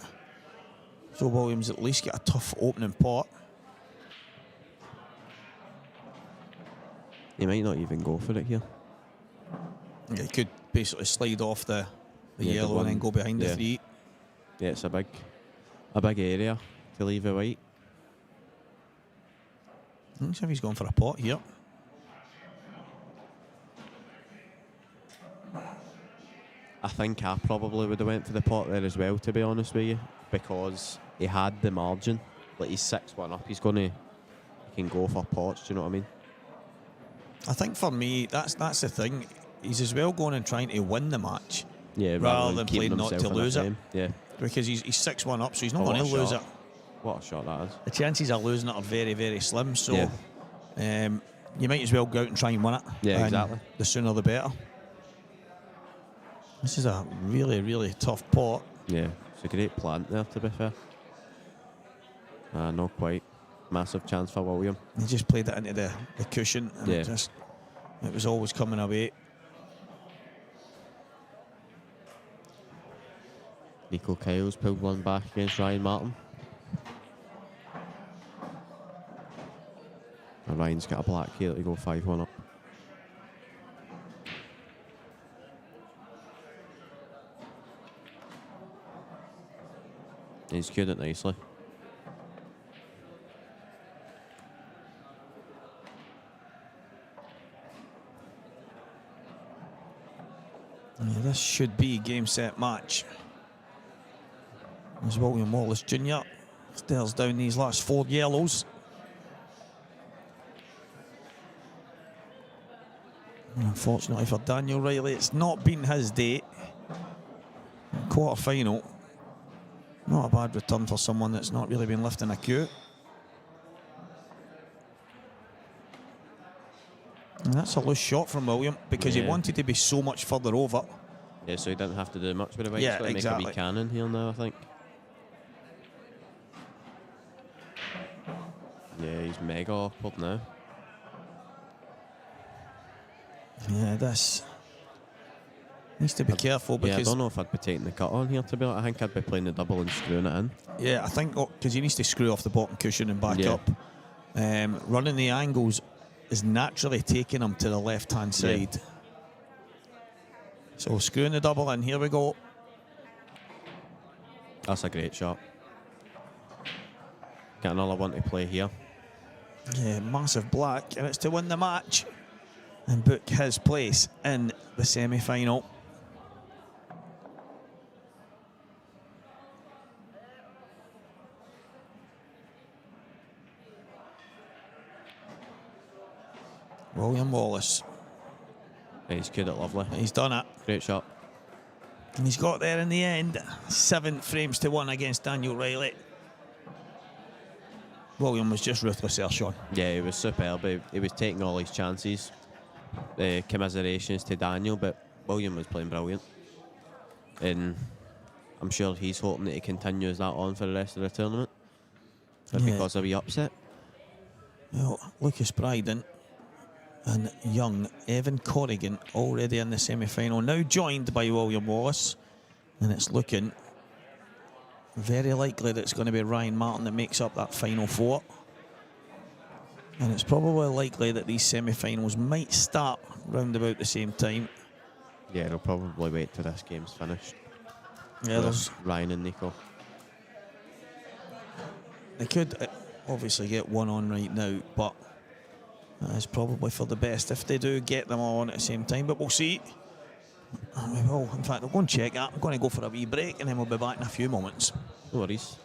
so Williams at least get a tough opening pot.
He might not even go for it here.
Yeah, he could basically slide off the yellow and then go behind the 3.
Yeah, it's a big area to leave it white.
Let's see if he's going for a pot here.
I think I probably would have went for the pot there as well, to be honest with you, because he had the margin. Like, he's 6-1 up. He can go for pots. Do you know what I mean?
I think for me, that's the thing. He's as well going and trying to win the match,
yeah,
rather than playing not to lose it.
Yeah,
because he's 6-1 up, so he's not going to lose it.
What a shot that is.
The chances of losing it are very, very slim. So you might as well go out and try and win it.
Yeah,
and
exactly.
The sooner the better. This is a really, really tough pot.
Yeah, it's a great plant there, to be fair. Not quite. Massive chance for William.
He just played it into the cushion, and it was always coming away.
Nico Kyle's pulled one back against Ryan Martin. And Ryan's got a black here to go 5-1 up. He's cued it nicely.
Yeah, this should be game, set, match. As William Wallace Jr. stares down these last 4 yellows. Unfortunately for Daniel Riley, it's not been his day. Quarter final. Not a bad return for someone that's not really been lifting a queue. And that's a loose shot from William because he wanted to be so much further over.
Yeah, so he didn't have to do much with it.
Yeah,
Make
exactly.
a wee cannon here now, I think. Yeah, he's mega awkward now.
Yeah, this Needs to be careful
Yeah, I
because
don't know if I'd be taking the cut on here, to be honest. I think I'd be playing the double and screwing it in.
I think because he needs to screw off the bottom cushion and back
Yeah.
up. Running the angles is naturally taking him to the left-hand side. So screwing the double in. Here we go.
That's a great shot. Get another one to play here.
Yeah, massive black, and it's to win the match and book his place in the semi-final. William Wallace.
Yeah, he's cued it lovely.
He's done it.
Great shot.
And he's got there in the end. 7 frames to 1 against Daniel Riley. William was just ruthless there, Sean.
Yeah, he was superb. He was taking all his chances. Commiserations to Daniel, but William was playing brilliant. And I'm sure he's hoping that he continues that on for the rest of the tournament. But because of the upset.
Well, Lucas Bryden and young Evan Corrigan already in the semi-final, now joined by William Wallace, and it's looking very likely that it's going to be Ryan Martin that makes up that final 4, and it's probably likely that these semi-finals might start round about the same time.
Yeah, they'll probably wait till this game's finished.
Yeah, there's
Ryan and Nico.
They could obviously get one on right now, but that is probably for the best if they do get them all on at the same time, but we'll see. We will. In fact, we'll go and check that. I'm going to go for a wee break and then we'll be back in a few moments.
No worries.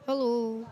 Hello.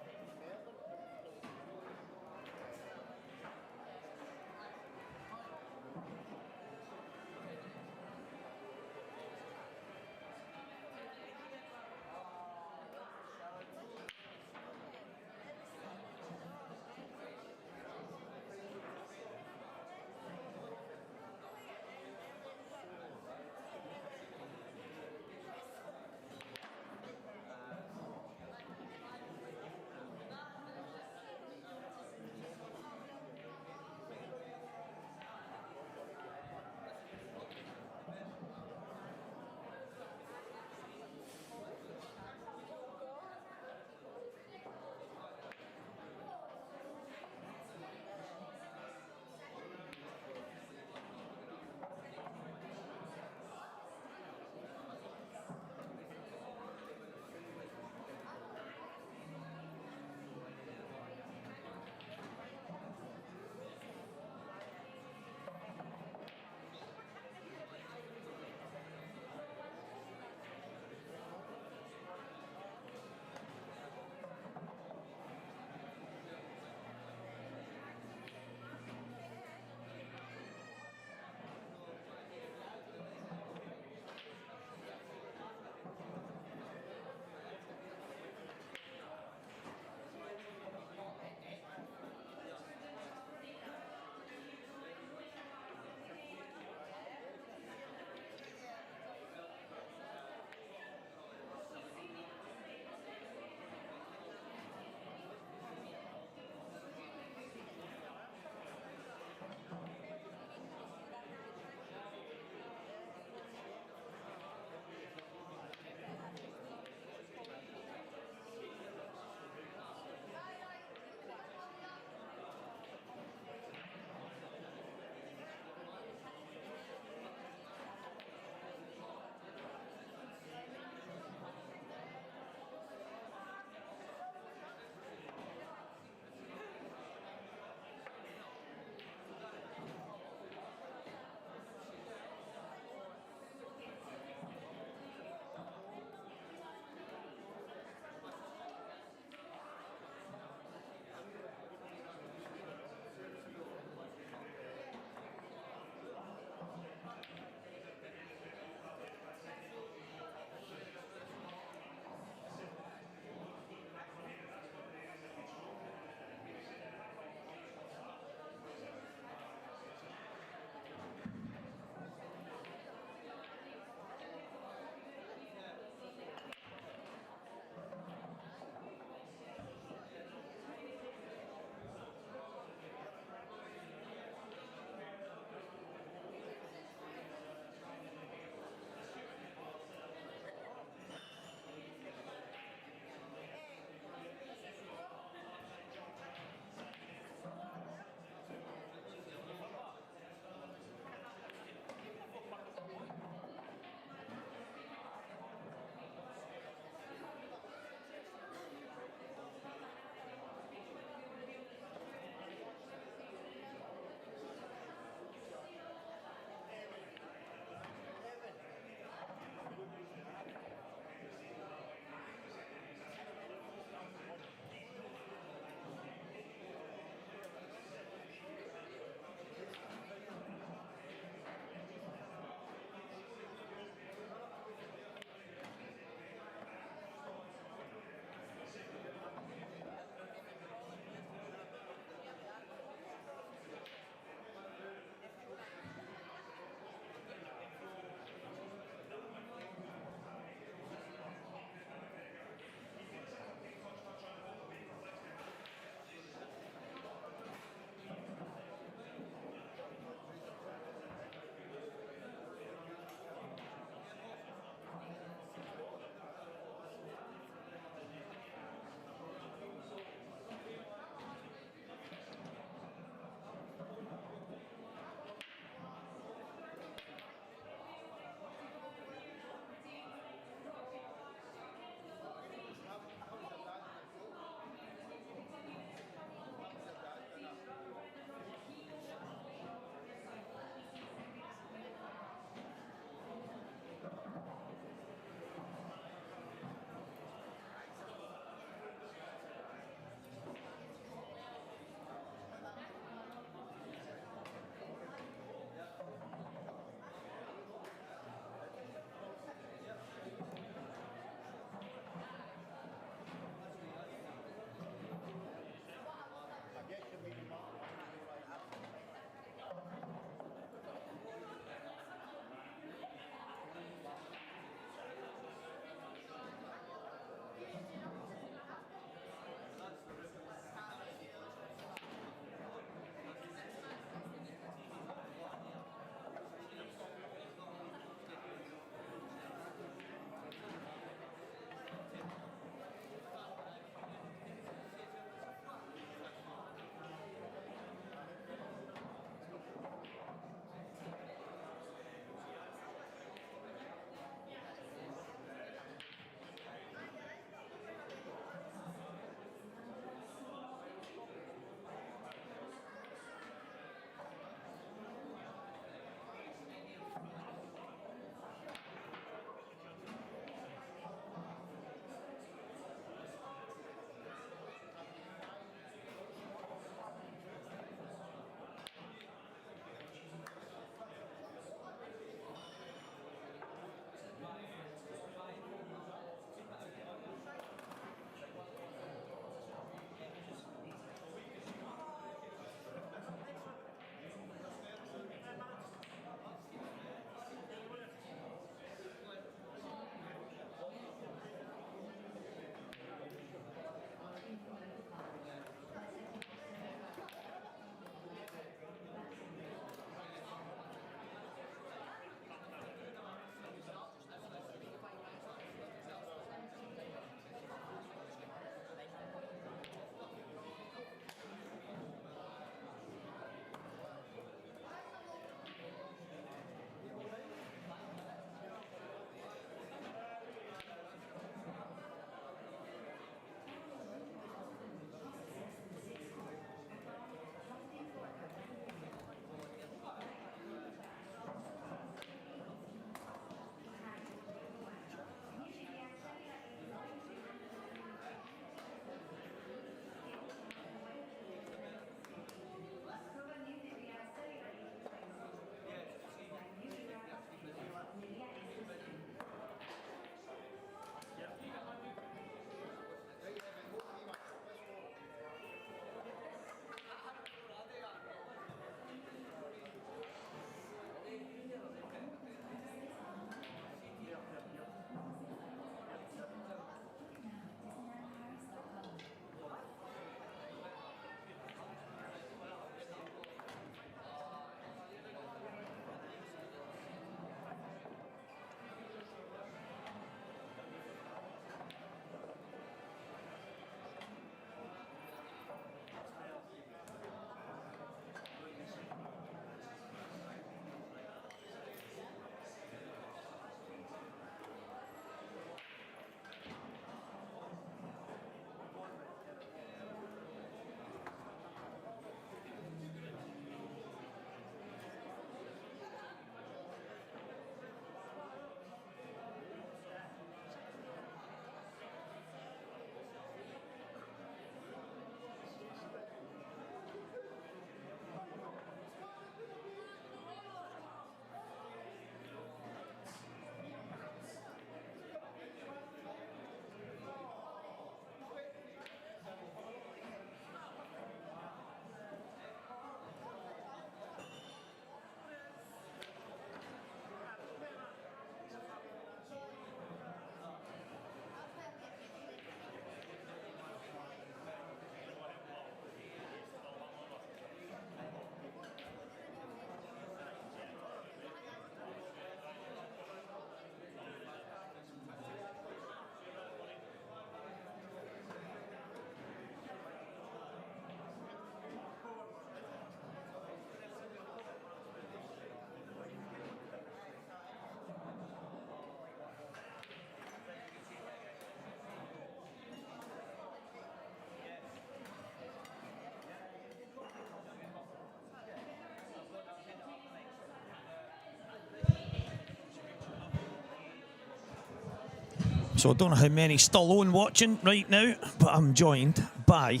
So I don't know how many still on watching right now, but I'm joined by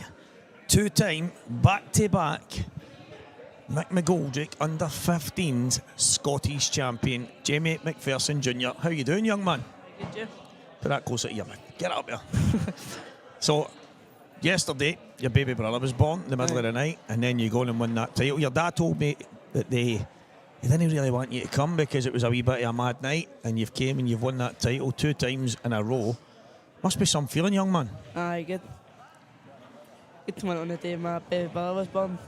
two-time back-to-back Mick McGoldrick under 15s Scottish champion Jamie McPherson Jr. How you doing, young man?
Good, Jim.
Put that closer to you, man. Get up here. So, yesterday, your baby brother was born in the middle of the night, and then you go and win that title. Your dad told me that they didn't really want you to come because it was a wee bit of a mad night, and you've came and you've won that title 2 times in a row. Must be some feeling, young man.
Aye, good. Good to win on the day my baby brother was born.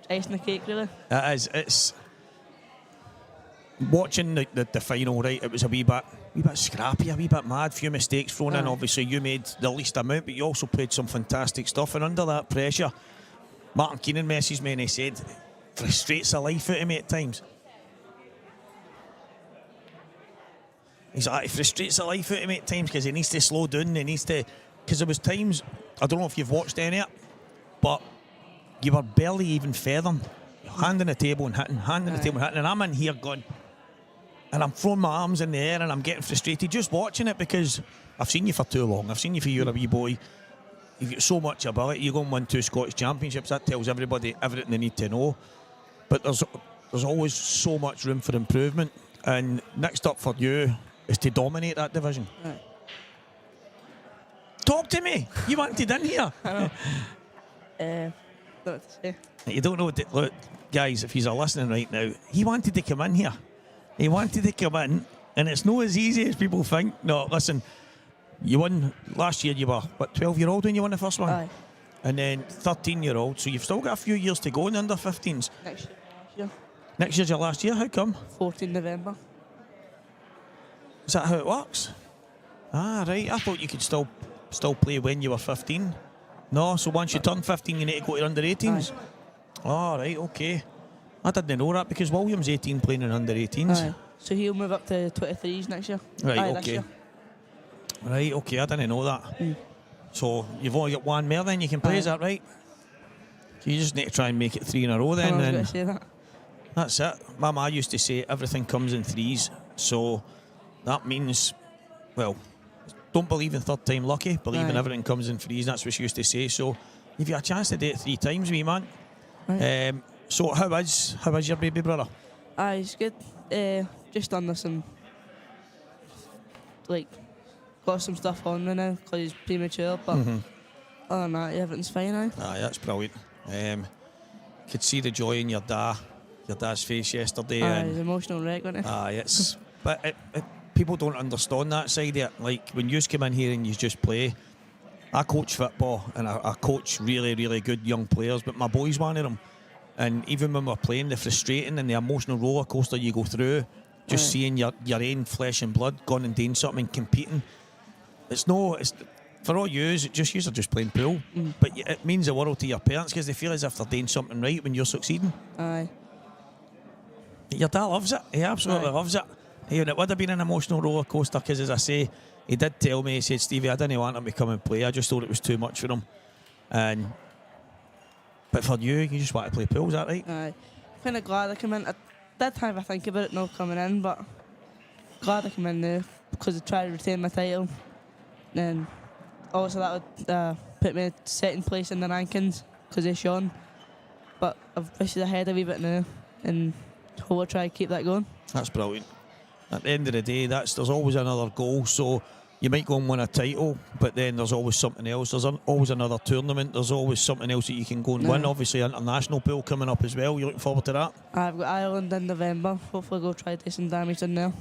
Icing the cake, really.
It is. It's watching the final, right? It was a wee bit scrappy, a wee bit mad, few mistakes thrown in. Obviously, you made the least amount, but you also played some fantastic stuff. And under that pressure, Martin Keenan messaged me and he said, frustrates the life out of me at times. He's like, it frustrates the life out of me at times because he needs to slow down. He needs to, because there was times, I don't know if you've watched any of it, but you were barely even feathering. Hand on the table and hitting, hand on the table and hitting. And I'm in here going, and I'm throwing my arms in the air and I'm getting frustrated just watching it because I've seen you for too long. I've seen you for you're a wee boy. You've got so much ability. You go and win 2 Scottish championships. That tells everybody everything they need to know. But there's always so much room for improvement. And next up for you is to dominate that division.
Right.
Talk to me. You wanted in here.
I know. Don't know what to say.
You don't know what to, look, guys, if you're listening right now, he wanted to come in here. He wanted to come in, and it's not as easy as people think. No, listen, you won last year. You were, what, 12-year-old when you won the first one?
Aye.
And then 13-year-old. So you've still got a few years to go in under 15s.
Next year.
Next year's your last year. How come?
14 November.
Is that how it works? Ah, right. I thought you could still play when you were 15. No, so once you turn 15, you need to go to under 18s. Oh, right, okay. I didn't know that because William's 18 playing in under 18s.
Aye. So he'll move up to 23s next year.
Right,
Aye, this
okay.
year.
Right, okay, I didn't know that. So you've only got one more then you can play, is that right? So you just need to try and make it 3 in a row then.
I was
And
going to say that.
that's it. My ma used to say everything comes in 3s. So that means, well, don't believe in third time lucky, believe in everything comes in 3s. That's what she used to say. So you've got a chance to do it 3 times, wee man.
Right.
So how is your baby brother?
Aye, he's good. Just under some, got some stuff on right now because he's premature, but other than that, everything's fine now.
Aye, that's brilliant. Could see the joy in your dad's face yesterday.
Aye,
And
he's an emotional wreck, wasn't he?
aye, it's but people don't understand that side of it. Like when you come in here and you just play. I coach football and I coach really, really good young players, but my boy's one of them. And even when we're playing, the frustrating and the emotional roller coaster you go through, just seeing your own flesh and blood going and doing something and competing. It's for all yous, you're just playing pool. But it means the world to your parents because they feel as if they're doing something right when you're succeeding.
Aye.
Your dad loves it. He absolutely loves it. And it would have been an emotional roller coaster because, as I say, he did tell me, he said, Stevie, I didn't want him to come and play. I just thought it was too much for him. But for you just want to play pool, is that right?
Aye. Kind of glad I came in. I did have a think about it not coming in, but glad I came in now because I tried to retain my title. And also that would put me second place in the rankings because of Sean. But I've pushed it ahead a wee bit now and hope I try to keep that going.
That's brilliant. At the end of the day, there's always another goal. So you might go and win a title, but then there's always something else. There's always another tournament. There's always something else that you can go and win. Obviously, international pool coming up as well. You looking forward to that?
I've got Ireland in November. Hopefully go try to do some damage in there.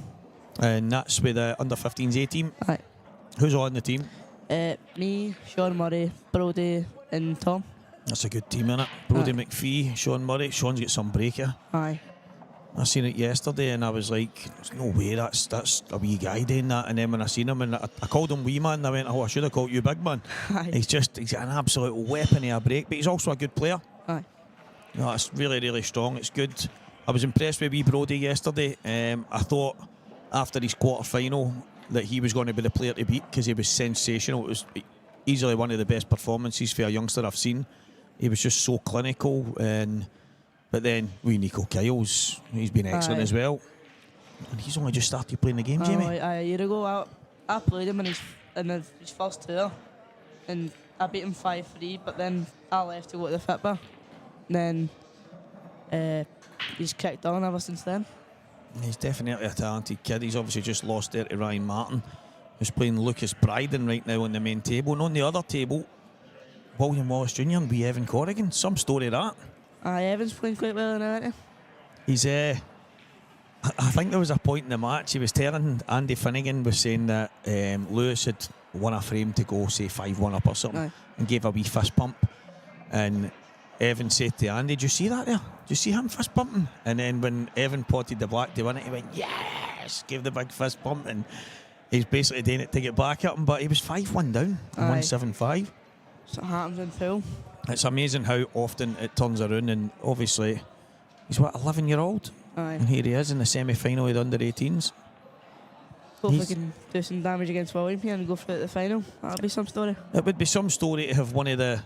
And that's with the under 15s A team.
Aye.
Who's on the team?
Me, Sean Murray, Brodie and Tom.
That's a good team, innit? Brodie McPhee, Sean Murray. Sean's got some breaker.
Aye.
I seen it yesterday and I was like, there's no way that's a wee guy doing that. And then when I seen him and I called him wee man and I went, oh, I should have called you big man.
Aye.
He's an absolute weapon of a break, but he's also a good player.
Aye.
No, it's really, really strong. It's good. I was impressed with wee Brodie yesterday. I thought after his quarter final that he was going to be the player to beat because he was sensational. It was easily one of the best performances for a youngster I've seen. He was just so clinical. But then Nico Kyle's, he's been excellent as well. And he's only just started playing the game, Jamie.
A year ago, I played him in his first tour, and I beat him 5-3. But then I left to go to the FITBA. Then he's kicked on ever since then.
He's definitely a talented kid. He's obviously just lost there to Ryan Martin, who's playing Lucas Bryden right now on the main table. And on the other table, William Wallace Jr. and wee Evan Corrigan. Some story that.
Aye, Evan's playing quite well now, isn't he?
He's I think there was a point in the match he was telling Andy Finnegan was saying that Lewis had won a frame to go say 5-1 up or something.
Aye.
And gave a wee fist pump, and Evan said to Andy, "Do you see that there? Do you see him fist pumping?" And then when Evan potted the black to win it, he went, "Yes!" Gave the big fist pump, and he's basically doing it to get back at him. But he was 5-1 down,
Aye.
175.
So it happens in full.
It's amazing how often it turns around, and obviously he's what, 11-year-old,
Aye.
and here he is in the semi-final with the under-18s.
Hopefully
He's-
we can do some damage against William here and go through to the final. That'll be some story.
It would be some story to have one of the,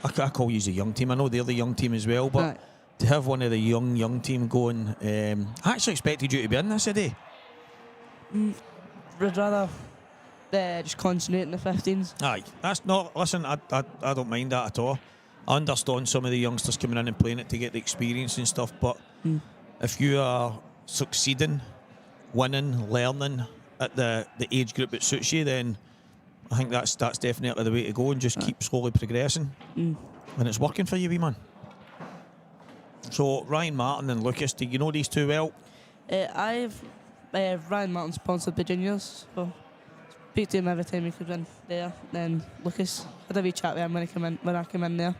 I call you the young team, I know they're the young team as well, but
Aye.
to have one of the young team going, I actually expected you to be in this today.
Would rather just concentrate in the 15s.
Aye, that's not, listen, I don't mind that at all. I understand some of the youngsters coming in and playing it to get the experience and stuff, but if you are succeeding, winning, learning at the age group that suits you, then I think that's definitely the way to go, and just keep slowly progressing. And it's working for you, wee man. So Ryan Martin and Lucas, do you know these two well?
I've Ryan Martin sponsored the juniors, so speak to him every time he comes in there. Then Lucas, had a wee chat with him when I came in there.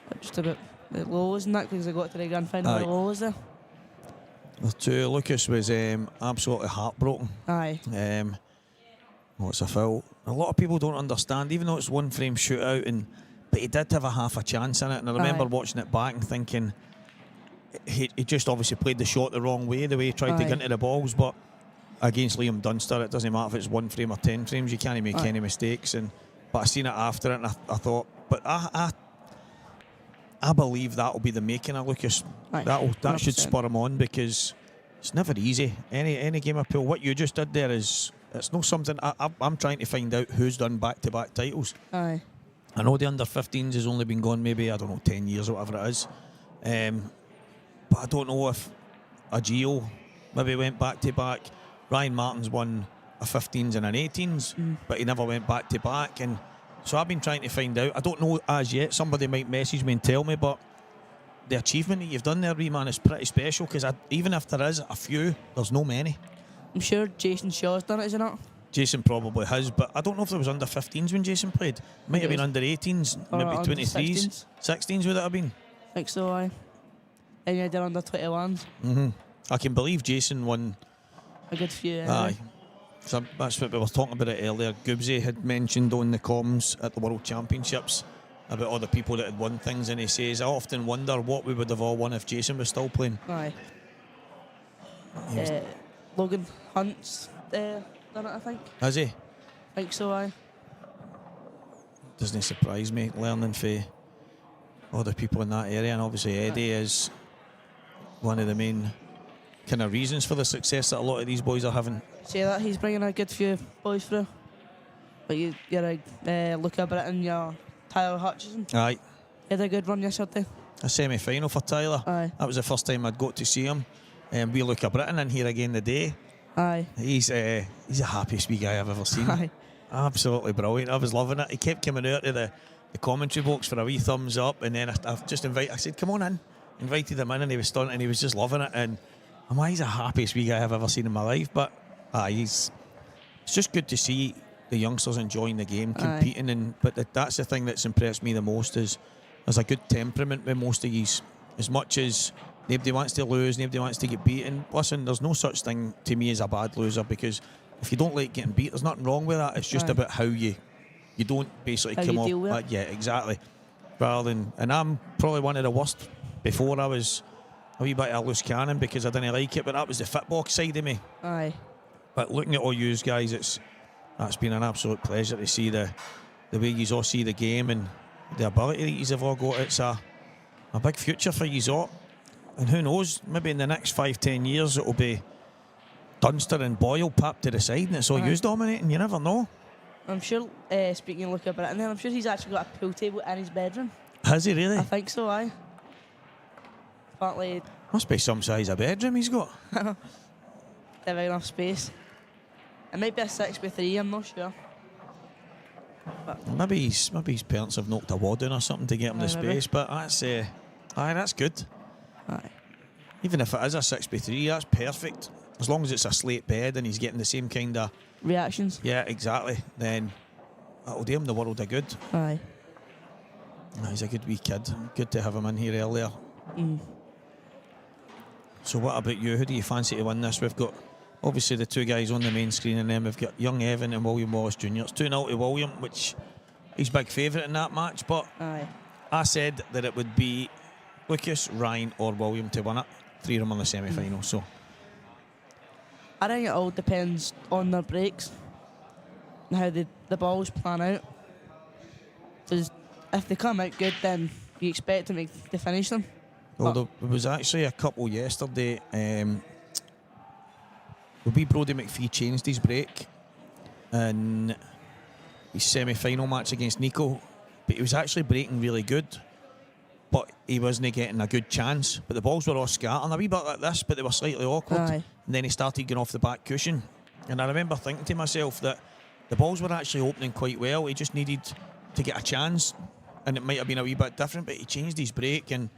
But just a bit low, isn't that? Because I got to the grand final with low, was there?
The two, Lucas was absolutely heartbroken.
Aye.
It's a foul. A lot of people don't understand, even though it's one frame shootout, but he did have a half a chance in it. And I remember watching it back and thinking he just obviously played the shot the wrong way, the way he tried to get into the balls. But against Liam Dunster, it doesn't matter if it's 1 frame or 10 frames, you can't make any mistakes. But I seen it after it, and I thought, but I believe that will be the making of Lucas. That should
100%.
spur him on, because it's never easy. Any game of pool, what you just did there it's not something I'm trying to find out who's done back-to-back titles.
Aye.
I know the under-15s has only been going maybe, 10 years or whatever it is. But I don't know if a Gio maybe went back-to-back. Ryan Martin's won a 15s and an 18s, but he never went back-to-back. And so I've been trying to find out. I don't know as yet. Somebody might message me and tell me, but the achievement that you've done there, wee man, is pretty special, because even if there is a few, there's no many.
I'm sure Jason Shaw's done it, is he not?
Jason probably has, but I don't know if there was under 15s when Jason played. Might have been under 18s,
Or
maybe
under
23s. 16s would it have been?
I think so, aye. And you did under 21s.
I can believe Jason won.
A good few.
Aye. So that's what we were talking about it earlier. Goobsy had mentioned on the comms at the World Championships about all the people that had won things, and he says, I often wonder what we would have all won if Jason was still playing.
Aye. Logan Hunt's done it, I think.
Has he?
I think so, aye.
Doesn't surprise me, learning for all the people in that area, and obviously Eddie is one of the main kind of reasons for the success that a lot of these boys are having.
Say that, he's bringing a good few boys through. But you're Luca Britton, your Tyler Hutchison.
Aye.
He had a good run yesterday.
A semi-final for Tyler.
Aye.
That was the first time I'd got to see him. We look at Britton in here again today.
Aye.
He's the happiest wee guy I've ever seen.
Aye.
Absolutely brilliant. I was loving it. He kept coming out of the commentary box for a wee thumbs up, and then I've just I said, come on in. Invited him in, and he was stunning, and he was just loving it. And he's the happiest wee guy I've ever seen in my life. But it's just good to see the youngsters enjoying the game, competing. But that's the thing that's impressed me the most, is there's a good temperament with most of these. As much as nobody wants to lose, nobody wants to get beaten. Listen, there's no such thing to me as a bad loser, because if you don't like getting beat, there's nothing wrong with that. It's just about how you don't basically
How
come
you
off.
deal with it.
Yeah, exactly. Rather than, and I'm probably one of the worst. Before I was a wee bit of a loose cannon because I didn't like it, but that was the football side of me.
Aye.
But looking at all you guys, that's been an absolute pleasure to see the way you all see the game and the ability that you have all got. It's a big future for you all. And who knows, maybe in the next 5-10 years it'll be Dunster and Boyle popped to the side and it's all yous dominating. You never know.
I'm sure, speaking of Luca Britton there, I'm sure he's actually got a pool table in his bedroom.
Has he really?
I think so, aye. Apparently,
Must be some size of bedroom he's got.
they've enough space. It might be a 6x3, I'm not sure.
Maybe his parents have knocked a wad in or something to get him the space, but that's good.
Aye.
Even if it is a 6x3, that's perfect. As long as it's a slate bed and he's getting the same kind of
Reactions?
yeah, exactly. Then that'll do him the world of good.
Aye.
No, he's a good wee kid. Good to have him in here earlier. So what about you? Who do you fancy to win this? We've got obviously the two guys on the main screen, and then we've got young Evan and William Wallace Jr. It's 2-0 to William, which he's big favourite in that match. But
Aye.
I said that it would be Lucas, Ryan or William to win it. Three of them on the semi-final. So
I think it all depends on their breaks and how the balls plan out. Because if they come out good, then you expect them to finish them.
well, there was actually a couple yesterday. Brody McPhee changed his break in his semi-final match against Nico, but he was actually breaking really good, but he wasn't getting a good chance. But the balls were all scattering a wee bit like this, but they were slightly awkward.
Aye.
And then he started going off the back cushion, and I remember thinking to myself that the balls were actually opening quite well. He just needed to get a chance, and it might have been a wee bit different, but he changed his break. And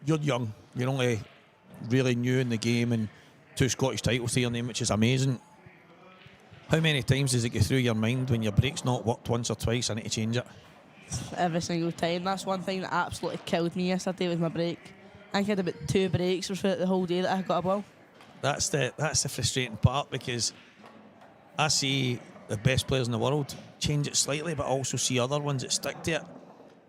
you're young, you're only really new in the game, and 2 Scottish titles to your name, which is amazing. How many times does it go through your mind when your break's not worked once or twice, I need to change it?
Every single time. That's one thing that absolutely killed me yesterday with my break. I think I had about 2 breaks throughout the whole day that I got a ball.
That's the frustrating part, because I see the best players in the world change it slightly, but I also see other ones that stick to it.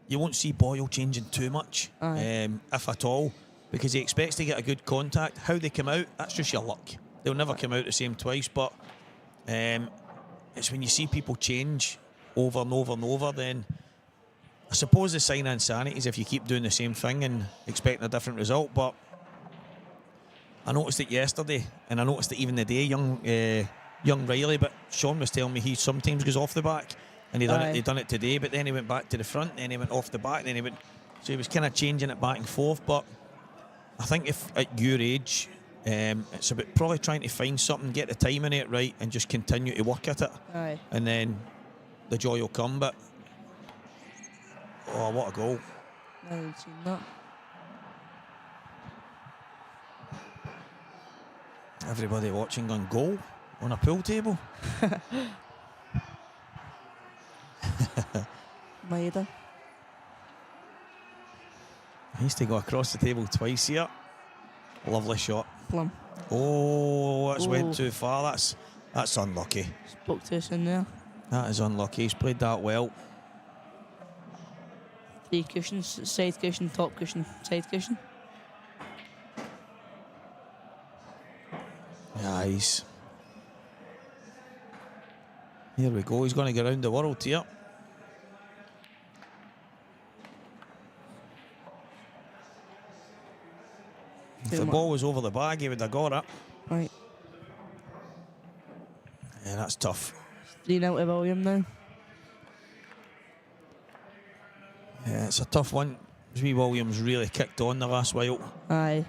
You won't see Boyle changing too much, if at all, because he expects to get a good contact. How they come out, that's just your luck. They'll never come out the same twice, but it's when you see people change over and over and over, then I suppose the sign of insanity is if you keep doing the same thing and expecting a different result. But I noticed it yesterday, and I noticed it even the day young Riley, but Sean was telling me he sometimes goes off the back, and he done it today, but then he went back to the front, then he went off the back, then he went, so he was kind of changing it back and forth. But I think if at your age, it's about probably trying to find something, get the timing of it right, and just continue to work at it.
Aye.
And then the joy will come. But oh, what a goal.
I haven't seen that.
Everybody watching on goal on a pool table.
Maeda.
He needs to go across the table twice here. Lovely shot.
Plum.
Oh, that's went
Oh.
too far. That's unlucky.
Spoke to us in there.
That is unlucky. He's played that well.
3 cushions, side cushion, top cushion, side cushion.
Nice. Here we go. He's going to get around the world here. If the ball was over the bag, he would have got it.
Right.
Yeah, that's tough.
3-0 to William now.
Yeah, it's a tough one. Wee Williams really kicked on the last while.
Aye.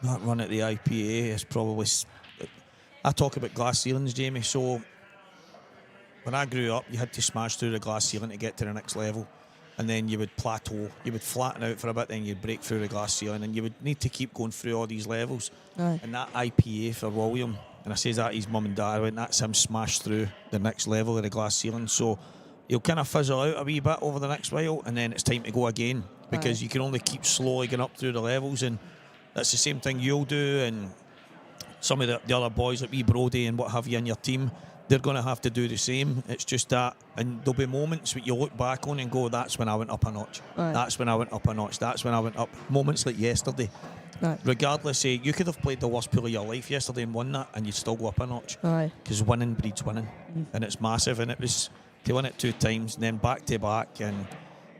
That run at the IPA is probably... I talk about glass ceilings, Jamie, so when I grew up, you had to smash through the glass ceiling to get to the next level, and then you would plateau, you would flatten out for a bit, then you'd break through the glass ceiling, and you would need to keep going through all these levels.
Aye.
And that IPA for William, and I say that his mum and dad went, that's him smashed through the next level of the glass ceiling, so he'll kind of fizzle out a wee bit over the next while, and then it's time to go again, because you can only keep slowly going up through the levels, and that's the same thing you'll do, and some of the other boys like wee Brody and what have you in your team, they're going to have to do the same. It's just that, and there'll be moments that you look back on and go, that's when I went up a notch.
Aye.
That's when I went up a notch. That's when I went up. Moments like yesterday.
Aye.
Regardless, you could have played the worst pool of your life yesterday and won that, and you'd still go up a notch.
Aye.
Because winning breeds winning, and it's massive. And it was to win it 2 times, and then back to back, and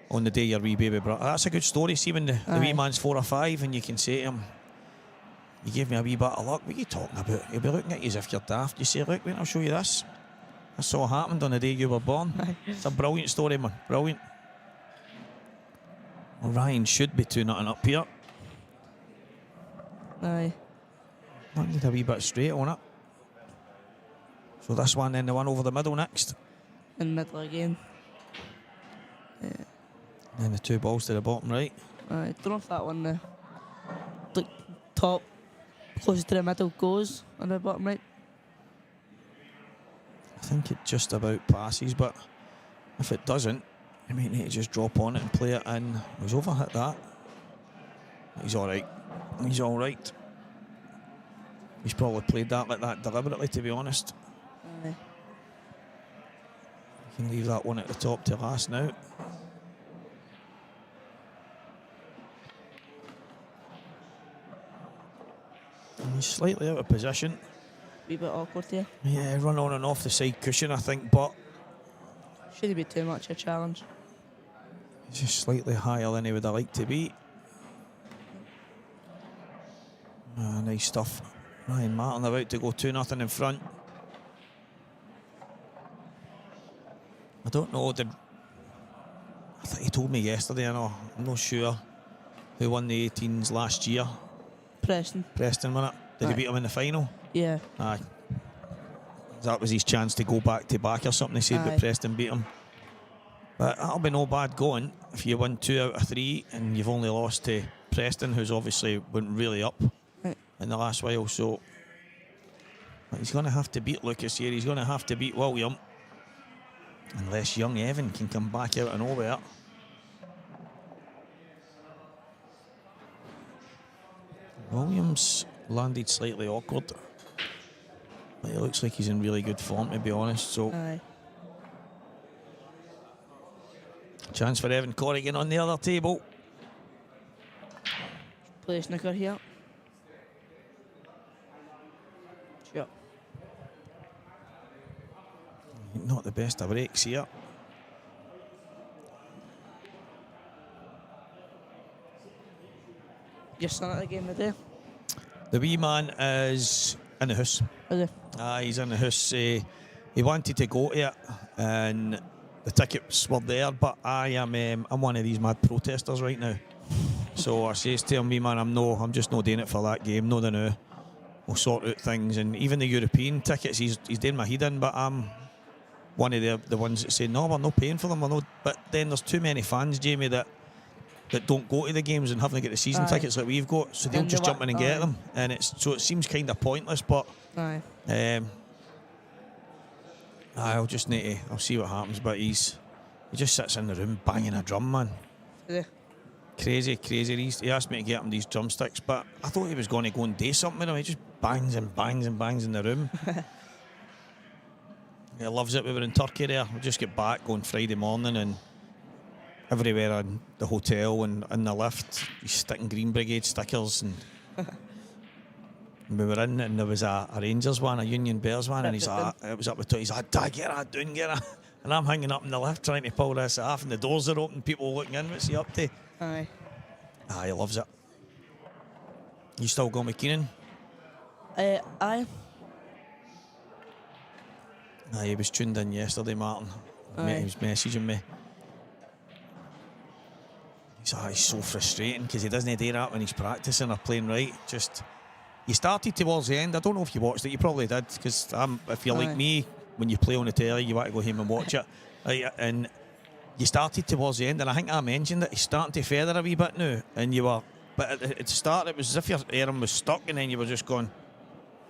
on the day your wee baby brother. That's a good story. See when the wee man's 4 or 5, and you can say to him, You gave me a wee bit of luck. What are you talking about? You'll be looking at you as if you're daft. You say, look, wait, I'll show you this. This all happened on the day you were born. It's a brilliant story, man. Brilliant. Well, Ryan should be 2-0 up here.
Aye.
Landed a wee bit straight on it. So this one, then the one over the middle next.
In the middle again. Yeah.
And then the 2 balls to the bottom right.
I don't know if that one, the top, closest to the middle, goes on the bottom right.
I think it just about passes, but if it doesn't, you might need to just drop on it and play it in. He's overhit that. He's alright. He's alright. He's probably played that like that deliberately, to be honest.
Aye.
You can leave that one at the top to last now. And he's slightly out of position.
Wee bit awkward there.
Yeah, run on and off the side cushion, I think, but
Shouldn't be too much a challenge.
he's just slightly higher than he would have liked to be. Nice stuff. Ryan Martin about to go 2-0 in front. I don't know, I think he told me yesterday, I'm not sure who won the 18s last year.
Preston.
Preston won it. Did he
Aye.
beat him in the final?
Yeah.
Aye. That was his chance to go back to back or something, they said,
Aye.
but Preston beat him. But that'll be no bad going if you win 2 out of 3 and you've only lost to Preston, who's obviously went really up
Right.
in the last while. So but he's going to have to beat Lucas here. He's going to have to beat William. Unless young Evan can come back out of nowhere. Williams landed slightly awkward. But it looks like he's in really good form, to be honest. So
Aye.
chance for Evan Corrigan on the other table.
Play snooker here. Sure.
Not the best of breaks here.
Your son at the game today?
The wee man is in the house.
Is he?
He's in the house. He wanted to go to it, and the tickets were there. But I'm one of these mad protesters right now. So I says to him, "Wee man, I'm just not doing it for that game. No, no. We'll sort out things." And even the European tickets, he's doing my head in. But I'm one of the ones that say, "No, we're not paying for them. We're not." But then there's too many fans, Jamie, that don't go to the games and haven't got the season
Aye.
tickets like we've got, so they'll
And
just
they
jump in and get
aye.
them, and it seems kind of pointless. But
Aye.
I'll just need to. I'll see what happens. But he just sits in the room banging a drum, man.
Is
Crazy. He asked me to get him these drumsticks, but I thought he was going to go and do something with them. He just bangs and bangs and bangs in the room. He loves it. We were in Turkey there. We just get back on Friday morning, and everywhere in the hotel and in the lift, he's sticking Green Brigade stickers. And we were in, and there was a Rangers one, a Union Bears one, and he's like, it was up the top. He's like, "Dad, get her down, get her." And I'm hanging up in the lift trying to pull this off, and the doors are open, people looking in. What's he up to?
Aye.
He loves it. You still going with Keenan?
Aye.
He was tuned in yesterday, Martin.
Aye.
He was messaging me. He's so frustrating because he doesn't do that when he's practicing or playing right. Just, he started towards the end. I don't know if you watched it. You probably did, because if you're like
Aye.
me, when you play on the telly, you want to go home and watch it. And you started towards the end, and I think I mentioned that he's starting to feather a wee bit now. And you were, but at the start, it was as if your arm was stuck, and then you were just going.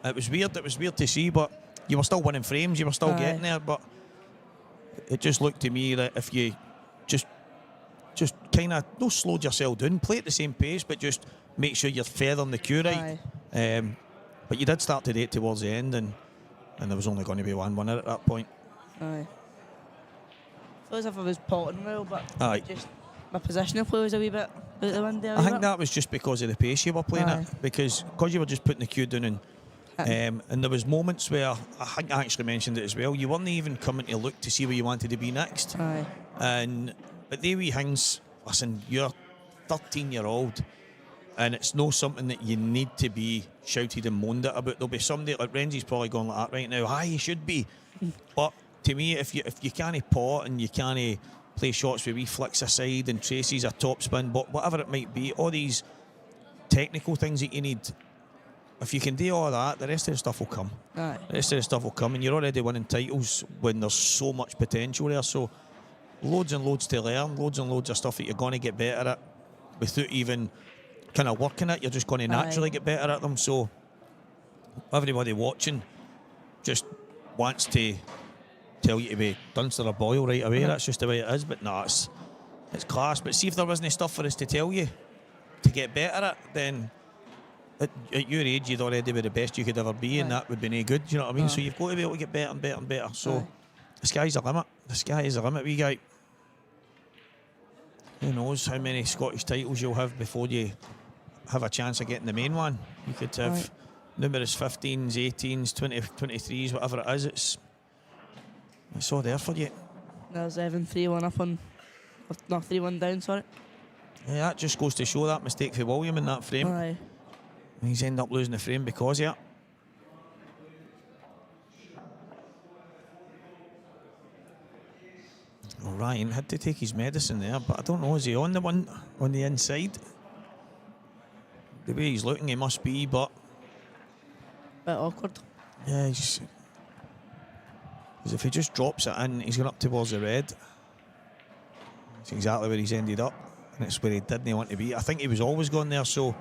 It was weird. It was weird to see, but you were still winning frames. You were still
Aye.
getting there, but it just looked to me that if you just kind of not slowed yourself down, play at the same pace, but just make sure you're feathering the cue right. But you did start to do it towards the end, and there was only going to be one winner at that point.
Aye. Feel as if I was potting well, but
Aye.
just my positional play was a wee bit out the window.
I think that was just because of the pace you were playing
Aye.
at, because you were just putting the cue down, and there was moments where I think I actually mentioned it as well. You weren't even coming to look to see where you wanted to be next,
Aye.
but they wee things. Listen, you're 13-year-old. and it's no something that you need to be shouted and moaned at about. There'll be somebody like Renzi's probably going like that right now. Aye, he should be. But to me, if you can't paw and you can't play shots with wee flicks aside and traces a top spin, but whatever it might be, all these technical things that you need, if you can do all that, the rest of the stuff will come.
Aye.
The rest of the stuff will come, and you're already winning titles when there's so much potential there. So loads and loads to learn, loads and loads of stuff that you're going to get better at without even kind of working it. You're just going to naturally get better at them. So everybody watching just wants to tell you to be Dunster or Boyle right away. That's just the way it is. But no, it's class. But see, if there wasn't stuff for us to tell you to get better at, then at your age you'd already be the best you could ever be, and that would be no good. Do you know what I mean? So you've got to be able to get better and better and better. So the sky's the limit. The sky is the limit, wee guy. Who knows how many Scottish titles you'll have before you have a chance of getting the main one. You could have numerous 15s, 18s, 20, 23s, whatever it is. It's all there for you.
There's Evan 3-1 up on... No, 3-1 down, sorry.
Yeah, that just goes to show that mistake for William in that frame.
Aye.
He's ended up losing the frame because of it. Well, Ryan had to take his medicine there, but I don't know, is he on the one on the inside? The way he's looking, he must be, but...
Bit awkward.
Yeah, because if he just drops it in, he's going up towards the red. That's exactly where he's ended up, and it's where he didn't want to be. I think he was always going there, so...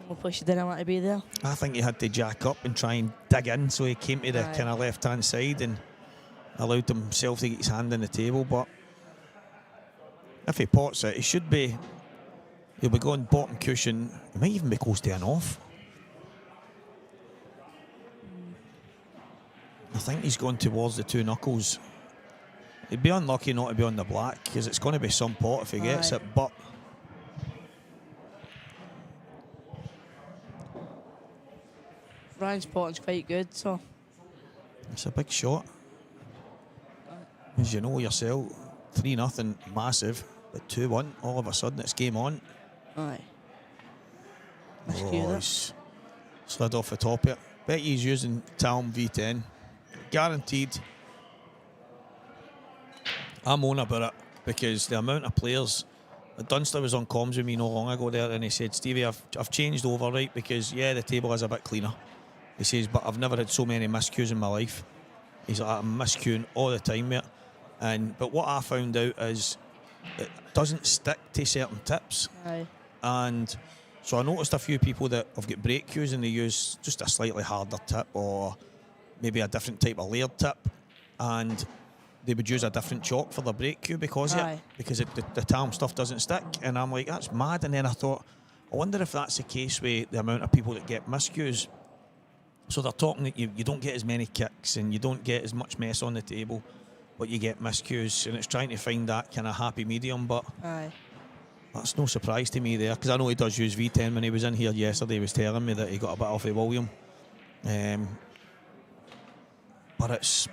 No place he didn't want to be there.
I think he had to jack up and try and dig in, so he came to the kind of left-hand side and allowed himself to get his hand on the table, but if he pots it, he should be... He'll be going bottom cushion. He might even be close to an off. I think he's going towards the two knuckles. He'd be unlucky not to be on the black, because it's going to be some pot if he gets it, but...
Ryan's potting's quite good, so...
It's a big shot. As you know yourself, 3-0, massive, but 2-1, all of a sudden it's game on.
Aye.
He's slid off the top of it. Bet he's using Talm V10. Guaranteed. I'm on about it because the amount of players... Dunster was on comms with me not long ago there, and he said, Stevie, I've changed over, right, because, yeah, the table is a bit cleaner. He says, but I've never had so many miscues in my life. He's like, I'm miscuing all the time, mate. But what I found out is it doesn't stick to certain tips.
Aye.
And so I noticed a few people that have got break cues and they use just a slightly harder tip or maybe a different type of layered tip, and they would use a different chalk for their break cue because of it, because the Talm stuff doesn't stick. And I'm like, that's mad. And then I thought, I wonder if that's the case with the amount of people that get miscues. So they're talking that you don't get as many kicks and you don't get as much mess on the table, but you get miscues, and it's trying to find that kind of happy medium. But that's no surprise to me there, because I know he does use V10. When he was in here yesterday, he was telling me that he got a bit off of William. But it's...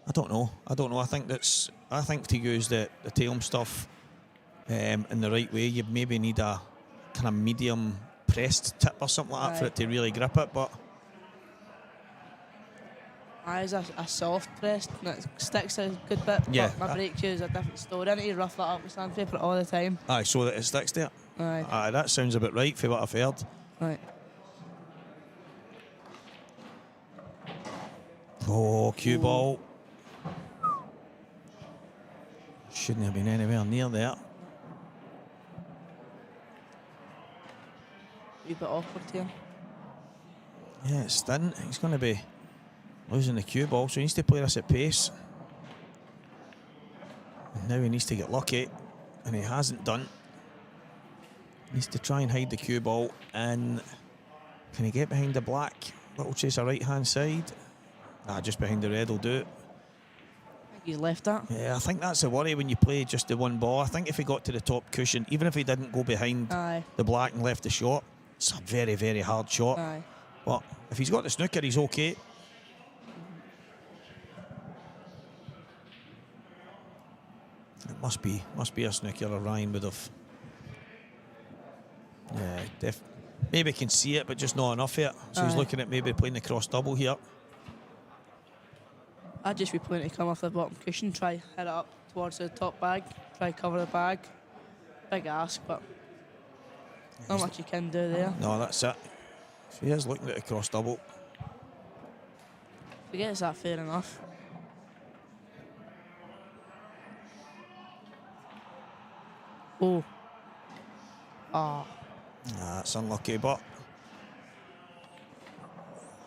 I don't know. I think to use the Talm stuff in the right way, you maybe need a kind of medium pressed tip or something like that for it to really grip it. But
It's a soft press that sticks a good bit.
Yeah.
But my break cue is a different story. I need to rough that up with sandpaper all the time.
Aye, so that it sticks there. Aye, that sounds about right for what I've heard.
Right.
Oh, cue ball. Shouldn't have been anywhere near there.
A wee bit awkward here.
Yeah, it's thin. He's going to be losing the cue ball, so he needs to play this at pace. And now he needs to get lucky, and he hasn't done. He needs to try and hide the cue ball, and can he get behind the black? Little chaser right hand side. Nah, just behind the red will do it.
He's left that.
Yeah, I think that's the worry when you play just the one ball. I think if he got to the top cushion, even if he didn't go behind the black and left the shot, it's a very, very hard shot. But if he's got the snooker, he's okay. It must be a snooker, or Ryan would have Yeah, maybe can see it, but just not enough here. So he's looking at maybe playing the cross double here.
I'd just be playing to come off the bottom cushion, try hit it up towards the top bag, try cover the bag. Big ask, but not much you can do there.
No, that's it. So he is looking at the cross double.
I guess that fair enough. Oh. Ah.
That's unlucky, but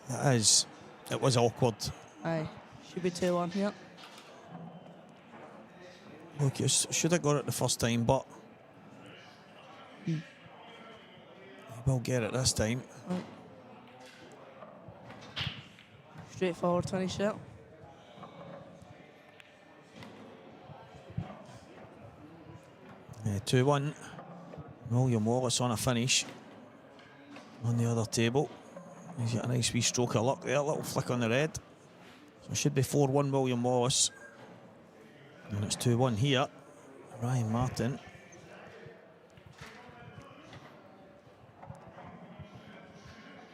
it was awkward.
Aye. Should be 2-1 here.
Lucas should have got it the first time, but he will get it this time.
Right. Straightforward finish there.
Yeah, 2-1. William Wallace on a finish on the other table. He's got a nice wee stroke of luck there, a little flick on the red. So it should be 4-1 William Wallace. And it's 2-1 here. Ryan Martin.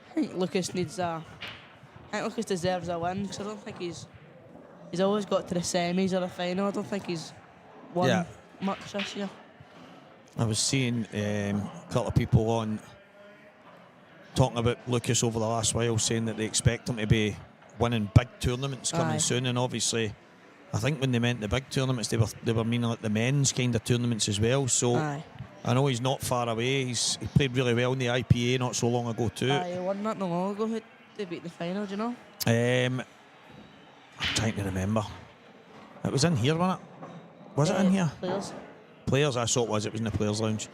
I think Lucas deserves a win because I don't think he's always got to the semis or the final. I don't think he's won much this year.
I was seeing a couple of people on talking about Lucas over the last while, saying that they expect him to be winning big tournaments coming soon, and obviously I think when they meant the big tournaments they were meaning like the men's kind of tournaments as well. So I know he's not far away. He played really well in the IPA not so long ago too.
He won not long ago. Who they beat in the final, do you know?
I'm trying to remember. It was in here, wasn't it? Was it in here? Players, I thought it was. It was in the Players' Lounge.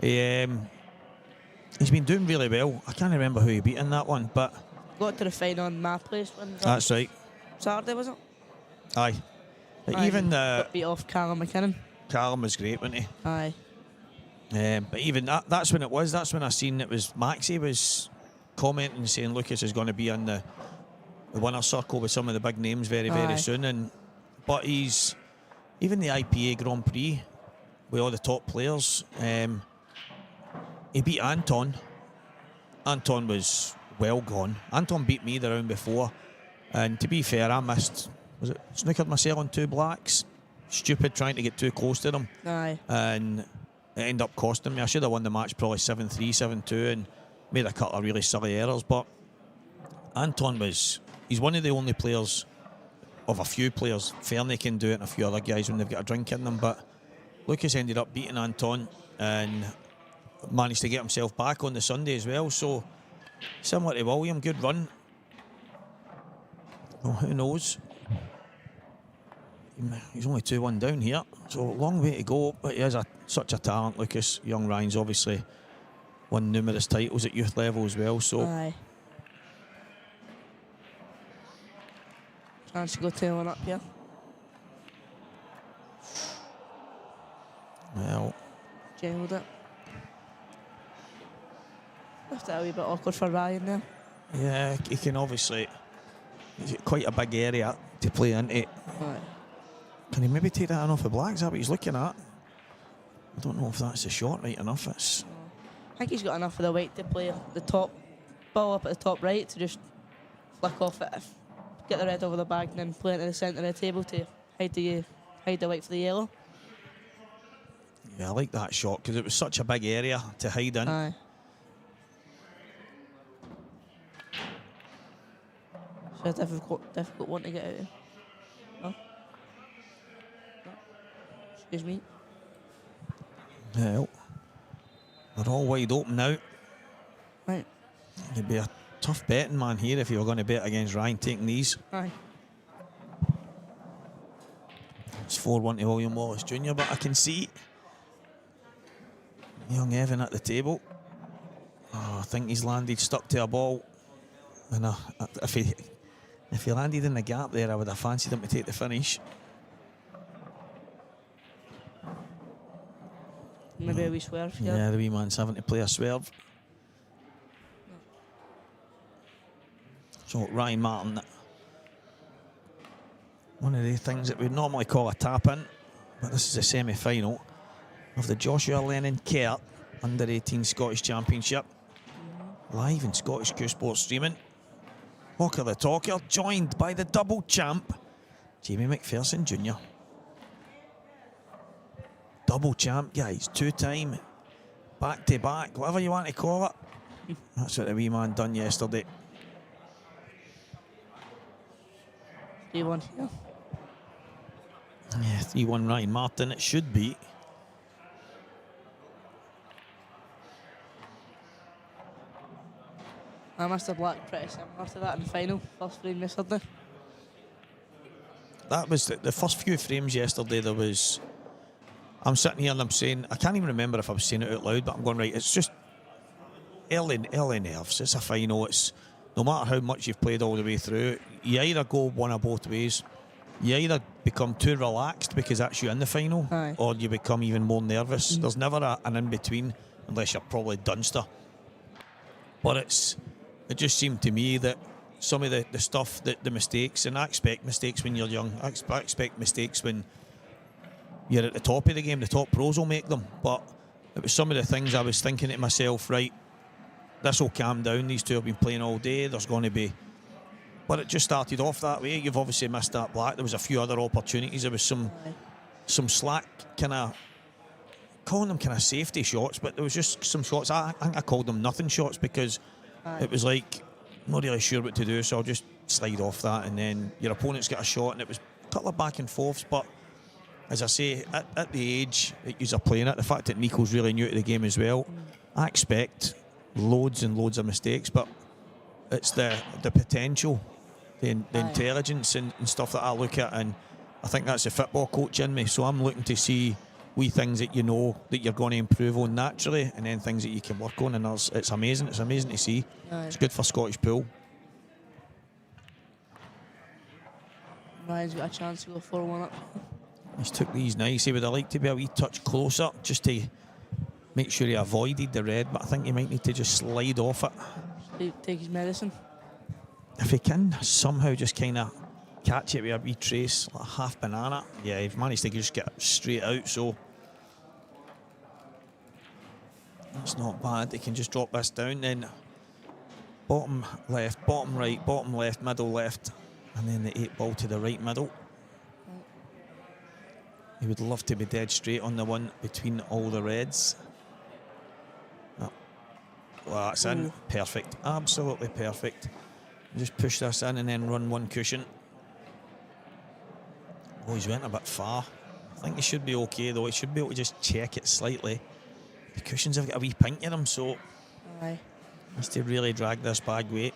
He's been doing really well. I can't remember who he beat in that one, but
got to the final in my place.
That's right.
Saturday, was it?
Aye. Even
got beat off Callum McKinnon.
Callum was great, wasn't he?
Aye.
But even that's when it was. That's when I seen it was Maxie was commenting saying Lucas is going to be in the winner's circle with some of the big names very, very soon. But he's even the IPA Grand Prix with all the top players. He beat Anton. Anton was well gone. Anton beat me the round before, and to be fair, I missed. Was it snookered myself on 2 blacks? Stupid trying to get too close to them.
Aye.
And it ended up costing me. I should have won the match probably 7-3, 7-2, and made a couple of really silly errors. But Anton he's one of the only players of a few players. Fernie can do it and a few other guys when they've got a drink in them. But Lucas ended up beating Anton and managed to get himself back on the Sunday as well. So similar to William, good run. Well, who knows? He's only 2-1 down here, so long way to go. But he is such a talent, Lucas. Young Ryan's obviously won numerous titles at youth level as well. So
chance to go 2-1 up here.
Well,
Jailed it. Left it a wee bit awkward for Ryan there.
yeah, he can obviously. He's got quite a big area to play into.
Aye.
Can he maybe take that off the blacks? Is that what he's looking at? I don't know if that's a shot right enough.
I think he's got enough of the weight to play the top ball up at the top right to just flick off it, get the red over the bag, and then play into the centre of the table to hide the white for the yellow.
Yeah, I like that shot because it was such a big area to hide in.
Aye. So a difficult one to get out of. No? Excuse me.
Well, they're all wide open now.
Right.
You'd be a tough betting man here if you were going to bet against Ryan taking these.
Aye.
It's 4-1 to William Wallace Jr., but I can see young Evan at the table. Oh, I think he's landed stuck to a ball. And if he landed in the gap there, I would have fancied him to take the finish.
Maybe a wee swerve here.
Yeah, the wee man's having to play a swerve. So Ryan Martin, one of the things that we'd normally call a tap-in, but this is a semi-final of the Joshua Lennon Kerr Under-18 Scottish Championship. Live in Scottish Q Sports streaming. Hawker the Talker, joined by the double champ, Jamie McPherson Jr. Double champ, guys, 2-time, back-to-back, whatever you want to call it. That's what the wee man done yesterday.
3-1 here.
Yeah, 3-1 Ryan Martin, it should be.
I must have Black pretty similar to that in the final. First frame yesterday.
That was the first few frames yesterday. There was, I'm sitting here and I'm saying, I can't even remember if I was saying it out loud, but I'm going, right, it's just early nerves. It's a final. It's no matter how much you've played all the way through, you either go one of both ways. You either become too relaxed because that's you in the final,
Aye.
or you become even more nervous. There's never an in-between, unless you're probably Dunster. But it just seemed to me that some of the stuff, the mistakes, and I expect mistakes when you're young. I expect mistakes when you're at the top of the game. The top pros will make them. But it was some of the things I was thinking to myself, right, this will calm down. These two have been playing all day. There's going to be... But it just started off that way. You've obviously missed that black. There was a few other opportunities. There was some slack, kind of... calling them kind of safety shots, but there was just some shots. I think I called them nothing shots because it was like, I'm not really sure what to do, so I'll just slide off that, and then your opponent's got a shot, and it was a couple of back and forths. But as I say, at the age that you're playing at, the fact that Nico's really new to the game as well, I expect loads and loads of mistakes, but it's the potential, the intelligence and stuff that I look at, and I think that's the football coach in me. So I'm looking to see wee things that you know that you're going to improve on naturally, and then things that you can work on, and it's amazing. It's amazing to see. It's good for Scottish pool.
Ryan's got a chance to go 4-1 up.
He's took these nice. He would have liked to be a wee touch closer just to make sure he avoided the red, but I think he might need to just slide off it.
Take his medicine.
If he can somehow just kind of catch it with a wee trace, like a half banana. Yeah, he's managed to just get it straight out, so that's not bad. They can just drop this down, then bottom left, bottom right, bottom left, middle left, and then the 8 ball to the right middle. He would love to be dead straight on the one between all the reds. Oh. Well, that's in. Perfect. Absolutely perfect. Just push this in and then run one cushion. Oh, he's went a bit far. I think he should be okay, though. He should be able to just check it slightly. The cushions have got a wee pink in them, so
Aye.
needs to really drag this bag weight.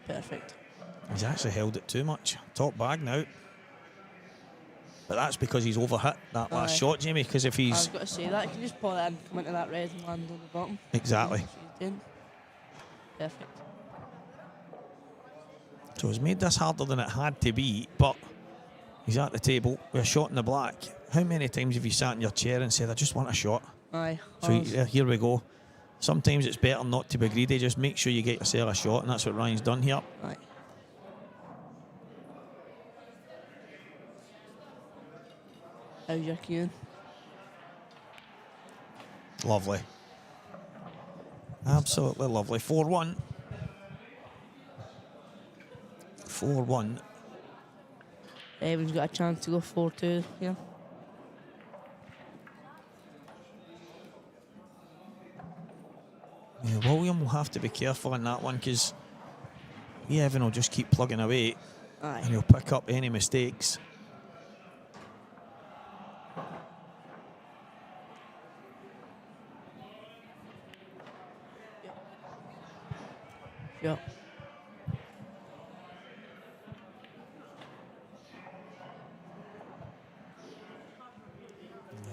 Perfect.
He's actually held it too much. Top bag now. But that's because he's overhit that last shot, Jamie, because if
I
he's...
was going to say that. You can just pull it in, come into that red and land on the bottom.
Exactly.
Perfect.
So he's made this harder than it had to be, but he's at the table with a shot in the black. How many times have you sat in your chair and said, I just want a shot?
Aye.
So here we go. Sometimes it's better not to be greedy, just make sure you get yourself a shot, and that's what Ryan's done here.
Aye. How's your queuing?
Lovely. Absolutely lovely. 4-1. 4-1.
Everyone's got a chance to go 4-2 here.
Yeah, William will have to be careful in that one because Evan will just keep plugging away and he'll pick up any mistakes.
Yeah.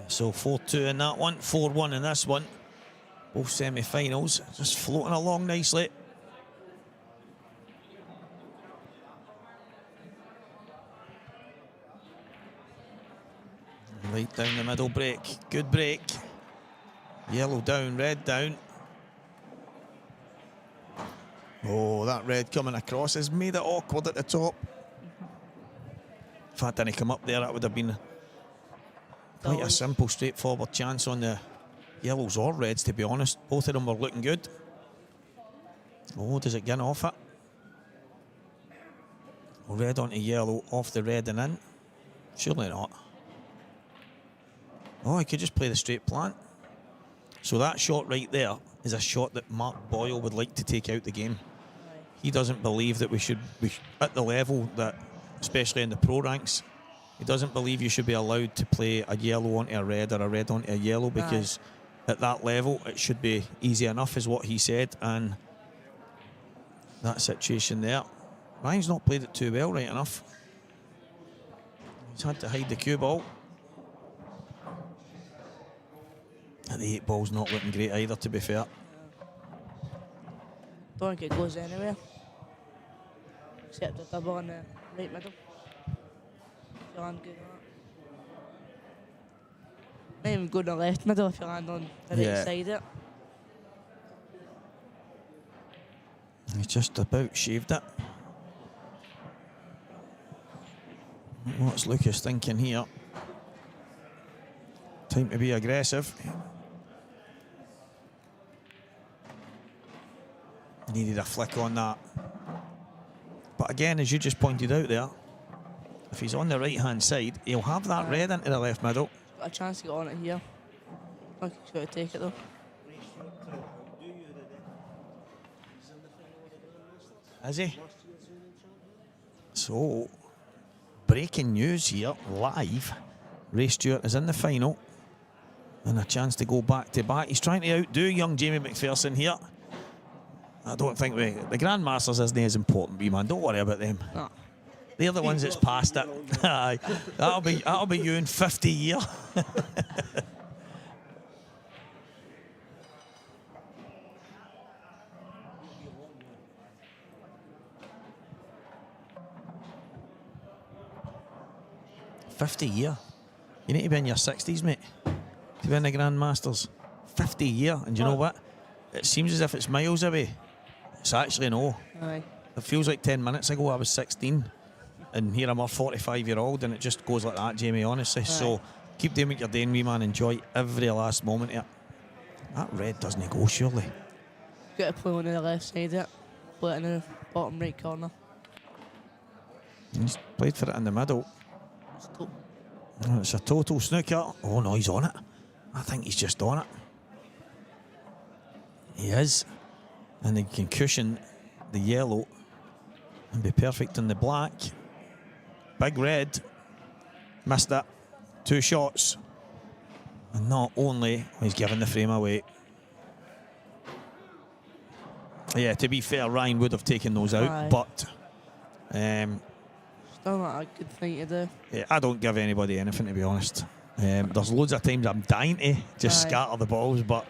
So 4-2 in that one, 4-1 in this one. Both semi-finals, just floating along nicely. Right down the middle break, good break. Yellow down, red down. Oh, that red coming across has made it awkward at the top. If that didn't come up there, that would have been quite a simple, straightforward chance on the yellows or reds, to be honest. Both of them were looking good. Oh, does it get off it? Red onto yellow, off the red and in. Surely not. Oh, he could just play the straight plant. So that shot right there is a shot that Mark Boyle would like to take out the game. He doesn't believe that we should be at the level that, especially in the pro ranks, he doesn't believe you should be allowed to play a yellow onto a red or a red onto a yellow, because at that level it should be easy enough, is what he said. And that situation there, Ryan's not played it too well, right enough. He's had to hide the cue ball. And the 8 ball's not looking great either, to be fair.
Don't think it goes anywhere. Except the double in the right middle. If you land good on that. Not even go to the left middle if you land on the right side of it.
He's just about shaved it. What's Lucas thinking here? Time to be aggressive. Needed a flick on that. But again, as you just pointed out there, if he's on the right-hand side, he'll have that red into the left middle.
Got a chance to get on it here. I think he's got to take it though.
Is he? So, breaking news here, live. Ray Stewart is in the final. And a chance to go back to back. He's trying to outdo young Jamie McPherson here. I don't think the Grandmasters isn't as important, B-man. Don't worry about them.
No.
They're the ones that's past it. Aye. That'll be you in 50 years. $50 You need to be in your 60s, mate, to be in the Grandmasters. 50 and you know what? It seems as if it's miles away. It's actually no.
Aye.
It feels like 10 minutes ago I was 16, and here I'm a 45-year-old, and it just goes like that, Jamie, honestly.
Aye.
So keep doing what you're doing, wee man. Enjoy every last moment of it. That red doesn't go, surely.
Got to play on the left side of it. Play it in the bottom right corner.
He's played for it in the middle. And it's a total snooker. Oh no, he's on it. I think he's just on it. He is. And he can cushion the yellow and be perfect in the black. Big red. Missed it. 2 shots. And not only he's giving the frame away. Yeah, to be fair, Ryan would have taken those out,
Aye.
but
Still not a good thing to do.
yeah, I don't give anybody anything, to be honest. There's loads of times I'm dying to just
Aye.
scatter the balls, but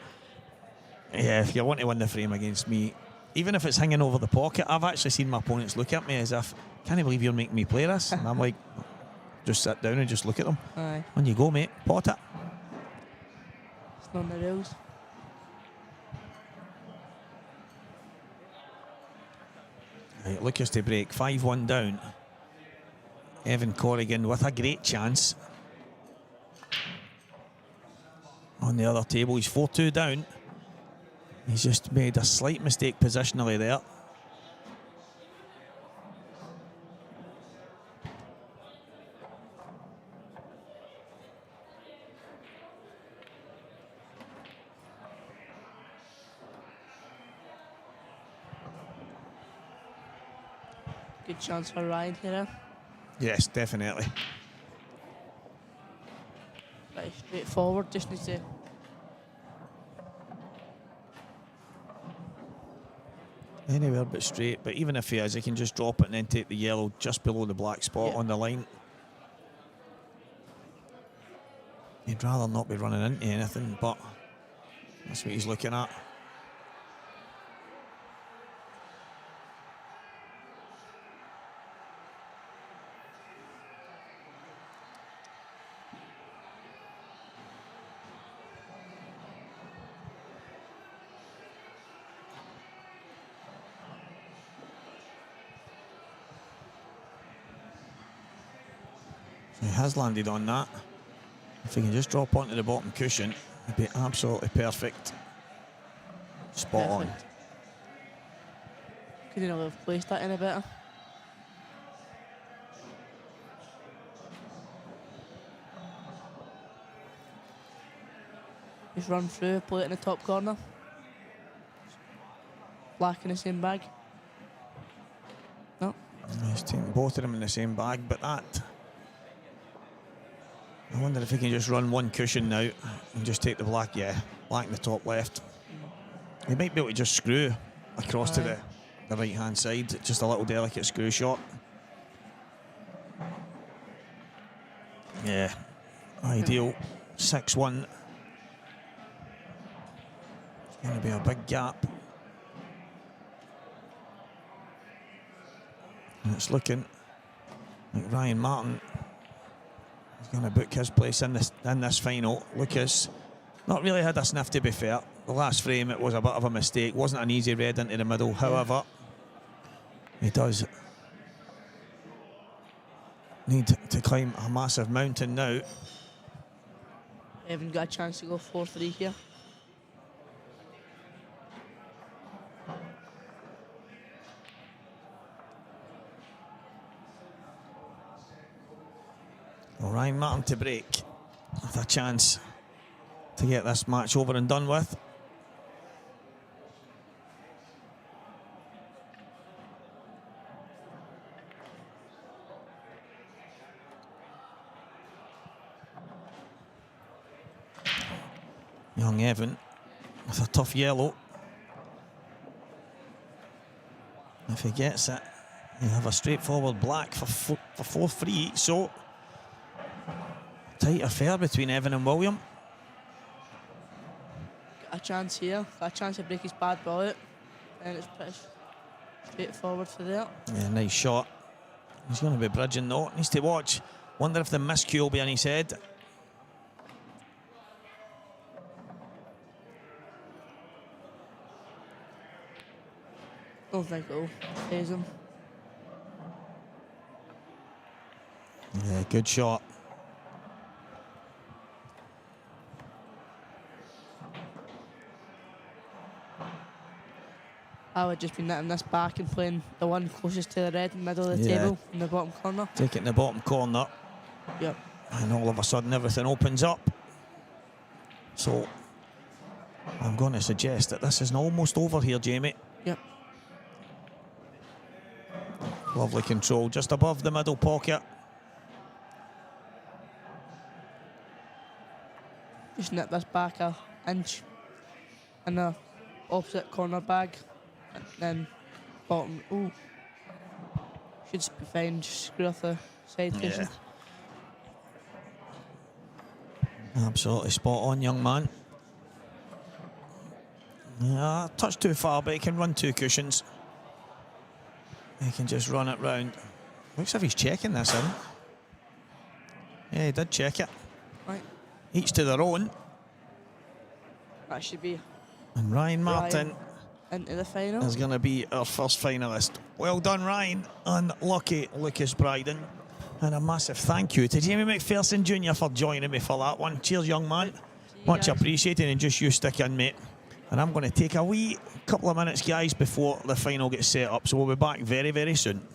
yeah, if you want to win the frame against me, even if it's hanging over the pocket, I've actually seen my opponents look at me as if, can't you believe you're making me play this? And I'm like, just sit down and just look at them.
Aye.
On you go, mate, pot it.
It's not on the rules.
Right, Lucas to break, 5-1 down. Evan Corrigan with a great chance. On the other table, he's 4-2 down. He's just made a slight mistake positionally there.
Good chance for Ryan here.
Yes, definitely.
Right, straight forward, just needs to.
Anywhere but straight, but even if he is, he can just drop it and then take the yellow just below the black spot
Yeah.
on the line. He'd rather not be running into anything, but that's what he's looking at. He has landed on that. If he can just drop onto the bottom cushion, It'd be absolutely perfect. Spot on.
Perfect. Couldn't have placed that any better. Just run through, play it in the top corner. Black in the same bag. No.
He's taking both of them in the same bag, but that... I wonder if he can just run one cushion now and just take the black, black in the top left. He might be able to just screw across to the right-hand side, just a little delicate screw shot. Yeah, ideal. 6-1. It's going to be a big gap. And it's looking like Ryan Martin is going to book his place in this final. Lucas not really had a sniff, to be fair. The last frame, it was a bit of a mistake. Wasn't an easy red into the middle. However, he does need to climb a massive mountain now.
Haven't got a chance to go 4-3 here.
Well, Ryan Martin to break with a chance to get this match over and done with. Young Evan with a tough yellow. If he gets it, he'll have a straightforward black for 4-3. So tight affair between Evan and William.
Got a chance here. Got a chance to break his bad ball out. And it's pretty straightforward for there.
Yeah, nice shot. He's going to be bridging though. Needs to watch. Wonder if the miscue will be on his head.
Don't think it'll phase him.
Yeah, good shot.
I would just be knitting this back and playing the one closest to the red in the middle of the
Yeah.
table in the bottom corner.
Take it in the bottom corner.
Yep.
And all of a sudden everything opens up. So I'm going to suggest that this is almost over here, Jamie.
Yep.
Lovely control just above the middle pocket.
Just knit this back a inch in the opposite corner bag. And then bottom. Ooh. Should be fine. Just screw off the side cushion.
Absolutely spot on, young man. Yeah, touch too far, but he can run two cushions. He can just run it round. Looks like he's checking this in. Yeah, he did check it.
Right.
Each to their own.
That should be
And Ryan Martin
into the final.
is going to be our first finalist. Well done, Ryan. And lucky Lucas Bryden. And a massive thank you to Jamie McPherson Jr. for joining me for that one. Cheers, young man. Much appreciated, and just you stick in, mate. And I'm going to take a wee couple of minutes, guys, before the final gets set up. So we'll be back very, very soon.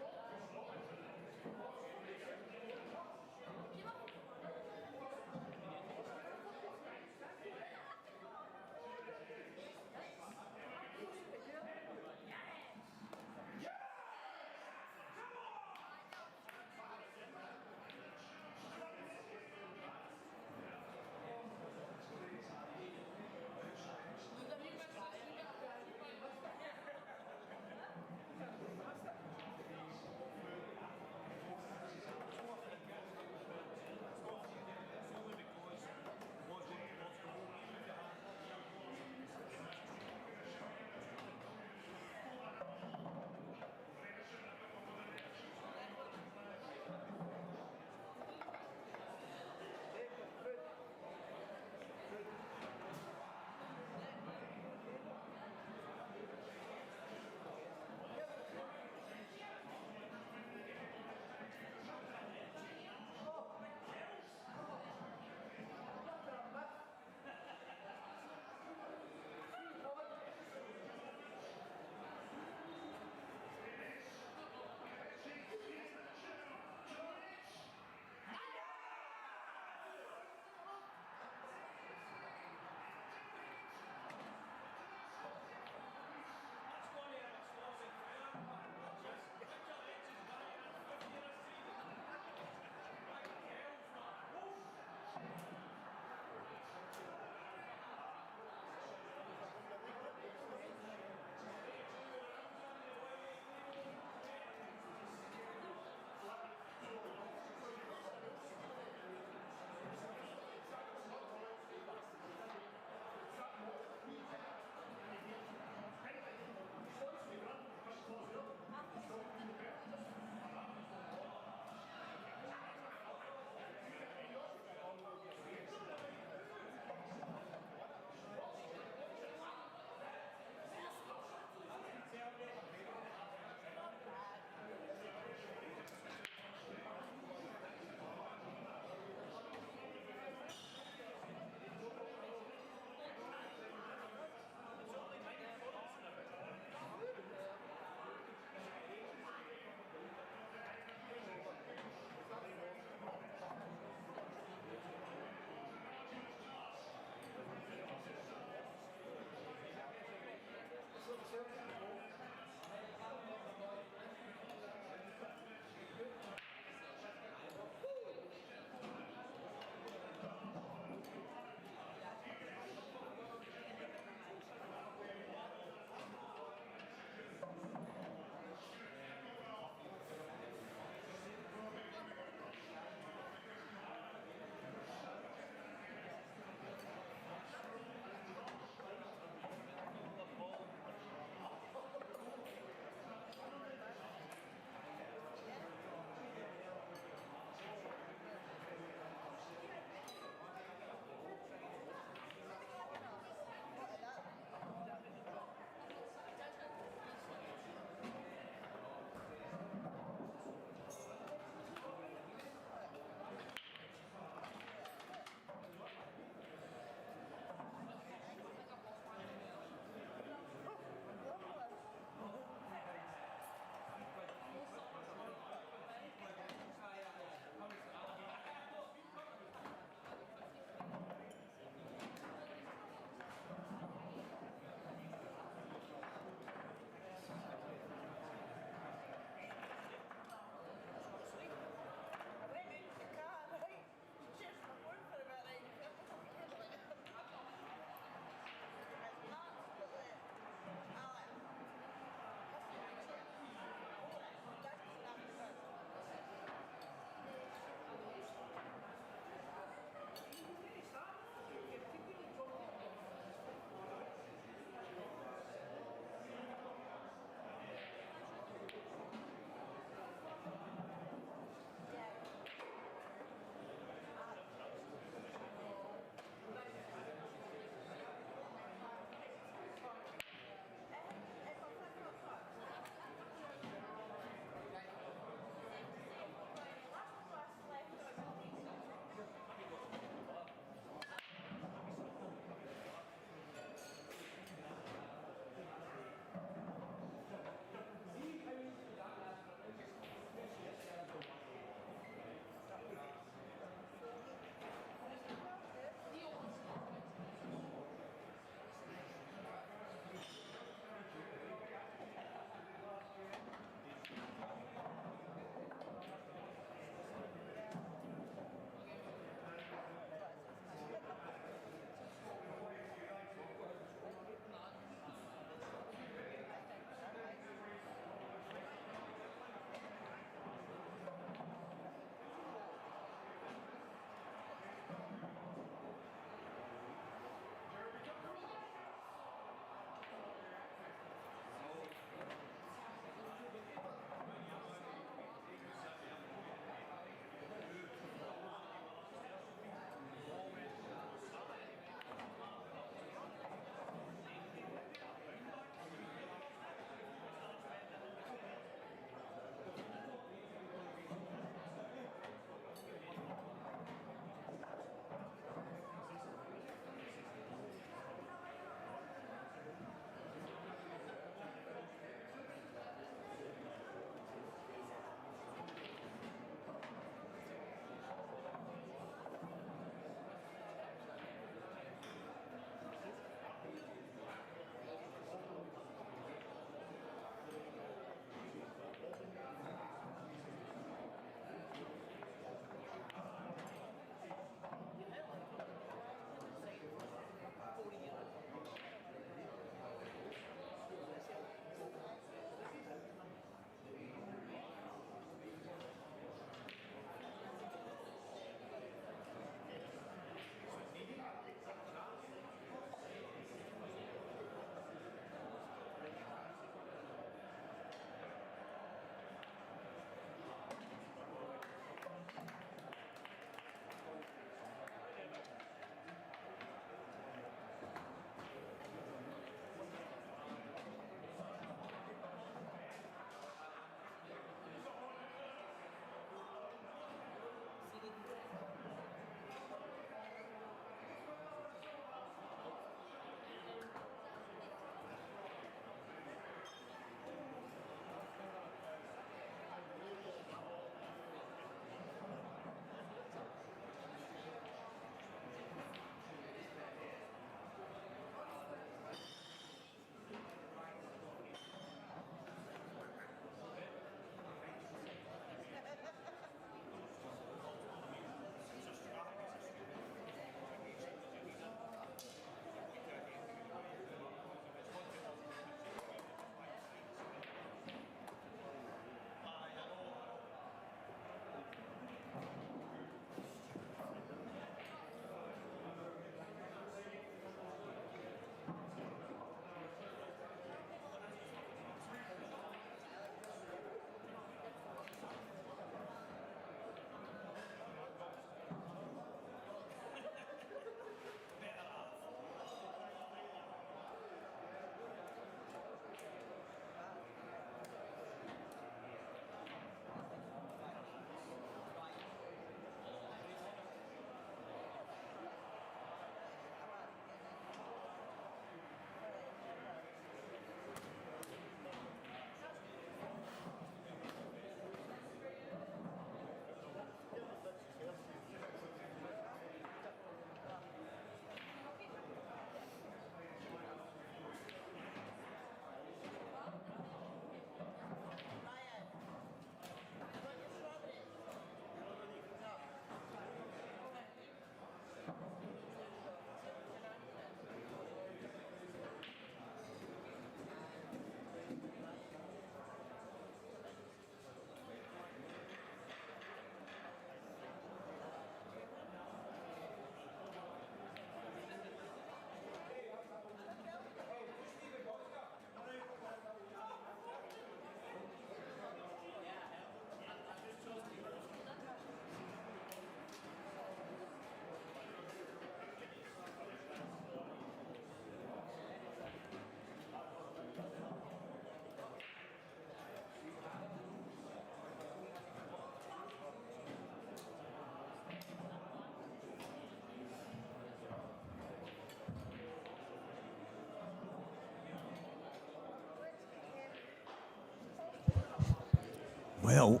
Well.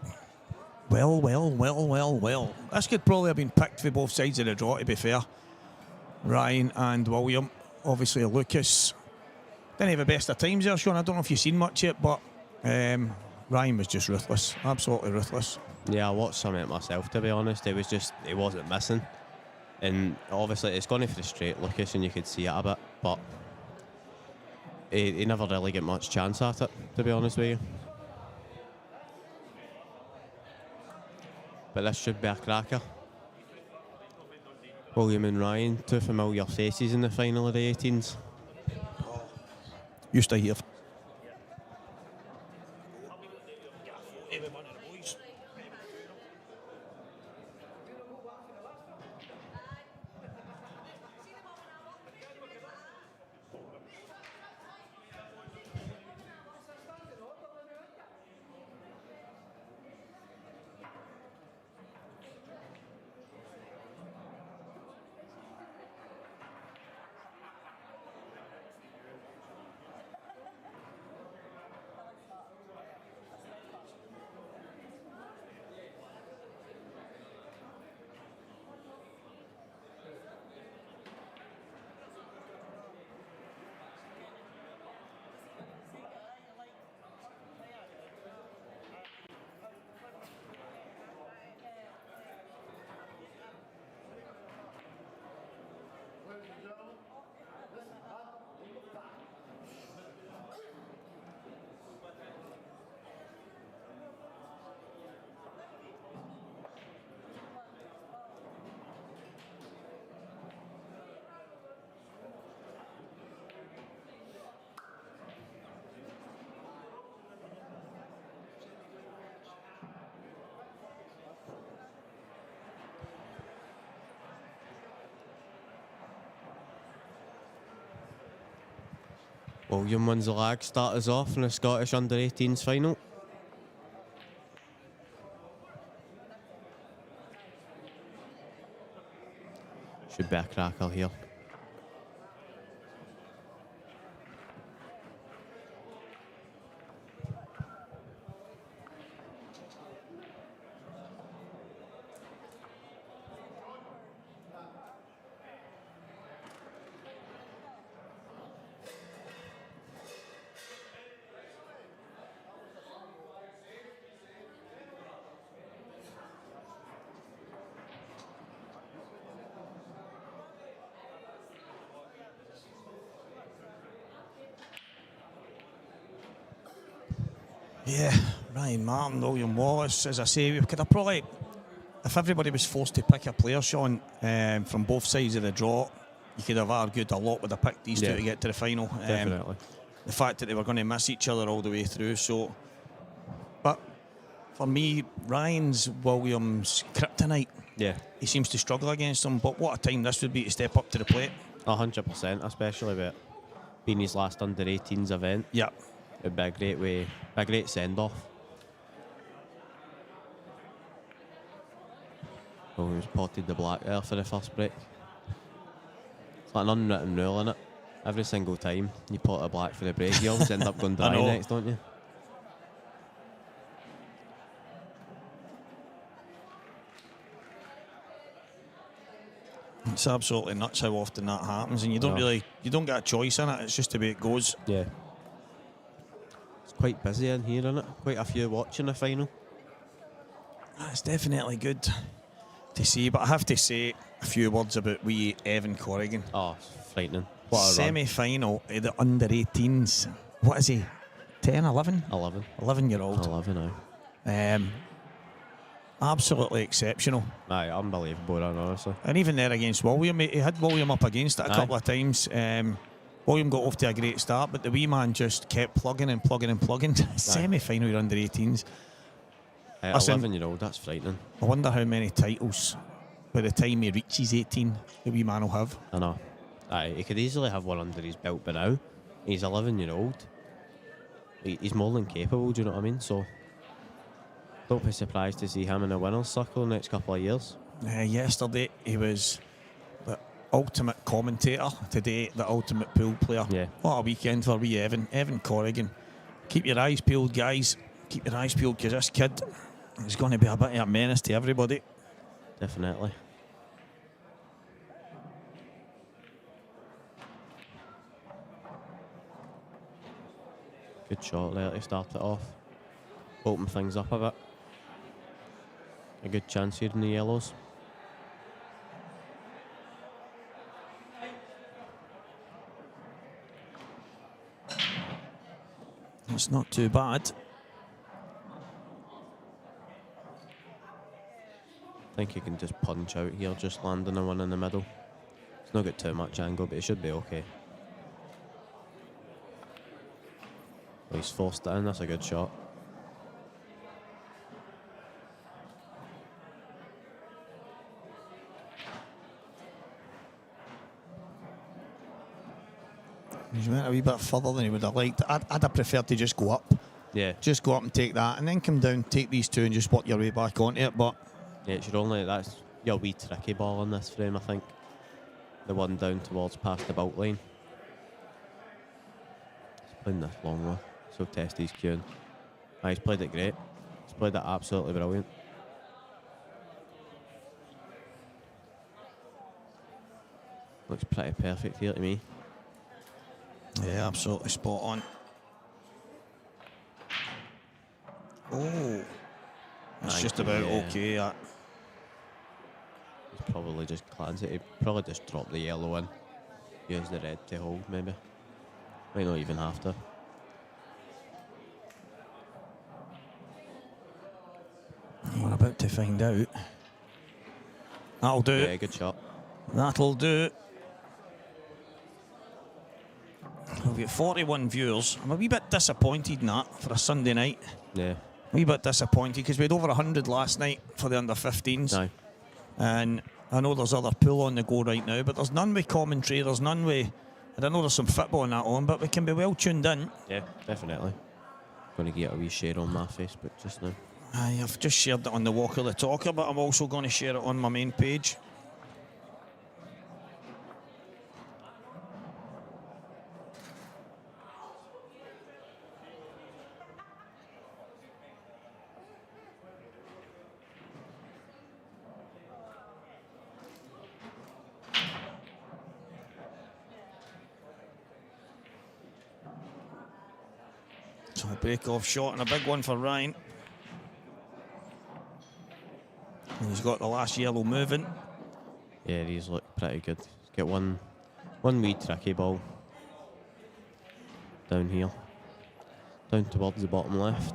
This could probably have been picked for both sides of the draw, to be fair. Ryan and William. Obviously, Lucas didn't have the best of times there, Sean. I don't know if you've seen much yet, but Ryan was just ruthless. Absolutely ruthless.
Yeah, I watched some of it myself, to be honest. He wasn't missing. And obviously, it's going to frustrate Lucas, and you could see it a bit, but he never really get much chance at it, to be honest with you. But this should be a cracker. William and Ryan, two familiar faces in the final of the 18s.
Used to hear.
William wins the lag, start us off in the Scottish under-18s final. Should be a cracker here.
Yeah, Ryan Martin, William Wallace. As I say, we could have probably, if everybody was forced to pick a player, Sean, from both sides of the draw, you could have argued a lot would have picked these two to get to the final.
Definitely.
The fact that they were going to miss each other all the way through. So, but for me, Ryan's Williams' kryptonite.
Yeah.
He seems to struggle against him, but what a time this would be to step up to the plate.
100%, especially with being his last under-18s event.
Yeah.
It'd be a great way, a great send-off. Williams potted the black there for the first break. It's like an unwritten rule, innit? Every single time you pot a black for the break, you always end up going dry next, don't you?
It's absolutely nuts how often that happens, and you don't get a choice in it. It's just the way it goes.
Yeah. It's quite busy in here, isn't it? Quite a few watching the final.
It's definitely good to see, but I have to say a few words about wee Evan Corrigan.
Oh, it's frightening. What a run.
Semi-final of the under-18s. What is he? 10, 11?
11.
11-year-old.
11 now.
Absolutely exceptional.
Aye, unbelievable run, honestly.
And even there against William, he had William up against it a couple of times. William got off to a great start, but the wee man just kept plugging and plugging and plugging. Semi-final of the under-18s.
11-year-old, that's frightening.
I wonder how many titles by the time he reaches 18 the wee man will have.
I know. Aye, he could easily have one under his belt by now. He's 11-year-old. He's more than capable, do you know what I mean? So, don't be surprised to see him in a winner's circle in the next couple of years.
Yesterday, he was the ultimate commentator. Today, the ultimate pool player.
Yeah.
What a weekend for wee Evan. Evan Corrigan. Keep your eyes peeled, guys, keep your eyes peeled because this kid is going to be a bit of a menace to everybody.
Definitely. Good shot there to start it off. Open things up a bit. A good chance here in the yellows.
It's not too bad.
I think he can just punch out here, just landing a one in the middle. It's not got too much angle, but it should be okay. Well, he's forced it in, that's a good shot.
He's went a wee bit further than he would have liked. I'd have preferred to just go up.
Yeah.
Just go up and take that, and then come down, take these two, and just work your way back onto it. But
Yeah, it's your only, that's your wee tricky ball in this frame, I think. The one down towards past the bout line. He's playing this long one, so test his cueing. He's played it great. He's played it absolutely brilliant. Looks pretty perfect here to me.
yeah, absolutely spot on. Oh, that's
Thank
just
you,
about
yeah.
okay. That.
He's probably just glanced it. He probably just dropped the yellow in. Use the red to hold, maybe. Might not even have to.
We're about to find out. That'll do.
Yeah, good shot.
That'll do. We've got 41 viewers. I'm a wee bit disappointed in that for a Sunday night.
Yeah.
A wee bit disappointed because we had over 100 last night for the under-15s.
Aye.
And I know there's other pool on the go right now, but there's none with commentary, there's none with... I don't know there's some football and that on, but we can be well tuned in.
Yeah, definitely. Going to get a wee share on my Facebook just now.
I've just shared it on the Walker the Talker, but I'm also going to share it on my main page. So a break-off shot and a big one for Ryan. And he's got the last yellow moving.
Yeah, these look pretty good. Get one wee tricky ball down here, down towards the bottom left.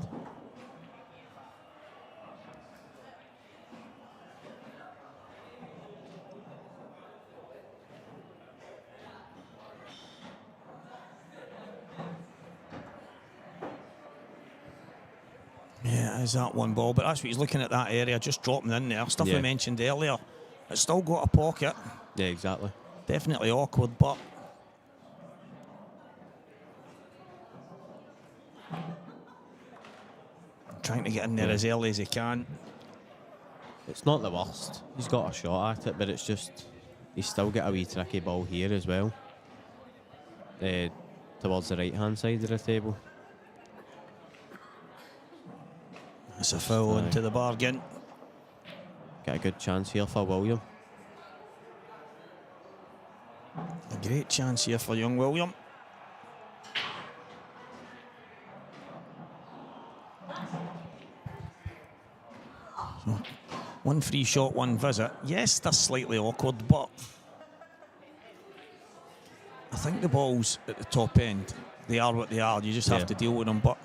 Yeah, is that one ball, but that's what he's looking at, that area, just dropping in there. Stuff we
Yeah.
mentioned earlier. It's still got a pocket.
Yeah, exactly.
Definitely awkward, but trying to get in there as early as he can.
It's not the worst. He's got a shot at it, but it's just he's still got a wee tricky ball here as well. Towards the right-hand side of the table.
It's a foul
Aye.
into the bargain.
Got a good chance here for William.
A great chance here for young William. So, one free shot, one visit. Yes, they're slightly awkward, but I think the balls at the top end, they are what they are. You just have
Yeah.
to deal with them. But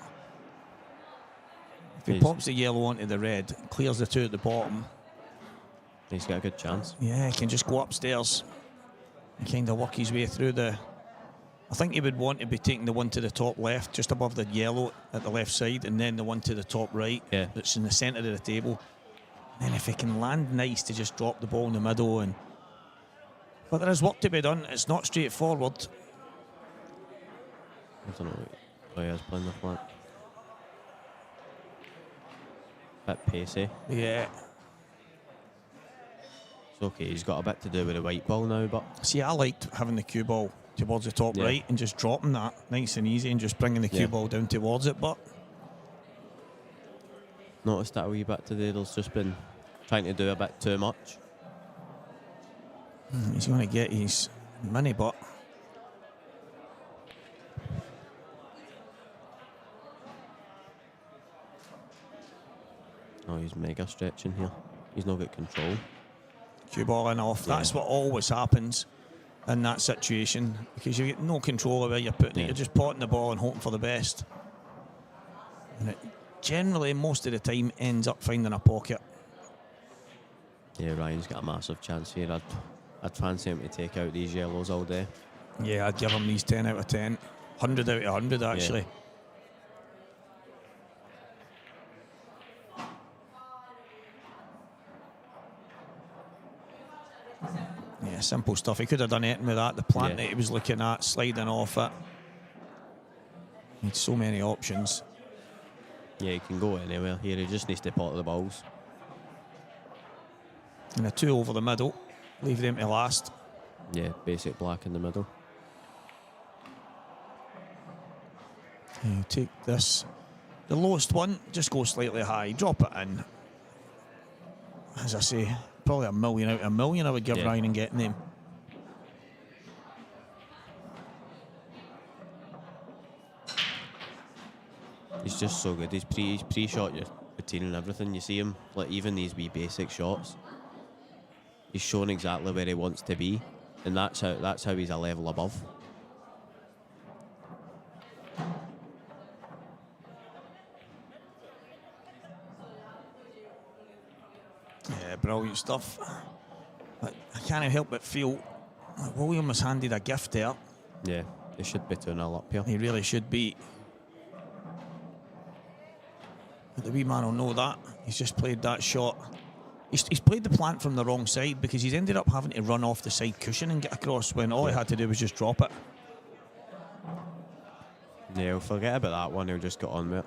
if he
He's-
pops the yellow onto the red, clears the two at the bottom,
He's got a good chance.
yeah, he can just go upstairs and kind of work his way through the... I think he would want to be taking the one to the top left, just above the yellow at the left side, and then the one to the top right
Yeah.
that's in the centre of the table. And then if he can land nice to just drop the ball in the middle. But there is work to be done. It's not straightforward.
I don't know what players playing the flat. Bit pacey.
Yeah.
It's okay, he's got a bit to do with the white ball now, but
See, I liked having the cue ball towards the top
Yeah.
right and just dropping that nice and easy and just bringing the cue
Yeah.
ball down towards it. But
noticed that a wee bit today. There's just been trying to do a bit too much.
He's going to get his mini butt.
Oh, he's mega stretching here. He's not got control.
Cue ball in off. That's what always happens in that situation, because you get no control of where you're putting it. You're just potting the ball and hoping for the best. And it generally, most of the time, ends up finding a pocket.
Yeah, Ryan's got a massive chance here. I'd fancy him to take out these yellows all day.
Yeah, I'd give him these 10 out of 10. 100 out of 100, actually. Yeah, simple stuff. He could have done anything with that. The plant that he was looking at, sliding off it. He had so many options.
Yeah, he can go anywhere here. He just needs to pot the balls.
And a 2 over the middle. Leave them to last.
Yeah, basic black in the middle.
You take this. The lowest one, just go slightly high. Drop it in. As I say, probably a million out of a million I would give Ryan in getting them.
He's just so good. He's pre-shot your routine and everything. You see him, like even these wee basic shots. He's shown exactly where he wants to be, and that's how he's a level above.
Yeah, brilliant stuff. But I can't help but feel like William was handed a gift there.
Yeah, they should be 2-0 up here.
He really should be. But the wee man will know that. He's just played that shot. He's played the plant from the wrong side, because he's ended up having to run off the side cushion and get across when all he had to do was just drop it.
Yeah, he'll forget about that one. He'll just get on with it.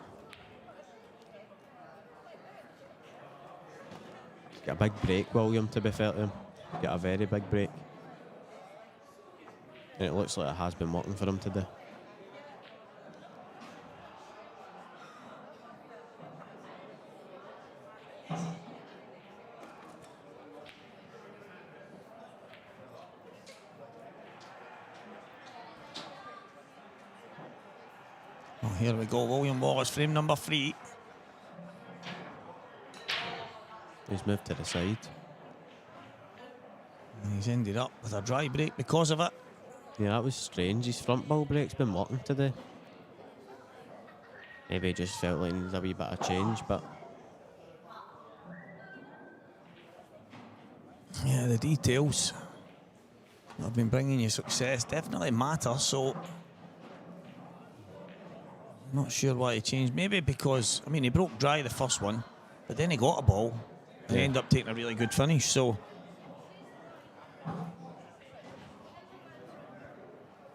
Got a big break, William, to be fair to him. Got a very big break. And it looks like it has been working for him today.
Oh, here we go. William Wallace, frame number 3.
He's moved to the side.
And he's ended up with a dry break because of it.
Yeah, that was strange. His front ball break's been working today. Maybe he just felt like he needs a wee bit of change, but...
Yeah, the details that have been bringing you success definitely matter, so... I'm not sure why he changed. Maybe because, I mean, he broke dry the first one, but then he got a ball, and he ended up taking a really good finish, so...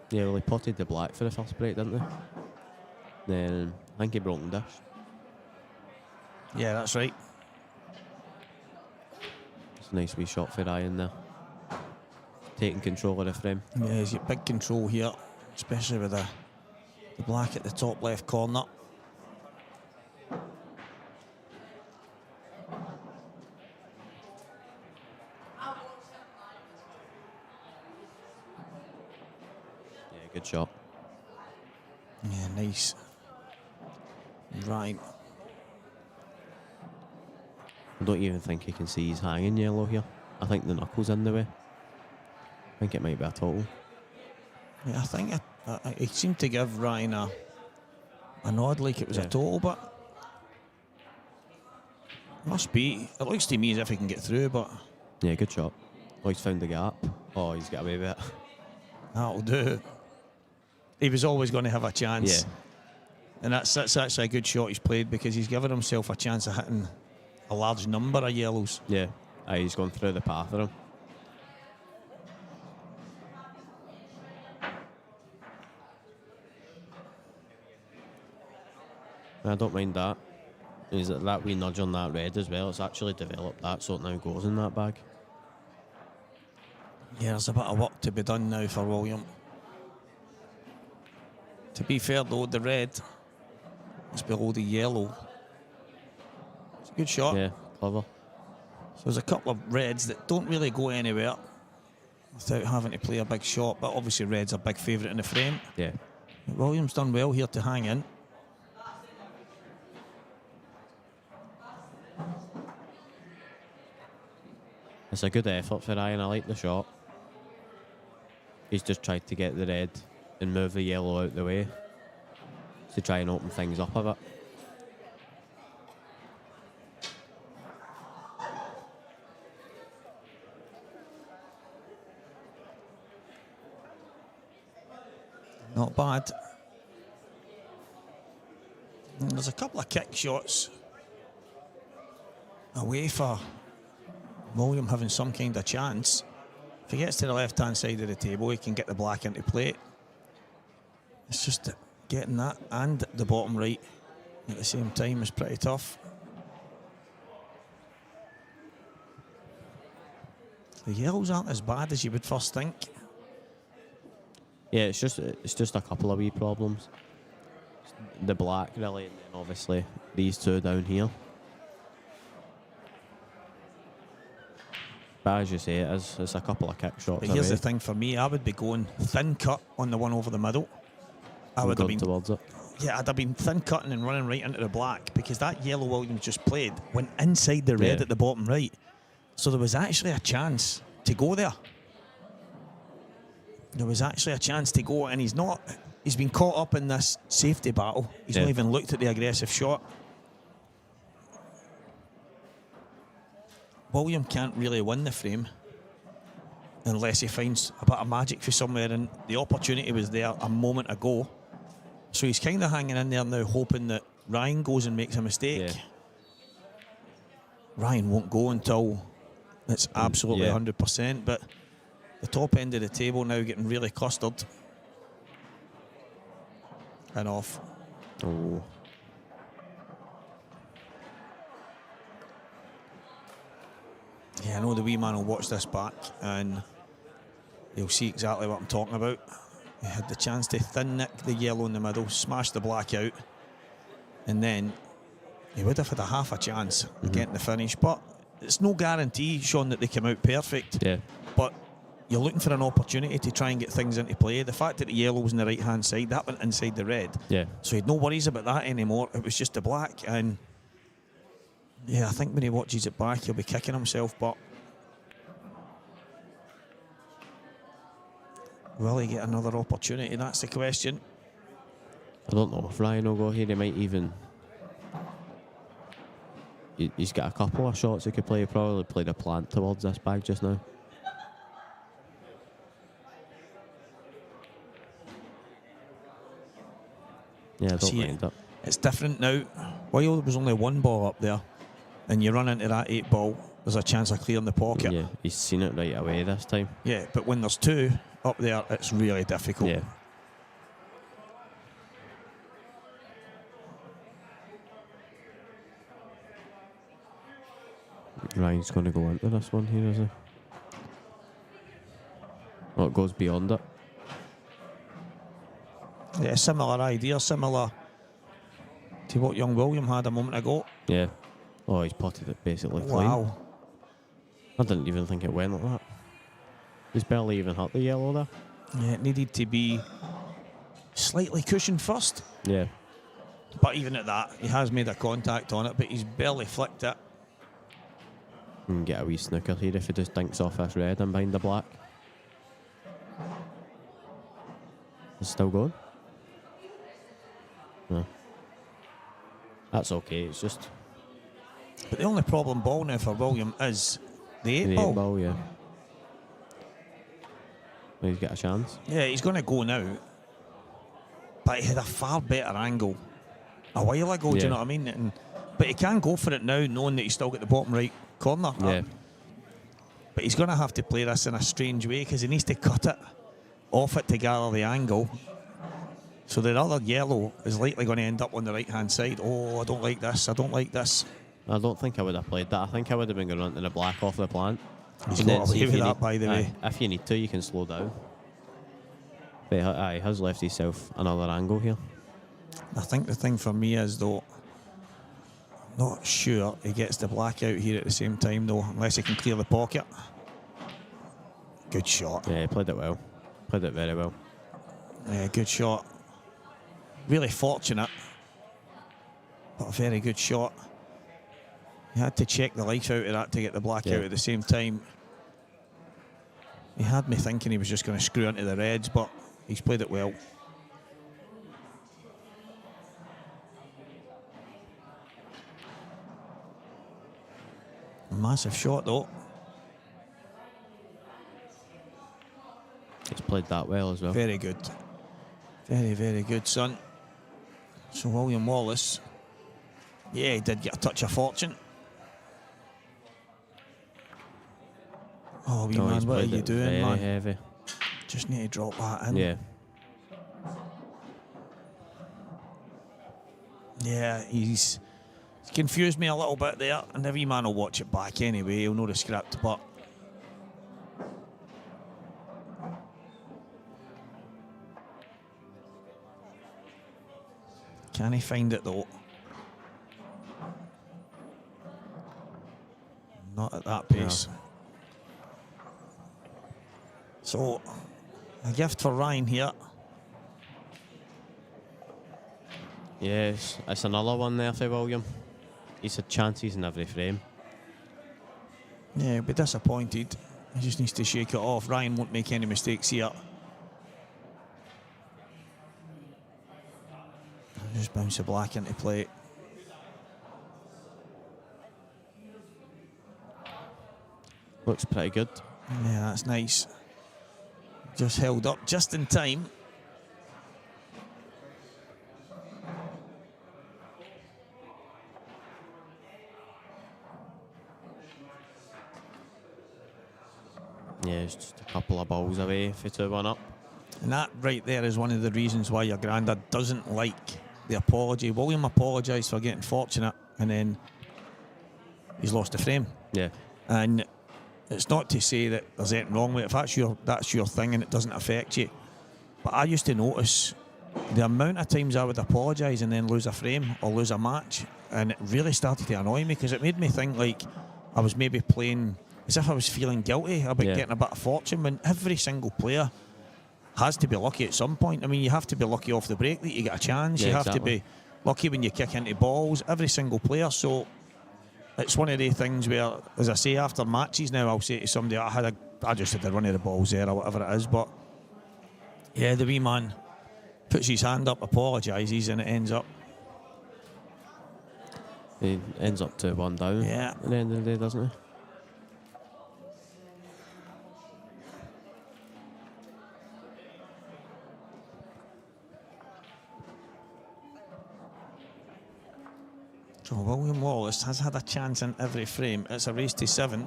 Yeah, well, he potted the black for the first break, didn't he? Then I think he broke the dish.
Yeah, that's right.
It's a nice wee shot for Ryan there. Taking control of the frame.
Yeah, he's got big control here, especially with the black at the top left corner.
Yeah, good shot.
Yeah, nice. Right.
I don't even think he can see he's hanging yellow here. I think the knuckle's in the way. I think it might be a total.
Yeah, I think it seemed to give Ryan a nod like it was a total, but must be. It looks to me as if he can get through, but
Yeah, good shot. Oh, he's found the gap. Oh, he's got away with it.
that'll do. He was always going to have a chance.
Yeah.
And that's actually a good shot he's played, because he's given himself a chance of hitting a large number of yellows.
Yeah. Aye, he's gone through the path of him. I don't mind that. Is that wee nudge on that red as well? It's actually developed that, so it now goes in that bag.
Yeah, there's a bit of work to be done now for William. To be fair though, the red is below the yellow. Good shot.
Yeah, clever.
So there's a couple of reds that don't really go anywhere without having to play a big shot, but obviously red's a big favourite in the frame.
Yeah.
Williams done well here to hang in.
It's a good effort for Ryan. I like the shot. He's just tried to get the red and move the yellow out the way to try and open things up a bit.
Not bad. And there's a couple of kick shots away for William having some kind of chance. If he gets to the left-hand side of the table, he can get the black into play. It's just getting that and the bottom right at the same time is pretty tough. The yellows aren't as bad as you would first think.
Yeah, it's just a couple of wee problems. The black really, and then obviously these two down here. But as you say, it's a couple of kick shots.
But here's
away.
the thing for me, I would be going thin cut on the one over the middle. I would have been
towards it.
Yeah, I'd have been thin cutting and running right into the black because that yellow Williams just played went inside the red at the bottom right. So there was actually a chance to go there. There was actually a chance to go, and he's been caught up in this safety battle. He's not even looked at the aggressive shot. William can't really win the frame unless he finds a bit of magic for somewhere, and the opportunity was there a moment ago. So he's kind of hanging in there now, hoping that Ryan goes and makes a mistake.
Yeah.
Ryan won't go until it's absolutely 100%, but the top end of the table now getting really clustered. And off.
Oh.
Yeah, I know the wee man will watch this back and he'll see exactly what I'm talking about. He had the chance to thin nick the yellow in the middle, smash the black out, and then he would have had a half a chance of getting the finish. But it's no guarantee, Sean, that they come out perfect.
Yeah.
But you're looking for an opportunity to try and get things into play. The fact that the yellow was on the right-hand side, that went inside the red.
Yeah.
So he had no worries about that anymore. It was just the black. And yeah, I think when he watches it back, he'll be kicking himself. But will he get another opportunity? That's the question.
I don't know if Ryan will go here. He might even... He's got a couple of shots he could play. He probably played a plant towards this bag just now. Yeah, I don't mind it.
It's different now. While there was only one ball up there and you run into that 8 ball, there's a chance of clearing the pocket.
Yeah, he's seen it right away this time.
Yeah, but when there's 2 up there, it's really difficult.
Yeah. Ryan's going to go into this one here, is he? Oh, it goes beyond it.
Yeah, similar idea, similar to what young William had a moment ago.
Yeah. Oh, he's potted it basically clean.
Wow.
I didn't even think it went like that. He's barely even hit the yellow there.
Yeah, it needed to be slightly cushioned first.
Yeah.
But even at that, he has made a contact on it, but he's barely flicked it.
You can get a wee snooker here if he just dinks off this red and behind the black. It's still going? No. That's okay, it's just...
But the only problem ball now for William is the 8
the
ball.
8 ball, yeah. Well, he's got a chance.
Yeah, he's going to go now. But he had a far better angle a while ago, do you know what I mean? But he can go for it now, knowing that he's still got the bottom right corner.
Yeah.
But he's going to have to play this in a strange way because he needs to cut it off it to gather the angle. So the other yellow is likely going to end up on the right-hand side. Oh, I don't like this. I don't like this.
I don't think I would have played that. I think I would have been going on to the black off the plant.
He's
And
got
then see
away
if
with
you
that,
need-
by the way.
If you need to, you can slow down. But he has left himself another angle here.
I think the thing for me is, though, Not sure he gets the blackout here at the same time though, unless he can clear the pocket. Good shot.
Yeah, he played it well. Played it very well.
Yeah, good shot. Really fortunate, but a very good shot. He had to check the life out of that to get the blackout at the same time. He had me thinking he was just going to screw into the Reds, but he's played it well. Massive shot though.
He's played that well as well.
Very good. Very, very good, son. So William Wallace, yeah, he did get a touch of fortune. Oh, wee
Oh,
man,
he's
what are
played
you
it
doing,
very
man?
heavy.
Just need to drop that in.
Yeah.
Yeah, he's confused me a little bit there, and the wee man will watch it back anyway. He'll know the script, but can he find it though? Not at that pace.
No.
So, a gift for Ryan here.
Yes, it's another one there for William. He's had chances in every frame.
Yeah, he'll be disappointed. He just needs to shake it off. Ryan won't make any mistakes here. Just bounce the black into play.
Looks pretty good.
Yeah, that's nice. Just held up just in time.
Yeah, it's just a couple of balls away for 2-1 up.
And that right there is one of the reasons why your granddad doesn't like the apology. William apologised for getting fortunate and then he's lost the frame.
Yeah.
And it's not to say that there's anything wrong with it. If that's your thing and it doesn't affect you. But I used to notice the amount of times I would apologise and then lose a frame or lose a match, and it really started to annoy me because it made me think like I was maybe playing as if I was feeling guilty about getting a bit of fortune, when every single player has to be lucky at some point. I mean, you have to be lucky off the break that you get a chance.
Yeah,
you have to be lucky when you kick into balls. Every single player. So it's one of the things where, as I say, after matches now, I'll say to somebody, I just had a run of the balls there or whatever it is. But yeah, the wee man puts his hand up, apologises, and it ends up.
He ends up 2-1 down.
Yeah.
At the end of the day, doesn't he?
So William Wallace has had a chance in every frame. It's a race to 7.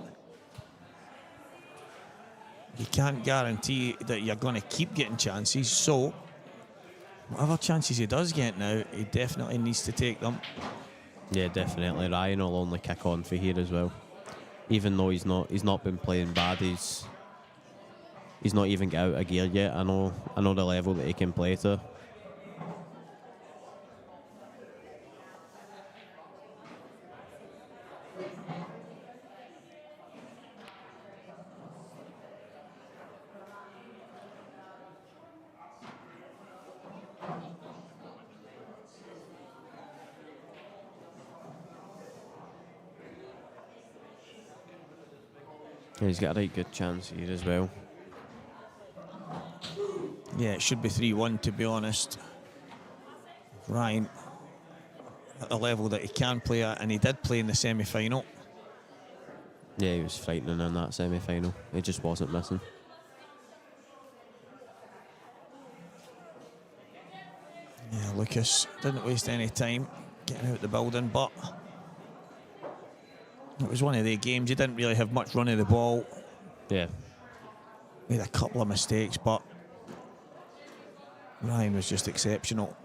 You can't guarantee that you're going to keep getting chances, so whatever chances he does get now, he definitely needs to take them.
Yeah, definitely. Ryan will only kick on for here as well. Even though he's not been playing bad, he's not even got out of gear yet. I know the level that he can play to. He's got a right good chance here as well.
Yeah, it should be 3-1 to be honest. Ryan at the level that he can play at, and he did play in the semi-final.
Yeah, he was frightening in that semi-final. He just wasn't missing.
Yeah, Lucas didn't waste any time getting out the building, but it was one of the games. He didn't really have much run of the ball.
Yeah.
Made a couple of mistakes, but Ryan was just exceptional.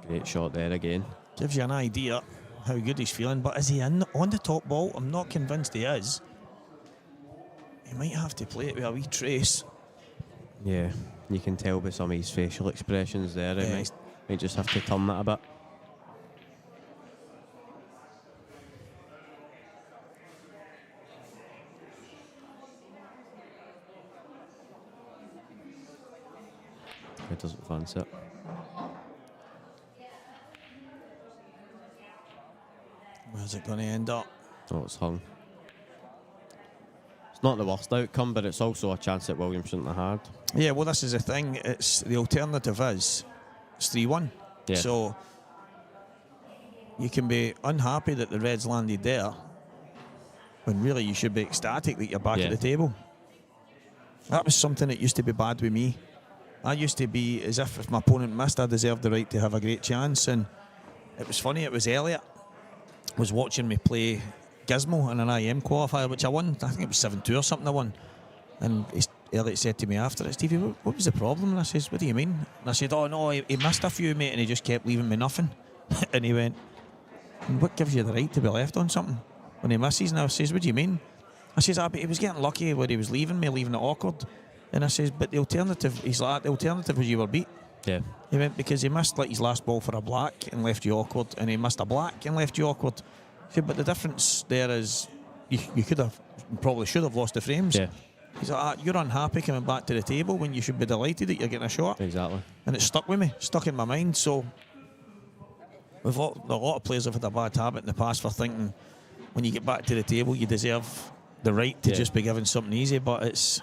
Great shot there again.
Gives you an idea how good he's feeling, but is he on the top ball? I'm not convinced he is. He might have to play it with a wee trace.
Yeah, you can tell by some of his facial expressions there.
Yeah,
Might just have to turn that a bit. He doesn't fancy it.
Where's it going to end up?
Oh, it's hung. It's not the worst outcome, but it's also a chance that Williams shouldn't have had.
Yeah, well, this is the thing. It's the alternative is it's 3-1.
Yeah.
So you can be unhappy that the Reds landed there, when really you should be ecstatic that you're back at the table. That was something that used to be bad with me. I used to be as if my opponent missed, I deserved the right to have a great chance. And it was funny. It was Elliot was watching me play Gizmo in an IM qualifier, which I won. I think it was 7-2 or something I won. And Elliot said to me after it, Stevie, what was the problem? And I says, what do you mean? And I said, oh no, he missed a few, mate, and he just kept leaving me nothing. And he went, and what gives you the right to be left on something when he misses? And I says, what do you mean? I says, but he was getting lucky where he was leaving it awkward. And I says, but the alternative, he's like, the alternative was you were beat.
Yeah.
He went, because he missed like his last ball for a black and left you awkward, and he missed a black and left you awkward. He said, but the difference there is you could have, probably should have lost the frames.
Yeah.
He's like, you're unhappy coming back to the table when you should be delighted that you're getting a shot.
Exactly.
And it stuck with me, stuck in my mind. So a lot of players have had a bad habit in the past for thinking when you get back to the table you deserve the right to just be given something easy, but it's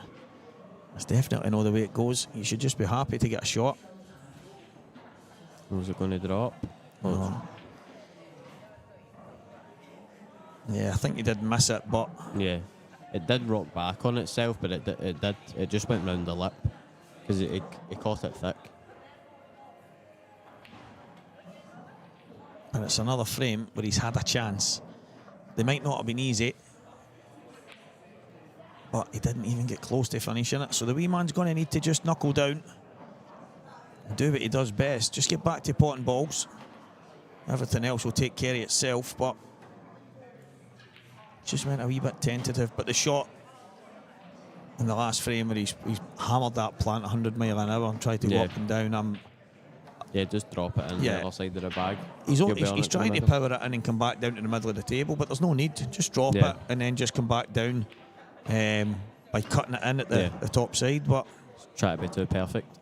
definitely not the way it goes. You should just be happy to get a shot.
Was it going to drop?
Oh. Yeah, I think he did miss it, but
Yeah, it did rock back on itself, but it just went round the lip because it caught it thick.
and it's another frame where he's had a chance. They might not have been easy, but he didn't even get close to finishing it. So the wee man's going to need to just knuckle down and do what he does best. Just get back to potting balls. Everything else will take care of itself, but just went a wee bit tentative. But the shot in the last frame where he's hammered that plant 100 mile an hour and tried to go up and down.
Yeah, just drop it in the other side of the bag.
He's trying to power it in and come back down to the middle of the table, but there's no need. Just drop it and then just come back down by cutting it in at the top side. But
try to be too perfect.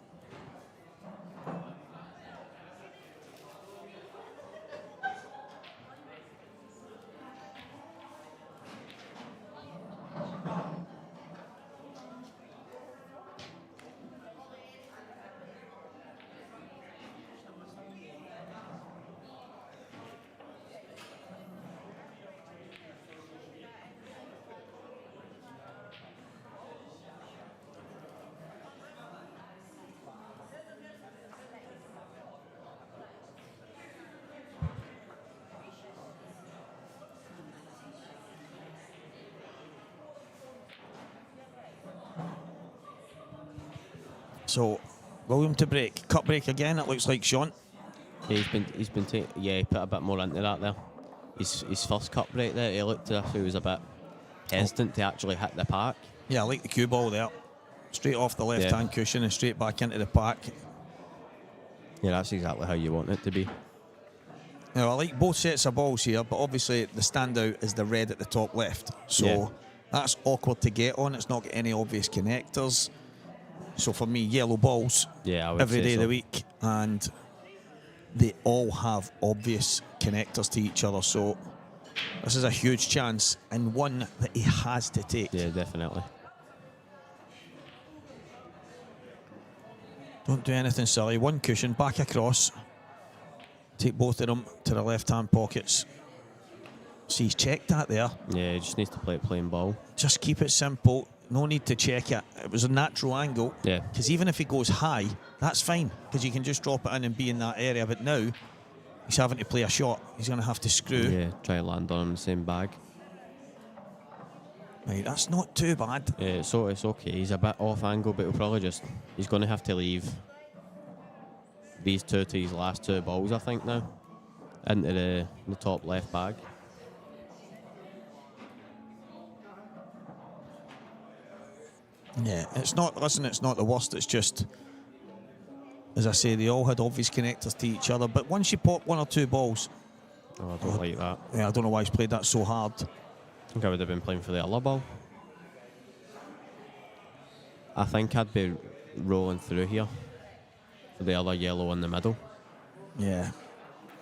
so William to break, cut break again. It looks like Sean.
Yeah, he put a bit more into that there. His first cut break there, he looked as if he was a bit hesitant to actually hit the pack.
Yeah, I like the cue ball there. Straight off the left hand cushion and straight back into the pack.
Yeah, that's exactly how you want it to be.
Now, I like both sets of balls here, but obviously the standout is the red at the top left. So that's awkward to get on. It's not got any obvious connectors. So for me, yellow balls every day of the week, and they all have obvious connectors to each other. So this is a huge chance and one that he has to take.
Yeah, definitely.
Don't do anything silly. One cushion, back across. Take both of them to the left-hand pockets. See, he's checked that there.
Yeah, he just needs to play it plain ball.
Just keep it simple. No need to check it. It was a natural angle.
Yeah.
Because even if he goes high, that's fine. Because you can just drop it in and be in that area. But now, he's having to play a shot. He's going to have to screw.
Yeah, try to land on him in the same bag.
Right, that's not too bad.
Yeah, so it's okay. He's a bit off angle, but he's going to have to leave these two to his last two balls, I think, now. Into the top left bag.
Yeah, it's not the worst, it's just as I say, they all had obvious connectors to each other. But once you pop 1 or 2 balls,
Oh, I don't like that.
yeah, I don't know why he's played that so hard.
I think I would have been playing for the other ball. I think I'd be rolling through here for the other yellow in the middle.
Yeah.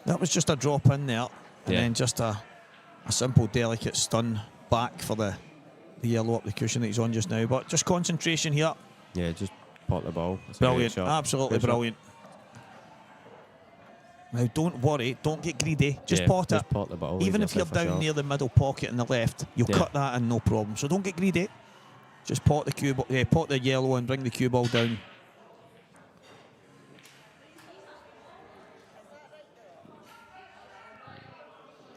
That was just a drop in there, and then just a simple, delicate stun back for the yellow up the cushion that he's on just now. But just concentration here.
Yeah, just pot the ball. That's a great
Brilliant,
shot.
absolutely
Good shot.
brilliant. Now, don't worry, don't get greedy. Just pot it.
Just pot the ball.
Even
leave
if you're
yourself a
down
shot.
near the middle pocket on the left, you'll cut that in, no problem. So don't get greedy. Just pot the cue ball, pot the yellow and bring the cue ball down.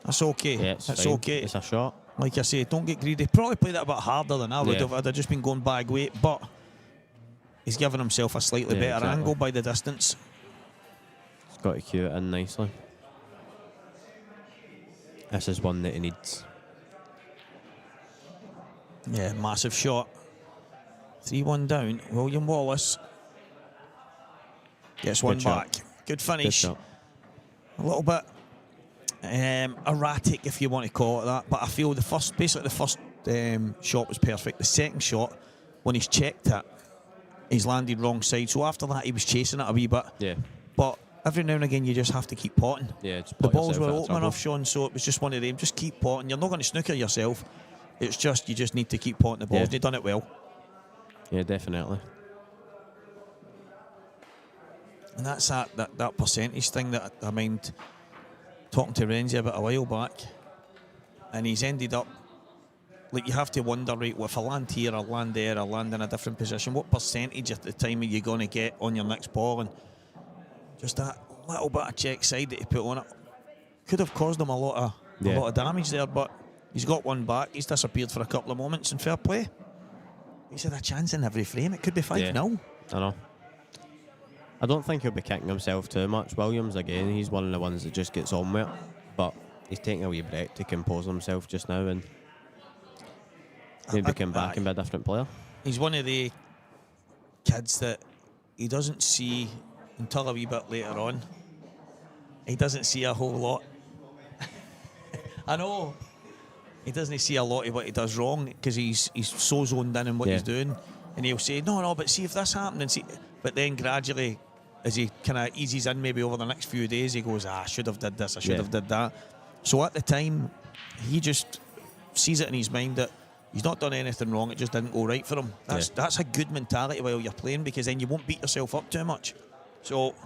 That's okay.
Yeah, it's
That's
fine.
okay.
It's a shot.
Like I say, don't get greedy. Probably played it a bit harder than I would have. I'd have just been going bag weight, but he's given himself a slightly better angle by the distance.
He's got to cue it in nicely. This is one that he needs.
Yeah, massive shot. 3-1 down. William Wallace gets one
Good shot.
back. Good
Good
finish.
shot.
A little bit erratic, if you want to call it that. But I feel the first shot was perfect. The second shot, when he's checked it, he's landed wrong side. So after that, he was chasing it a wee bit.
Yeah.
But every now and again, you just have to keep potting.
Yeah, just
The
put
balls
yourself
were
out of
open
trouble.
enough, Sean, so it was just one of them. Just keep potting. You're not going to snooker yourself. It's just, you just need to keep potting the balls.
Yeah.
And you've done it well.
Yeah, definitely.
And that's that percentage thing that I mind talking to Renzi about a while back. And he's ended up, like, you have to wonder, right, well, if I land here, I land there, I land in a different position, what percentage at the time are you going to get on your next ball? And just that little bit of check side that he put on it could have caused him a lot of damage there, but he's got one back. He's disappeared for a couple of moments, and fair play. He's had a chance in every frame. It could be 5-0.
I know. I don't think he'll be kicking himself too much. Williams, again, he's one of the ones that just gets on with it. But he's taking a wee break to compose himself just now and maybe come back and be a different player.
He's one of the kids that he doesn't see until a wee bit later on. He doesn't see a whole lot. I know. He doesn't see a lot of what he does wrong because he's so zoned in what he's doing. And he'll say, no, but see if this happened. And see. But then gradually, as he kind of eases in maybe over the next few days, he goes, I should have did this, I should have did that. So at the time, he just sees it in his mind that he's not done anything wrong, it just didn't go right for him. That's a good mentality while you're playing, because then you won't beat yourself up too much. So...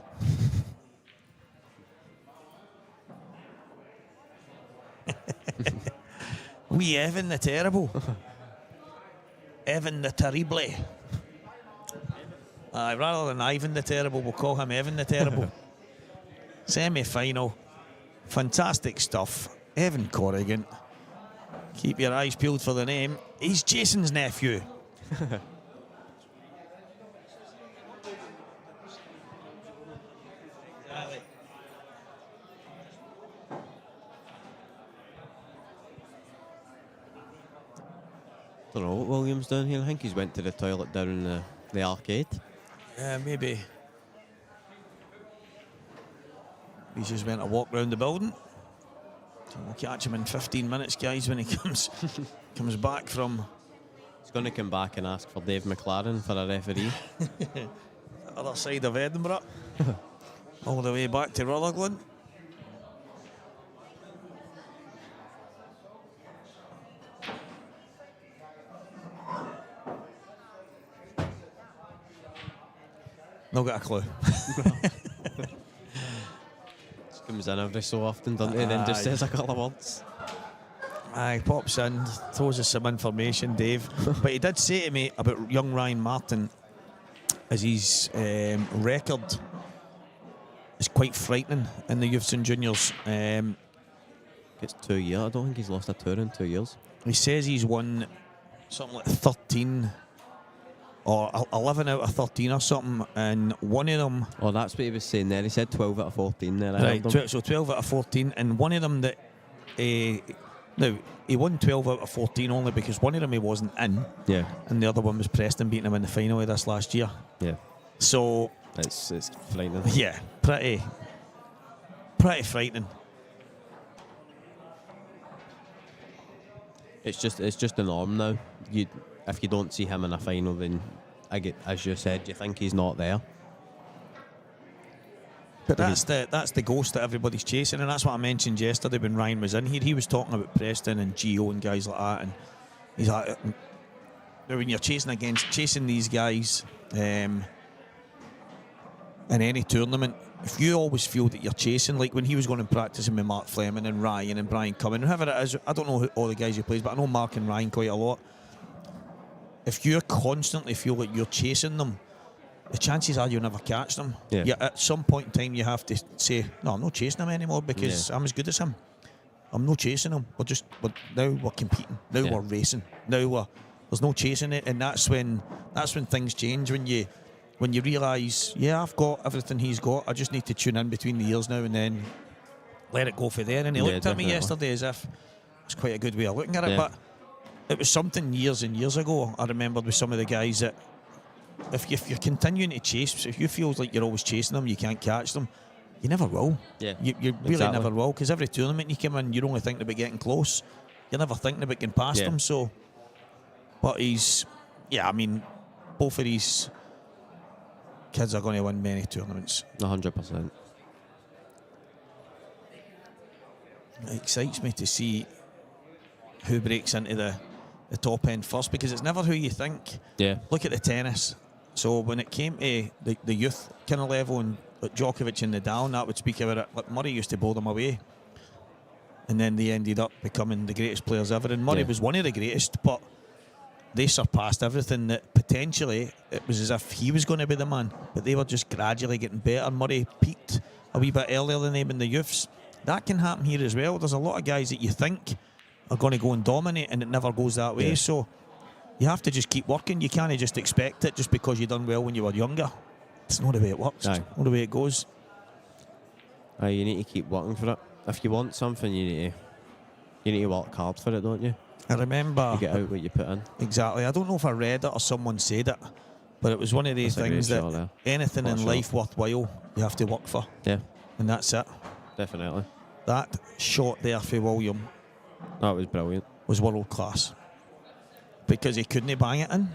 Wee Evan the Terrible. Evan the Terrible. Rather than Ivan the Terrible, we'll call him Evan the Terrible. Semi-final. Fantastic stuff. Evan Corrigan. Keep your eyes peeled for the name. He's Jason's nephew.
I don't know what Williams doing here. I think he's went to the toilet down in the arcade.
Maybe. He's just went a walk round the building. So we'll catch him in 15 minutes, guys, when he comes back from...
He's going to come back and ask for Dave McLaren for a referee.
the other side of Edinburgh. All the way back to Rutherglen. Not got a clue.
Just comes in every so often, doesn't he? And then just says a couple of words.
Aye, pops in, throws us some information, Dave. But he did say to me about young Ryan Martin, as his record is quite frightening in the youths and juniors.
It's 2 years. I don't think he's lost a tour in 2 years.
He says he's won something like 13 or 11 out of 13 or something, and one of them...
Oh, that's what he was saying there. He said 12 out of 14 there.
Right, so 12 out of 14, and one of them that... now, he won 12 out of 14 only because one of them he wasn't in,
Yeah.
and the other one was Preston beating him in the final of this last year.
Yeah.
So
It's frightening.
Yeah, pretty frightening.
It's just the norm now. If you don't see him in a final, then as you said, you think he's not there.
But that's the ghost that everybody's chasing, and that's what I mentioned yesterday when Ryan was in here. He was talking about Preston and Gio and guys like that, and he's like, when you're chasing these guys in any tournament, if you always feel that you're chasing, like when he was going and practicing with Mark Fleming and Ryan and Brian Cumming, whoever it is, I don't know all the guys he plays, but I know Mark and Ryan quite a lot. If you constantly feel like you're chasing them, the chances are you'll never catch them.
Yeah.
At some point in time, you have to say, no, I'm not chasing him anymore because I'm as good as him. I'm not chasing him. Now we're competing. Now we're racing. Now there's no chasing it, and that's when things change. When you realise, I've got everything he's got. I just need to tune in between the ears now and then, let it go for there. And he looked at me yesterday as if it's quite a good way of looking at it, but it was something years and years ago. I remembered with some of the guys that if you're continuing to chase, if you feel like you're always chasing them, you can't catch them, you never will.
Yeah,
you really never will, because every tournament you come in, you're only thinking about getting close. You're never thinking about getting past them. So, but both of these kids are going to win many tournaments.
100%.
It excites me to see who breaks into the top end first, because it's never who you think.
Yeah.
Look at the tennis. So when it came to the youth kind of level, and like Djokovic and Nadal, that would speak about it. Like Murray used to blow them away, and then they ended up becoming the greatest players ever. And Murray was one of the greatest, but they surpassed everything. That potentially it was as if he was going to be the man, but they were just gradually getting better. Murray peaked a wee bit earlier than them in the youths. That can happen here as well. There's a lot of guys that you think are going to go and dominate, and it never goes that way. So you have to just keep working. You can't just expect it just because you done well when you were younger. It's not the way it works. It's not the way it goes.
You need to keep working for it. If you want something, you need to work hard for it, don't you?
I remember.
You get out what you put in.
Exactly. I don't know if I read it or someone said it, but it was one of these things that anything in life worthwhile, you have to work for.
Yeah.
And that's it.
Definitely.
That shot there for William,
that was brilliant.
Was world class. Because he couldn't bang it in.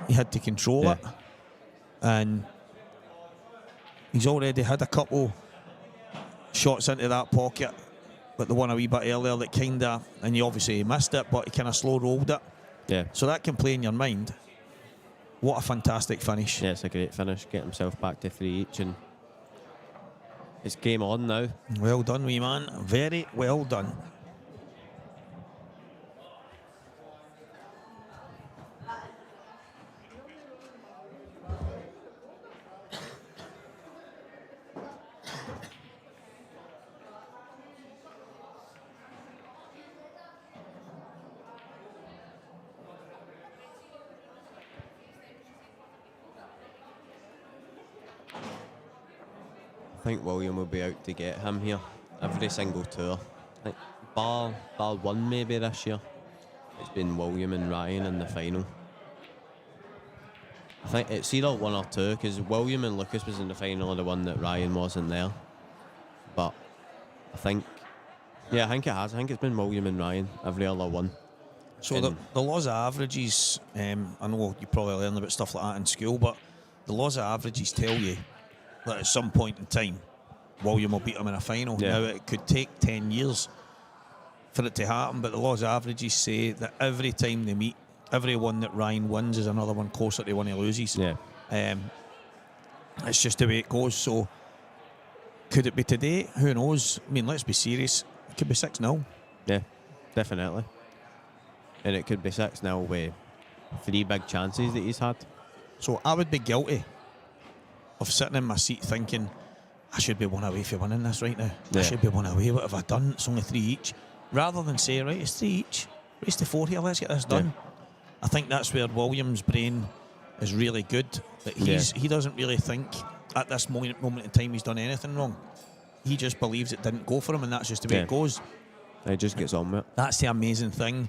He had to control it. And he's already had a couple shots into that pocket, but the one a wee bit earlier that kind of, and he obviously missed it, but he kind of slow rolled it.
Yeah.
So that can play in your mind. What a fantastic finish.
Yeah, it's a great finish. Get himself back to 3 each, and it's game on now.
Well done, wee man. Very well done.
I think William will be out to get him here every single tour. I think bar one maybe this year, it's been William and Ryan in the final. I think it's either one or two, because William and Lucas was in the final of the one that Ryan wasn't there. But I think it has. I think it's been William and Ryan every other one.
So the laws of averages, I know you probably learn about stuff like that in school, but the laws of averages tell you that at some point in time, William will beat him in a final. Now, it could take 10 years for it to happen, but the laws of averages say that every time they meet, every one that Ryan wins is another one closer to one he loses.
Yeah.
It's just the way it goes. So, could it be today? Who knows? I mean, let's be serious. It could be 6-0.
Yeah, definitely. And it could be 6-0 with 3 big chances that he's had.
So, I would be guilty of sitting in my seat thinking, I should be one away for winning this right now. I should be one away. What have I done? It's only 3 each. Rather than say, right, it's 3 each. Race to 4 here, let's get this done. I think that's where William's brain is really good. That he doesn't really think at this moment in time he's done anything wrong. He just believes it didn't go for him, and that's just the way it goes.
He just gets on with it.
That's the amazing thing.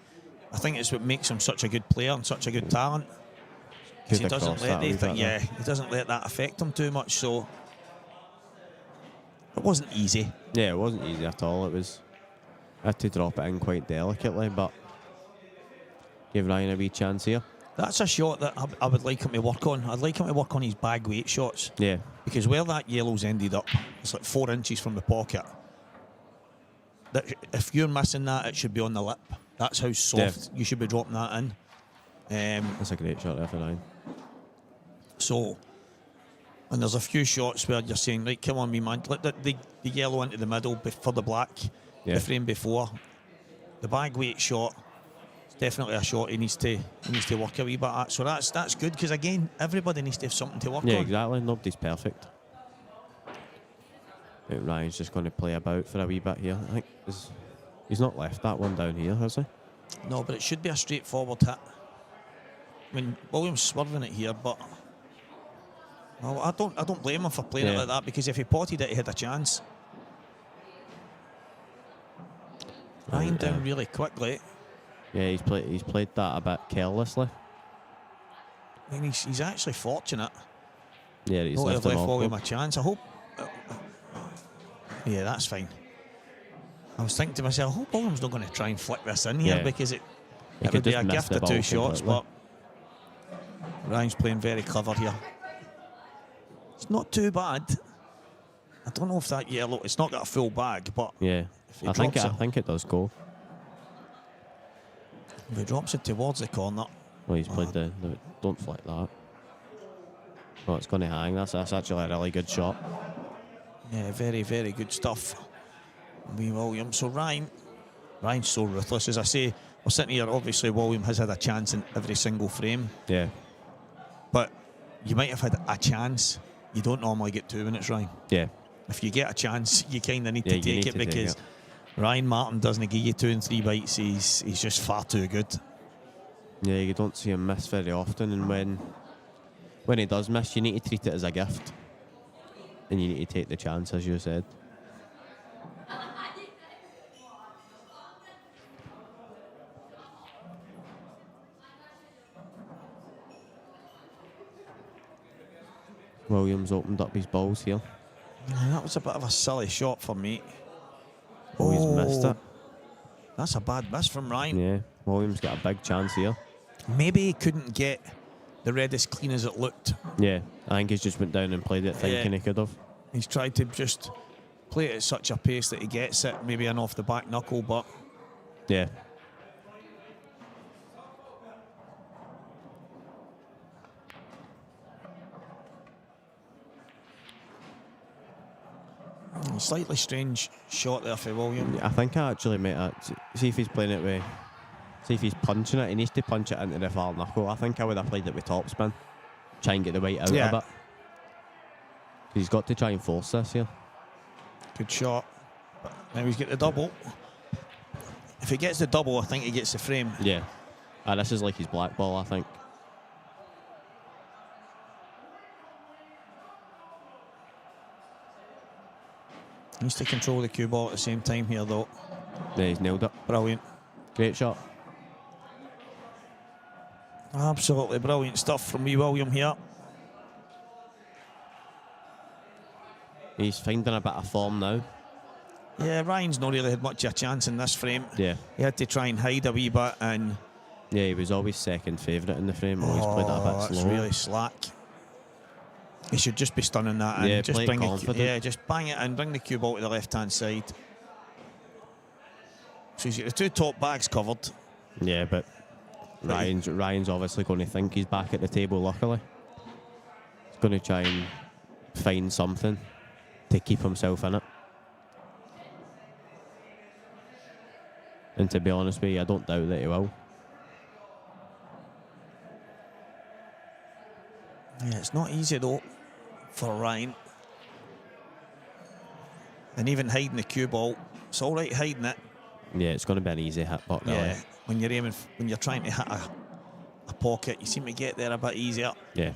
I think it's what makes him such a good player and such a good talent. He doesn't let he doesn't let that affect him too much. So it wasn't easy.
Yeah, it wasn't easy at all. It was. I had to drop it in quite delicately, but give Ryan a wee chance here.
That's a shot that I would like him to work on. I'd like him to work on his bag weight shots.
Yeah.
Because where that yellow's ended up, it's like 4 inches from the pocket. That if you're missing that, it should be on the lip. That's how soft you should be dropping that in.
That's a great shot there for Ryan.
So, and there's a few shots where you're saying, right, come on, me man, let the yellow into the middle for the black.
Yeah.
The frame before. The bag weight shot. Definitely a shot he needs to work a wee bit at. So that's good because again, everybody needs to have something to work on.
Yeah, exactly. Nobody's perfect. I think Ryan's just going to play about for a wee bit here. I think he's not left that one down here, has he?
No, but it should be a straightforward hit. I mean, Williams swerving it here, but well, I don't blame him for playing it like that because if he potted it, he had a chance. Ryan down really quickly.
Yeah, he's played that a bit carelessly.
I mean, he's actually fortunate.
Yeah, he's
left
left him
William a chance. I hope. Yeah, that's fine. I was thinking to myself, I hope William's not going to try and flick this in here because it would be a gift of 2 shots, but Ryan's playing very clever here. It's not too bad. I don't know if that yellow, it's not got a full bag, but
yeah, I think it does go.
If he drops it towards the corner.
Well, he's played the don't flick that. Oh, it's going to hang. That's actually a really good shot.
Yeah, very, very good stuff. Wee William. So Ryan's so ruthless. As I say, we're sitting here, obviously William has had a chance in every single frame.
Yeah.
But you might have had a chance. You don't normally get 2 minutes, Ryan.
Yeah.
If you get a chance, you kind of need to take it because
take
Ryan Martin doesn't give you 2 and 3 bites. He's just far too good.
Yeah, you don't see him miss very often, and when he does miss, you need to treat it as a gift, and you need to take the chance, as you said. Williams opened up his balls here.
Yeah, that was a bit of a silly shot for me.
Oh, he's missed it.
That's a bad miss from Ryan.
Yeah, Williams got a big chance here.
Maybe he couldn't get the red as clean as it looked.
Yeah, I think he's just went down and played it thinking he could have.
He's tried to just play it at such a pace that he gets it, maybe an off the back knuckle, but
yeah.
slightly strange shot there for William.
I think I actually might see if he's playing it with. See if he's punching it. He needs to punch it into the far knuckle. I think I would have played it with topspin. Try and get the weight out a bit. He's got to try and force this here.
Good shot. But now he's got the double. If he gets the double, I think he gets the frame.
Yeah. This is like his black ball, I think.
He needs to control the cue ball at the same time here, though.
Yeah, he's nailed it.
Brilliant.
Great shot.
Absolutely brilliant stuff from wee William here.
He's finding a bit of form now.
Yeah, Ryan's not really had much of a chance in this frame.
Yeah.
He had to try and hide a wee bit, and
yeah, he was always second favourite in the frame. Always played it a bit slow.
That's really slack. He should just be stunning that in.
Yeah,
just
play
bring
confident.
just bang it in, bring the cue ball to the left-hand side. So he's got the two top bags covered.
Yeah, but Ryan's obviously going to think he's back at the table, luckily. He's going to try and find something to keep himself in it. And to be honest with you, I don't doubt that he will.
Yeah, it's not easy though for Ryan. And even hiding the cue ball, it's all right hiding it.
Yeah, it's going to be an easy hit, but really.
Yeah, when you're aiming, when you're trying to hit a pocket, you seem to get there a bit easier.
Yeah.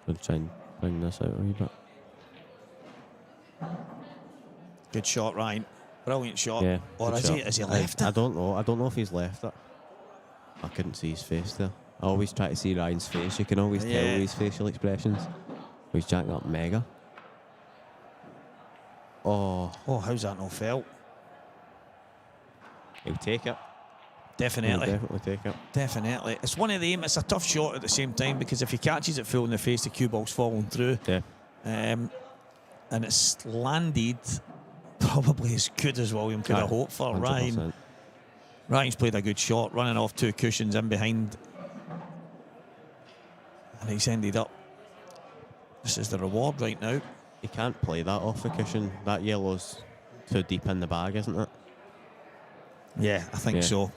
Going to try and bring this out a wee bit.
Good shot, Ryan. Brilliant shot.
Yeah.
Or is he left it?
I don't know. I don't know if he's left it. I couldn't see his face there. I always try to see Ryan's face. You can always tell his facial expressions. He's jacking up mega. Oh,
how's that not felt?
he'll take it.
Definitely.
He'll definitely take it.
Definitely. It's one of them. It's a tough shot at the same time because if he catches it full in the face, the cue ball's falling through.
Yeah.
And it's landed probably as good as William could have hoped for.
100%.
Ryan's played a good shot, running off 2 cushions in behind. And he's ended up. This is the reward right now.
He can't play that off the cushion. That yellow's too deep in the bag, isn't it?
Yeah, I think so.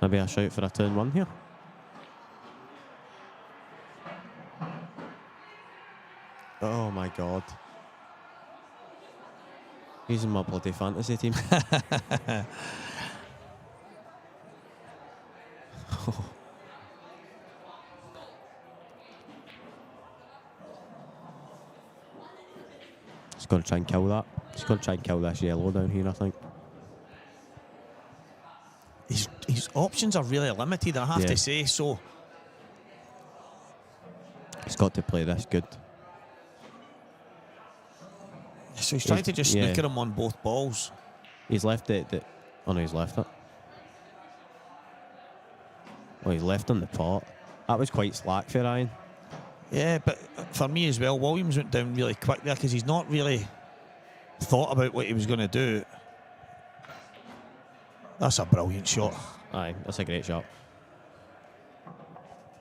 Maybe a shout for a turn 1 here. Oh my God. He's in my bloody fantasy team. He's got to try and kill that. He's got to try and kill this yellow down here, I think.
His options are really limited, I have to say, so...
He's got to play this good.
So he's trying to just snooker him on both balls.
He's left it. Oh no, he's left it. Oh, he's left on the pot. That was quite slack for Ryan.
Yeah, but for me as well, Williams went down really quick there because he's not really thought about what he was going to do. That's a brilliant shot.
Aye, that's a great shot.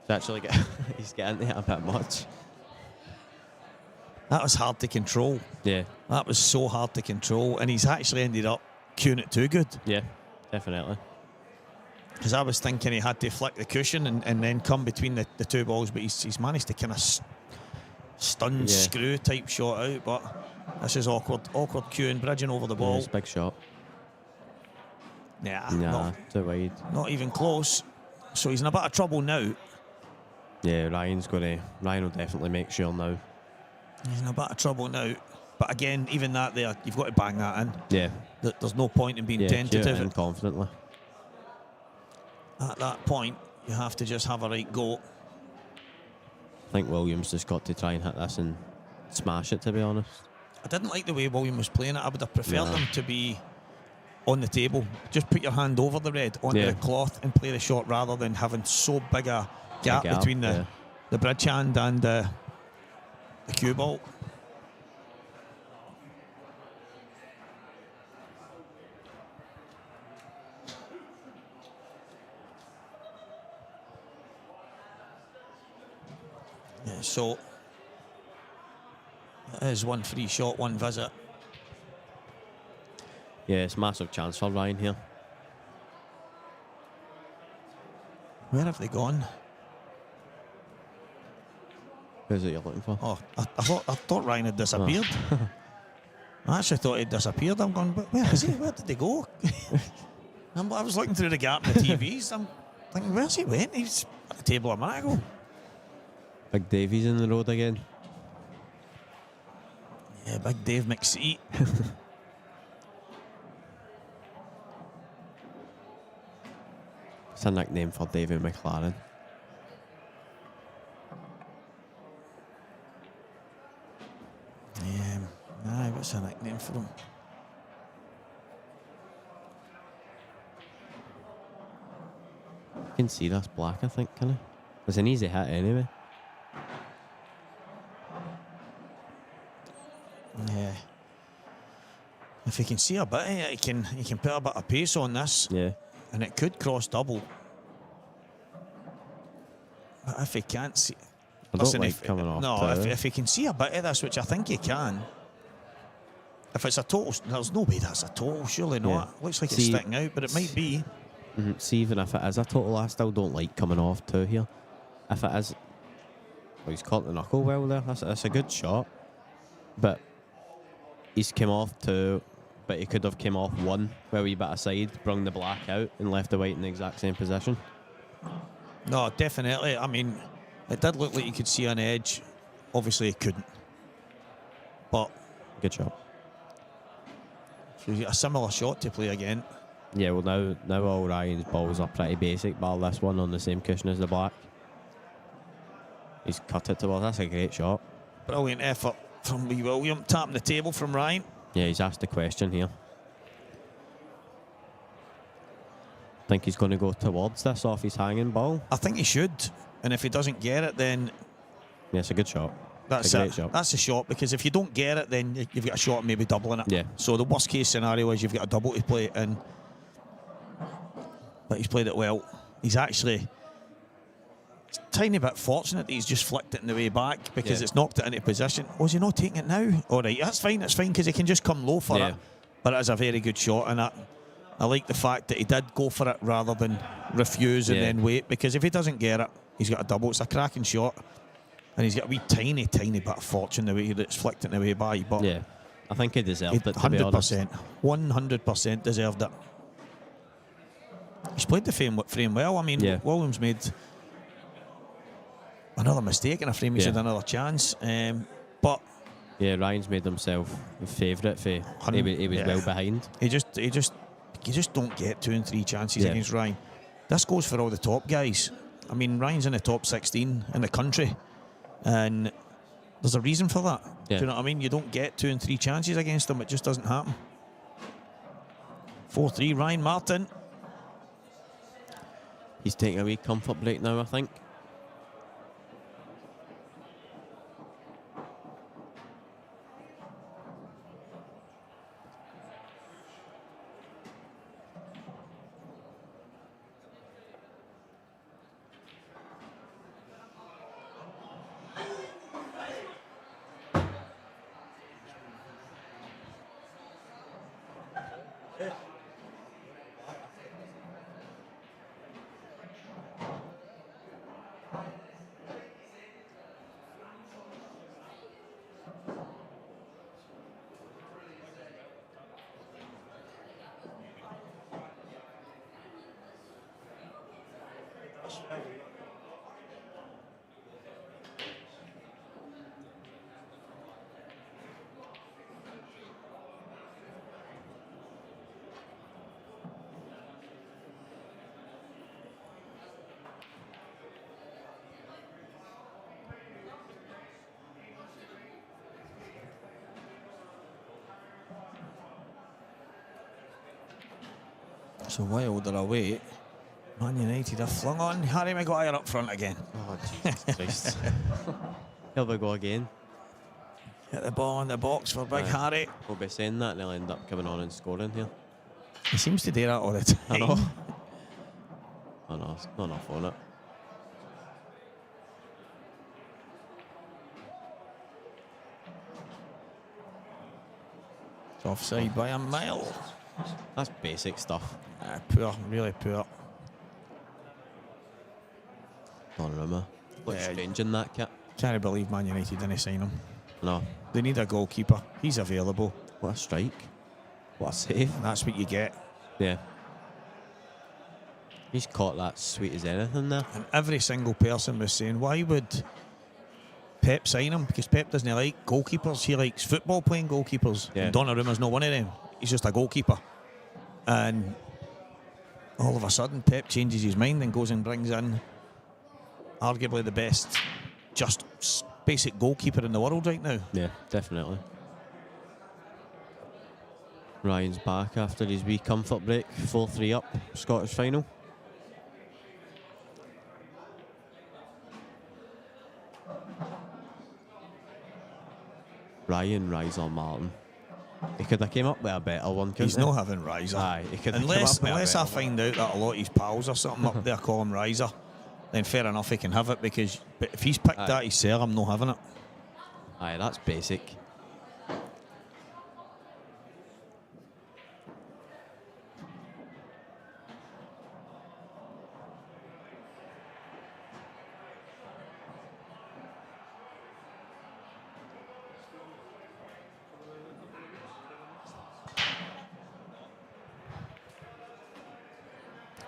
He's getting into it a bit much.
That was hard to control.
Yeah.
That was so hard to control, and he's actually ended up cueing it too good.
Yeah, definitely.
Because I was thinking he had to flick the cushion and then come between the 2 balls, but he's managed to kind of stun screw type shot out. But this is awkward cueing, bridging over the ball.
It's a big shot.
Nah,
too wide.
Not even close. So he's in a bit of trouble now.
Yeah, Ryan will definitely make sure now.
He's in a bit of trouble now. But again, even that there, you've got to bang that in.
Yeah.
There's no point in being tentative.
And confidently.
At that point, you have to just have a right go.
I think Williams just got to try and hit this and smash it, to be honest.
I didn't like the way William was playing it. I would have preferred him to be on the table. Just put your hand over the red onto the cloth and play the shot rather than having so big a gap between the bridge hand and the cue ball. Yeah, so it is 1 free shot, 1 visit.
Yeah, it's a massive chance for Ryan here.
Where have they gone?
Who's it you're looking for?
Oh, I thought Ryan had disappeared. I actually thought he'd disappeared. I'm going, but where is he? Where did they go? I was looking through the gap in the TVs. I'm thinking, where's he went? He's at the table a minute ago.
Big Davey's in the road again.
Yeah, Big Dave McSee.
It's a nickname for Davey McLaren.
Aye, what's a nickname for him?
You can see that's black, I think, can I? It's an easy hit anyway.
Yeah. If he can see a bit of it, he can put a bit of pace on this.
Yeah.
And it could cross double. But if he can't see...
I don't like coming off.
No, if he can see a bit of this, which I think he can... If it's a total... There's no way that's a total, surely not. Looks like it's sticking out, but it might be.
See, even if it is a total, I still don't like coming off two here. If it is... Well, he's caught the knuckle well there. That's a good shot. But he's come off two, but he could have come off one, where we bit aside, brung the black out, and left the white in the exact same position.
No, definitely. I mean, it did look like you could see an edge. Obviously, he couldn't. But...
Good shot.
So he's got a similar shot to play again.
Yeah, well now all Ryan's balls are pretty basic, bar this one on the same cushion as the black. He's cut it towards. That's a great shot.
Brilliant effort from Wee William. Tapping the table from Ryan.
Yeah, he's asked the question here. Think he's going to go towards this off his hanging ball?
I think he should. And if he doesn't get it, then
Yeah, it's a good shot.
that's
It's a great
it.
shot.
That's the shot, because if you don't get it, then you've got a shot maybe doubling it.
Yeah.
So the worst case scenario is you've got a double to play, but he's played it well. He's actually a tiny bit fortunate that he's just flicked it in the way back, because it's knocked it into position. Was he not taking it now? All right, that's fine, because he can just come low for it. But it is a very good shot, and I like the fact that he did go for it rather than refuse and then wait, because if he doesn't get it, he's got a double. It's a cracking shot, and he's got a wee tiny bit of fortune the way that's flicked it in the way by. But
Yeah, I think he deserved it, to be honest.
100% deserved it. He's played the frame well. I mean, Williams made another mistake in a frame. He had another chance, but
yeah, Ryan's made himself a favourite. He was well behind.
You just don't get 2 and 3 chances against Ryan. This goes for all the top guys. I mean, Ryan's in the top 16 in the country, and there's a reason for that. Do you know what I mean? You don't get 2 and 3 chances against him. It just doesn't happen. 4-3, Ryan Martin.
He's taking a wee comfort break now, I think.
So while they're away, Man United have flung on Harry Maguire up front again.
Oh, Jesus Christ. Here we go again.
Hit the ball in the box for Big Harry.
We'll be saying that and he'll end up coming on and scoring here.
He seems to do that all the time.
I know. I know, it's not enough on it.
It's offside by a mile.
That's basic stuff.
Poor, really poor.
Donnarumma. Looks strange in that kit.
Can't believe Man United didn't sign him.
No.
They need a goalkeeper. He's available.
What a strike. What a save.
That's what you get.
Yeah. He's caught that sweet as anything there.
And every single person was saying, why would Pep sign him? Because Pep doesn't like goalkeepers. He likes football playing goalkeepers.
Yeah.
And Donnarumma's not one of them. He's just a goalkeeper. And all of a sudden, Pep changes his mind and goes and brings in arguably the best just basic goalkeeper in the world right now.
Yeah, definitely. Ryan's back after his wee comfort break. 4-3 up, Scottish final. Ryan Riser Martin. He could have came up with a better one, couldn't
He's
he?
not having Riser.
Aye, he could have
Unless
come up with a
I
better
find out that a lot of his pals or something up there call him Riser, then fair enough, he can have it, because but if he's picked that himself, I'm not having it.
Aye, that's basic.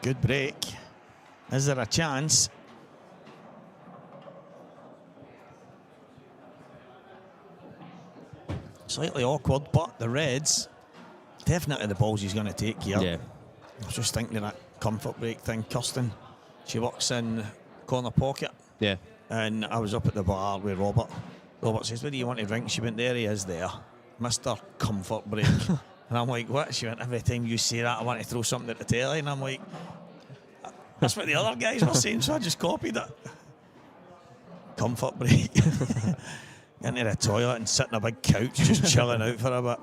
Good break. Is there a chance? Slightly awkward, but the Reds definitely the balls he's going to take here.
Yeah.
I was just thinking of that comfort break thing. Kirsten, she works in corner pocket.
Yeah.
And I was up at the bar with Robert. Robert says, "What do you want to drink?" She went, "There he is there, Mr. Comfort Break." And I'm like, "What?" She went, "Every time you say that, I want to throw something at the telly." And I'm like, "That's what the other guys were saying," so I just copied it. Comfort break. Into the toilet and sit on a big couch, just chilling out for a bit.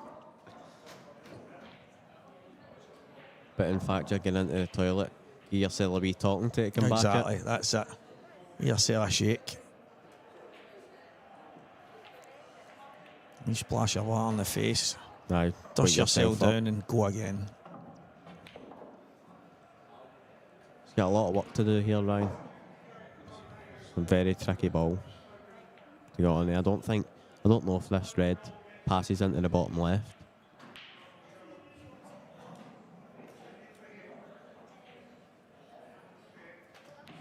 But in fact, you're getting into the toilet, give yourself a wee talking to come back.
Exactly, that's it. Give yourself a shake. You splash of water on the face.
Aye,
Dust
wake
yourself
up.
down and go again.
He's got a lot of work to do here, Ryan. Some very tricky ball to go on there. I don't know if this red passes into the bottom left.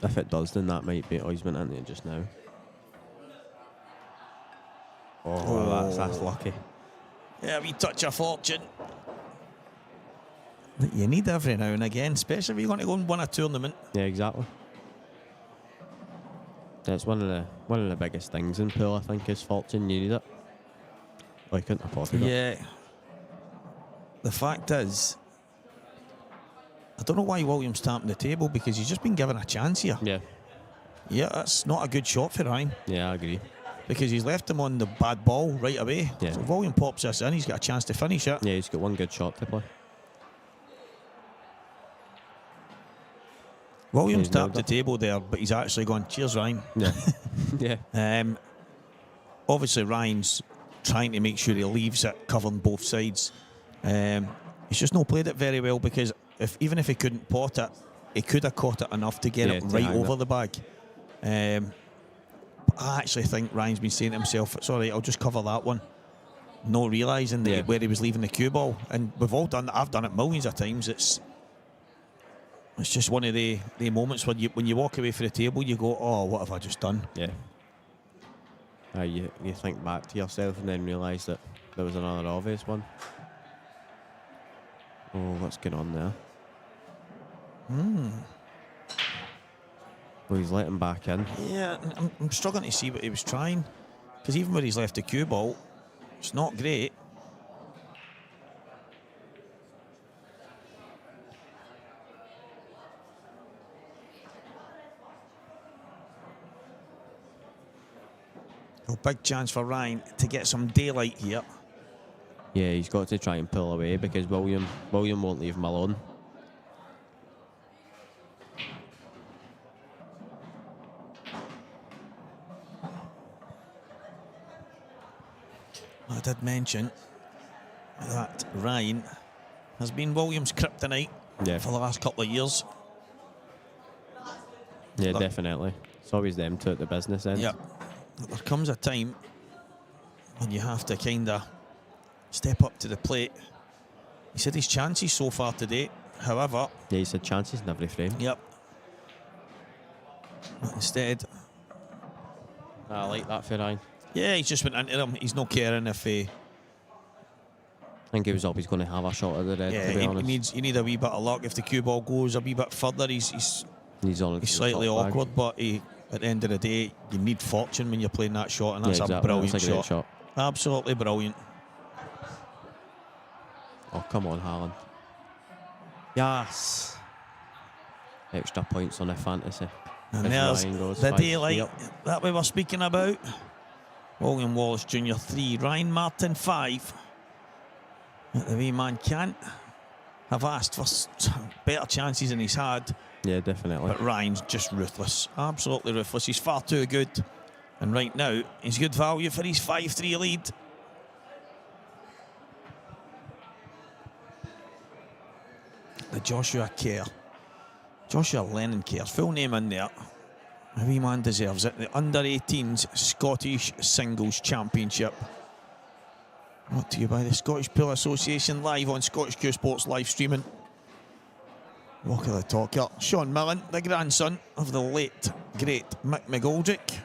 If it does, then that might be. Oh, he's went into it just now. Oh, that's lucky.
Yeah, we touch of fortune. You need every now and again, especially if you're going to go and win a tournament.
Yeah, exactly. That's one of the biggest things in pool, I think, is fortune. You need it. Oh, I couldn't afford it.
Yeah. The fact is, I don't know why Williams tapping the table, because he's just been given a chance here.
Yeah.
Yeah, that's not a good shot for Ryan,
Yeah, I agree.
because he's left him on the bad ball right away.
Yeah.
So if Williams pops this in, he's got a chance to finish it.
Yeah, he's got one good shot to play.
Williams
He's nailed
tapped the
it.
table there, but he's actually gone, "Cheers, Ryan."
Yeah. Yeah.
Obviously, Ryan's trying to make sure he leaves it covering both sides. He's just not played it very well, because even if he couldn't pot it, he could have caught it enough to get
Yeah,
it
to
right
hang
over
it.
the bag. But I actually think Ryan's been saying to himself, "It's all right, I'll just cover that one," not realising that
Yeah.
where he was leaving the cue ball. And we've all done that. I've done it millions of times. It's just one of the moments when you walk away from the table, you go, "Oh, what have I just done?"
Yeah. You think back to yourself and then realise that there was another obvious one. Oh, what's going on there? Well, he's let him back in.
Yeah, I'm struggling to see what he was trying, because even where he's left the cue ball, it's not great. A big chance for Ryan to get some daylight here.
Yeah, he's got to try and pull away, because William won't leave him alone.
I did mention that Ryan has been Williams' kryptonite
Yeah.
for the last couple of years.
Yeah,
Look.
definitely. It's always them two at the business end.
Yeah. There comes a time when you have to kind of step up to the plate. He said his chances so far today, however,
Yeah, he said chances in every frame.
yep. But instead,
I like that for Ryan.
yeah, he's just went into them. He's not caring if he.
I think he was always going to have a shot at the red,
Yeah,
to be honest.
you need a wee bit of luck. If the cue ball goes a wee bit further, he's
He's on.
He's slightly awkward, but at the end of the day, you need fortune when you're playing that shot, and that's
Yeah,
a
exactly.
brilliant
That's a great
shot.
shot.
Absolutely brilliant.
Oh, come on, Haaland. Yes. Extra points on a fantasy.
And
If
there's
Ryan goes
the
5-3
daylight
up.
that we were speaking about. William Wallace Jr. 3, Ryan Martin 5. But the wee man can't have asked for better chances than he's had.
Yeah, definitely.
But Ryan's just ruthless. Absolutely ruthless. He's far too good. And right now, he's good value for his 5-3 lead. The Joshua Kerr. Joshua Lennon Kerr. Full name in there. The wee man deserves it. The Under-18s Scottish Singles Championship. Brought to you by the Scottish Pool Association, live on Scottish Q Sports live streaming. Walk of the talk here. Sean Millen, the grandson of the late, great Mick McGoldrick.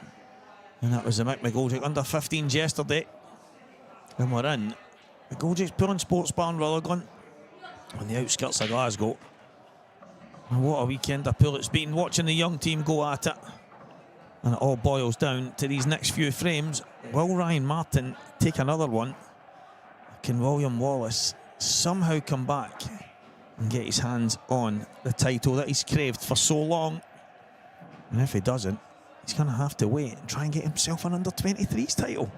And that was the Mick McGoldrick Under-15s yesterday. And we're in McGoldrick's Pool and Sports Bar in Rutherglen. on the outskirts of Glasgow. And what a weekend of pool it's been, watching the young team go at it. And it all boils down to these next few frames. Will Ryan Martin take another one? Can William Wallace somehow come back and get his hands on the title that he's craved for so long? And if he doesn't, he's going to have to wait and try and get himself an under-23s title.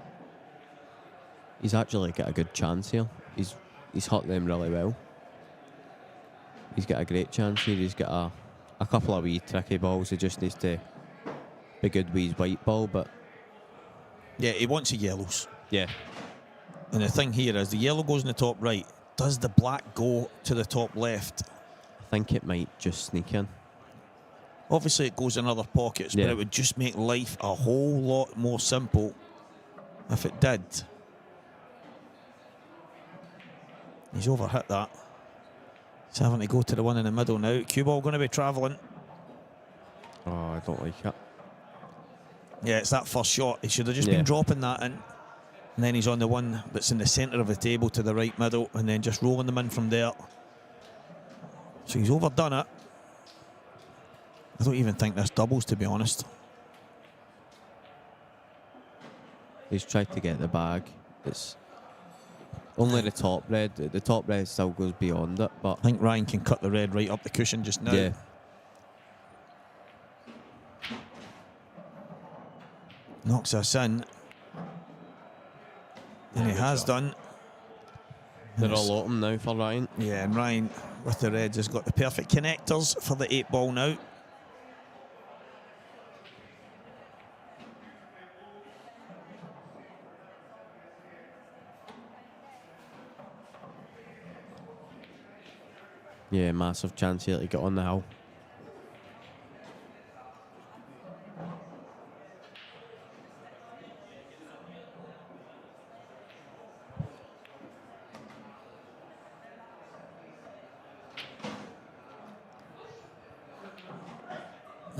He's actually got a good chance here. He's hit them really well. He's got a great chance here. He's got a couple of wee tricky balls. He just needs to be good with his white ball, but...
Yeah, he wants the yellows.
Yeah.
And the thing here is, the yellow goes in the top right. Does the black go to the top left?
I think it might just sneak in.
Obviously, it goes in other pockets, but it would just make life a whole lot more simple if it did. He's overhit that. He's having to go to the one in the middle now. Cue ball going to be travelling.
Oh, I don't like it.
Yeah, it's that first shot. He should have just been dropping that in. And then he's on the one that's in the centre of the table to the right middle, and then just rolling them in from there. So he's overdone it. I don't even think this doubles, to be honest.
He's tried to get the bag. It's only the top red. The top red still goes beyond it, but
I think Ryan can cut the red right up the cushion just now.
yeah.
Knocks us in. And he has done.
They're all open now for Ryan.
Yeah, and Ryan with the reds has got the perfect connectors for the 8 ball now.
Yeah, massive chance here to get on the hill.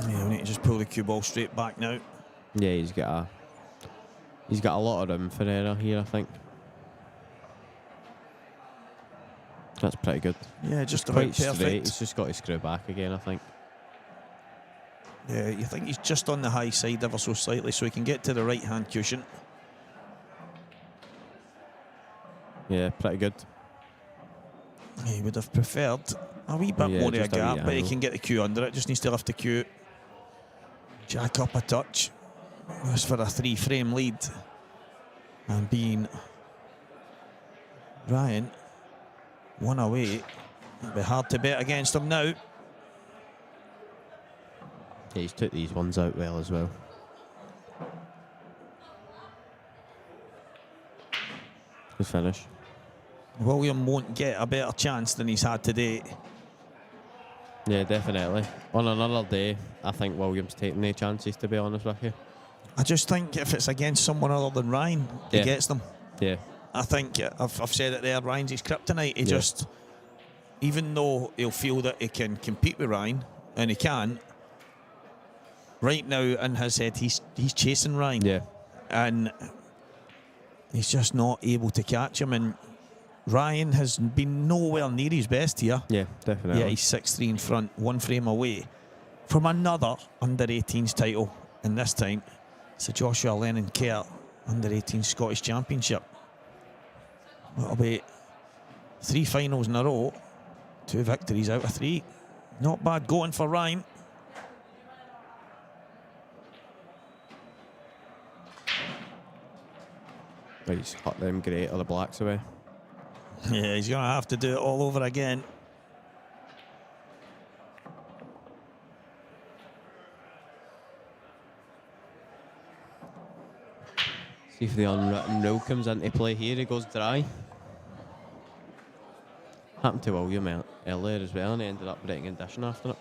Yeah, we need to just pull the cue ball straight back now.
Yeah, he's got a lot of room for error here, I think. That's pretty good.
Yeah, just
Quite
about
straight.
perfect.
He's just got to screw back again, I think.
Yeah, you think he's just on the high side ever so slightly, so he can get to the right hand cushion.
Yeah, pretty good.
He would have preferred a wee bit more of a
just a wee
gap, but he
angle.
can get the cue under it. Just needs to lift the cue. Jack up a touch. That's for a 3-frame lead. And being Ryan one away, it'll be hard to bet against him now.
Yeah, he's took these ones out well as well. Good finish.
William won't get a better chance than he's had today.
Yeah, definitely. On another day, I think William's taking the chances, to be honest with you.
I just think if it's against someone other than Ryan, he
Yeah.
gets them.
Yeah.
I think I've said it there, Ryan's his kryptonite. He just, even though he'll feel that he can compete with Ryan, and he can, right now in his head he's chasing Ryan.
Yeah.
And he's just not able to catch him. And Ryan has been nowhere near his best here.
Yeah, definitely.
Yeah, he's 6-3 in front, 1 frame away from another under-18s title. And this time, it's the Joshua Lennon Kerr under-18 Scottish Championship. It'll be 3 finals in a row, 2 victories out of 3. Not bad going for Ryan.
He's hit them great of the blacks away.
Yeah, he's going to have to do it all over again.
See if the unwritten rule comes into play here. He goes dry. Happened to William earlier as well, and he ended up breaking condition after it.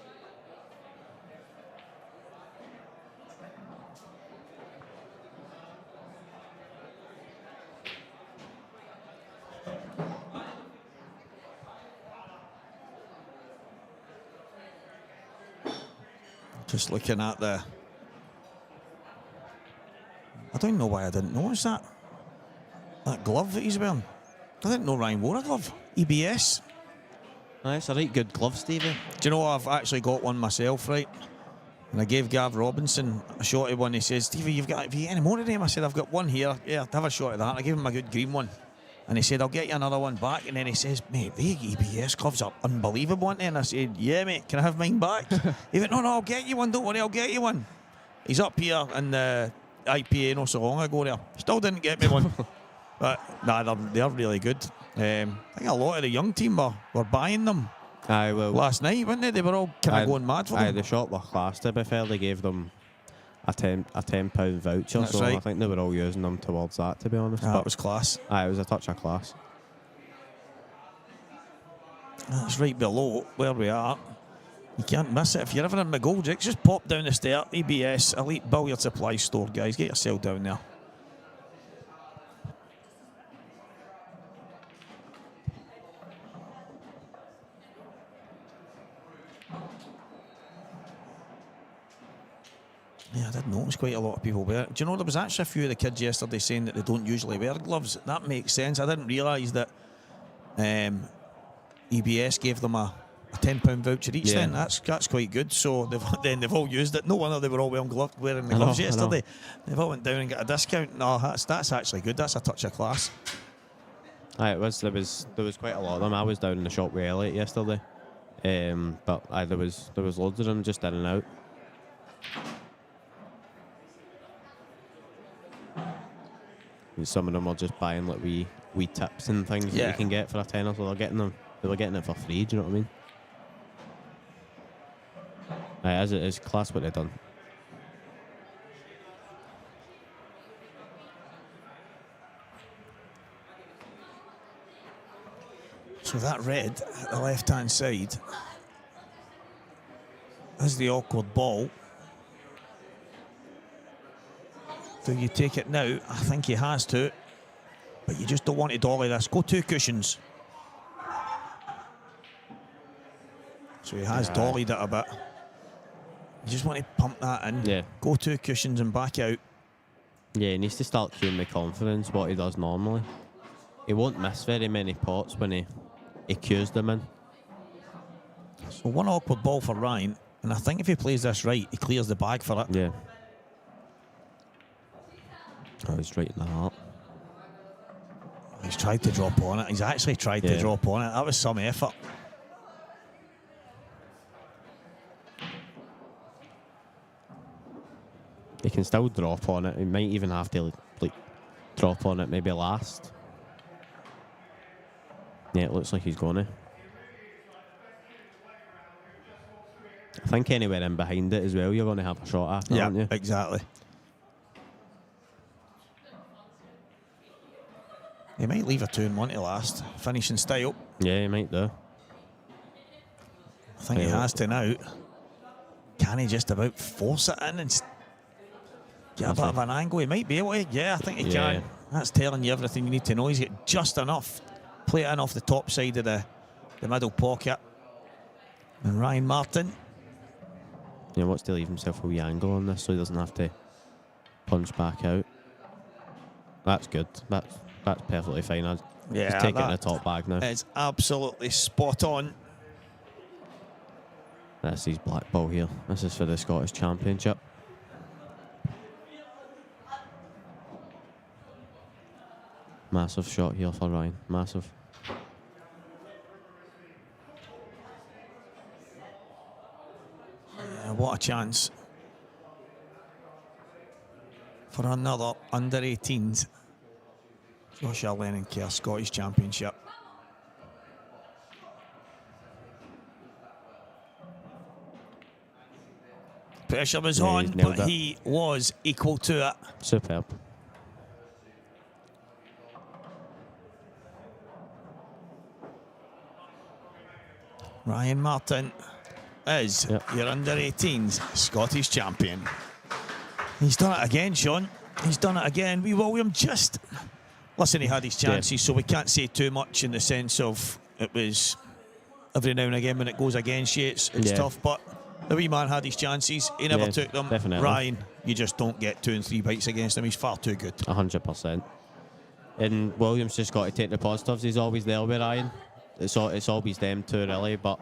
Just looking at the... I don't know why I didn't notice that. That glove that he's wearing. I didn't know Ryan wore a glove. EBS.
That's a right good glove, Stevie.
Do you know I've actually got one myself, right? And I gave Gav Robinson a shot of one. He says, Stevie, have you got any more of them? I said, I've got one here. Yeah, have a shot of that. I gave him a good green one. And he said, I'll get you another one back. And then he says, mate, the EBS gloves are unbelievable, aren't they? And I said, yeah, mate, can I have mine back? He went, no, I'll get you one. Don't worry, I'll get you one. He's up here in the IPA not so long ago there. Still didn't get me one. But, nah, they're really good. I think a lot of the young team were buying them.
Aye, well,
Last night, weren't they? They were all kind of going mad for them.
The shop were class, to be fair. They gave them a £10 voucher,
That's
so
right.
I think they were all using them towards that, to be honest.
That
But
was class.
aye, it was a touch of class.
That's right below where we are. You can't miss it. If you're ever in McGoldricks, just pop down the stair. EBS, Elite Billiard Supply Store, guys. Get yourself down there. Yeah, I did notice quite a lot of people wear it. Do you know, there was actually a few of the kids yesterday saying that they don't usually wear gloves. That makes sense. I didn't realise that EBS gave them a £10 voucher each.
Yeah.
Then that's quite good. So they've all used it. No wonder they were all wearing the gloves yesterday. They've all went down and got a discount. No, that's actually good. That's a touch of class.
Aye, it was. There was quite a lot of them. I was down in the shop with Elliot yesterday, but aye, there was loads of them just in and out. And some of them are just buying like wee tips and things that you can get for a tenner, so they were getting it for free. Do you know what I mean? Aye, as it is, class what they've done.
So that red at the left-hand side is the awkward ball. Do you take it now? I think he has to. But you just don't want to dolly this. Go 2 cushions. So he has dollied it a bit. You just want to pump that in.
Yeah.
Go 2 cushions and back out.
Yeah, he needs to start cueing the confidence, what he does normally. He won't miss very many pots when he cues them in.
So one awkward ball for Ryan. And I think if he plays this right, he clears the bag for it.
Yeah. Oh, he's right in the heart.
He's tried to drop on it. He's actually tried to drop on it. That was some effort.
He can still drop on it. He might even have to like drop on it maybe last. Yeah, it looks like he's going to. I think anywhere in behind it as well, you're going to have a shot after, aren't you?
Exactly. He might leave a 2-1 to last. Finishing style.
Yeah, he might do.
I think he has to now. Can he just about force it in and get a bit of an angle? He might be able to. Yeah, I think he can. That's telling you everything you need to know. He's got just enough. Play it in off the top side of the middle pocket. And Ryan Martin.
Yeah, wants to leave himself a wee angle on this so he doesn't have to punch back out. That's good. That's perfectly fine. He's taking the top bag now.
It's absolutely spot on.
That's his black ball here. This is for the Scottish Championship. Massive shot here for Ryan. Massive.
What a chance for another under-18s. Joshua Lennon Kerr Scottish Championship. Pressure was on, but he was equal to it.
Superb.
Ryan Martin is your under-18s Scottish champion. He's done it again, Sean. He's done it again. Wee William just... Listen, he had his chances, so we can't say too much in the sense of it was every now and again when it goes against you, it's tough, but the wee man had his chances. He never took them.
Definitely.
Ryan, you just don't get 2 and 3 bites against him. He's far too good.
100%. And Williams just got to take the positives. He's always there with Ryan. it's always them two really, but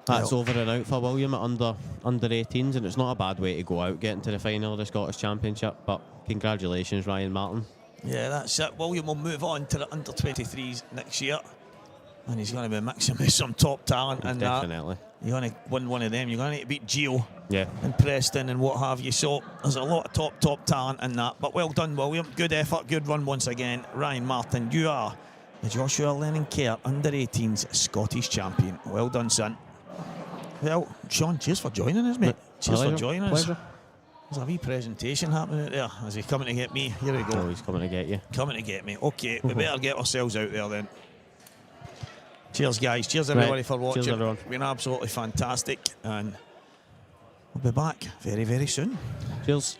that's over and out for William at under 18s, and it's not a bad way to go out getting to the final of the Scottish Championship. But congratulations, Ryan Martin.
Yeah, that's it. William will move on to the under 23s next year, and he's going to be mixing with some top talent. And
definitely,
you're going to win one of them. You're going to need to beat Gio,
and
Preston, and what have you. So there's a lot of top talent in that. But well done, William. Good effort, good run once again. Ryan Martin, you are the Joshua Lennon Kerr under 18s Scottish champion. Well done, son. Well, Sean, cheers for joining us, mate. Cheers for joining us.
Pleasure.
There's a wee presentation happening out there. Is he coming to get me? Here we go.
Oh, he's coming to get you.
Coming to get me. Okay, we better get ourselves out there then. Cheers, guys. Cheers, everybody, for watching.
Cheers, everyone.
It's been absolutely fantastic, and we'll be back very, very soon.
Cheers.